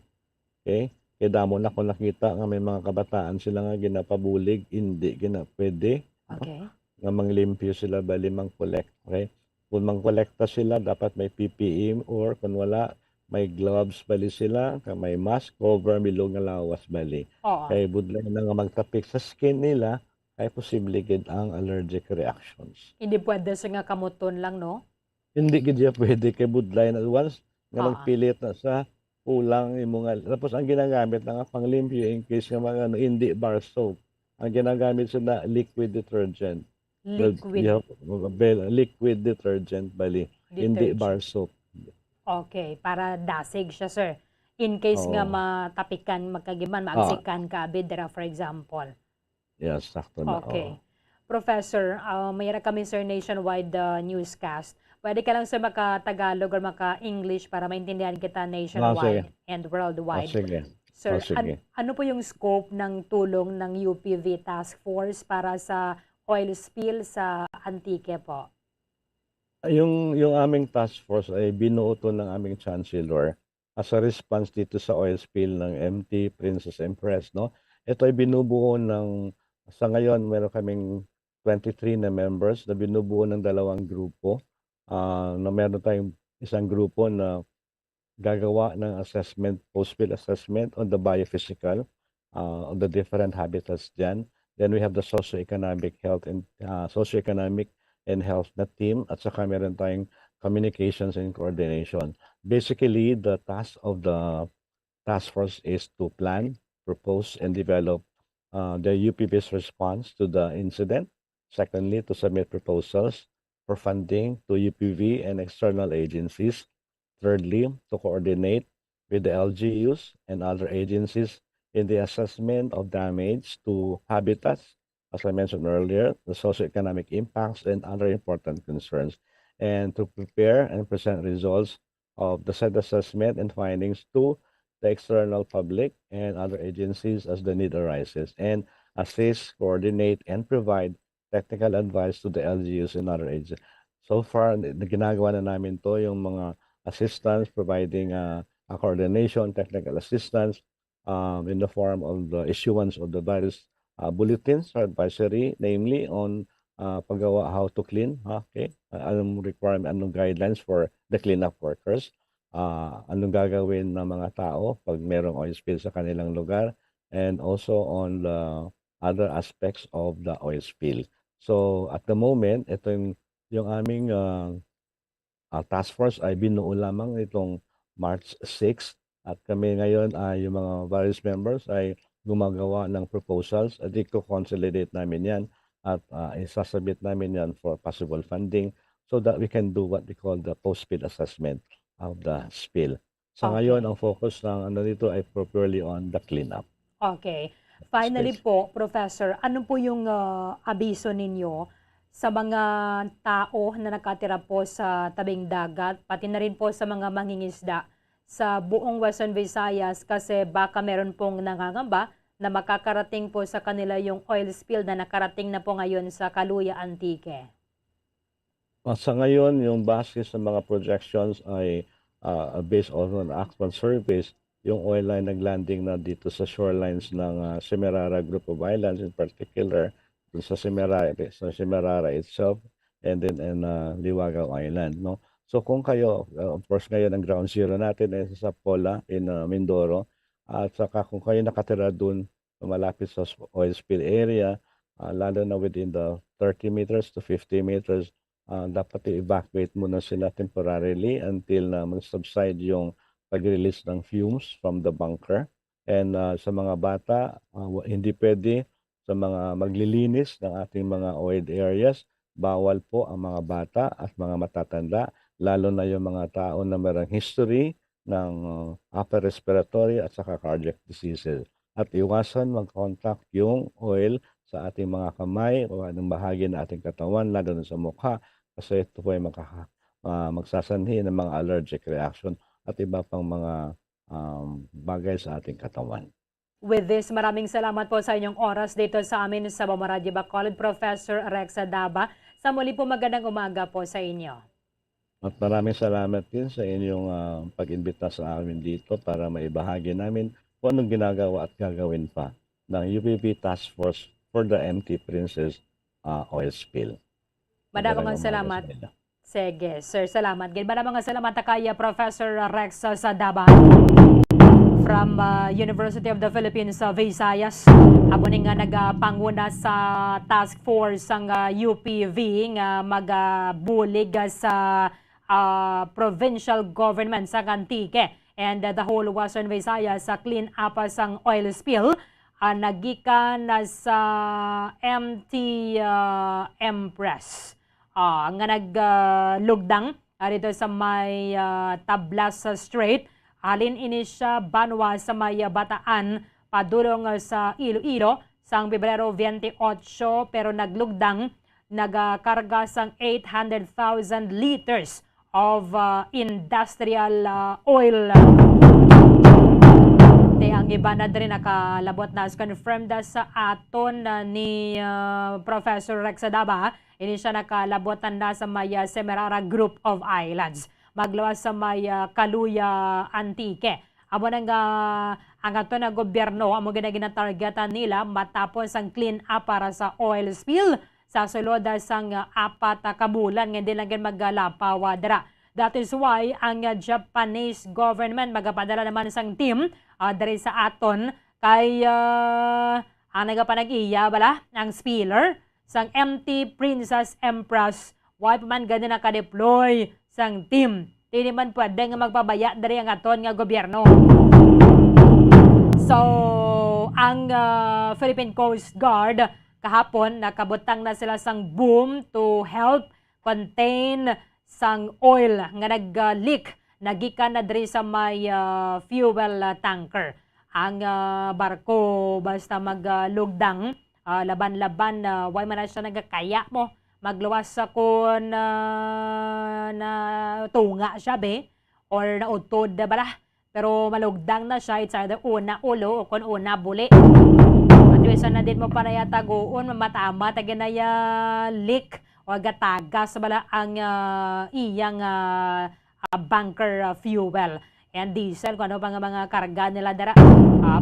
Okay? Kaya damo na ko nakita nga may mga kabataan sila nga ginapabulig, hindi pwede. Okay. Nga manglimpyo sila bali mang-collect. Okay? Kung mang-collecta sila, dapat may PPE or kung wala, may gloves bali sila, may mask, cover, milong nga lawas bali. Oo. Kaya budlay na nga magtapik sa skin nila, ay posible gid ang allergic reactions. Hindi pwede sa nga kamuton lang, no? Hindi gid ya pwede kay budlay na once nga magpilit na sa kulang imo nga. Tapos ang ginagamit na nga panglimpyo in case nga mga hindi bar soap. Ang ginagamit sila liquid detergent. Liquid detergent bali. Hindi bar soap. Okay, para dasig siya, sir. In case nga matapikan, magkagiman, maagsikan ka, bidra, for example. Yes, sakto na. Okay. Professor, mayroon kami, sir, nationwide newscast. Pwede ka lang sa maka-Tagalog or maka-English para maintindihan kita nationwide and worldwide. Sige. Sir, Sige. ano po yung scope ng tulong ng UPV Task Force para sa oil spill sa Antique po? Yung aming task force ay binuo to ng aming chancellor as a response dito sa oil spill ng MT Princess Empress, no? Ito ay binubuo sa ngayon meron kaming 23 na members na binubuo ng 2 grupo. Na meron tayong isang grupo na gagawa ng assessment, post-spill assessment on the biophysical, on the different habitats dyan. Then we have the socioeconomic health and health na team, at saka meron tayong communications and coordination. Basically, the task of the task force is to plan, propose, and develop the UPV's response to the incident. Secondly, to submit proposals for funding to UPV and external agencies. Thirdly, to coordinate with the LGUs and other agencies in the assessment of damage to habitats, as I mentioned earlier, the socioeconomic impacts and other important concerns, and to prepare and present results of the said assessment and findings to the external public and other agencies as the need arises, and assist, coordinate, and provide technical advice to the LGUs and other agencies. So far, ginagawa na namin to yung mga assistance, providing coordination, technical assistance in the form of the issuance of the various bulletins or advisory, namely on paggawa how to clean, okay? Anong requirement, anong guidelines for the cleanup workers, anong gagawin ng mga tao pag merong oil spill sa kanilang lugar, and also on the other aspects of the oil spill. So at the moment, ito yung aming task force ay binuo lamang itong March 6 at kami ngayon ay yung mga various members ay gumagawa ng proposals at i-consolidate namin yan at isasabit namin yan for possible funding so that we can do what we call the post-spill assessment of the spill. Sa ngayon, ang focus ng ano dito ay properly on the cleanup. Okay. Finally po, Professor, ano po yung abiso ninyo sa mga tao na nakatira po sa tabing dagat, pati na rin po sa mga mangingisda sa buong Western Visayas kasi baka meron pong nangangamba na makakarating po sa kanila yung oil spill na nakarating na po ngayon sa Caluya Antique? Sa ngayon, yung base sa mga projections ay based on actual surveys, yung oil line naglanding na dito sa shorelines ng Semirara Group of Islands, in particular dun sa Semirara itself, and then in Liwagaw Island, no? So kung kayo, of course ngayon ang ground zero natin ay sa Pola in Mindoro, at saka kung kayo nakatira dun malapit sa oil spill area, lalo na within the 30 meters to 50 meters, dapat i-evacuate muna sila temporarily until na mag-subside yung pag-release ng fumes from the bunker. And sa mga bata, hindi pwede sa mga maglilinis ng ating mga oiled areas, bawal po ang mga bata at mga matatanda, lalo na yung mga tao na mayroong history ng upper respiratory at saka cardiac diseases. At iwasan mag-contact yung oil sa ating mga kamay o anong bahagi ng ating katawan, lalo na sa mukha, kasi ito po ay magsasanhi ng mga allergic reaction at iba pang mga bagay sa ating katawan. With this, maraming salamat po sa inyong oras dito sa amin sa Bamaraji Bacolod, Professor Rexa Daba. Sa muli po magandang umaga po sa inyo. At maraming salamat din sa inyong pag-imbita sa amin dito para maibahagi namin kung anong ginagawa at gagawin pa ng UPP Task Force for the MT Princess oil spill. Maraming salamat. Sige, sir, salamat. Maraming salamat kay Professor Rexa Daba from University of the Philippines sa Visayas. Abo nga nagapanguna sa task force ang UPV nga magabulig sa provincial government sa Antique and the whole Western Visayas sa clean up sang oil spill. Nagikan sa MT Empress nga naglugdang dito sa may Tablas Strait. Halin ini siya banwa sa may Bataan padulong sa Iloilo sang Pebrero 28 pero naglugdang nagakarga sang 800,000 liters of industrial oil. Ang iba na rin nakalabot na confirmed sa aton ni Professor Rexa Daba. Ini siya nakalabotan na sa may Semirara Group of Islands. Maglawas sa may Caluya Antique. Amo nang ang ato na gobyerno, amo ginatargetan nila matapos ang clean up para sa oil spill sa sulod sang 4 kabulan nga hindi lang maggalapaw dira. That is why ang Japanese government magapadala naman sang team diri sa aton kay ang nagapanag-iya bala ang spiller sang MT Princess Empress. Why pa man gani naka-deploy sang team. Hindi man pwede nga magpabaya dari ang aton nga gobyerno. So, ang Philippine Coast Guard kahapon nakabutang na sila sang boom to help contain sang oil nga nag-leak nagikan na diri sa may fuel tanker. Ang barko basta maglugdang laban-laban why man na siya nagkaya mo magluwas sa kun na tunga siya be or nautod bala pero malugdang na siya it's either una ulo o kun una buli at isa na din mo pa na yatagoon mamatama taginaya leak o gatagas bala ang iyang bunker fuel and diesel kung ano pa nga mga karga nila dara.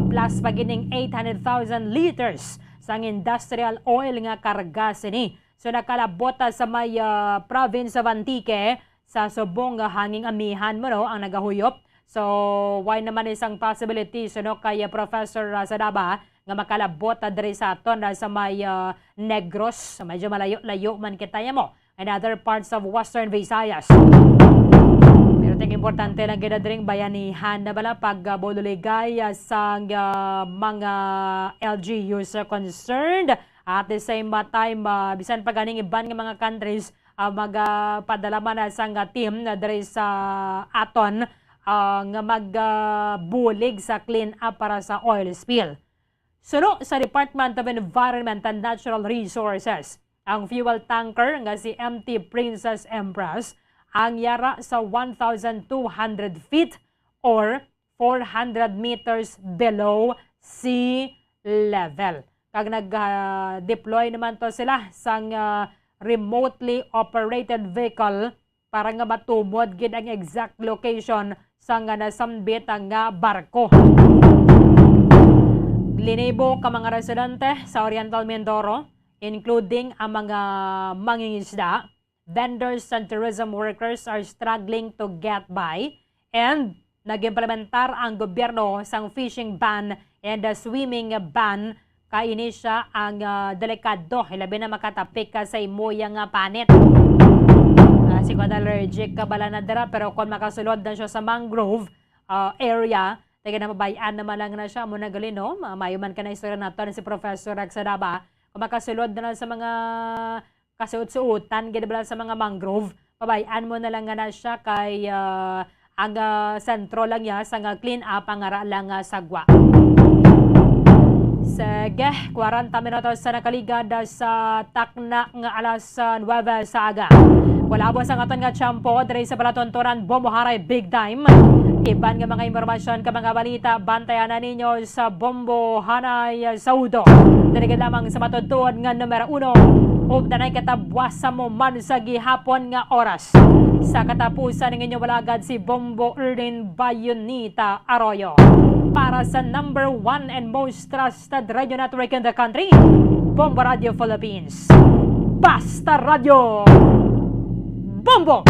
Plus pagining 800,000 liters sang industrial oil nga karga sini. So nakalabota sa may province of Antique sa subong hanging amihan mo no ang nagahuyop. So why naman isang possibility so no kay Professor Sadaba nga makalabot diri sa aton sa may Negros, medyo malayo-layo man kitaya mo and other parts of Western Visayas. Pero ting importante lang ginadring bayanihan na bala pag bululigay sa mga LGUs concerned. At the same time, bisan pa ganing iban nga mga countries magpadala man sa team na diri sa aton nga magbulig sa clean up para sa oil spill. Suno sa Department of Environment and Natural Resources, ang fuel tanker nga si MT Princess Empress ang yara sa 1,200 feet or 400 meters below sea level. Kag nag-deploy naman to sila sang remotely operated vehicle para nga matumod gid ang exact location sa nga nasambit ang barko. Linibo ka mga residente sa Oriental Mindoro, including ang mga mangingisda, vendors and tourism workers are struggling to get by, and nag-implementar ang gobyerno sang fishing ban and the swimming ban kaini siya ang delikado, ilabi na makatapik ka sa imoya nga panit. Si kung allergic ka bala na dira, pero kung makasulod na siya sa mangrove area, taga na mabayaan naman lang na siya, muna gali no, mayuman ka na istorya nato si Professor Radaba, kung makasulod na lang sa mga kasuot-suutan, ginabala sa mga mangrove, mabayaan mo na lang na siya kay ang sentro lang niya sa clean up ang ara lang sagwa. Sige, 40 minutos sa nakaligad sa takna nga alas 9 sa aga. Wala po sa aton nga tiyampo, diri sa Palatontoran, Bomboharay, big time. Iban nga mga impormasyon ka mga balita, bantayan na ninyo sa Bombohanay Saudo. Dirigan lamang sa matudtuon nga numero 1, ug danay katabwasa mo man sa gihapon nga oras. Sa katapusan ng inyong walagad si Bombo Erlin Bayonita Arroyo. Para sa number 1 and most trusted radio network in the country, Bombo Radio Philippines. Basta Radio! Bombo!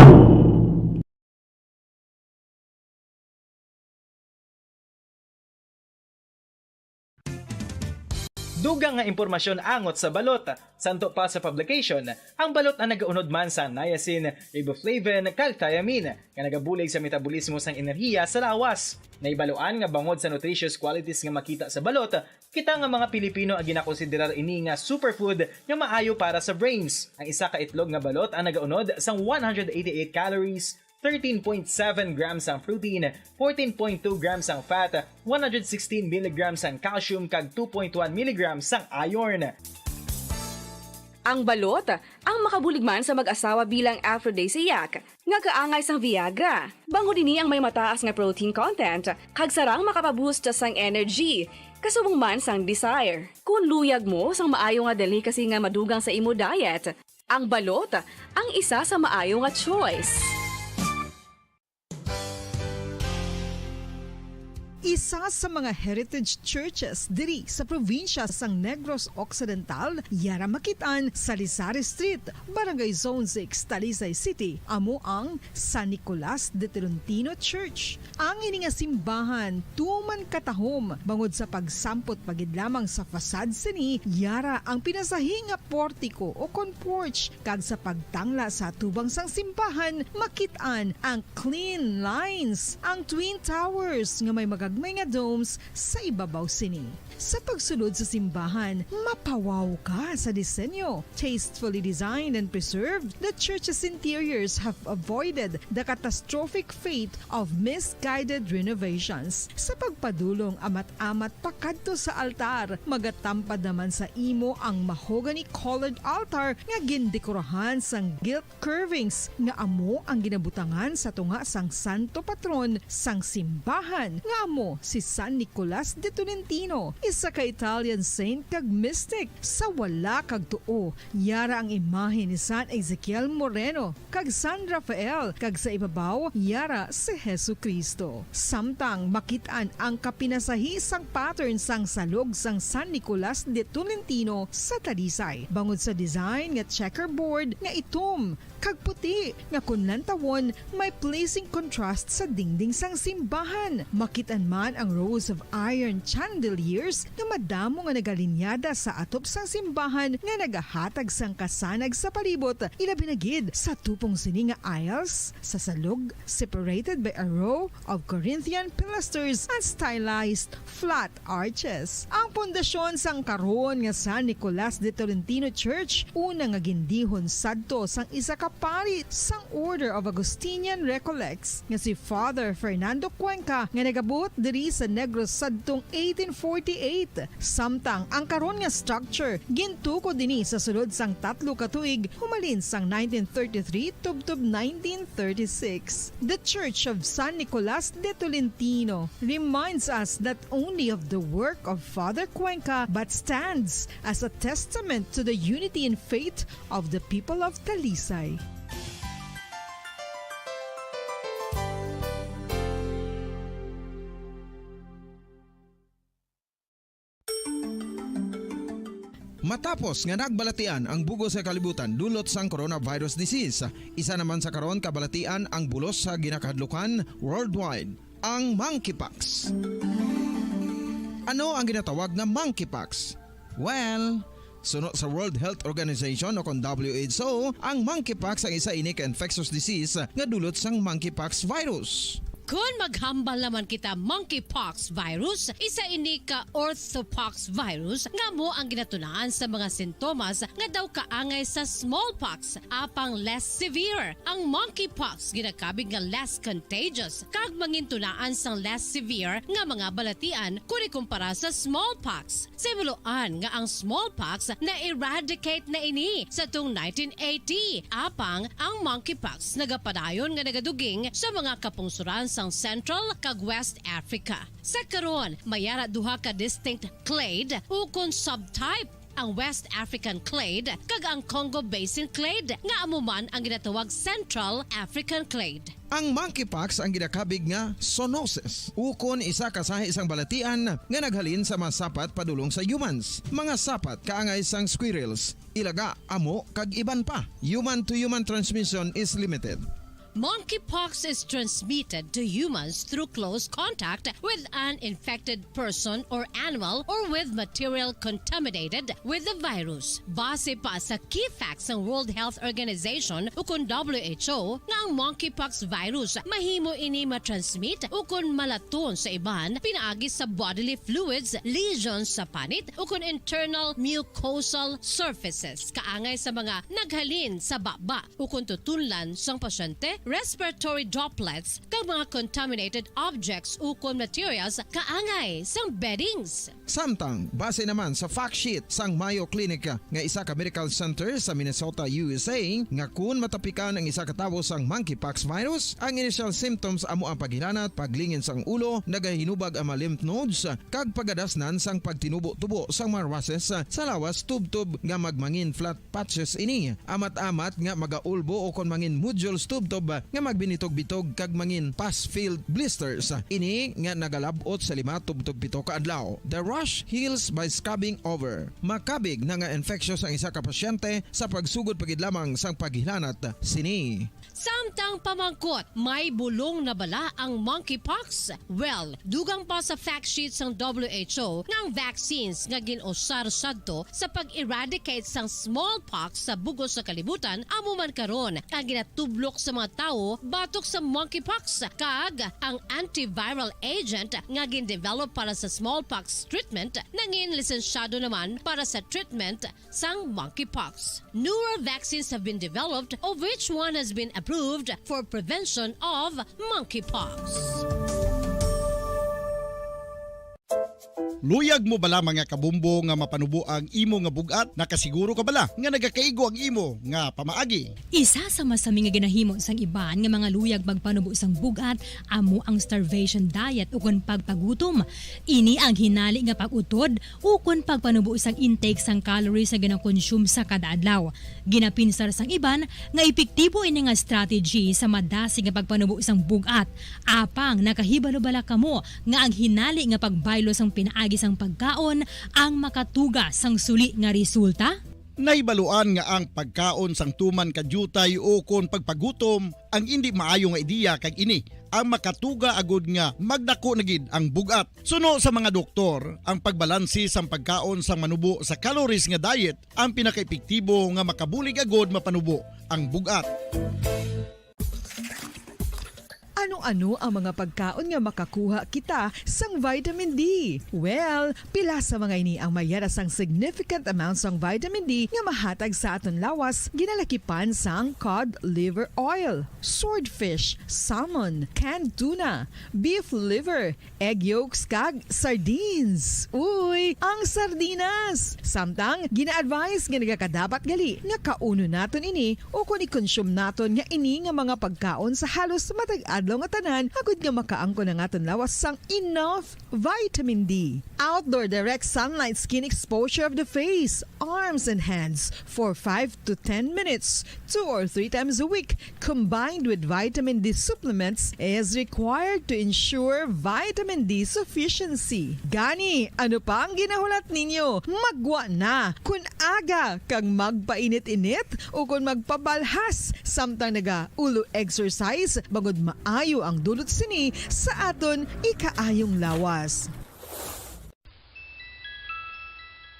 Dugang nga impormasyon angot sa balot. Santo pa sa publication, ang balot ang nagaunod man sa niacin, riboflavin, calthiamine, nga nagabulig sa metabolismo sang enerhiya sa lawas. Naibaluan nga bangod sa nutritious qualities nga makita sa balot, kita nga mga Pilipino ang ginakonsiderar ini nga superfood nga maayo para sa brains. Ang isa ka itlog nga balot ang nagaunod sang 188 calories, 13.7 grams ang protein, 14.2 grams ang fat, 116 mg ang calcium kag 2.1 mg ang iron. Ang balot, ang makabuligman sa mag-asawa bilang aphrodisiac, nga kaangay sang Viagra. Bango dinhi ang may mataas nga protein content, kag sarang makapaboost sang energy, kasubong man sang desire. Kung luyag mo sang maayo nga delicacy nga madugang sa imo diet, ang balot, ang isa sa maayo nga choice. Isa sa mga heritage churches diri sa probinsya sang Negros Occidental, yara makitaan sa Lizares Street, Barangay Zone 6, Talisay City, amo ang San Nicolas de Tolentino Church. Ang ini nga simbahan tuman katahom bangod sa pagsampot pagid lamang sa fasad sini, yara ang pinasahi nga portiko o kon porch, kag sa pagtangla sa tubang sang simbahan makitaan ang clean lines, ang twin towers nga may magagmay nga domes sa ibabaw sini. Sa pagsulod sa simbahan, mapawaw ka sa disenyo. Tastefully designed and preserved, the church's interiors have avoided the catastrophic fate of misguided renovations. Sa pagpadulong amat-amat pakadto sa altar, magatampad naman sa imo ang mahogany colored altar nga gindekorahan sang gilt curvings nga amo ang ginabutangan sa tunga sang santo patron sang simbahan nga amo amo si San Nicolas de Tolentino, isa ka Italian saint kag mystic. Sa wala kag tuo, yara ang imahe ni San Ezekiel Moreno kag San Rafael, kag sa ibabaw yara si Hesu Kristo. Samtang makitaan ang kapinasahi sang pattern sang salog sang San Nicolas de Tolentino sa Talisay. Bangod sa design nga checkerboard nga itom kag puti nga kunlantawon may pleasing contrast sa dingding sang simbahan. Makitan man ang rows of iron chandeliers nga madamo nga nagalinyada sa atop sang simbahan nga nagahatag sang kasanag sa palibot, ilabi na gid sa tupong sini nga aisles sa salog separated by a row of Corinthian pilasters and stylized flat arches. Ang pundasyon sang karon nga San Nicolas de Tolentino Church una nga gindihon sadto sang isa ka pari sang Order of Augustinian Recollects nga si Father Fernando Cuenca nga nagabot diri sa Negros sadtong 1848. Samtang ang karon nga structure gintuko dinhi sa sulod sang 3 ka tuig humalin sang 1933 tubtob 1936. The Church of San Nicolas de Tolentino reminds us not only of the work of Father Cuenca but stands as a testament to the unity and faith of the people of Talisay. Matapos nga nagbalatian ang bugo sa kalibutan dulot sang coronavirus disease, isa naman sa karon kabalatian ang bulos sa ginakahadlukan worldwide, ang monkeypox. Ano ang ginatawag na monkeypox? Well, sunod sa World Health Organization o kon WHO, ang monkeypox ang isa ini ka infectious disease nga dulot sang monkeypox virus. Kung maghambal naman kita monkeypox virus, isa ini ka orthopox virus nga mo ang ginatunaan sa mga sintomas nga daw kaangay sa smallpox apang less severe. Ang monkeypox ginakabig nga less contagious kag mangintunaan sang less severe nga mga balatian kung ikumpara sa smallpox. Simuloan nga ang smallpox na eradicate na ini sa tung 1980 apang ang monkeypox nagapadayon nga nagaduging sa mga kapungsuran sang Central kag West Africa. Sa karon, mayara duha ka distinct clade ukon subtype, ang West African clade kag ang Congo Basin clade nga amuman ang ginatawag Central African clade. Ang monkeypox ang ginakabig nga zoonosis. Ukon isa kasahi isang balatian nga naghalin sa mga sapat padulong sa humans. Mga sapat kaangay sang squirrels, ilaga, amo kag iban pa. Human to human transmission is limited. Monkeypox is transmitted to humans through close contact with an infected person or animal or with material contaminated with the virus. Base pa sa key facts ng World Health Organization ukon WHO nga ang monkeypox virus mahimo ini matransmit ukon malaton sa iban pinaagi sa bodily fluids, lesions sa panit ukon internal mucosal surfaces kaangay sa mga naghalin sa baba ukon tutunlan sang pasyente, respiratory droplets kag mga contaminated objects ukon materials kaangay sang beddings. Samtang base naman sa fact sheet sang Mayo Clinic nga isa ka medical center sa Minnesota, USA, nga kun matapikan ang isa ka tawo sang monkeypox virus, ang initial symptoms amo ang paghilanat, paglingin sang ulo, nagahinubag ang mga lymph nodes kag pagadasnan sang pagtinubo-tubo sang mga rashes sa lawas tubtob nga magmangin flat patches ini. Amat-amat nga magaulbo o kon mangin nodules tubtob nga magbinitog-bitog kag mangin pus-filled blisters. Ini nga nagalabot sa 5 tubtob 7 ka adlaw. The rash heals by scabbing over. Makabig na nga infectious ang isa ka pasyente sa pagsugod pagid lamang sang paghilanat sini. Samtang pamangkot, may bulong na bala ang monkeypox? Well, dugang pa sa fact sheet sang WHO nga ang vaccines nga ginusar sadto sa pag-eradicate sang smallpox sa bugos sa kalibutan amo man karon ang ginatublok sa mga tao batok sa monkeypox kag ang antiviral agent nga gin-develop para sa smallpox treatment nangin lisensyado naman para sa treatment sang monkeypox. Newer vaccines have been developed of which one has been approved for prevention of monkeypox. Luyag mo bala mga kabumbo nga mapanubo ang imo nga bugat? Nakasiguro ka bala nga nagakaigo ang imo nga pamaagi? Isa sa masami nga ginahimo sang iban nga mga luyag magpanubo sang bugat amo ang starvation diet ukon pagpagutom. Ini ang hinali nga pag-utod ukon pagpanubo sang intake sang calories sa ginakonsume sa kada adlaw. Ginapinsar sang iban nga epektibo ini nga strategy sa madasig nga pagpanubo sang bugat. Apang nakahibalo-bala kamo nga ang hinali nga pagbaylo sang pinaagi sang pagkaon ang makatuga sang suli nga resulta? Naibaluan nga ang pagkaon sang tuman kadyutay o kon pagpagutom ang hindi maayo nga ideya kag ini ang makatuga agud nga magdako na gid ang bugat. Suno sa mga doktor, ang pagbalansi sang pagkaon sang manubo sa calories nga diet ang pinakaepektibo nga makabulig agud mapanubo ang bugat. Ano-ano ang mga pagkaon nga makakuha kita sang vitamin D? Well, pila sa mga ini ang mayara sang significant amounts sang vitamin D nga mahatag sa aton lawas ginalakipan sang cod liver oil, swordfish, salmon, canned tuna, beef liver, egg yolks kag sardines. Uy, ang sardinas! Samtang gina-advise nga nagakadapat gali nga kauno naton ini o kung i-consume naton nga ini nga mga pagkaon sa halos matag adlaw nga tanan agud nga makaangko na nga lawas sang enough vitamin D. Outdoor direct sunlight skin exposure of the face, arms and hands for 5 to 10 minutes 2 or 3 times a week combined with vitamin D supplements is required to ensure vitamin D sufficiency. Gani, ano pa ang ginahulat ninyo? Magwa na kun aga kang magpainit-init o kun magpabalhas samtang naga ulo exercise bangod maayo ang dulot sini sa aton ikaayong lawas.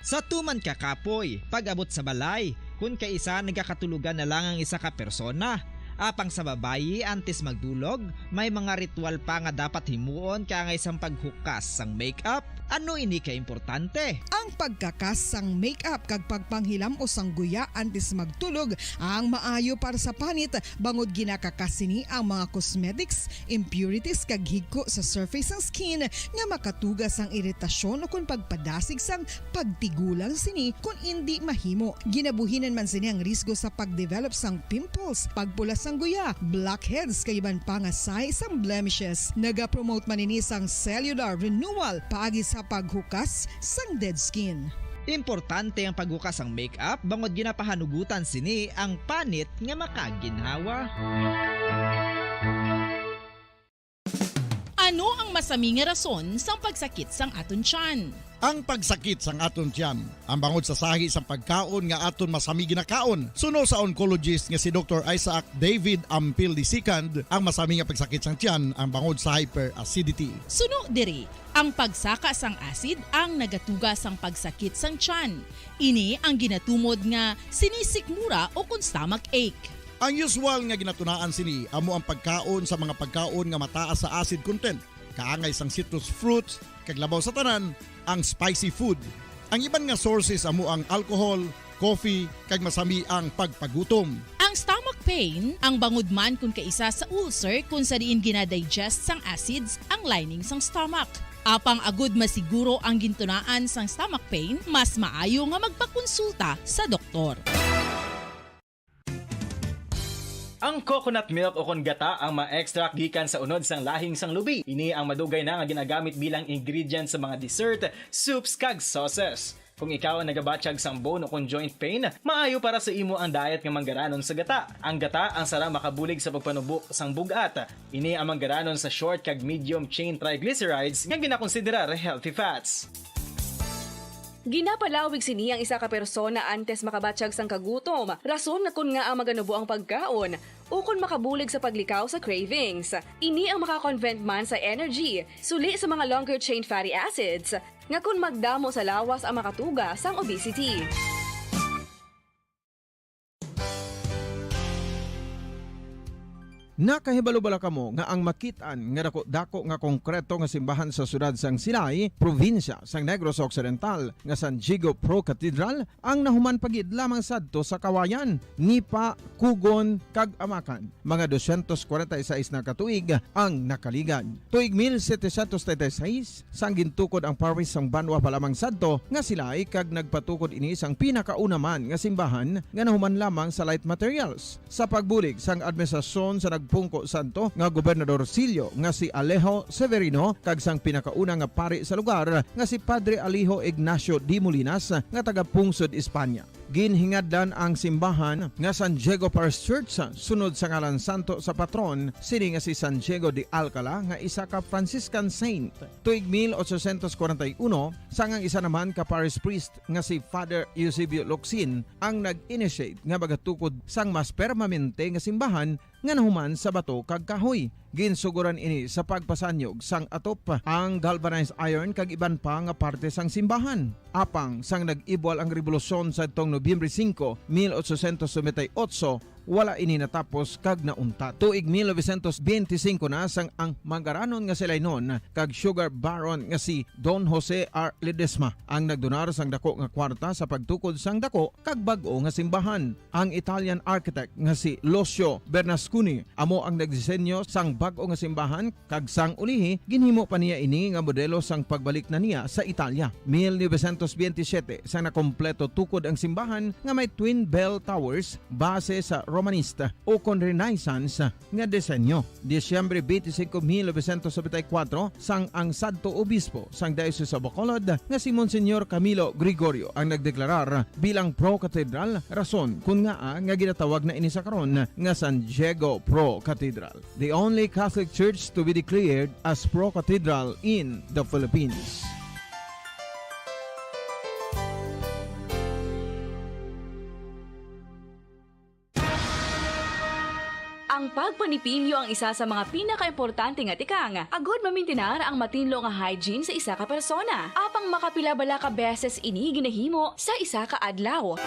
Sa tuman ka kapoy, pag-abot sa balay, kung kaisa nagakatulugan na lang ang isa ka persona, apang sa babayi antes magdulog, may mga ritual pa nga dapat himuon kaya nga isang paghukas sang makeup. Ano ini ka importante? Ang pagkakas sang makeup kag pagpanghilam o sang guya antes magtulog ang maayo para sa panit bangod ginakakas sini ang mga cosmetics, impurities kag higko sa surface sang skin nga makatugas sang iritasyon o kung pagpadasig sang pagtigulang sini kung hindi mahimo. Ginabuhinan man sini ang risgo sa pagdevelop sang pimples, pagpula sang guya, blackheads kay iban pa nga size sang blemishes. Naga-promote man ini sang cellular renewal paagi sa paghukas sang dead skin. Importante ang paghukas sang makeup bangod ginapahanugutan sini ang panit nga makaginhawa. Ano ang masami nga rason sang pagsakit sang aton tiyan? Ang pagsakit sang aton tiyan, ang bangod sa sahi sang pagkaon nga aton masami ginakaon. Suno sa oncologist nga si Dr. Isaac David Ampil II, ang masami nga pagsakit sang tiyan ang bangod sa hyperacidity. Suno diri, ang pagsaka sang acid ang nagatuga sang pagsakit sang tiyan. Ini ang ginatumod nga sinisikmura o kung stomach ache. Ang usual nga ginatunaan sini amo ang pagkaon sa mga pagkaon nga mataas sa acid content, kaangay sang citrus fruits, kag labaw sa tanan ang spicy food. Ang iban nga sources amo ang alcohol, coffee, kag masami ang pagpagutom. Ang stomach pain ang bangod man kung kaisa sa ulcer kung sa diin ginadigest sang acids ang lining sang stomach. Apang agud masiguro ang gintunaan sang stomach pain, mas maayo nga magpakonsulta sa doktor. Ang coconut milk o kon gata ang ma-extract gikan sa unod sang lahing sang lubi. Ini ang madugay na nga ginagamit bilang ingredient sa mga dessert, soups kag sauces. Kung ikaw ang nagabatsyag sang bone o kon joint pain, maayo para sa imo ang diet nga manggaranon sa gata. Ang gata ang sara makabulig sa pagpanubo sang bugat. Ini ang manggaranon sa short kag medium chain triglycerides nga ginakonsiderar healthy fats. Ginapalawig sini ang isa ka persona antes makabatsyag sang kagutom. Rason na kun nga ang maganubo ang pagkaon o kun makabulig sa paglikaw sa cravings. Ini ang makakonvent man sa energy, suli sa mga longer chain fatty acids, nga kun magdamo sa lawas ang makatuga sang obesity. Nakahibalo bala kamo nga ang makitaan nga dako nga konkreto nga simbahan sa sudad sang Silay, probinsya sang Negros Occidental nga San Diego Pro Cathedral ang nahuman pagid lamang sadto sa kawayan ni pa Kugon kag Amakan. Mga 246 na katuig ang nakaligad. Tuig 1736 sang gintukod ang parish sang Banwa pa lamang sadto nga Silay kag nagpatukod ini sang pinakauna man nga simbahan nga nahuman lamang sa light materials. Sa pagbulig sang administrasyon sa nagpungko santo nga Gobernador Silio nga si Alejo Severino kag sang pinakauna nga pari sa lugar nga si Padre Alijo Ignacio de Molinas nga taga Pungsod, Espanya. Ginhingadlan ang simbahan nga San Diego Parish Church sunod sa ngalan santo sa patron sini nga si San Diego de Alcala nga isa ka Franciscan saint. Tuig 1841 sangang isa naman ka parish priest nga si Father Eusebio Locsin ang nag-initiate nga bagatukod sang mas permanente nga simbahan nga nahuman sa bato kag kahoy. Ginsuguran ini sa pagpasanyog sang atop ang galvanized iron kag iban pa nga parte sang simbahan. Apang sang nag-ibwal ang revolusyon sa tong Nobyembre 5, 1898, wala ini natapos kag nauntat. Tuig 1925 na sang ang mangaranon nga silay noon kag sugar baron nga si Don Jose R. Ledesma ang nagdonar sang dako nga kwarta sa pagtukod sang dako kag bag-o nga simbahan. Ang Italian architect nga si Lucio Bernasconi amo ang nagdisenyo sang bag-o nga simbahan kag sang ulihi ginhimo pa niya ini nga modelo sang pagbalik na niya sa Italia. 1927 sang nakompleto tukod ang simbahan nga may twin bell towers base sa Romanista o kon Renaissance nga disenyo. Disyembre 25, 1974 sang ang sadto obispo sang Diocese of Bacolod nga si Monsignor Camilo Gregorio ang nagdeklarar bilang pro-cathedral rason kung nga ginatawag na ini sa karon nga San Diego Pro-Cathedral. The only Catholic church to be declared as pro-cathedral in the Philippines. Ang pagpanipilyo ang isa sa mga pinaka-importante nga tikang. Agod mamintinar ang matinlo nga hygiene sa isa ka persona. Apang makapilabala ka beses ini ginahimo sa isa ka adlaw.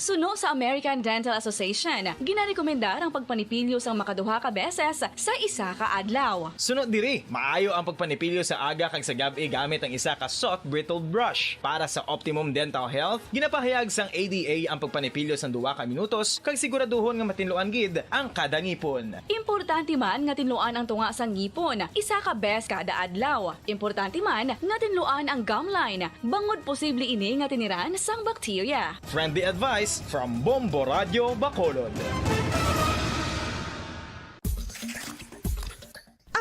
Suno sa American Dental Association, ginarekomendar ang pagpanipilyo sang makaduha ka beses sa isa ka adlaw. Sunod diri, maayo ang pagpanipilyo sa aga kag sa gabi gamit ang isa ka soft brittle brush. Para sa optimum dental health, ginapahayag sang ADA ang pagpanipilyo sang 2 ka minutos kag siguraduhon nga matinloan gid ang kada ngipon. Importante man nga tinluan ang tunga sang ngipon, isa ka bes kada adlaw. Importante man nga tinluan ang gum line, bangod posible ini nga tiniran sang bakterya. Friendly advice from Bombo Radio Bacolod.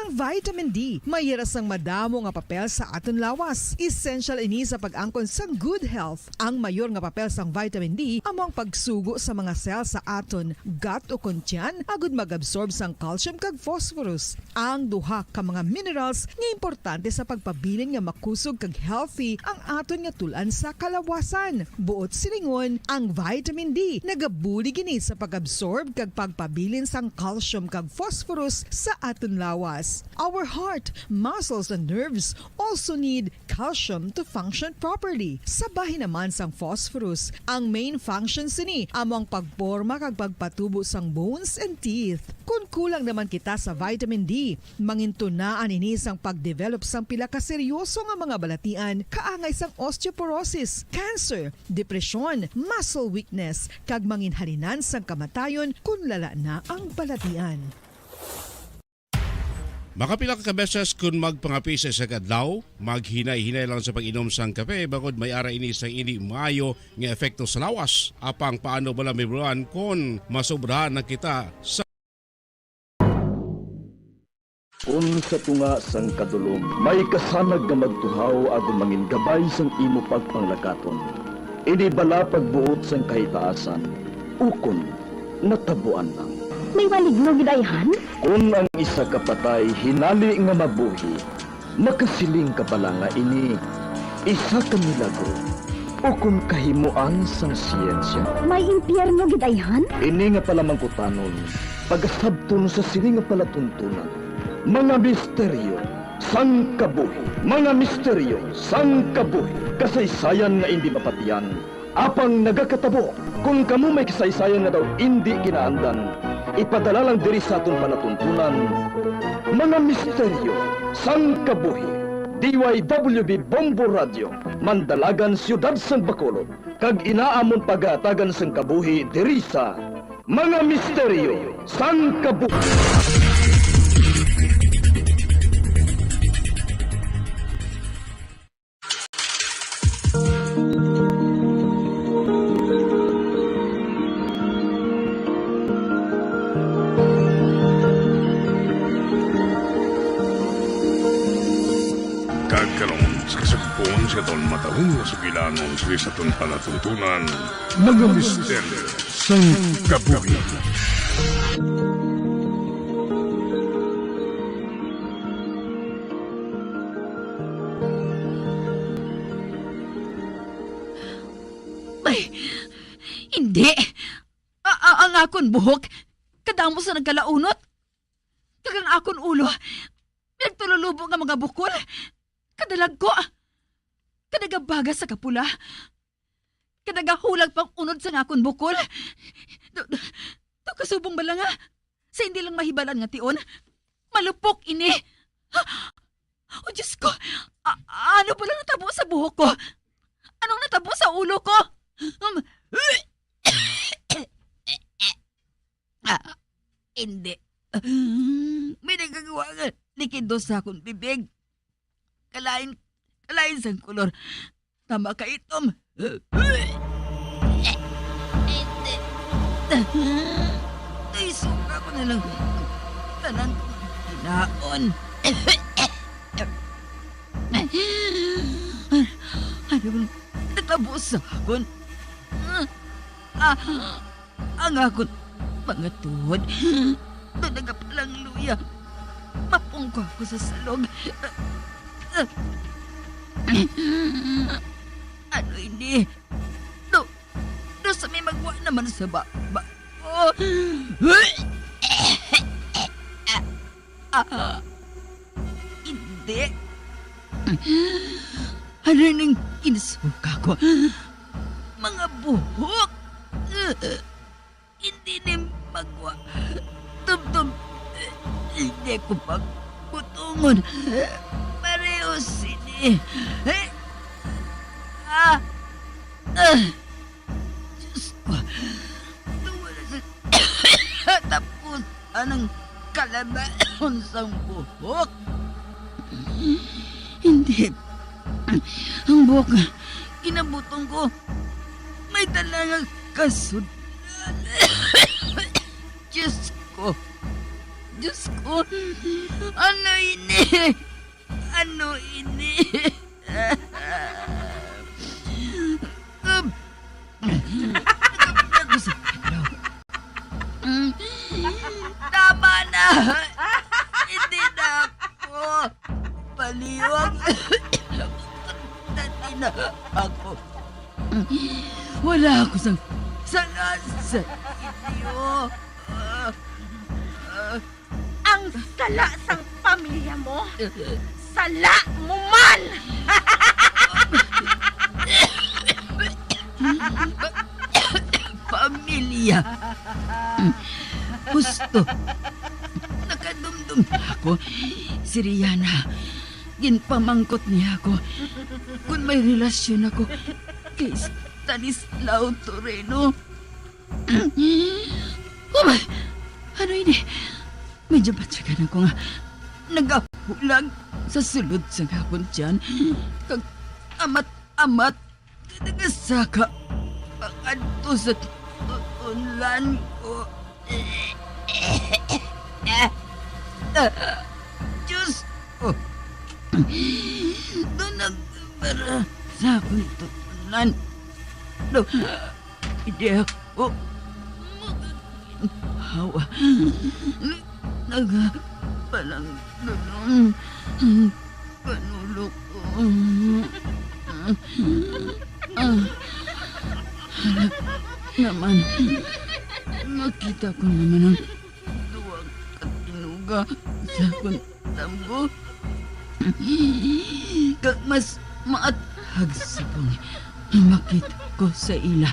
Ang vitamin D mayira sang madamo nga papel sa aton lawas. Essential ini sa pag-angkon sang good health. Ang mayor nga papel sang vitamin D amo ang pagsugo sa mga cell sa aton gut o kuntyan agud mag-absorb sang calcium kag phosphorus. Ang duha ka mga minerals nga importante sa pagpabilin nga makusog kag healthy ang aton nga tulan sa kalawasan. Buot silingon, ang vitamin D nagabuli gini sa pag-absorb kag pagpabilin sang calcium kag phosphorus sa aton lawas. Our heart, muscles, and nerves also need calcium to function properly. Sabahin naman sang phosphorus, ang main function sini among pagporma kag pagpatubo sang bones and teeth. Kung kulang naman kita sa vitamin D, mangintunaan ini sang pagdevelop sang pila ka seryoso nga mga balatian, kaangay sang osteoporosis, cancer, depresyon, muscle weakness, kag manginhalinan sang kamatayon kung lala na ang balatian. Makapila ka beses kung magpangapi sa isa kadlaw, maghinay-hinay lang sa pag-inom sang kape bagod may ara ini sang hindi maayo nga epekto sa lawas. Apang paano bala may bulan kung masobrahan na kita sa kung sa tunga sang kadulom, may kasanag nga magtuhaw agon mangin gabay sang imo pagpanglakaton. Ini bala pagbuot sang kahitaasan, ukon natabuan lang. May maligno gidayhan? Kung ang isa ka patay hinali nga mabuhi, makasiling ka pala nga ini isa ka milagro o kung kahimuan sang siyensya. May impyerno gidayhan? Ini nga pala mangkutanon, pagasabton sa siling nga palatuntunan. Mga misteryo sang kabuhi, mga misteryo sang kabuhi, kasaysayan nga hindi mapatiyan, apang nagakatabo kung kamo may kasaysayan nga daw hindi ginaandan. Ipadala lang diri sa aton panatuntunan mga misteryo sang kabuhi. DYWB Bombo Radio, Mandalagan, Siyudad sang Bacolod. Kag inaamon pagatagan sang kabuhi diri sa mga misteryo sang kabuhi. Kagkaroon sa kasagpon sa ton matalong na sugilanon sa ton palatuntunan, mga misteryo sang kabuhi. Ay, hindi. Ang akon buhok, kadamo sa nagkalaunot. Kagang akon ulo, nagtululubo nga mga bukol. Kadalag ko, kadagabaga sa kapula. Kadagahulag pang unod sa akon bukol. Kasubong bala nga, sa hindi lang mahibalan nga tion. Malupok ini. O Diyos ko, ano pala natabo sa buhok ko? Anong natabo sa ulo ko? Hindi. May nagagawa nga likido sa akong bibig. Kalain sang kulor. Tama ka itom. Hindi. Naisuka ko na lang tanan kinaon. Ano bang natabo sa akon? Ang akon pangatod. Dadaga palang luya. Mapungko ako sa salog. Ano ini? Do sa may magwa naman sa baba. Hindi. Ano nang inasuka ko? Mga buhok. Hindi na magwa. Tum-tum. Hindi ko pagbutungon. Pareho sini. Diyos ko. Tuwala sa tapos anong kalabaon sa buhok. Hindi. Ang buhok na kinabutong ko may talagang kasundan. Diyos ko. Diyos ko. Ano ini? Ano ini? Tama na. Hindi na ako. Paliwag. Dati na ako. Wala ako sa inyo. Ang sala sang pamilya mo? Sala mo man! Pamilya. Gusto. Nakadumdum ako. Si Rihanna, ginpamangkot niya ako. Kung may relasyon ako kay Stanislao Toreno. Ano ini? Medyo batsagan ako nga. Nagahulag sa sulod sa hapon dyan. Kag amat-amat. Nagasaka. Pag-adto sa tutulan ko. Diyos ko. Doon nagbara sa akong tutulan. Hindi ako hawa. Nagapalang gano'n. Panulok ko. Hanap naman. Makita ko naman ang duwag katinuga sa akong tambo. Kag mas maathag sa kong makita ko sa ila.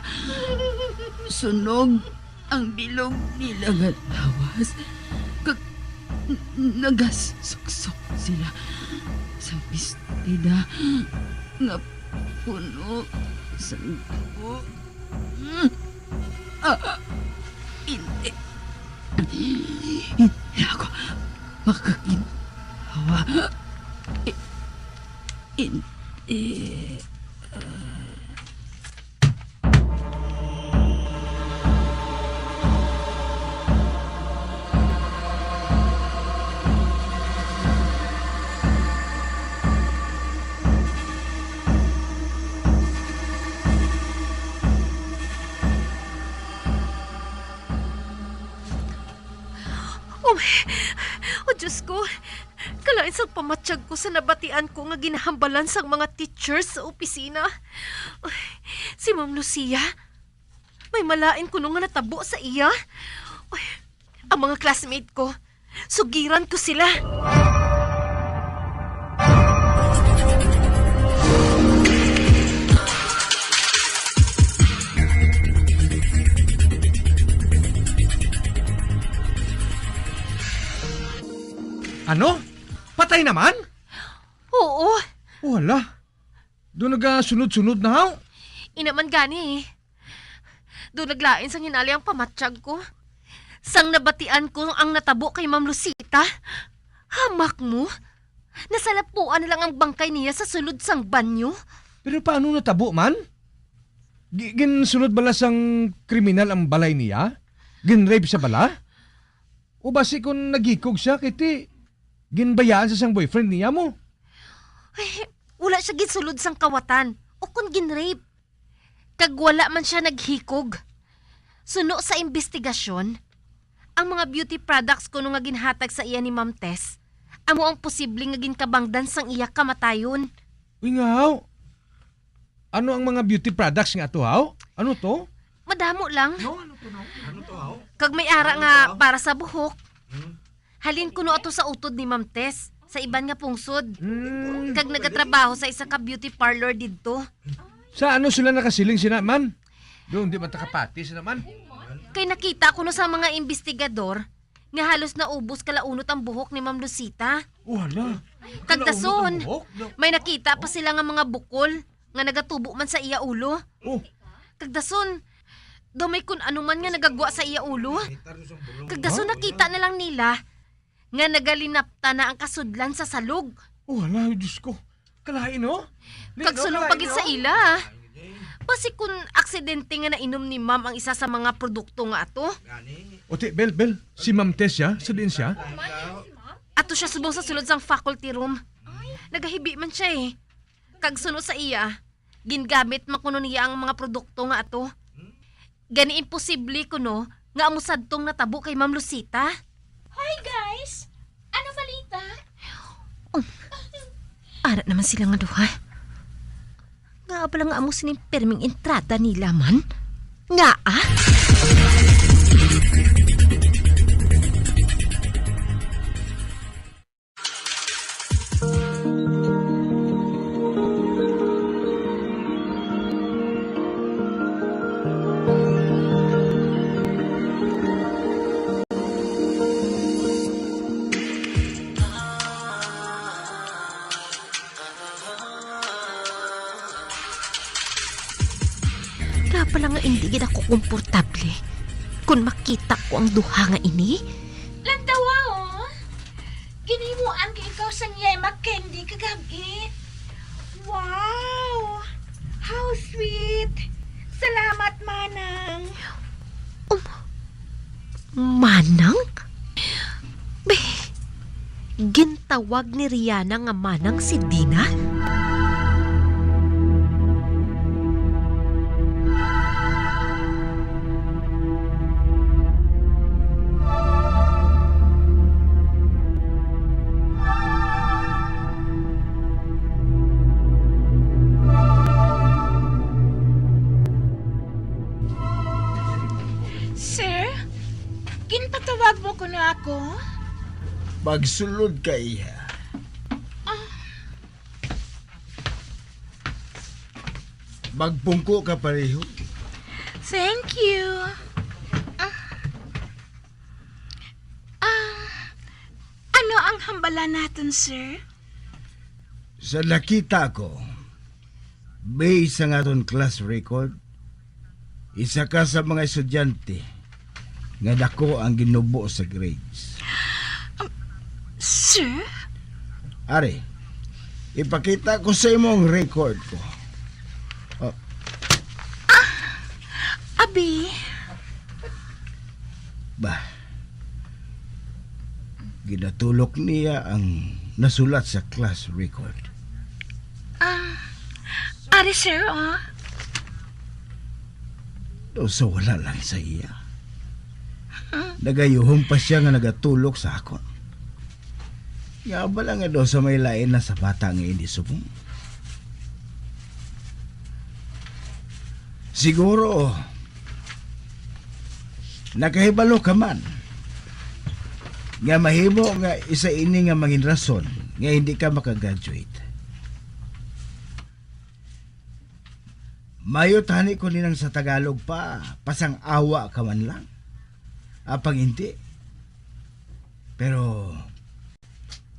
Sunog ang bilog nila nga lawas. Nagasuksok sila sa pistida nga puno sa dugo. Hindi. Hindi ako makaginhawa. Hindi. O Diyos ko, kalain sa pamatsyag ko sa nabatian ko nga ginahambalan sang mga teachers sa opisina. Uy, si Ma'am Lucia, may malain ko nung nga natabo sa iya. Uy, ang mga classmate ko, sugiran ko sila. Ano? Patay naman? Oo. Wala. Doon nagasunod-sunod na haw. Inaman gani eh. Doon naglain sang hinali ang pamatsyag ko. Sang nabatian ko ang natabo kay Ma'am Lucita. Hamak mo? Nasalapuan na lang ang bangkay niya sa sulod sang banyo. Pero paano natabo man? Ginsunod bala sang kriminal ang balay niya? Ginrape sa bala? O basi kung nagikog siya, kiti ginbayaan sa siyang boyfriend niya mo? Ay, wala siya ginsulod sang kawatan o kung ginrape. Kag wala man siya naghikog. Suno sa investigasyon, ang mga beauty products ko nung nga ginhatag sa iya ni Ma'am Tess, amo ang posibleng nga ginkabangdan sang iya kamatayon. Uy nga haw. Ano ang mga beauty products nga to haw? Ano to? Madamo lang. No, ano to no? Ano to haw? Kag may ara nga para sa buhok. Halin ko no ato sa utod ni Ma'am Tess sa iban nga pungsod. Kag nagatrabaho sa isa ka beauty parlor didto. Sa ano sila nakasiling sina man? Doon di man takapati sila man. Kay nakita ko no sa mga investigador nga halos naubos kalaunot ang buhok ni Ma'am Lucita. Wala. Kag dason, may nakita pa sila nga mga bukol nga nagatubo man sa iya ulo. Kag dason, may kun ano man nga nagagwa sa iya ulo. Kag dason nakita na lang nila nga nagalinapta na ang kasudlan sa salog. Wala, Diyos ko. Kalain no? Kag sunong pagit sa ila. Basi kun aksidente nga nainom ni Ma'am ang isa sa mga produkto nga ato. Ote, Bel, si Ma'am Tess siya? Sa din siya? Ato siya subong sa sulod sang faculty room. Nagahibi man siya eh. Kag sunod sa iya, gingamit makuno niya ang mga produkto nga ato. Gani imposible kuno nga amusadtong natabo kay Ma'am Lucita. Hi guys! Ano balita? Ara naman sila nga duha. Nga pala nga amo sining perming entrada nila man. Nga ah? Pala nga hindi gid ako komportable kung makita ko ang duha nga ini. Lantawa oh! Ginimuan ka ikaw sa Yema Candy kagabi. Wow! How sweet! Salamat, Manang! Manang? Be, gintawag ni Rihanna nga Manang si Dina? Ginpatawag mo ko na ako? Magsulod ka iya. Magpungko ka pareho. Thank you. ang hambala natin, sir? Sa nakita ko, based sa aton class record, isa ka sa mga estudyante nga dako ang ginubo sa grades. Sir? Ari, ipakita ko sa imo ang record ko. Oh, Abi, bah, ginatulok niya ang nasulat sa class record. ari sir, oh. O so wala lang sa iya. Nagayuhong pa siya nga nagatulok sa akon. Nga ba lang nga daw sa may lain na sa bata nga hindi subong? Siguro, nakahibalo ka man. Nga mahimo nga isa ini nga mangin rason nga hindi ka makagraduate. Mayo tani ko ninang sa Tagalog pa, pasang awa ka man lang. Apang hindi. Pero,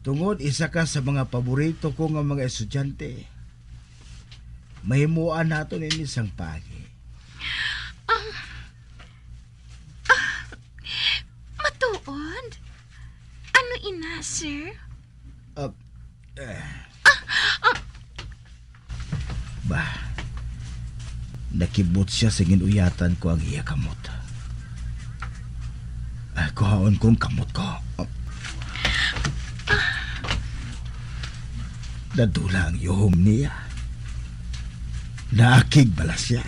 tungod isa ka sa mga paborito ko nga mga estudyante, mahimuan nato ni isang pagi. Matuod? Ano ina, sir? Nakibot siya sa ginuyatan ko ang iya kamot. Kuhaon kong kamot ko. Nadula ang yuhom niya. Naakig bala siya.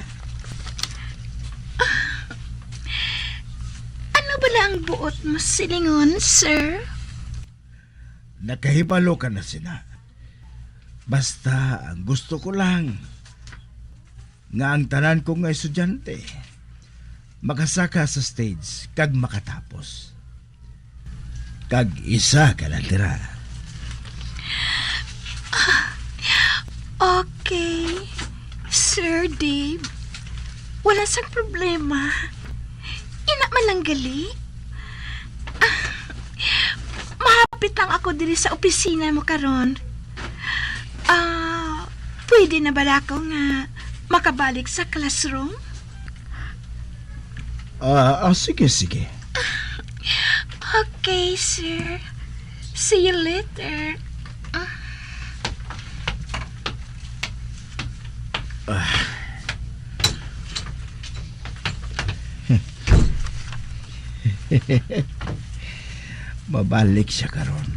Ano ba lang buot mo silingon, sir? Nakahibalo ka na sina. Basta ang gusto ko lang nga ang tanan ko nga estudyante makasaka sa stage kag makatapos. Kag isa ka na tira. Okay, Sir Dave. Wala sang problema. Ina man lang gali. Mahapit lang ako diri sa opisina mo karon. Pwede na ba ako nga makabalik sa classroom? Sige. Okay, sir. See you later. Mabalik siya karon.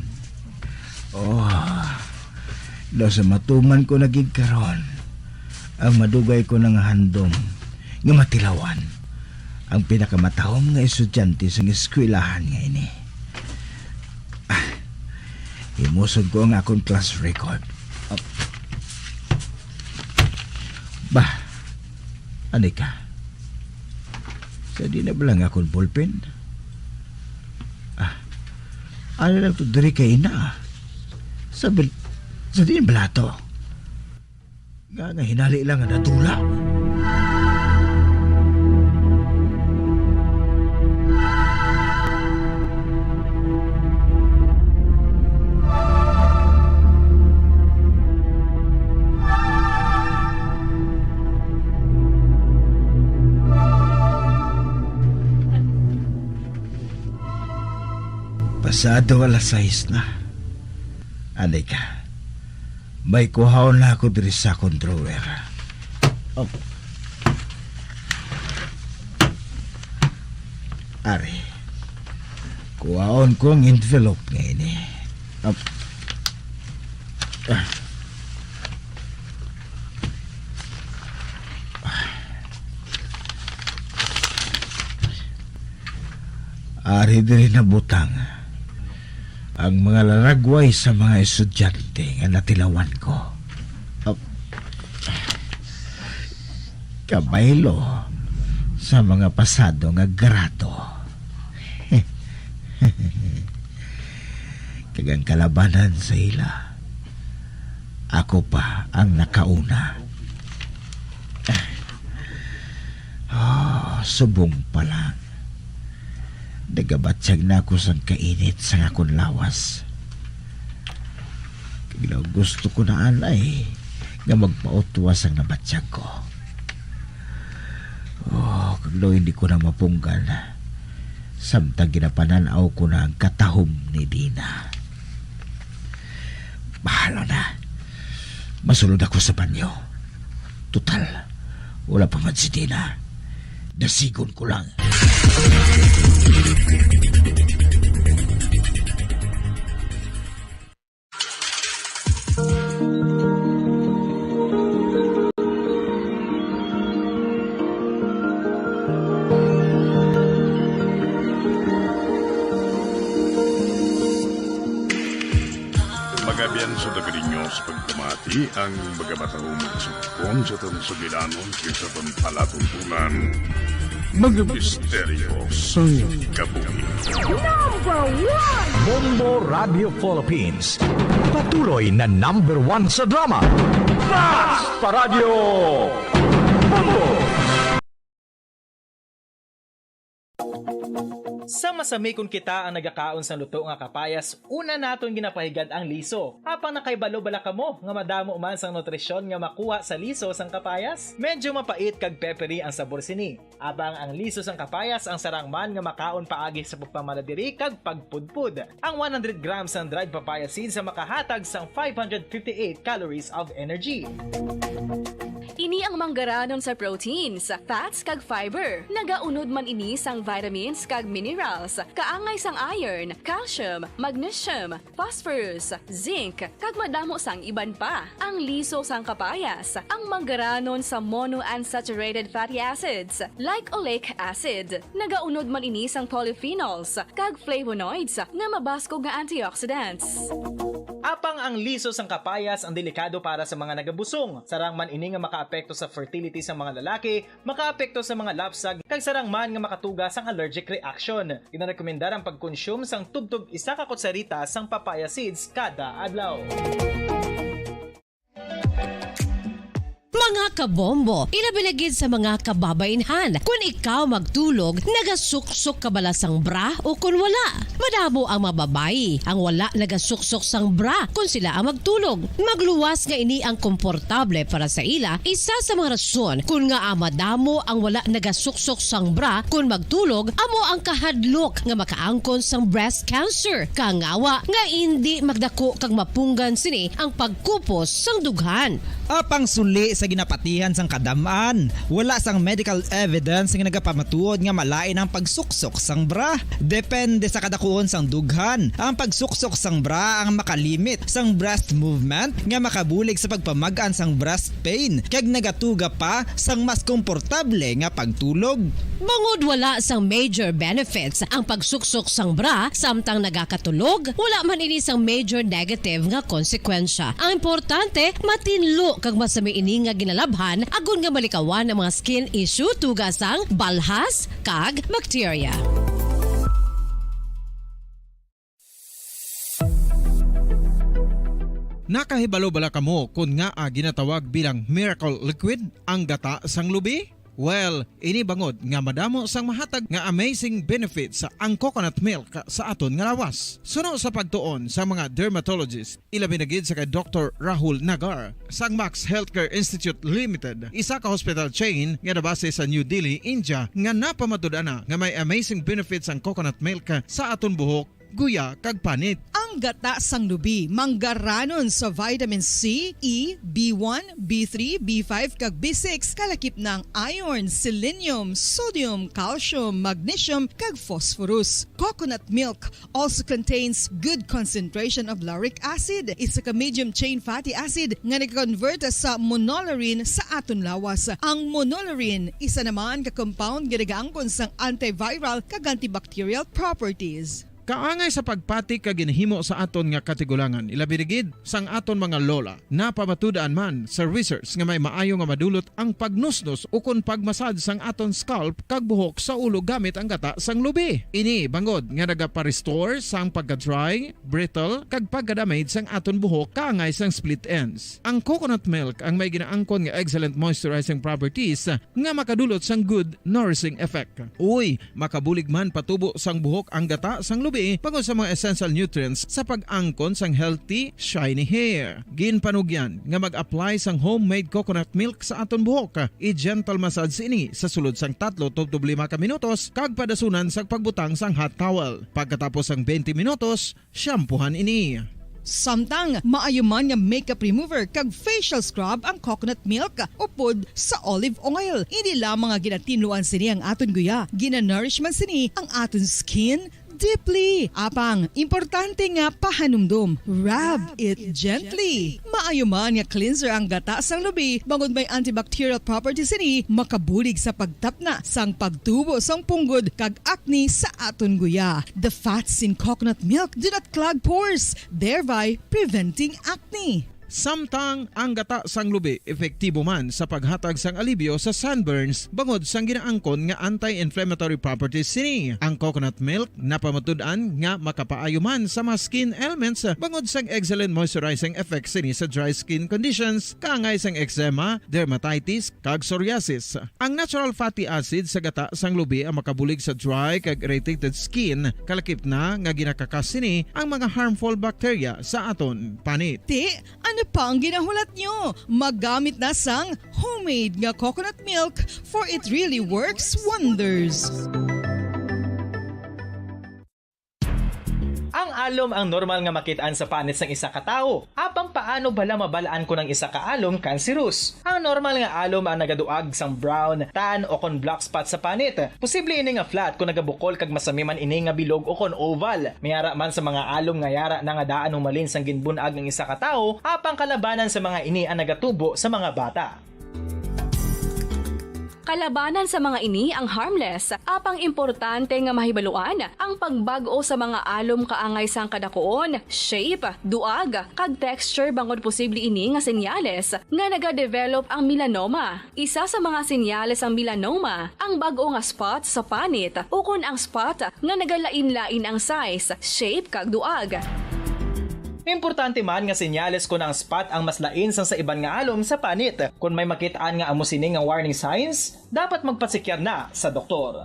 Daw sa matuman ko naging karon, ang madugay ko ng handom nga matilawan ang pinakamatahom nga estudyante sa eskwelahan nga ini. Himusod ko ang akong class record. Ano ka? Sa di na ba lang akong ballpen? Ano lang ito diri kay ina? Sa di na bala to? Nga hinali lang nga natula. Pasado alas 6 na. Anay ka. May kuhaon na ako diri sa akong drawer. Ari. Kuhaon ko ang envelope ngayon eh. Ari diri na butang ang mga laragway sa mga estudyante nga natilawan ko. Kabaylo sa mga pasado nga grado. Kagang kalabanan sa ila, ako pa ang nakauna. Subong pa lang. Nagabatsag na ako sa kainit sa akong lawas. Gilaw gusto ko na anay nga magpautwas ang nabatsyag ko. Oh, kaglaw hindi ko na mapunggan. Samtang ginapananaw ko na ang katahom ni Dina. Bahala na. Masulod ako sa banyo. Tutal, wala pa man si Dina. Nasigon ko lang. Magabiyan sa dagarinyo sa pagkamati ang magamatahong magsukon sa itong sugilanon sa itong palatuntunan. Mga misteryo sa kabuhi. Bombo Radio Philippines. Patuloy na #1 sa drama. Basta Radio Bombo! Sa masami kung kita ang nagakaon sa luto nga kapayas, una naton ginapahigad ang liso. Apang nakaibalo bala kamo nga madamo man sang nutrisyon nga makuha sa liso sang kapayas, medyo mapait kag peppery ang sabor sini. Abang ang liso sang kapayas ang sarang man nga makaon paagi sa pagpamaladiri kag pagpudpud. Ang 100 grams ng dried papaya seeds sa makahatag sang 558 calories of energy. Ini ang manggaranon sa proteins, fats kag fiber. Nagaunod man ini sang vitamins kag minerals, kaangay sang iron, calcium, magnesium, phosphorus, zinc, kag madamo sang iban pa. Ang liso sang kapayas, ang manggaranon sa monounsaturated fatty acids like oleic acid. Nagaunod man ini sang polyphenols kag flavonoids nga mabaskog nga antioxidants. Apang ang liso sang kapayas ang delikado para sa mga nagabusong. Sarang man ini nga makaapekto sa fertility sa mga lalaki, makaapekto sa mga lapsag, kag sarang man nga makatuga sang allergic reaction. Ginarekomendar ang pagkonsume sang tubtog 1 ka kutsarita sang papaya seeds kada adlaw. Mga kabombo, ilabilagid sa mga kababainhan. Kung ikaw magtulog, nagasuksok ka bala sang bra o kung wala. Madamo ang mababayi ang wala nagasuksok sang bra kung sila ang magtulog. Magluwas nga ini ang komportable para sa ila. Isa sa mga rason kung nga madamo ang wala nagasuksok sang bra kung magtulog, amo ang kahadlok nga makaangkon sang breast cancer. Kangawa nga hindi magdako kag mapunggan sini ang pagkupos sang dughan. Apang suli sa ginapatihan sang kadamaan, wala sang medical evidence nga nagapamatuod nga malain ang pagsuksok sang bra. Depende sa kadakuon sang dughan. Ang pagsuksok sang bra ang makalimit sang breast movement nga makabulig sa pagpamagaan sang breast pain kag nagatuga pa sang mas komportable nga pagtulog. Bangod wala sang major benefits ang pagsuksok sang bra samtang nagakatulog, wala man ini sang major negative nga konsekwensya. Ang importante, matinlo kag masami ini nga ginalabhan agon nga malikawan ang mga skin issue tugas sang balhas kag bacteria. Nakahibalo bala kamo kung nga ginatawag bilang miracle liquid ang gata sang lubi? Well, ini bangod nga madamo sang mahatag nga amazing benefit sa ang coconut milk sa aton nga lawas. Suno sa pagtuon sa mga dermatologist, ilabinagid sa kay Dr. Rahul Nagar sang Max Healthcare Institute Limited, isa ka hospital chain nga nabase sa New Delhi, India, nga napamatud-ana nga may amazing benefits ang coconut milk sa aton buhok, guya kag panit. Ang gata sang lubi manggaranon sa vitamin C, E, B1, B3, B5 kag B6 kalakip ng iron, selenium, sodium, calcium, magnesium kag phosphorus. Coconut milk also contains good concentration of lauric acid. Isa ka medium chain fatty acid nga nag-convert sa monolarin sa aton lawas. Ang monolarin isa naman ka compound nga nagaangkon sang antiviral kag antibacterial properties. Kaangay sa pagpati ka ginhimo sa aton nga katigulangan, ilabirigid sang aton mga lola na pamatudaan man sa research nga may maayo nga madulot ang pagnusnos o kon pagmasad sang aton scalp kag buhok sa ulo gamit ang gata sang lubi. Ini bangod nga nagapa-restore sang pagka-dry, brittle kag pagka-damage sang aton buhok kaangay sang split ends. Ang coconut milk ang may ginaangkon nga excellent moisturizing properties nga makadulot sang good nourishing effect. Uy, makabulig man patubo sang buhok ang gata sang lubi. lubi bangod sa mga essential nutrients sa pag-angkon sang healthy, shiny hair. Ginpanugyan nga mag-apply sang homemade coconut milk sa aton buhok. I-gentle massage ini sa sulod sang 3 to 5 ka minutos kag padasunan sa pagbutang sang hot towel. Pagkatapos sang 20 minutos, shampoohan ini. Samtang maayuman nga makeup remover kag facial scrub ang coconut milk upod sa olive oil. Hindi lamang nga ginatinluan sini ang aton guya, ginanourish man sini ang aton skin deeply. Apang, importante nga pahanumdum. Rub it gently. Maayuman nga cleanser ang gata sang lubi bangod may antibacterial properties ini makabulig sa pagtapna sang pagtubo sang punggod kag acne sa aton guya. The fats in coconut milk do not clog pores, thereby preventing acne. Samtang ang gata sang lubi epektibo man sa paghatag sang alibyo sa sunburns bangod sang ginaangkon nga anti-inflammatory properties sini. Ang coconut milk napamatud-an nga makapaayo man sa mga skin ailments bangod sang excellent moisturizing effect sini sa dry skin conditions kaangay sang eczema, dermatitis kag psoriasis. Ang natural fatty acid sa gata sang lubi ang makabulig sa dry kag irritated skin, kalakip na nga ginakakas sini ang mga harmful bacteria sa aton panit. Ano pa ang ginahulat nyo? Maggamit na sang homemade nga coconut milk for it really works wonders. Ang alom ang normal nga makitaan sa panit sang isa ka tawo. Apang paano bala mabalaan ko ng isa ka alom cancerous? Ang normal nga alom ang nagaduag sang brown, tan o kon black spot sa panit. Posible ini nga flat kung nagabukol kag masami man ini nga bilog o kon oval. Mayara man sa mga alom nga yara na nga daan humalin sang ginbunag ng isa ka tawo, apang kalabanan sa mga ini ang nagatubo sa mga bata. Kalabanan sa mga ini ang harmless, apang importante nga mahibaluan ang pagbago sa mga alom kaangay sang kadakoon, shape, duag, kag texture bangod posible ini nga senyales nga nagadevelop ang melanoma. Isa sa mga senyales ang melanoma, ang bag-o nga spot sa panit o kun ang spot nga nagalain-lain ang size, shape kag duag. Importante man nga senyales kung ang spot ang mas lain sang sa iban nga alom sa panit. Kung may makitaan nga amo sini nga warning signs, dapat magpasikyar na sa doktor.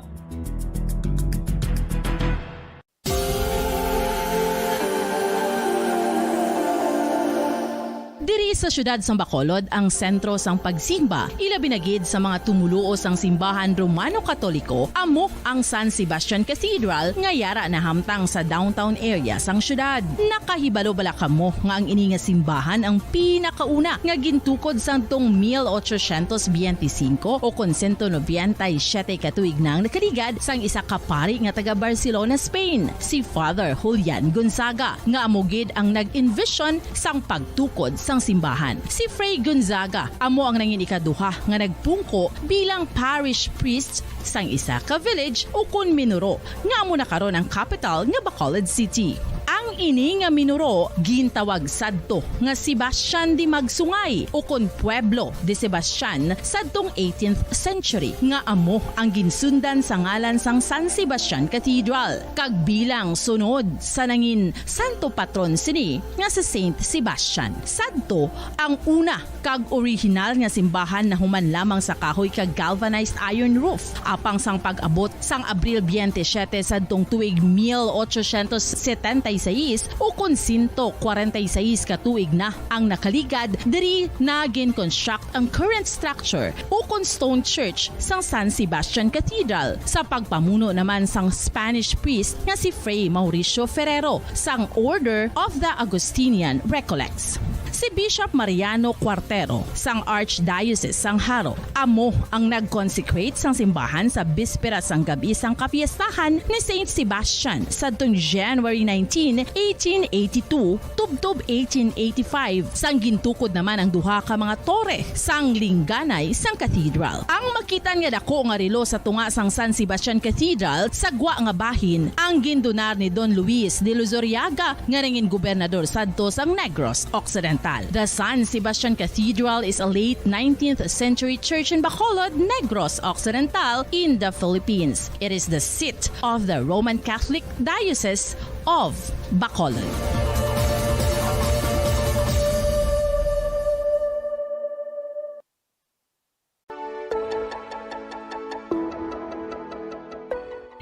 Diri sa syudad sang Bacolod ang sentro sang pagsimba, ilabi na gid sa mga tumuluo sang simbahan Romano-Katoliko, amo ang San Sebastian Cathedral nga yara na hamtang sa downtown area sang syudad. Nakahibalo bala kamo nga ang ini nga simbahan ang pinakauna nga gintukod sang tong 1825 o kon 197 katuig nang nakaligad sang isa ka pari nga taga Barcelona, Spain, si Father Julian Gonzaga, nga amo gid ang nag-envision sang pagtukod sang simbahan. Si Fray Gonzaga amo ang nangin ikaduha nga nagpungko bilang parish priest sang isa ka village o kun minuro nga amo na karon ang capital nga Bacolod City. Ang ini nga minuro gintawag sadto nga Sebastian de Magsungay o kon Pueblo de Sebastian sadtong 18th century nga amo ang ginsundan sa ngalan sang San Sebastian Cathedral kag bilang sunod sa nangin santo patron sini nga si Saint Sebastian. Sadto ang una kag original nga simbahan na human lamang sa kahoy kag galvanized iron roof apang sang pag-abot sang Abril 27 sadtong tuig 1876 o kon 146 katuig na ang nakaligad diri na gin-construct ang current structure o kon stone church sang San Sebastian Cathedral sa pagpamuno naman sang Spanish priest nga si Fray Mauricio Ferrero sang Order of the Augustinian Recollects. Si Bishop Mariano Cuartero sang Archdiocese sang Haro amo ang nag-consecrate sang simbahan sa bispera sang gabi sang kapiestahan ni Saint Sebastian sadtong January 19, 1882 tubtob 1885 sang gintukod naman ang duha ka mga tore sang lingganay sang cathedral. Ang makitan nga dako nga relo sa tunga sang San Sebastian Cathedral sa gwa nga bahin ang gindonar ni Don Luis de Luzuriaga nga nangin gobernador sadto sang Negros Occidental. The San Sebastian Cathedral is a late 19th century church in Bacolod, Negros Occidental in the Philippines. It is the seat of the Roman Catholic Diocese of Bacolod.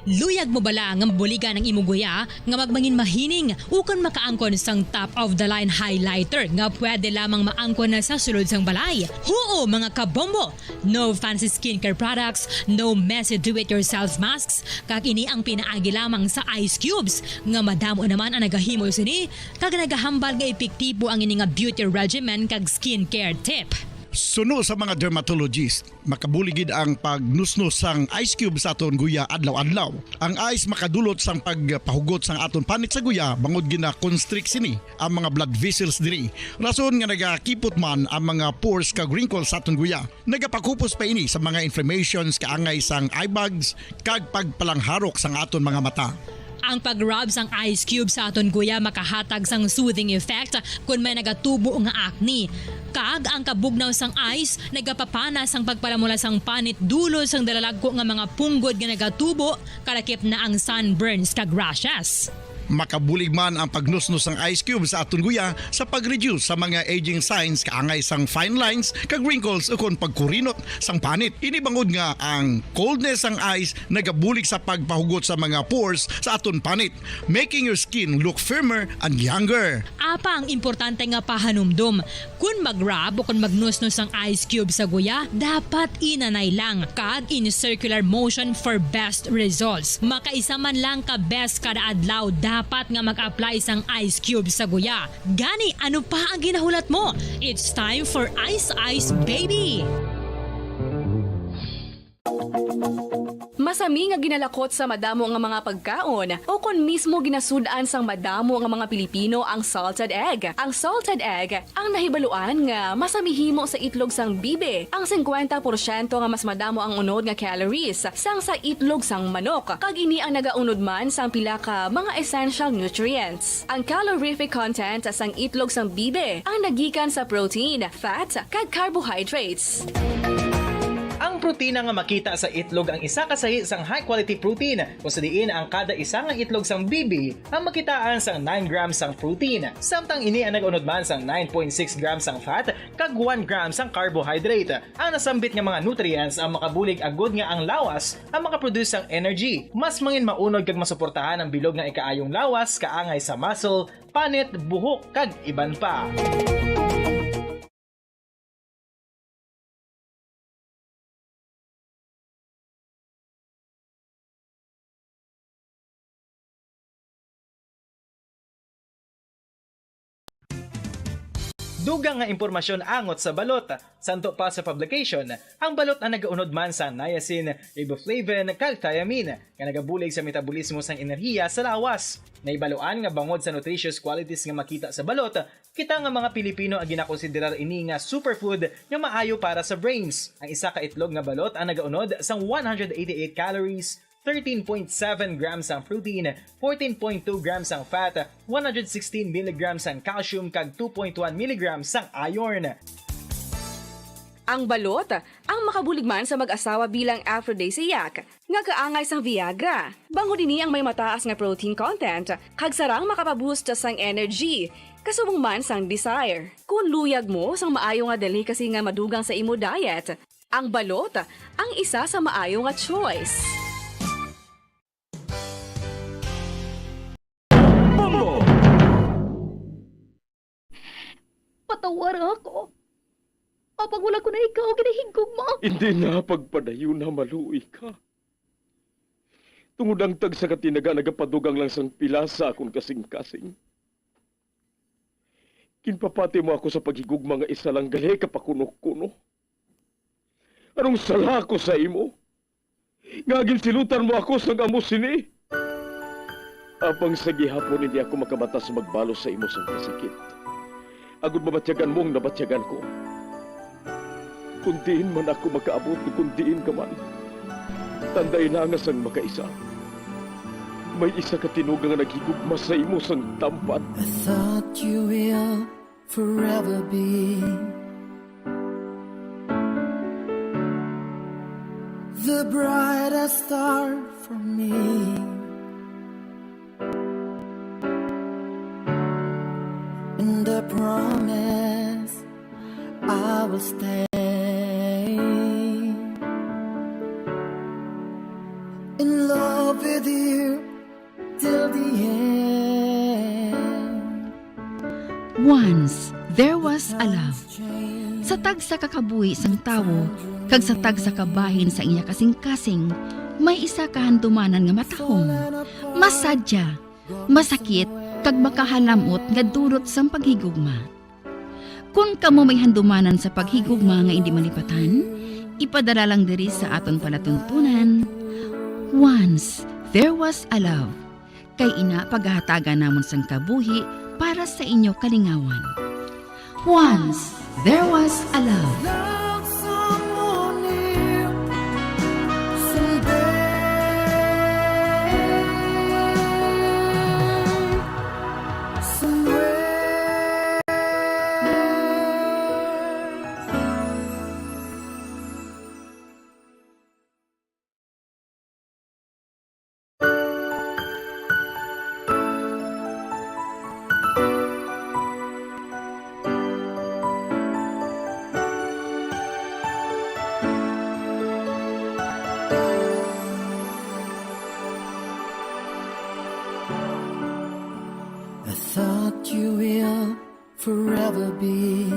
Luyag mo bala nga mabuligan ng imuguya nga magmangin mahining ukon makaangkon sang top of the line highlighter nga pwede lamang maangkon na sa sulod sang balay. Huo mga kabombo! No fancy skincare products, no messy do-it-yourself masks, kag ini ang pinaagi lamang sa ice cubes nga madamo naman ang nagahimo sini kag nagahambal nga epektibo ang ini nga beauty regimen kag skincare tip. Suno sa mga dermatologist, makabuligid ang pagnusnos sang ice cube sa aton guya adlaw-adlaw. Ang ice makadulot sang pagpahugot sang aton panit sa guya bangod gina constrict sini ang mga blood vessels diri. Rason nga nagakipot man ang mga pores kag wrinkles sa aton guya. Nagapakupos pa ini sa mga inflammations kaangay sang eye bags kag pagpalangharok sang aton mga mata. Ang pag-rub sang ice cube sa aton guya makahatag sang soothing effect kung may nagatubo nga acne. Kag ang kabugnaw sang ice nagapapanas ang pagpalamula sang panit dulo sang dalalagko nga mga punggod nga nagatubo kalakip na ang sunburns kag rashes. Makabulig man ang pagnusnos ng ice cube sa aton guya sa pag-reduce sa mga aging signs kaangay sang fine lines kag wrinkles ukon pagkurinot sang panit. Ini bangod nga ang coldness sang ice nagabulig sa pagpahugot sa mga pores sa aton panit, making your skin look firmer and younger. Apa ang importante nga pahanumdum, kung mag-rub o kung magnusnos ang ice cube sa guya, dapat inanay lang kag in circular motion for best results. Makaisa man lang ka best kada adlaw dapat nga mag-apply sang ice cube sa guya. Gani, ano pa ang ginahulat mo? It's time for Ice Ice Baby! Masami nga ginalakot sa madamo nga mga pagkaon o kon mismo ginasudaan sang madamo nga mga Pilipino ang salted egg. Ang salted egg ang nahibaluan nga masamihimo sa itlog sang bibe. Ang 50% nga mas madamo ang unod nga calories sang sa itlog sang manok. Kag ini ang nagaunod man sang pila ka mga essential nutrients. Ang calorific content sang itlog sang bibe ang nagikan sa protein, fat, kag carbohydrates. Ang protina nga makita sa itlog ang isa kasahi sang high quality protein kung sa diin ang kada isa nga itlog sang bibi ang makitaan sang 9 grams sang protein. Samtang ini ang nag-unod man sang 9.6 grams sang fat kag 1 gram sang carbohydrate. Ang nasambit nga mga nutrients ang makabulig agud nga ang lawas ang makaproduce sang energy. Mas mangin maunod kag masuportahan ang bilog nga ikaayong lawas kaangay sa muscle, panit, buhok kag iban pa. Dugang nga impormasyon angot sa balot. Santo pa sa publication, ang balot ang nagaunod man sa niacin, riboflavin, kag thiamine nga nagabulig sa metabolismo sang enerhiya sa lawas. Naibaluan nga bangod sa nutritious qualities nga makita sa balot, kita nga mga Pilipino ang ginakonsiderar ini nga superfood nga maayo para sa brains. Ang isa ka itlog nga balot ang nagaunod sang 188 calories, 13.7 grams ang protein, 14.2 grams ang fat, 116 mg ang calcium kag 2.1 mg ang iron. Ang balot ang makabulig man sa mag-asawa bilang aphrodisiac nga kaangay sang Viagra. Bangod ini ang may mataas nga protein content kag sarang makapaboost sang energy. Kasubong man sang desire. Kung luyag mo sang maayo nga delicacy nga madugang sa imo diet, ang balot ang isa sa maayo nga choice. Patawar ako. Kapag wala ko na ikaw, ginahigog mo. Hindi na pagpadayo na maluwi ka. Tungod ang tag sa katinaga nagapadugang lang sang pila sa akong kasing-kasing. Kinpapati mo ako sa paghigugma nga isa lang gali kapakuno-kuno. Anong sala ko sa imo? Ngagin silutan mo ako sa amos sini. Apang sa gihapon hindi ako makabatas magbalos sa imo sa sakit. Agud mabatyagan mong nabatyagan ko. Kundiin man ako makaabot, kundiin ka man. Tanday na nga sang makaisa. May isa ka tinugang nga naghigugma sa imo sang tampat. I thought you will forever be the brightest star for me. And I promise I will stay in love with Once, there was a love. Sa tagsa kakabuhi sang tawo, kag sa tagsa kabahin sa iya kasing-kasing, may isa kahandumanan nga matahong. Masadya, masakit, kag makahalamot nga dulot sang paghigugma. Kung kamo may handumanan sa paghigugma nga hindi malipatan, ipadala lang diri sa aton palatuntunan. Once, there was a love. Kay ina paghahatagan namon sang kabuhi para sa inyo kalingawan. Once, there was a love. Thought you will forever be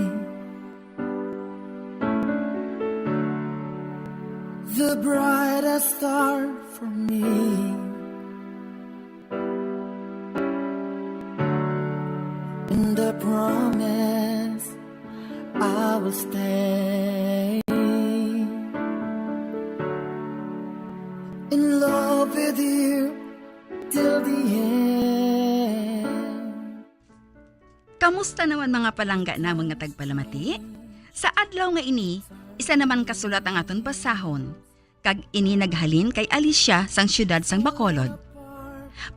the brightest star for me. And I promise I will stay in love with you till the end. Kamusta naman mga palangga na mga tagpalamati? Sa adlaw nga ini, isa naman kasulat ang aton pasahon. Kag ini naghalin kay Alicia sang syudad sang Bacolod.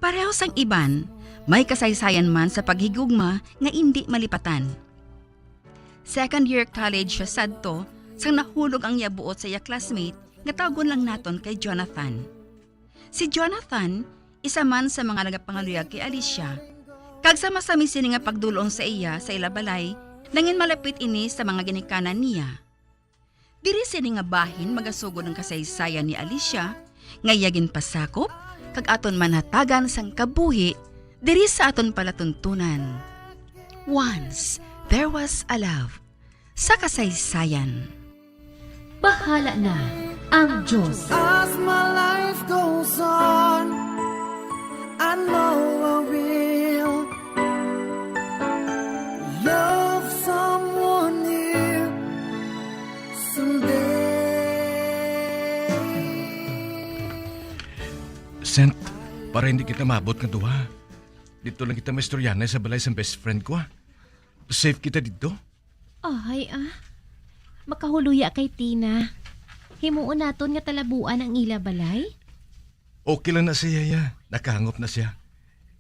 Pareho sang iban, may kasaysayan man sa paghigugma nga hindi malipatan. Second year college siya sadto, sang nahulog ang yabuot sa iya classmate nga tawgon lang naton kay Jonathan. Si Jonathan, isa man sa mga nagapangaluyag kay Alicia. Kag sa masami sini nga pagdulong sa iya sa ilabalay, nangin malapit ini sa mga ginikanan niya. Diri sini nga bahin magasugod ng kasaysayan ni Alicia, nga yagin pasakop, kag aton manhatagan sang kabuhi, diri sa aton palatuntunan. Once, there was a love. Sa kasaysayan. Bahala na ang Diyos. As my life goes on, I know I will love someone new someday. Sent, para hindi kita mabot nga duha. Dito lang kita maistoryanay sa balay sa best friend ko. Safe kita dito. Ay, makahuluya kay Tina. Himuon naton nga talabuan ang ila balay. Okay lang na siya ya. Nakahangop na siya.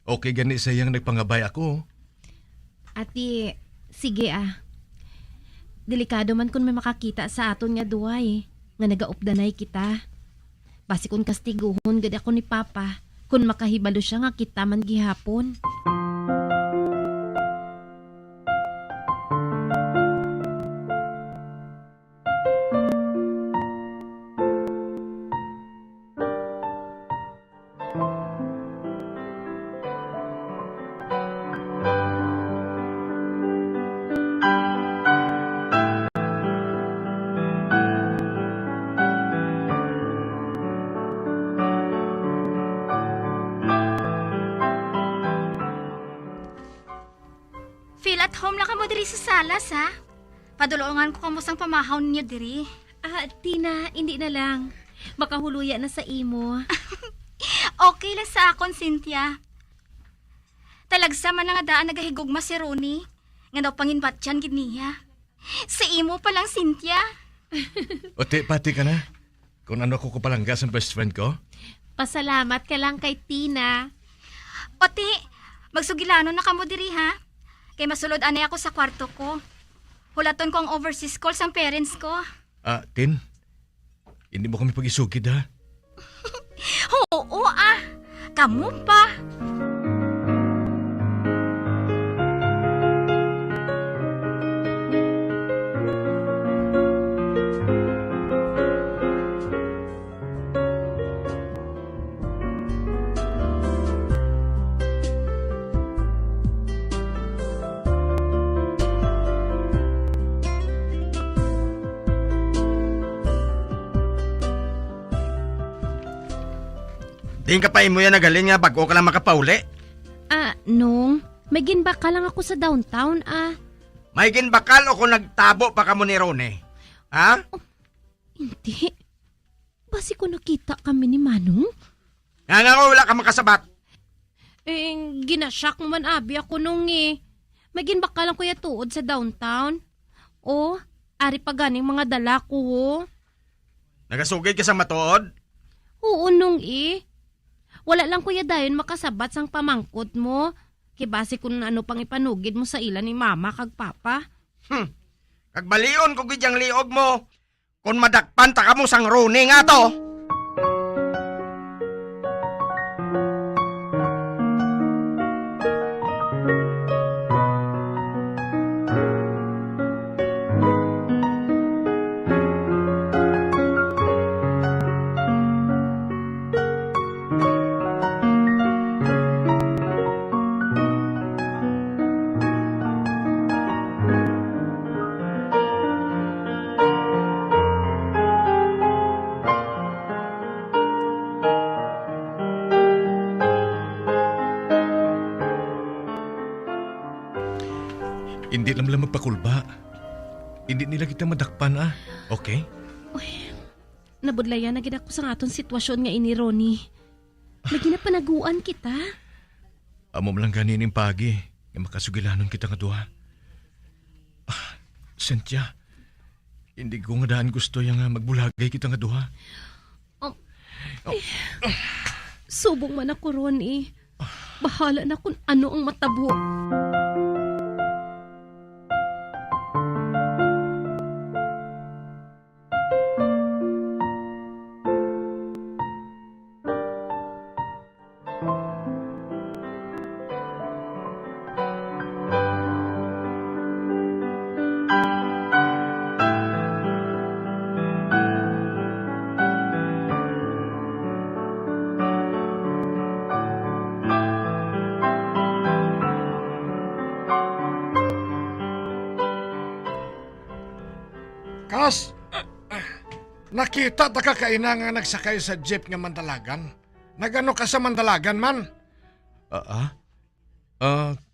Okay gani siyang nagpangabay ako. Ati, sige Delikado man kun may makakita sa aton nga duway. Nga nagaupdanay kita. Basi kun kastiguhon gad ako ni Papa. Kun makahibalo siya nga kita man gihapon. Feel at home lang ka mo diri sa salas, ha? Padulungan ko kamusang pamahaw ninyo diri. Tina, hindi na lang. Makahuluya na sa imo. Okay lang sa akon, Cynthia. Talagsa man nga daan nagahigugma si Ronnie. Nga daw panginbatyan gid niya. Sa imo pa lang, Cynthia. Ote, pati ka na. Kung ano ko palangga sa best friend ko. Pasalamat ka lang kay Tina. Ote, magsugilano na kamo diri, ha? Kay masulod anay ako sa kwarto ko. Hulaton ko ang overseas call sa parents ko. Tin, hindi mo kami pag-isugid, ha? Oo, Kamu pa. Di ka pa imo yan nagalin nga bago ka lang makapauli. Nung, may ginbaka lang ako sa downtown, May ginbakal o kung nagtabo pa ka mo ni Ronnie? Ha? Hindi. Basi ko nakita kami ni Manong. Nga wala ka makasabat. Ginasyak man abi ako nung May ginbaka lang kuya tuod sa downtown. Ari pa ganing mga dala ko, Nagasugid ka sa matuod? Oo, nung Wala lang kuya dayon makasabat sang pamangkot mo. Kibase kung ano pang ipanugid mo sa ila ni mama kag papa. Kagbalion ko gidyang liog mo. Kung madakpan ta ka mo sang Ronnie nga to. Hindi lang magpakulba. Hindi nila kita madakpan, Okay? Nabudlayan na gid ako sa aton sitwasyon nga ini, Ronnie. May ginapanaguan kita. Amo lang ganin pagi nga makasugilanon kita nga duha. Cynthia, hindi ko nga daan gusto nga magbulagay kita nga duha. Subong man ako, Ronnie. Bahala na kung ano ang matabo. Kas, nakita ta ka kaina nga nagsakay sa jeep nga Mandalagan? Nagano ka sa Mandalagan man?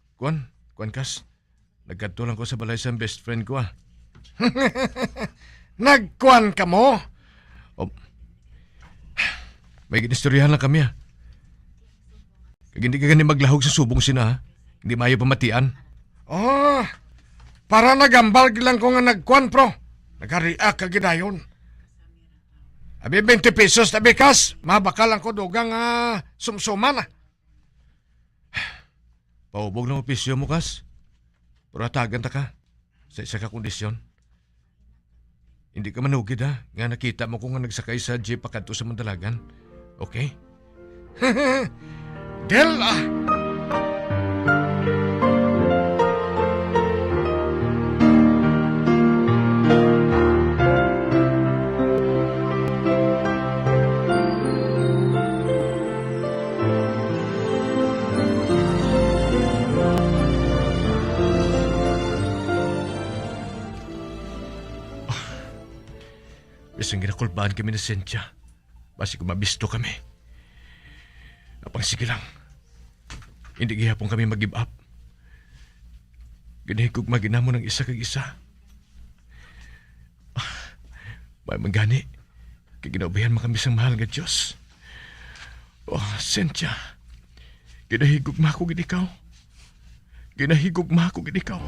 Kuan kas. Nagkadto lang ko sa balay sa best friend ko, Nagkuan ka mo? May ginistoryahan lang kami, Kag hindi ka gani maglahog sa subong sina, Hindi mayo pamatian. Para nagambal lang ko nga nagkuan, pro. Nagariak ka gidayon. Abi 20 pesos tabi kas, mabakalan ko dugang sumsuman. Paubog ng opisyo mo, kas. Pero atagan ta ka sa isa ka kondisyon. Hindi ka manugid, nga nakita mo kung nga nagsakay sa jeep pakadto sa Mandalagan. Okay? Del, Bisang ginakulbaan kami na Cynthia. Basi kung mabisto kami. Napang sige lang. Hindi gihapon kami mag-give up. Ginahigog maginamo ng isa kag isa. May manggani. Kaya ginaubayan mo kami sa mahal nga Diyos. Cynthia. Ginahigog ma ako ginikaw. Ginahigog ma ako ginikaw.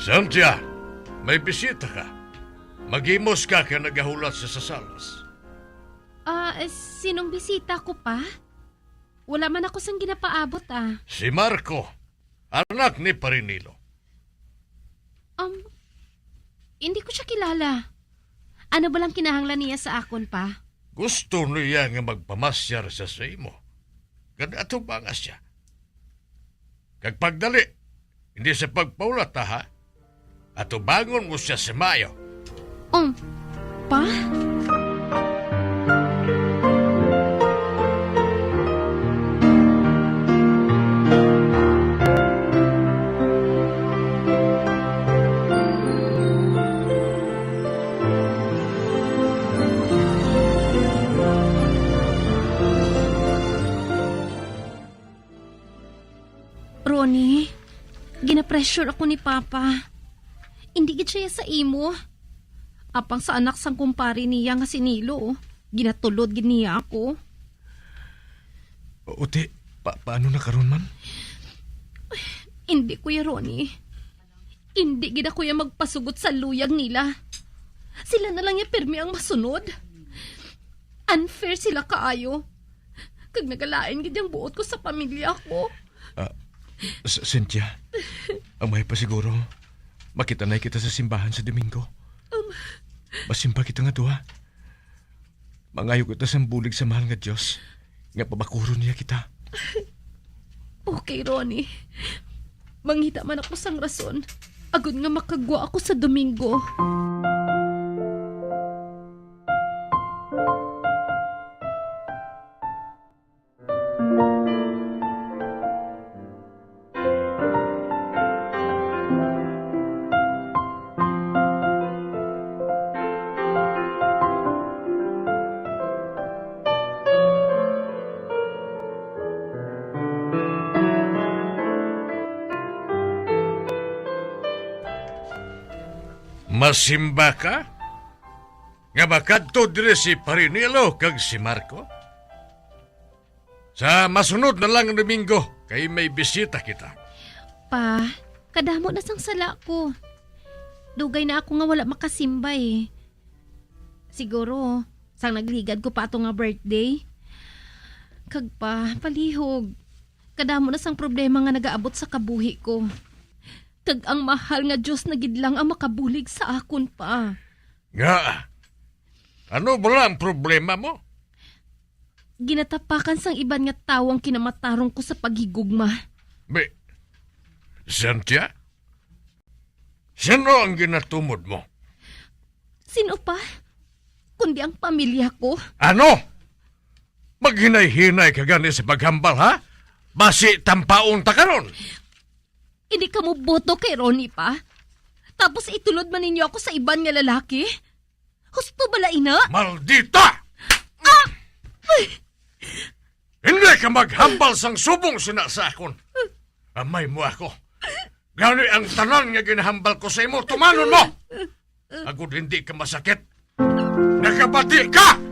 Cynthia, may bisita ka. Magimos ka nagahulat sa sasalas. Sinong bisita ko pa? Wala man ako sang ginapaabot ah. Si Marco, anak ni Parinilo. Hindi ko siya kilala. Ano ba lang kinahanglan niya sa akon pa? Gusto niya nga magpamasyar siya sa imo. Kadato ba nga siya? Kag pagdali, hindi sa pagpaulat ha? Ato bangon mo siya sa Mayo. Pa? Ronnie, gina-pressure ako ni Papa. Hindi gid siya sa imo. Apang sa anak sang kumpare niya nga si Nilo. Ginatulod gid niya ako. Uti, paano na karon man? Hindi, Kuya Ronnie. Hindi gid ako yung magpasugot sa luyag nila. Sila na lang yung pirmi ang masunod. Unfair sila kaayo. Kag nagalain gid yung buot ko sa pamilya ko. Cynthia, ang may pa siguro, makita na kita sa simbahan sa Domingo. Masimba kita nga duha. Mangayo kita sa bulig sa mahal nga Diyos, nga pabakuro niya kita. Okay, Ronnie. Mangita man ako sang rason. Agad nga makagwa ako sa Domingo. Masimba ka? Nga bakadto dire si Parinilo kag si Marco? Sa masunod na lang ng Domingo, kay may bisita kita. Pa, kadamo na sang sala ko. Dugay na ako nga wala makasimba eh. Siguro, sang nagligad ko pa ato nga birthday. Kag pa, palihog. Kadamo na sang problema nga nagaabot sa kabuhi ko. Kag ang mahal nga Diyos na gid lang ang makabulig sa akon pa. Nga, ano ba ang problema mo? Ginatapakan sang iban nga tawang kinamatarong ko sa paghigugma. Cynthia? Sino ang ginatumod mo? Sino pa? Kundi ang pamilya ko. Ano? Maghinay-hinay ka gani sa paghambal, ha? Basi tampaon ta karon. Hindi ka mo boto kay Ronnie pa? Tapos itulod man ninyo ako sa iban nga lalaki? Husto bala ina? Maldita! Hindi ka maghambal sang subong sinasakon. Amay mo ako. Gani ang tanan nga ginahambal ko sa imo, tumanon mo! Agud hindi ka masakit. Nakabati ka!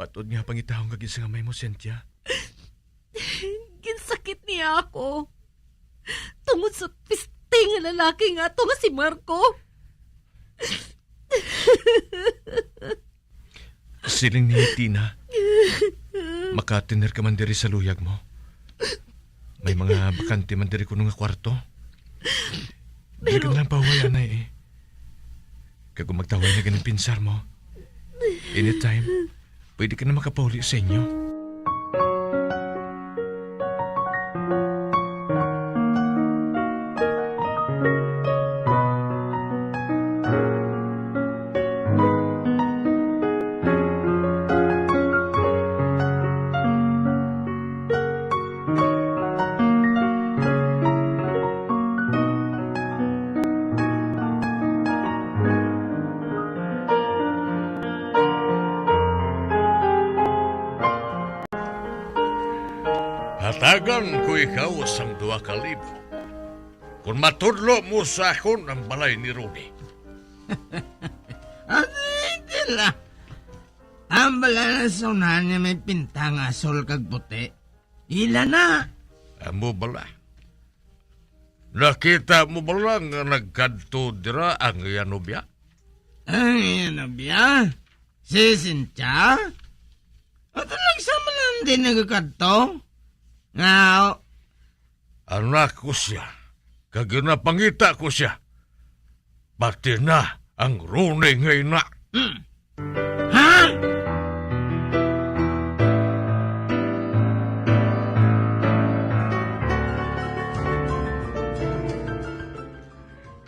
Patod nga pangitahong kag isa nga may mo, Cynthia. Ginsakit niya ako. Tungod sa piste nga lalaki nga to nga si Marco. Siling ni Tina, makatiner ka man diri sa luyag mo. May mga bakante man diri kuno nga kwarto. Dili ka nalang pahuwayan na eh. Kag magtaway na ganang pinsar mo. Anytime, pwede ka na makapauli sa inyo. Dagan ko ikaw sang 2,000. Kung matudlo mo sa akon ang balay ni Rudy. Adila. Ang bala na sunahan niya may pintang asol kag puti. Ila na. Amo bala. Nakita mo bala nga nagkadto dira ang yanobya? Ang yanobya? Si Cynthia? O talagsama lang din nagkadto? Nga, anak ko siya. Kag napangita ko siya. Pati na ang Rune ngayon na. Ha?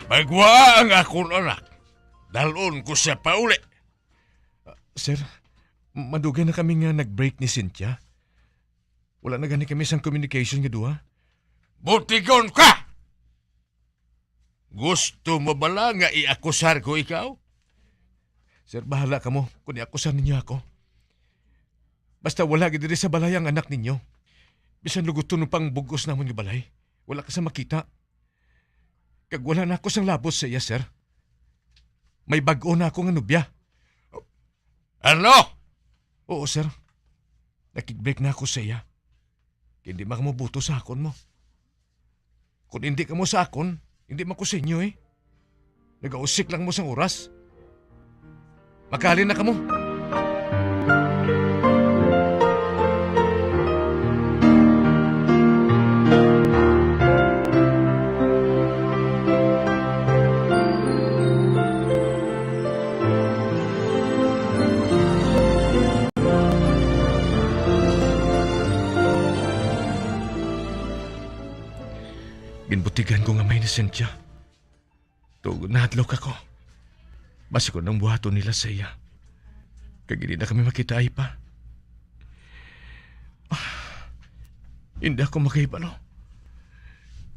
Magwa ang akong anak. Dalon ko siya pa uli. Sir, madugay na kami nga nag-break ni Cynthia. Wala na gani kami sang communication nga duha. Butigon ka! Gusto mo bala nga iakusar ko ikaw? Sir, bahala ka mo kung iakusar ninyo ako. Basta wala gid diri sa balay ang anak ninyo. Bisan luguton no pang bugos namon nga balay. Wala ka sa makita. Kag wala na ako sang labos sa iya, sir. May bag-o na ako nga nubya. Ano? Oo, sir. Nakig-break na ako sa iya. Hindi makamubuto sa akon mo. Kung hindi ka mo sa akon, hindi man ko sa inyo eh. Nag-ausik lang mo sang oras. Makalin na ka mo. Ginbutigan ko nga may ni Cynthia. Tugod na hadlok ako. Basi ko nang buhato nila sa iya. Kag hindi na kami makita ay pa. Hindi ako makahibalo.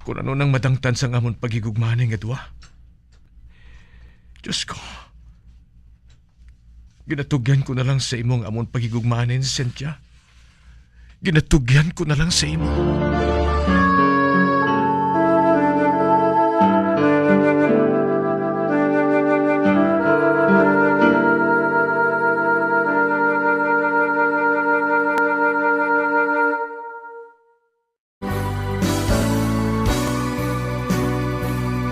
Kung ano nang madangtan sa amon pagigugmahan nga duwa. Diyos ko. Ginatugyan ko na lang sa imong amon pagigugmahan ni Cynthia. Ginatugyan ko na lang sa imo.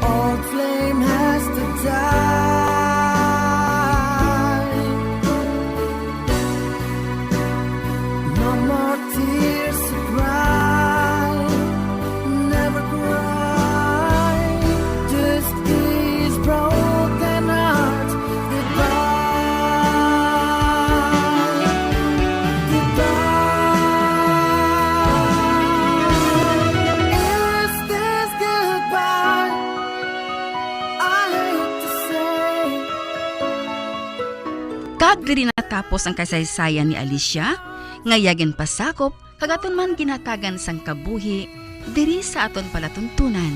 Old flame has to die. No more tears to cry. Never cry. Just these broken hearts goodbye. Goodbye. Is this goodbye? I hate to say. Kag diri natapos ang kasaysayan ni Alicia, ngayagan pasakop, kagaton man ginatagan sang kabuhi, diri sa aton palatuntunan.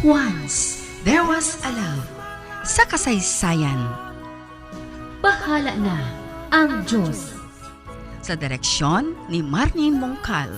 Once, there was a love. Sa kasaysayan. Bahala na ang Diyos. Sa direksyon ni Marnie Mongkal.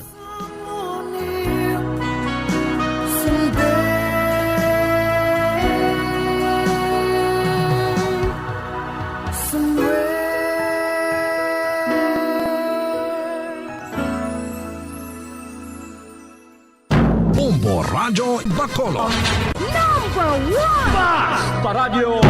Bombo Radio Bacolod. Number 1! Basta Radio!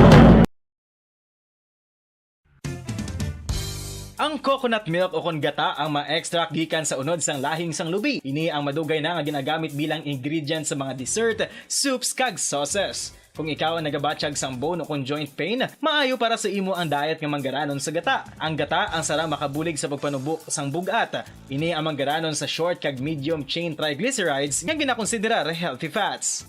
Ang coconut milk o kon gata ang ma-extract gikan sa unod sang lahing sang lubi. Ini ang madugay na nga ginagamit bilang ingredient sa mga dessert, soups kag sauces. Kung ikaw ang nagabatsyag sang bone o kung joint pain, maayo para sa imo ang diet nga manggaranon sa gata. Ang gata ang sara makabulig sa pagpanubo sang bugat. Ini ang manggaranon sa short kag medium chain triglycerides nga ginakonsiderar healthy fats.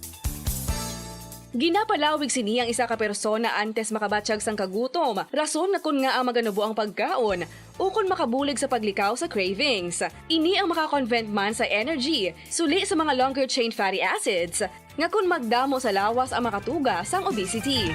Ginapalawig sini ang isa ka persona antes makabatsyag sang kagutom. Rason na kun nga ang maganubo ang pagkaon o kun makabulig sa paglikaw sa cravings. Ini ang makakonvent man sa energy, suli sa mga longer chain fatty acids, nga kun magdamo sa lawas ang makatuga sang obesity.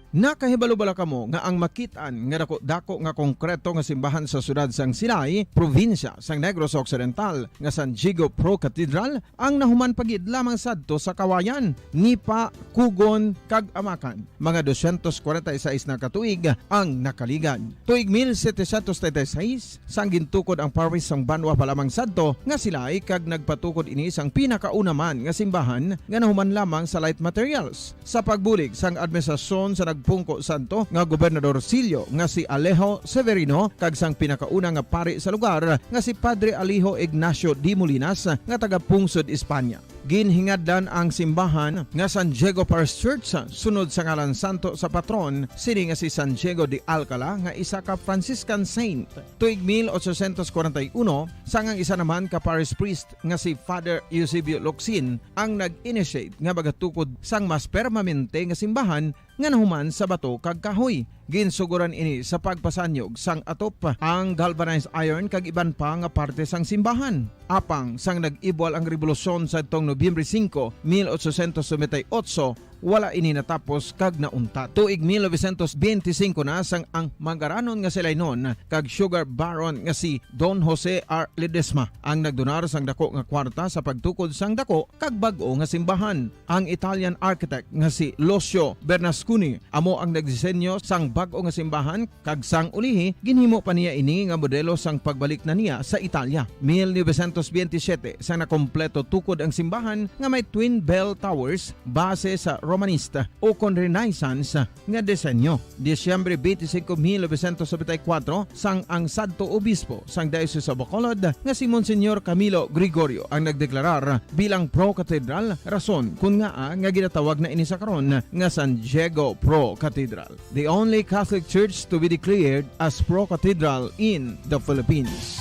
Nakahibalo bala kamo nga ang makitaan nga dako nga konkreto nga simbahan sa sudad sang Sinay, probinsya sang Negros Occidental nga San Diego Pro Cathedral ang nahuman pagid lamang sadto sa kawayan, Nipa, Kugon, kag Amakan. Mga 246 na katuig ang nakaligan. Tuig 1736 sang gintukod ang parish sang Banwa pa lamang sadto nga sila ay kag nagpatukod ini sang pinakauna man nga simbahan nga nahuman lamang sa light materials. Sa pagbulig sang administrasyon sa nagpungko santo nga Gobernador Silio nga si Alejo Severino kag sang pinakauna nga pari sa lugar nga si Padre Alejo Ignacio Di Molinas nga taga Pungsod, Espanya. Ginhingadlan ang simbahan nga San Diego Parish Church sunod sa ngalan santo sa patron sini nga si San Diego de Alcala nga isa ka Franciscan saint. Tuig 1841 sangang isa naman ka parish priest nga si Father Eusebio Locsin ang nag-initiate nga bagatukod sang mas permanente nga simbahan nga nahuman sa bato kag kahoy. Ginsuguran ini sa pagpasanyog sang atop ang galvanized iron kag iban pa nga parte sang simbahan. Apang sang nag-ibwal ang revolusyon sa tong Nobyembre 5, 1898, wala ini natapos kag naunta. Tuig 1925 na sang ang mangaranon nga sila noon kag sugar baron nga si Don Jose R. Ledesma ang nagdonar sang dako nga kwarta sa pagtukod sang dako kag bag-o nga simbahan. Ang Italian architect nga si Lucio Bernasconi amo ang nagdisenyo sang bag-o nga simbahan kag sang ulihi ginhimo pa niya ini nga modelo sang pagbalik na niya sa Italia. 1927 sang nakompleto tukod ang simbahan nga may twin bell towers base sa Romanista o kon Renaissance nga disenyo. Disyembre 25, 1974 sang ang sadto obispo sang Diocese sa Bacolod nga si Monsignor Camilo Gregorio ang nagdeklarar bilang Pro Cathedral, rason kung nga ginatawag na ini sa karon nga San Diego Pro Cathedral. The only Catholic church to be declared as Pro Cathedral in the Philippines.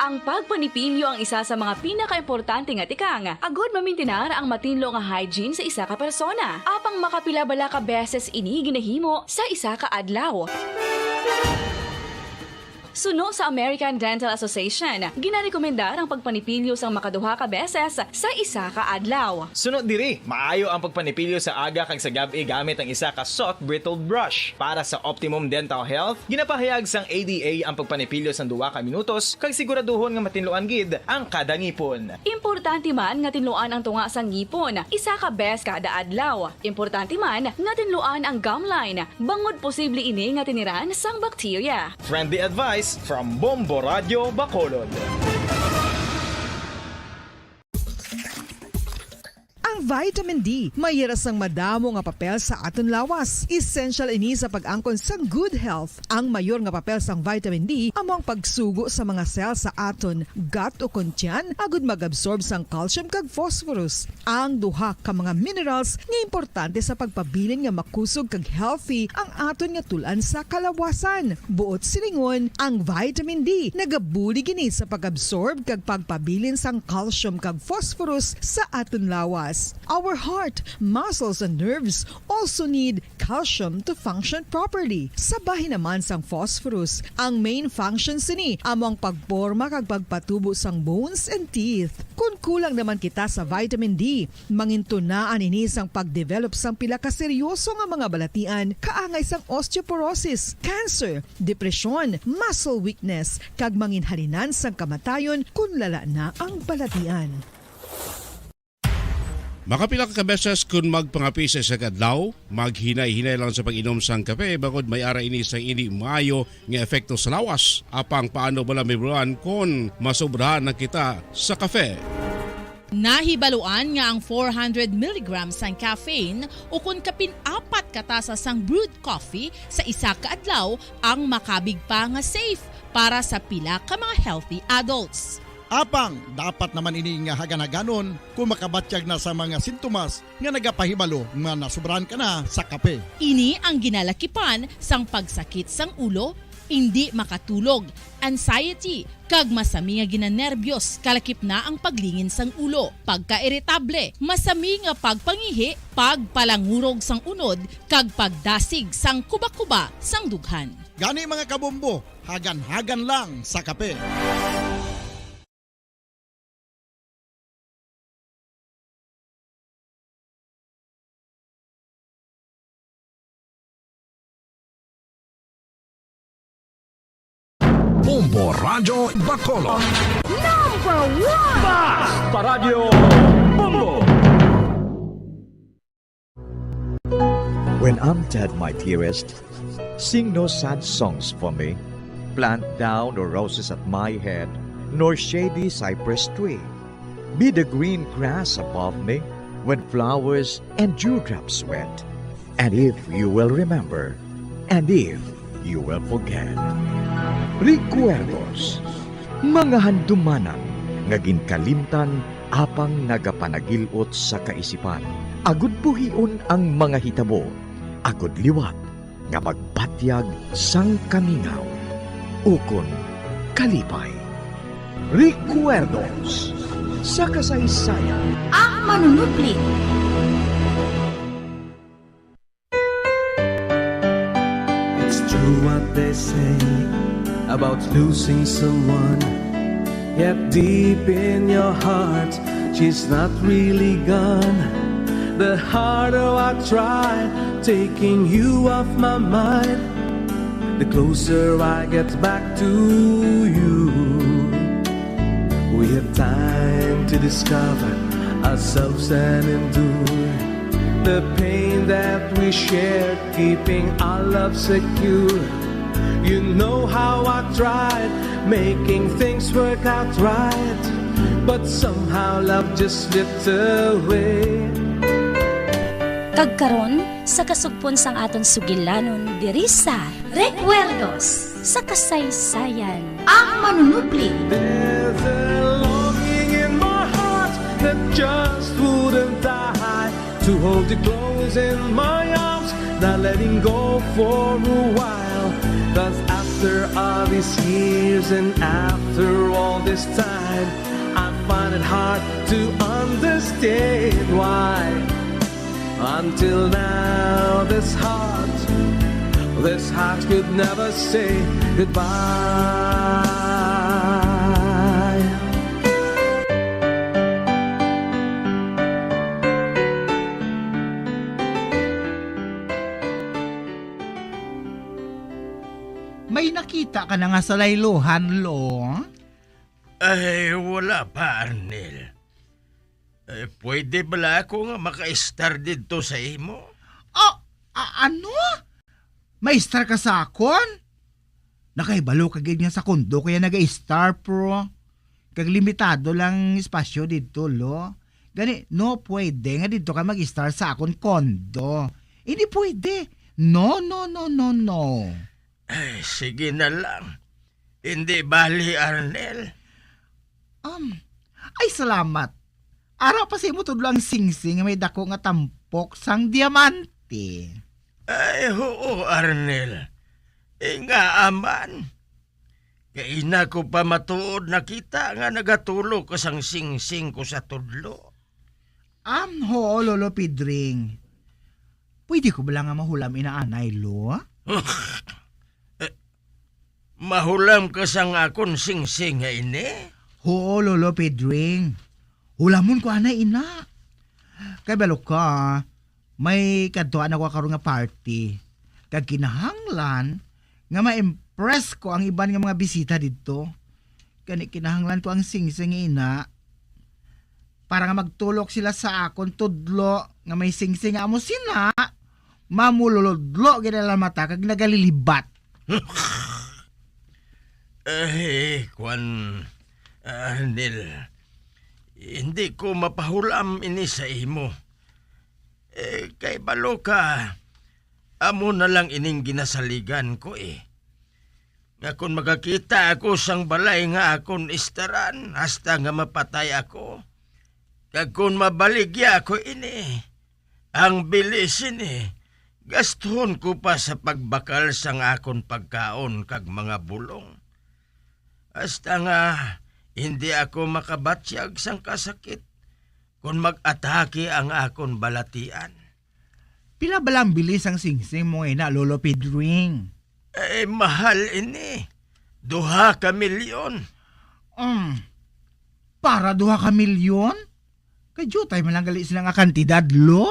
Ang pagpanipilyo ang isa sa mga pinaka-importante nga tikang. Agod mamintinar ang matinlo nga hygiene sa isa ka persona. Apang makapila bala ka beses ini ginahimo sa isa ka adlaw. Suno sa American Dental Association, ginarekomendar ang pagpanipilyo sang makaduha ka beses sa isa ka adlaw. Sunod diri, maayo ang pagpanipilyo sa aga kag sa gabi gamit ang isa ka soft brittle brush. Para sa optimum dental health, ginapahayag sang ADA ang pagpanipilyo sang 2 ka minutos kag siguraduhon nga matinluan gid ang kada ngipon. Importante man nga tinluan ang tunga sang ngipon, isa ka bes kada adlaw. Importante man nga tinluan ang gum line, bangod posible ini nga tiniran sang bakterya. Friendly advice from Bombo Radio Bacolod. Ang vitamin D, mayira sang madamo nga papel sa aton lawas. Essential ini sa pag-angkon sang good health. Ang mayor nga papel sang vitamin D amo ang pagsugo sa mga cell sa aton gut o kuntyan agud mag-absorb sang calcium kag phosphorus. Ang duha ka mga minerals nga importante sa pagpabilin nga makusog kag healthy ang aton nga tulan sa kalawasan. Buot silingon, ang vitamin D nagabuli gini sa pag-absorb kag pagpabilin sang calcium kag phosphorus sa aton lawas. Our heart, muscles, and nerves also need calcium to function properly. Sabay naman sang phosphorus, ang main function sini among pagporma kag pagpatubo sang bones and teeth. Kung kulang naman kita sa vitamin D, mangintunaan ini sang pagdevelop sang pila ka seryoso nga mga balatian, kaangay sang osteoporosis, cancer, depresyon, muscle weakness, kag manginhalinan sang kamatayon kung lala na ang balatian. Makapila ka beses kung magpangapi sa isa kadlaw, maghinay-hinay lang sa pag-inom sang kape bagod may ara ini sa ini maayo nga efekto sa lawas. Apang paano bala mibruan kung masobrahan na kita sa kape. Nahibaluan nga ang 400 mg sang caffeine o kung kapin-4 katasa sang brewed coffee sa isa ka adlaw ang makabig pa nga safe para sa pila ka mga healthy adults. Apang, dapat naman ini nga hagan-haganon kung makabatyag na sa mga sintomas nga nagapahibalo nga nasubrahan ka na sa kape. Ini ang ginalakipan sang pagsakit sang ulo, hindi makatulog, anxiety, kag masami nga ginanerbiyos, kalakip na ang paglingin sang ulo, pagka-iritable, masami nga pagpangihi, pagpalangurog sang unod, kag pagdasig sang kuba-kuba sang dughan. Gani mga kabombo, hagan-hagan lang sa kape. Bombo Radio Bacolod. Number 1! Basta Radio Bombo! When I'm dead, my dearest, sing no sad songs for me. Plant down no roses at my head, nor shady cypress tree. Be the green grass above me when flowers and dewdrops wet. And if you will remember, and if you will forget. Recuerdos, mga handumanan, ngaging kalimtan, apang nagapanagilot sa kaisipan. Agud buhion ang mga hitabo, agud liwat, nga magpatyag sang kamingaw. Ukon kalipay. Recuerdos, sa kasaysayan. Ang manunuplit. It's true what they say about losing someone. Yet deep in your heart, she's not really gone. The harder I try taking you off my mind, the closer I get back to you. We have time to discover ourselves and endure the pain that we shared, keeping our love secure. You know how I tried making things work out right, but somehow love just slipped away. Kagkaron sa kasugpon sang aton sugilanon diri sa Recuerdos sa kasaysayan. Ang manunuplit. There's a longing in my heart that just wouldn't die, to hold you close in my arms, not letting go for a while. 'Cause after all these years and after all this time, I find it hard to understand why until now this heart could never say goodbye. May nakita ka na nga sa laylohan, Lo? Ay, wala pa, Arnel. Pwede bala ako nga maka-star dito sa imo? Oh, ano? May star ka sa akon? Nakaibalo ka ganyan sa kondo kaya naga-star pro. Kag limitado lang espasyo dito, Lo. Gani, no pwede nga dito ka mag-star sa akon kondo. Hindi pwede. No. Ay, sige na lang. Hindi bali, Arnel. Ay, salamat. Araw pa sa imo tudlo ang singsing may dako nga tampok sang diamante. Ay, oo, Arnel. Nga aman. Kaina ko pa matuod nakita nga nagatulog ka sang singsing ko sa tudlo. Ho, Lolo Pidring. Pwede ko ba lang nga mahulam inaanay, Lo? Mahulam ka sang akon singsing nga ini? Oo, Lolo Pedring. Hulamon ko anay ina. Kay balo ka, may kadtuan ako karon nga party. Kag kinahanglan nga ma-impress ko ang iban nga mga bisita dito. Kani kinahanglan ko ang singsing ina para nga magtulok sila sa akon tudlo nga may singsing amo sina. Mamulolodlo ginala mata kag nagalilibat. Kwan, Nil, hindi ko mapahulam ini sa imo. Kay balo ka, amo na lang ining ginasaligan ko Nga kung magakita ako sang balay nga akon istaran, hasta nga mapatay ako. Kag kung mabaligya ako ini, ang bilis ini, gaston ko pa sa pagbakal sang akon pagkaon kag mga bulong. Hasta nga, hindi ako makabatsyag sang kasakit kung mag-atake ang akon balatian. Pila balang bilis ang singsing mo na, Lolo Pedring? Mahal ini. 2 milyon. Para 2 milyon? Kadyo tayo malang gali silang kantidad, Lo?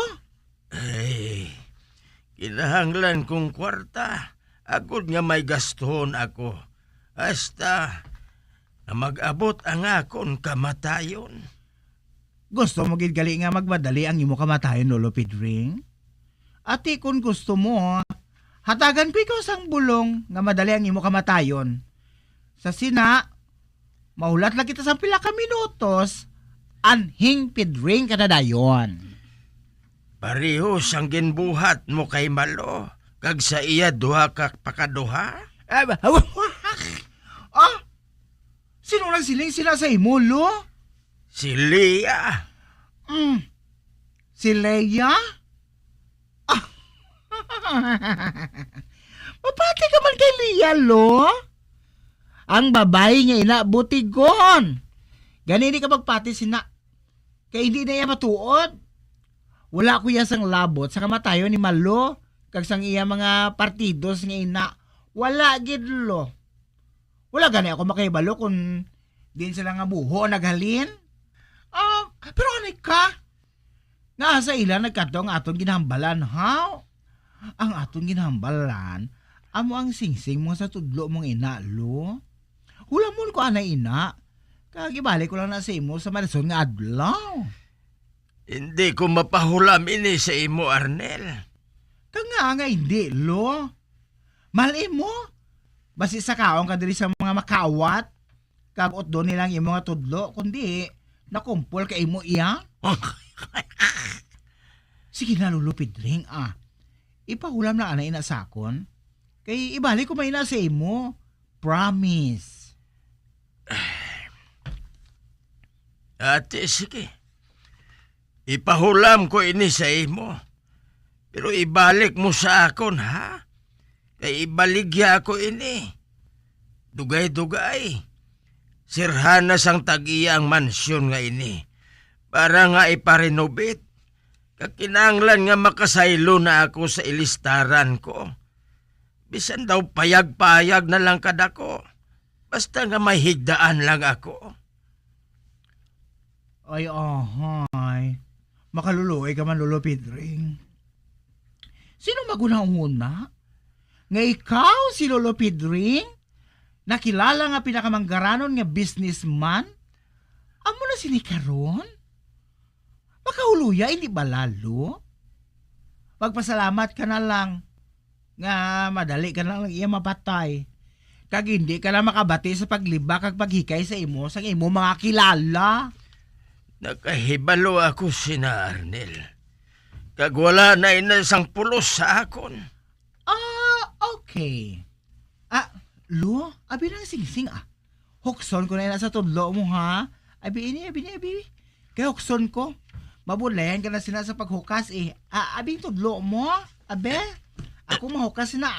Kinahanglan kong kwarta. Agod nga may gaston ako. hasta na mag-abot ang akon kamatayon. Gusto mo gid gali nga magmadali ang imo kamatayon, Lolo Pedring? Ati kung gusto mo, hatagan ko ikaw sang bulong nga madali ang imo kamatayon. Sa sina, maulat lang kita sa pila ka minutos, anhing Pedring kadadayon. Pareho sang ginbuhat mo kay Malo, kag sa iya duha ka pakaduha? Sino lang siling sila sa imo, Lo? Si Leah. Si Leia? Mapati ka man kay Leia, Lo? Ang babae nga ina, butigon. Ganini ka magpati sina. Kaya hindi na iya matuod. Wala ko iya sang labot sa kamatayon ni Malo. Kag sang iya mga partidos nga ina. Wala gid, Lo. Wala gani ako makaibalo kung din sila nga buho naghalin. Pero anay ka? Nga sa ilan nagkato ang aton ginhambalan, ha? Ang aton ginhambalan, amo ang singsing mo sa tudlo mong ina, Lo. Hulamon ko anay ina. Kagibalik ko lang na sa imo sa Marason nga adlaw. Hindi ko mapahulam ini sa imo, Arnel. Nga hindi, Lo. Malay mo. Basi sa kaong ka diri sa mga makawat. Kabot doon nilang imo nga tudlo, kundi nakumpol ka imo iya. Sige na, Lolo Pedring, ipahulam na anay na sakon. Kay ibalik ko may na sa imo. Promise. Ate, sige. Ipahulam ko ini sa imo. Pero ibalik mo sa akon, ha? Kay ibaligya ko ini. Dugay-dugay. Sirhana sang tag-iya ang mansyon nga ini. Para nga iparenovate. Kakinanglan nga makasaylo na ako sa ilistaran ko. Bisan daw payag-payag na lang kadako. Basta nga may higdaan lang ako. Ay, ahay. Makaluluoy ka man, Lolo Pedring. Sino magunahuna? Nga ikaw si Lolo Pedring? Nakilala nga pinakamanggaranon nga businessman? Amo na sinikaron? Makahuluya, hindi ba lalo? Pagpasalamat ka na lang nga madali ka na lang iya mapatay. Kag hindi ka na makabati sa pagliba kag paghikay sa imo sang imo mga kilala. Nakahibalo ako sina Arnel. Kag wala na inasang pulos sa akon. Okay. Lo, abi lang singsing Hokson ko na yun sa tudlo mo, ha? Abi. Kaya hokson ko. Mabulayan ka na sila sa paghukas, abi tudlo mo? Abe? Ako mahukas na,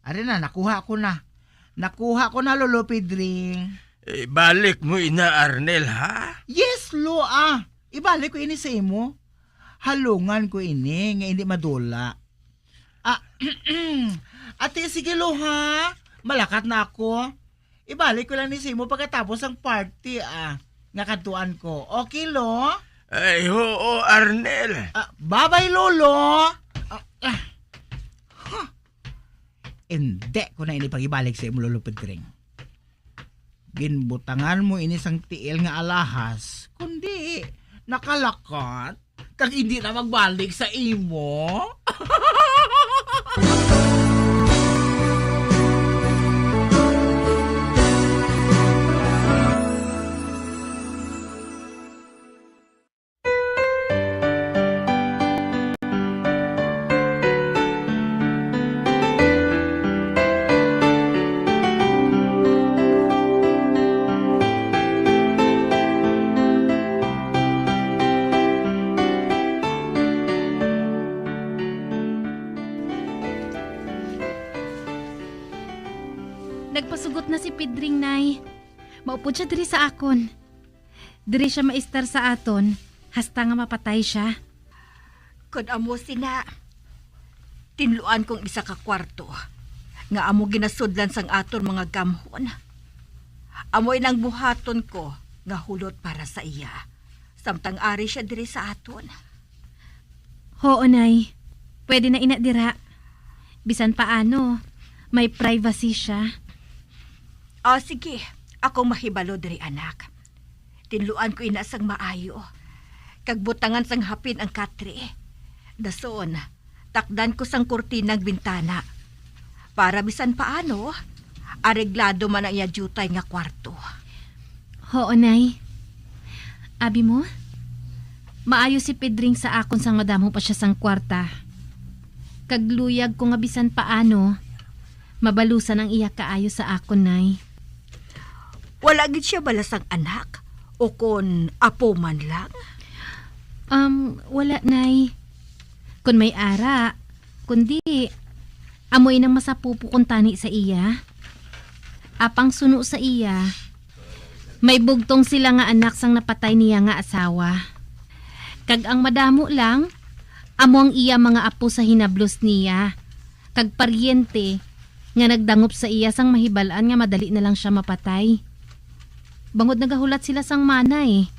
Ari na, nakuha ko na. Nakuha ko na, Lolo Pedring. Ibalik mo ina, Arnel, ha? Yes, Lo, Ibalik ko ini sa imo. Halungan ko ini, nga hindi madula. Ate, sige, Lo, ha? Malakat na ako. Ibalik ko lang ni sa imo pagkatapos ang party, nga katuan ko. Okay, Lo? Ay, oo, Arnel. Bye-bye, Lolo. Hindi ko na ini pag-ibalik sa imo, Lolo Pedring. Ginbutangan mo ini sang tiil nga alahas, kundi nakalakat, kag hindi na magbalik sa imo. Nagpasugot na si Pedring, Nay. Maupod siya diri sa akon. Diri siya maistar sa aton, hasta nga mapatay siya. Kung amo sina, tinluan kong isa ka kwarto, nga amo ginasudlan sang aton mga gamhon. Amoy nang buhaton ko, nga hulot para sa iya, samtang ari siya diri sa aton. Oo, Nay. Pwede na ina dira. Bisan paano, may privacy siya. Sige. Ako mahibalo diri anak. Tinluan ko ina sang maayo. Kagbutangan sang hapin ang katre. Dason, takdan ko sang kurtinang bintana. Para bisan paano, areglado man ang iya jutay nga kwarto. Oo, Nay. Abi mo, maayo si Pedring sa akon sang madamo pa siya sang kwarta. Kagluyag ko nga bisan paano, mabalusan ang iya kaayo sa akon, Nay. Wala gid siya balasang anak? O kon apo man lang? Wala, Nay. Kun may ara, kundi amoy nang masapupo kung tani sa iya. Apang suno sa iya, may bugtong sila nga anak sang napatay niya nga asawa. Kag ang madamo lang, amo ang iya mga apo sa hinablos niya. Kag paryente, nga nagdangop sa iya sang mahibalaan nga madali na lang siya mapatay. Bangod nagahulat sila sang manay.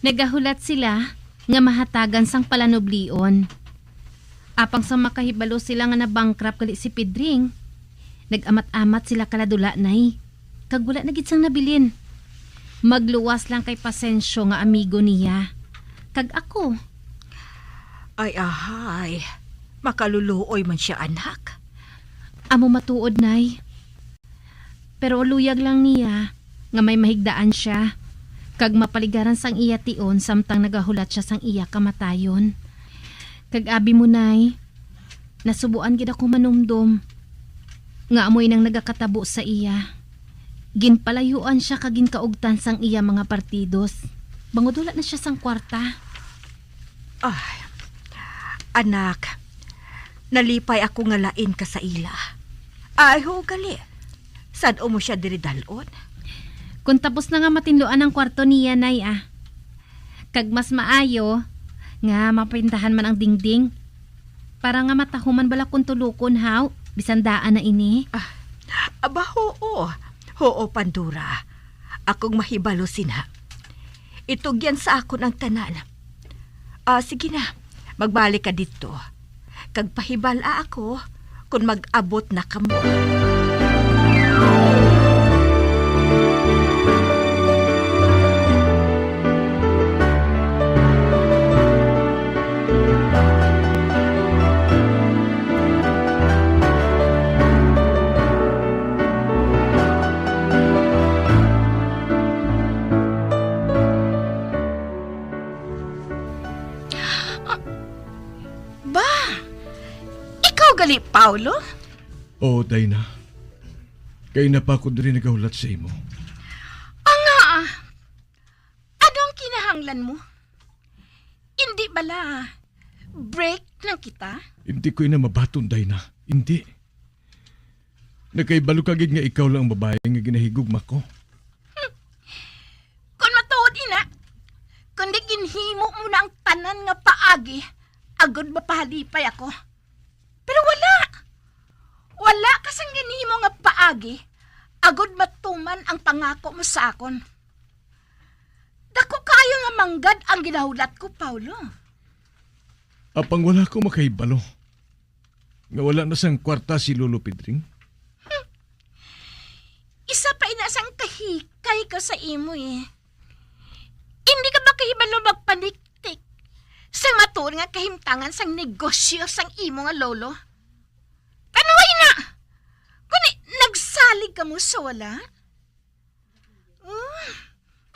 Nagahulat sila nga mahatagan sang palanoblion. Apang sa makahibalo sila nga na-bankrupt kali si Pedring, nag-amat-amat sila kaladula, Nay. Kag wala na gid sang nabilin. Magluwas lang kay Pasensyo nga amigo niya. Kag ako. Ay, ahay. Makaluluoy man siya, anak. Amo matuod, Nay. Pero luyag lang niya nga may mahigdaan siya. Kag mapaligaran sang iya tion samtang nagahulat siya sang iya kamatayon. Kag abi mo, Nay, nasubuan gid ako manumdum nga amoy nang nagakatabo sa iya. Ginpalayuan siya kag ginkaugtan sang iya mga partidos. Bangod wala na siya sang kwarta. Ay, anak, nalipay ako nga lain ka sa ila. Ay, ho, gali. Sad mo siya diri dalon? Kung tapos na nga matinluan ang kwarto niya, Nay, Kag mas maayo, nga mapintahan man ang dingding. Para nga matahuman bala kung tulukon, haw. Bisandaan na ini. Aba, oo. Oo, Pandura. Akong mahibalo sina. Itugyan sa akon ang tanan. Sige na. Magbalik ka dito. Kag pahibala ako kung mag-abot na kamo. Gali, Paulo? Oo, Dayna. Kaya na pa ako rin nagahulat sa imo. Nga, anong kinahanglan mo? Hindi bala, break lang kita? Hindi ko ina mabaton, Dayna. Hindi. Nakaibalo kagig nga ikaw lang ang babae nga ginahigugma ko. Kung matuod ina, kundi ginhimo mo na ang tanan nga paagi, agod mapahalipay ako. Pero wala. Wala kasang ginhimo nga paagi, agod matuman ang pangako mo sa akon. Dako kayo nga manggad ang ginahulat ko, Paulo. Apang wala ko makaibalo. Nga wala na sang kwarta si Lolo Pedring. Isa pa inasang kahikay ka sa imo Hindi ka ba kahibalo magpaniktik sang matur nga kahimtangan sang negosyo sang imo nga lolo? Panuway na! Kuni nagsalig ka mo sa wala?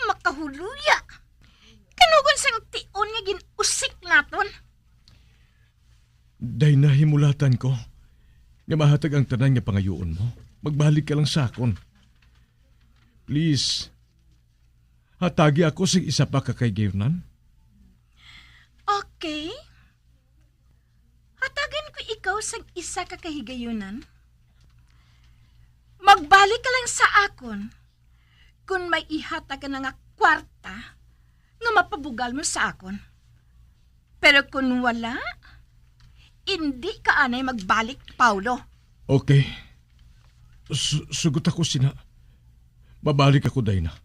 Makahuluya. Kanugon sang tion nga ginusik naton. Day na himulatan ko. Nga mahatag ang tanan nga pangayoon mo. Magbalik ka lang sa akon. Please. Hatagi ako sa isa pa kakaygayonan. Okay. Hatagan ko ikaw sa isa kakahigayunan. Magbalik ka lang sa akon kung may ihatag ka na nga kwarta nga mapabugal mo sa akon. Pero kung wala, hindi ka anay magbalik, Paulo. Okay. Sugot ako sina. Mabalik ako, Dayna.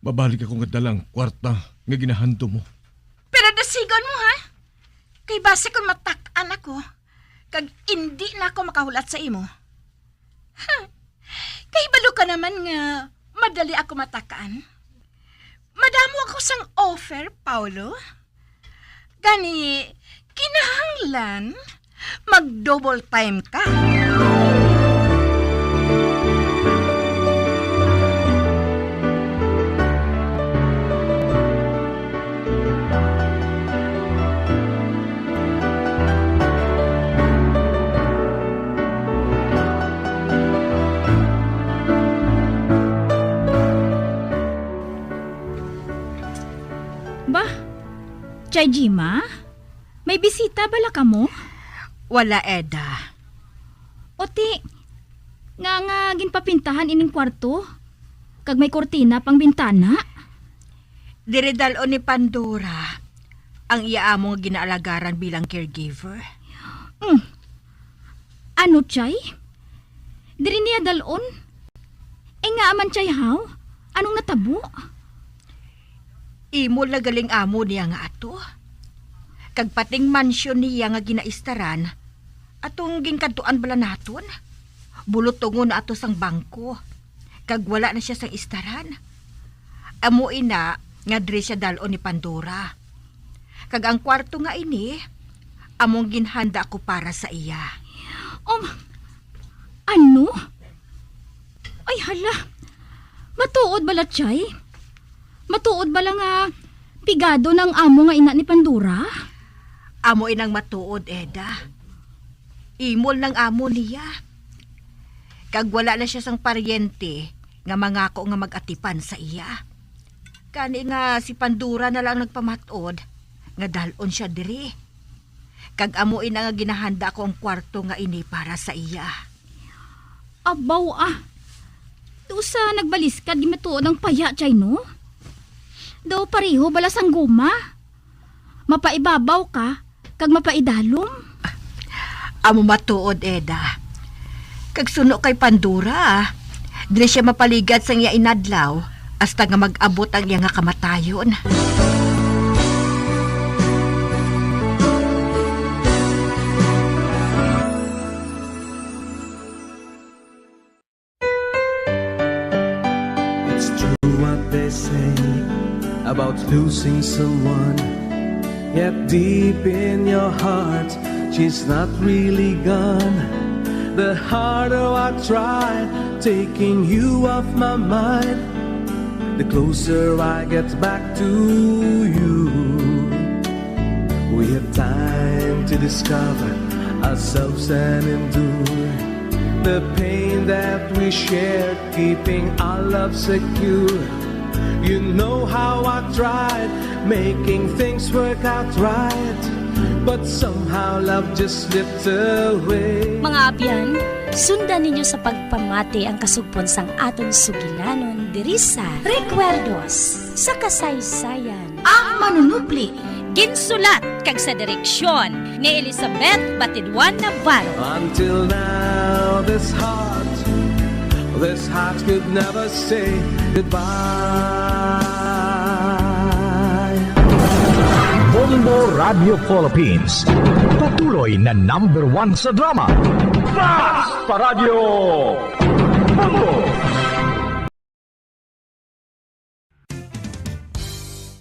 Mabalik ako nga dalang kwarta nga ginahando mo. Pero dasigon mo, ha? Kay base kung matak-an ako, kag hindi na ako makahulat sa imo. Kay balo ka naman nga madali ako matakaan. Madamo ako sang offer, Paulo. Gani, kinahanglan, mag-double time ka. Chay Jima? May bisita bala ka mo? Wala, Eda. Oti, nga ginpapintahan ining kwarto. Kag may kortina pang bintana. Diredal o ni Pandora ang iya among ginaalagaran bilang caregiver. Ano, Chay? Diri niya dalon? Nga aman, Chay, how? Anong natabo? Imo na galing amo niya nga ato. Kag pating mansyon niya nga ginaistaran, atong ginkantuan bala naton. Bulot tungo na ato sang bangko. Kag wala na siya sang istaran. Amo ina nga diri siya dalon ni Pandora. Kag ang kwarto nga ini, among ginhanda ko para sa iya. Ano? Ay hala, matuod bala, Chay? Matuod ba lang pigado ng amo nga ina ni Pandora? Amo inang matuod, Eda. Imol ng amo niya. Kag wala na siya sang paryente nga mangako nga mag-atipan sa iya. Kani nga si Pandora na lang nagpamatod nga dalon siya diri. Kag amo ina nga ginahanda ko ang kwarto nga ini para sa iya. Abaw Doon sa nagbaliskad di matuod ang paya, Chay, no? Daw pariho bala sang guma. Mapaibabaw ka, kag mapaidalom. Amo matuod, Eda. Kag suno kay Pandora, dili siya mapaligad sang iya inadlaw hasta nga mag-abot ang iya nga kamatayon. It's true what they say about losing someone, yet deep in your heart she's not really gone. The harder I try taking you off my mind, the closer I get back to you. We have time to discover ourselves and endure the pain that we shared, keeping our love secure. You know how I tried making things work out right, but somehow love just slipped away. Mga abyan, sundan ninyo sa pagpamati ang kasugpon sang aton sugilanon diri sa Recuerdos sa Kasaysayan. Ang manunubli, ginsulat kag sa direksyon ni Elizabeth Batidwan Navarro. Until now, this heart could never say goodbye. Bombo Radio Philippines. Patuloy na #1 sa drama. Mas Paradyo Bombo!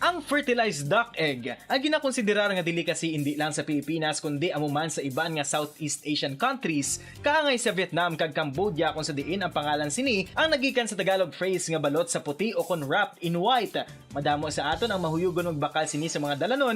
Ang fertilized duck egg ang ginakonsiderar nga delicacy hindi lang sa Pilipinas kundi amuman sa iban nga Southeast Asian countries, kaangay sa Vietnam kag Cambodia kung sa diin ang pangalan sini ang nagikan sa Tagalog phrase nga balot sa puti o kon wrapped in white. Madamo sa aton ang mahuyugon og bakal sini sa mga dalanon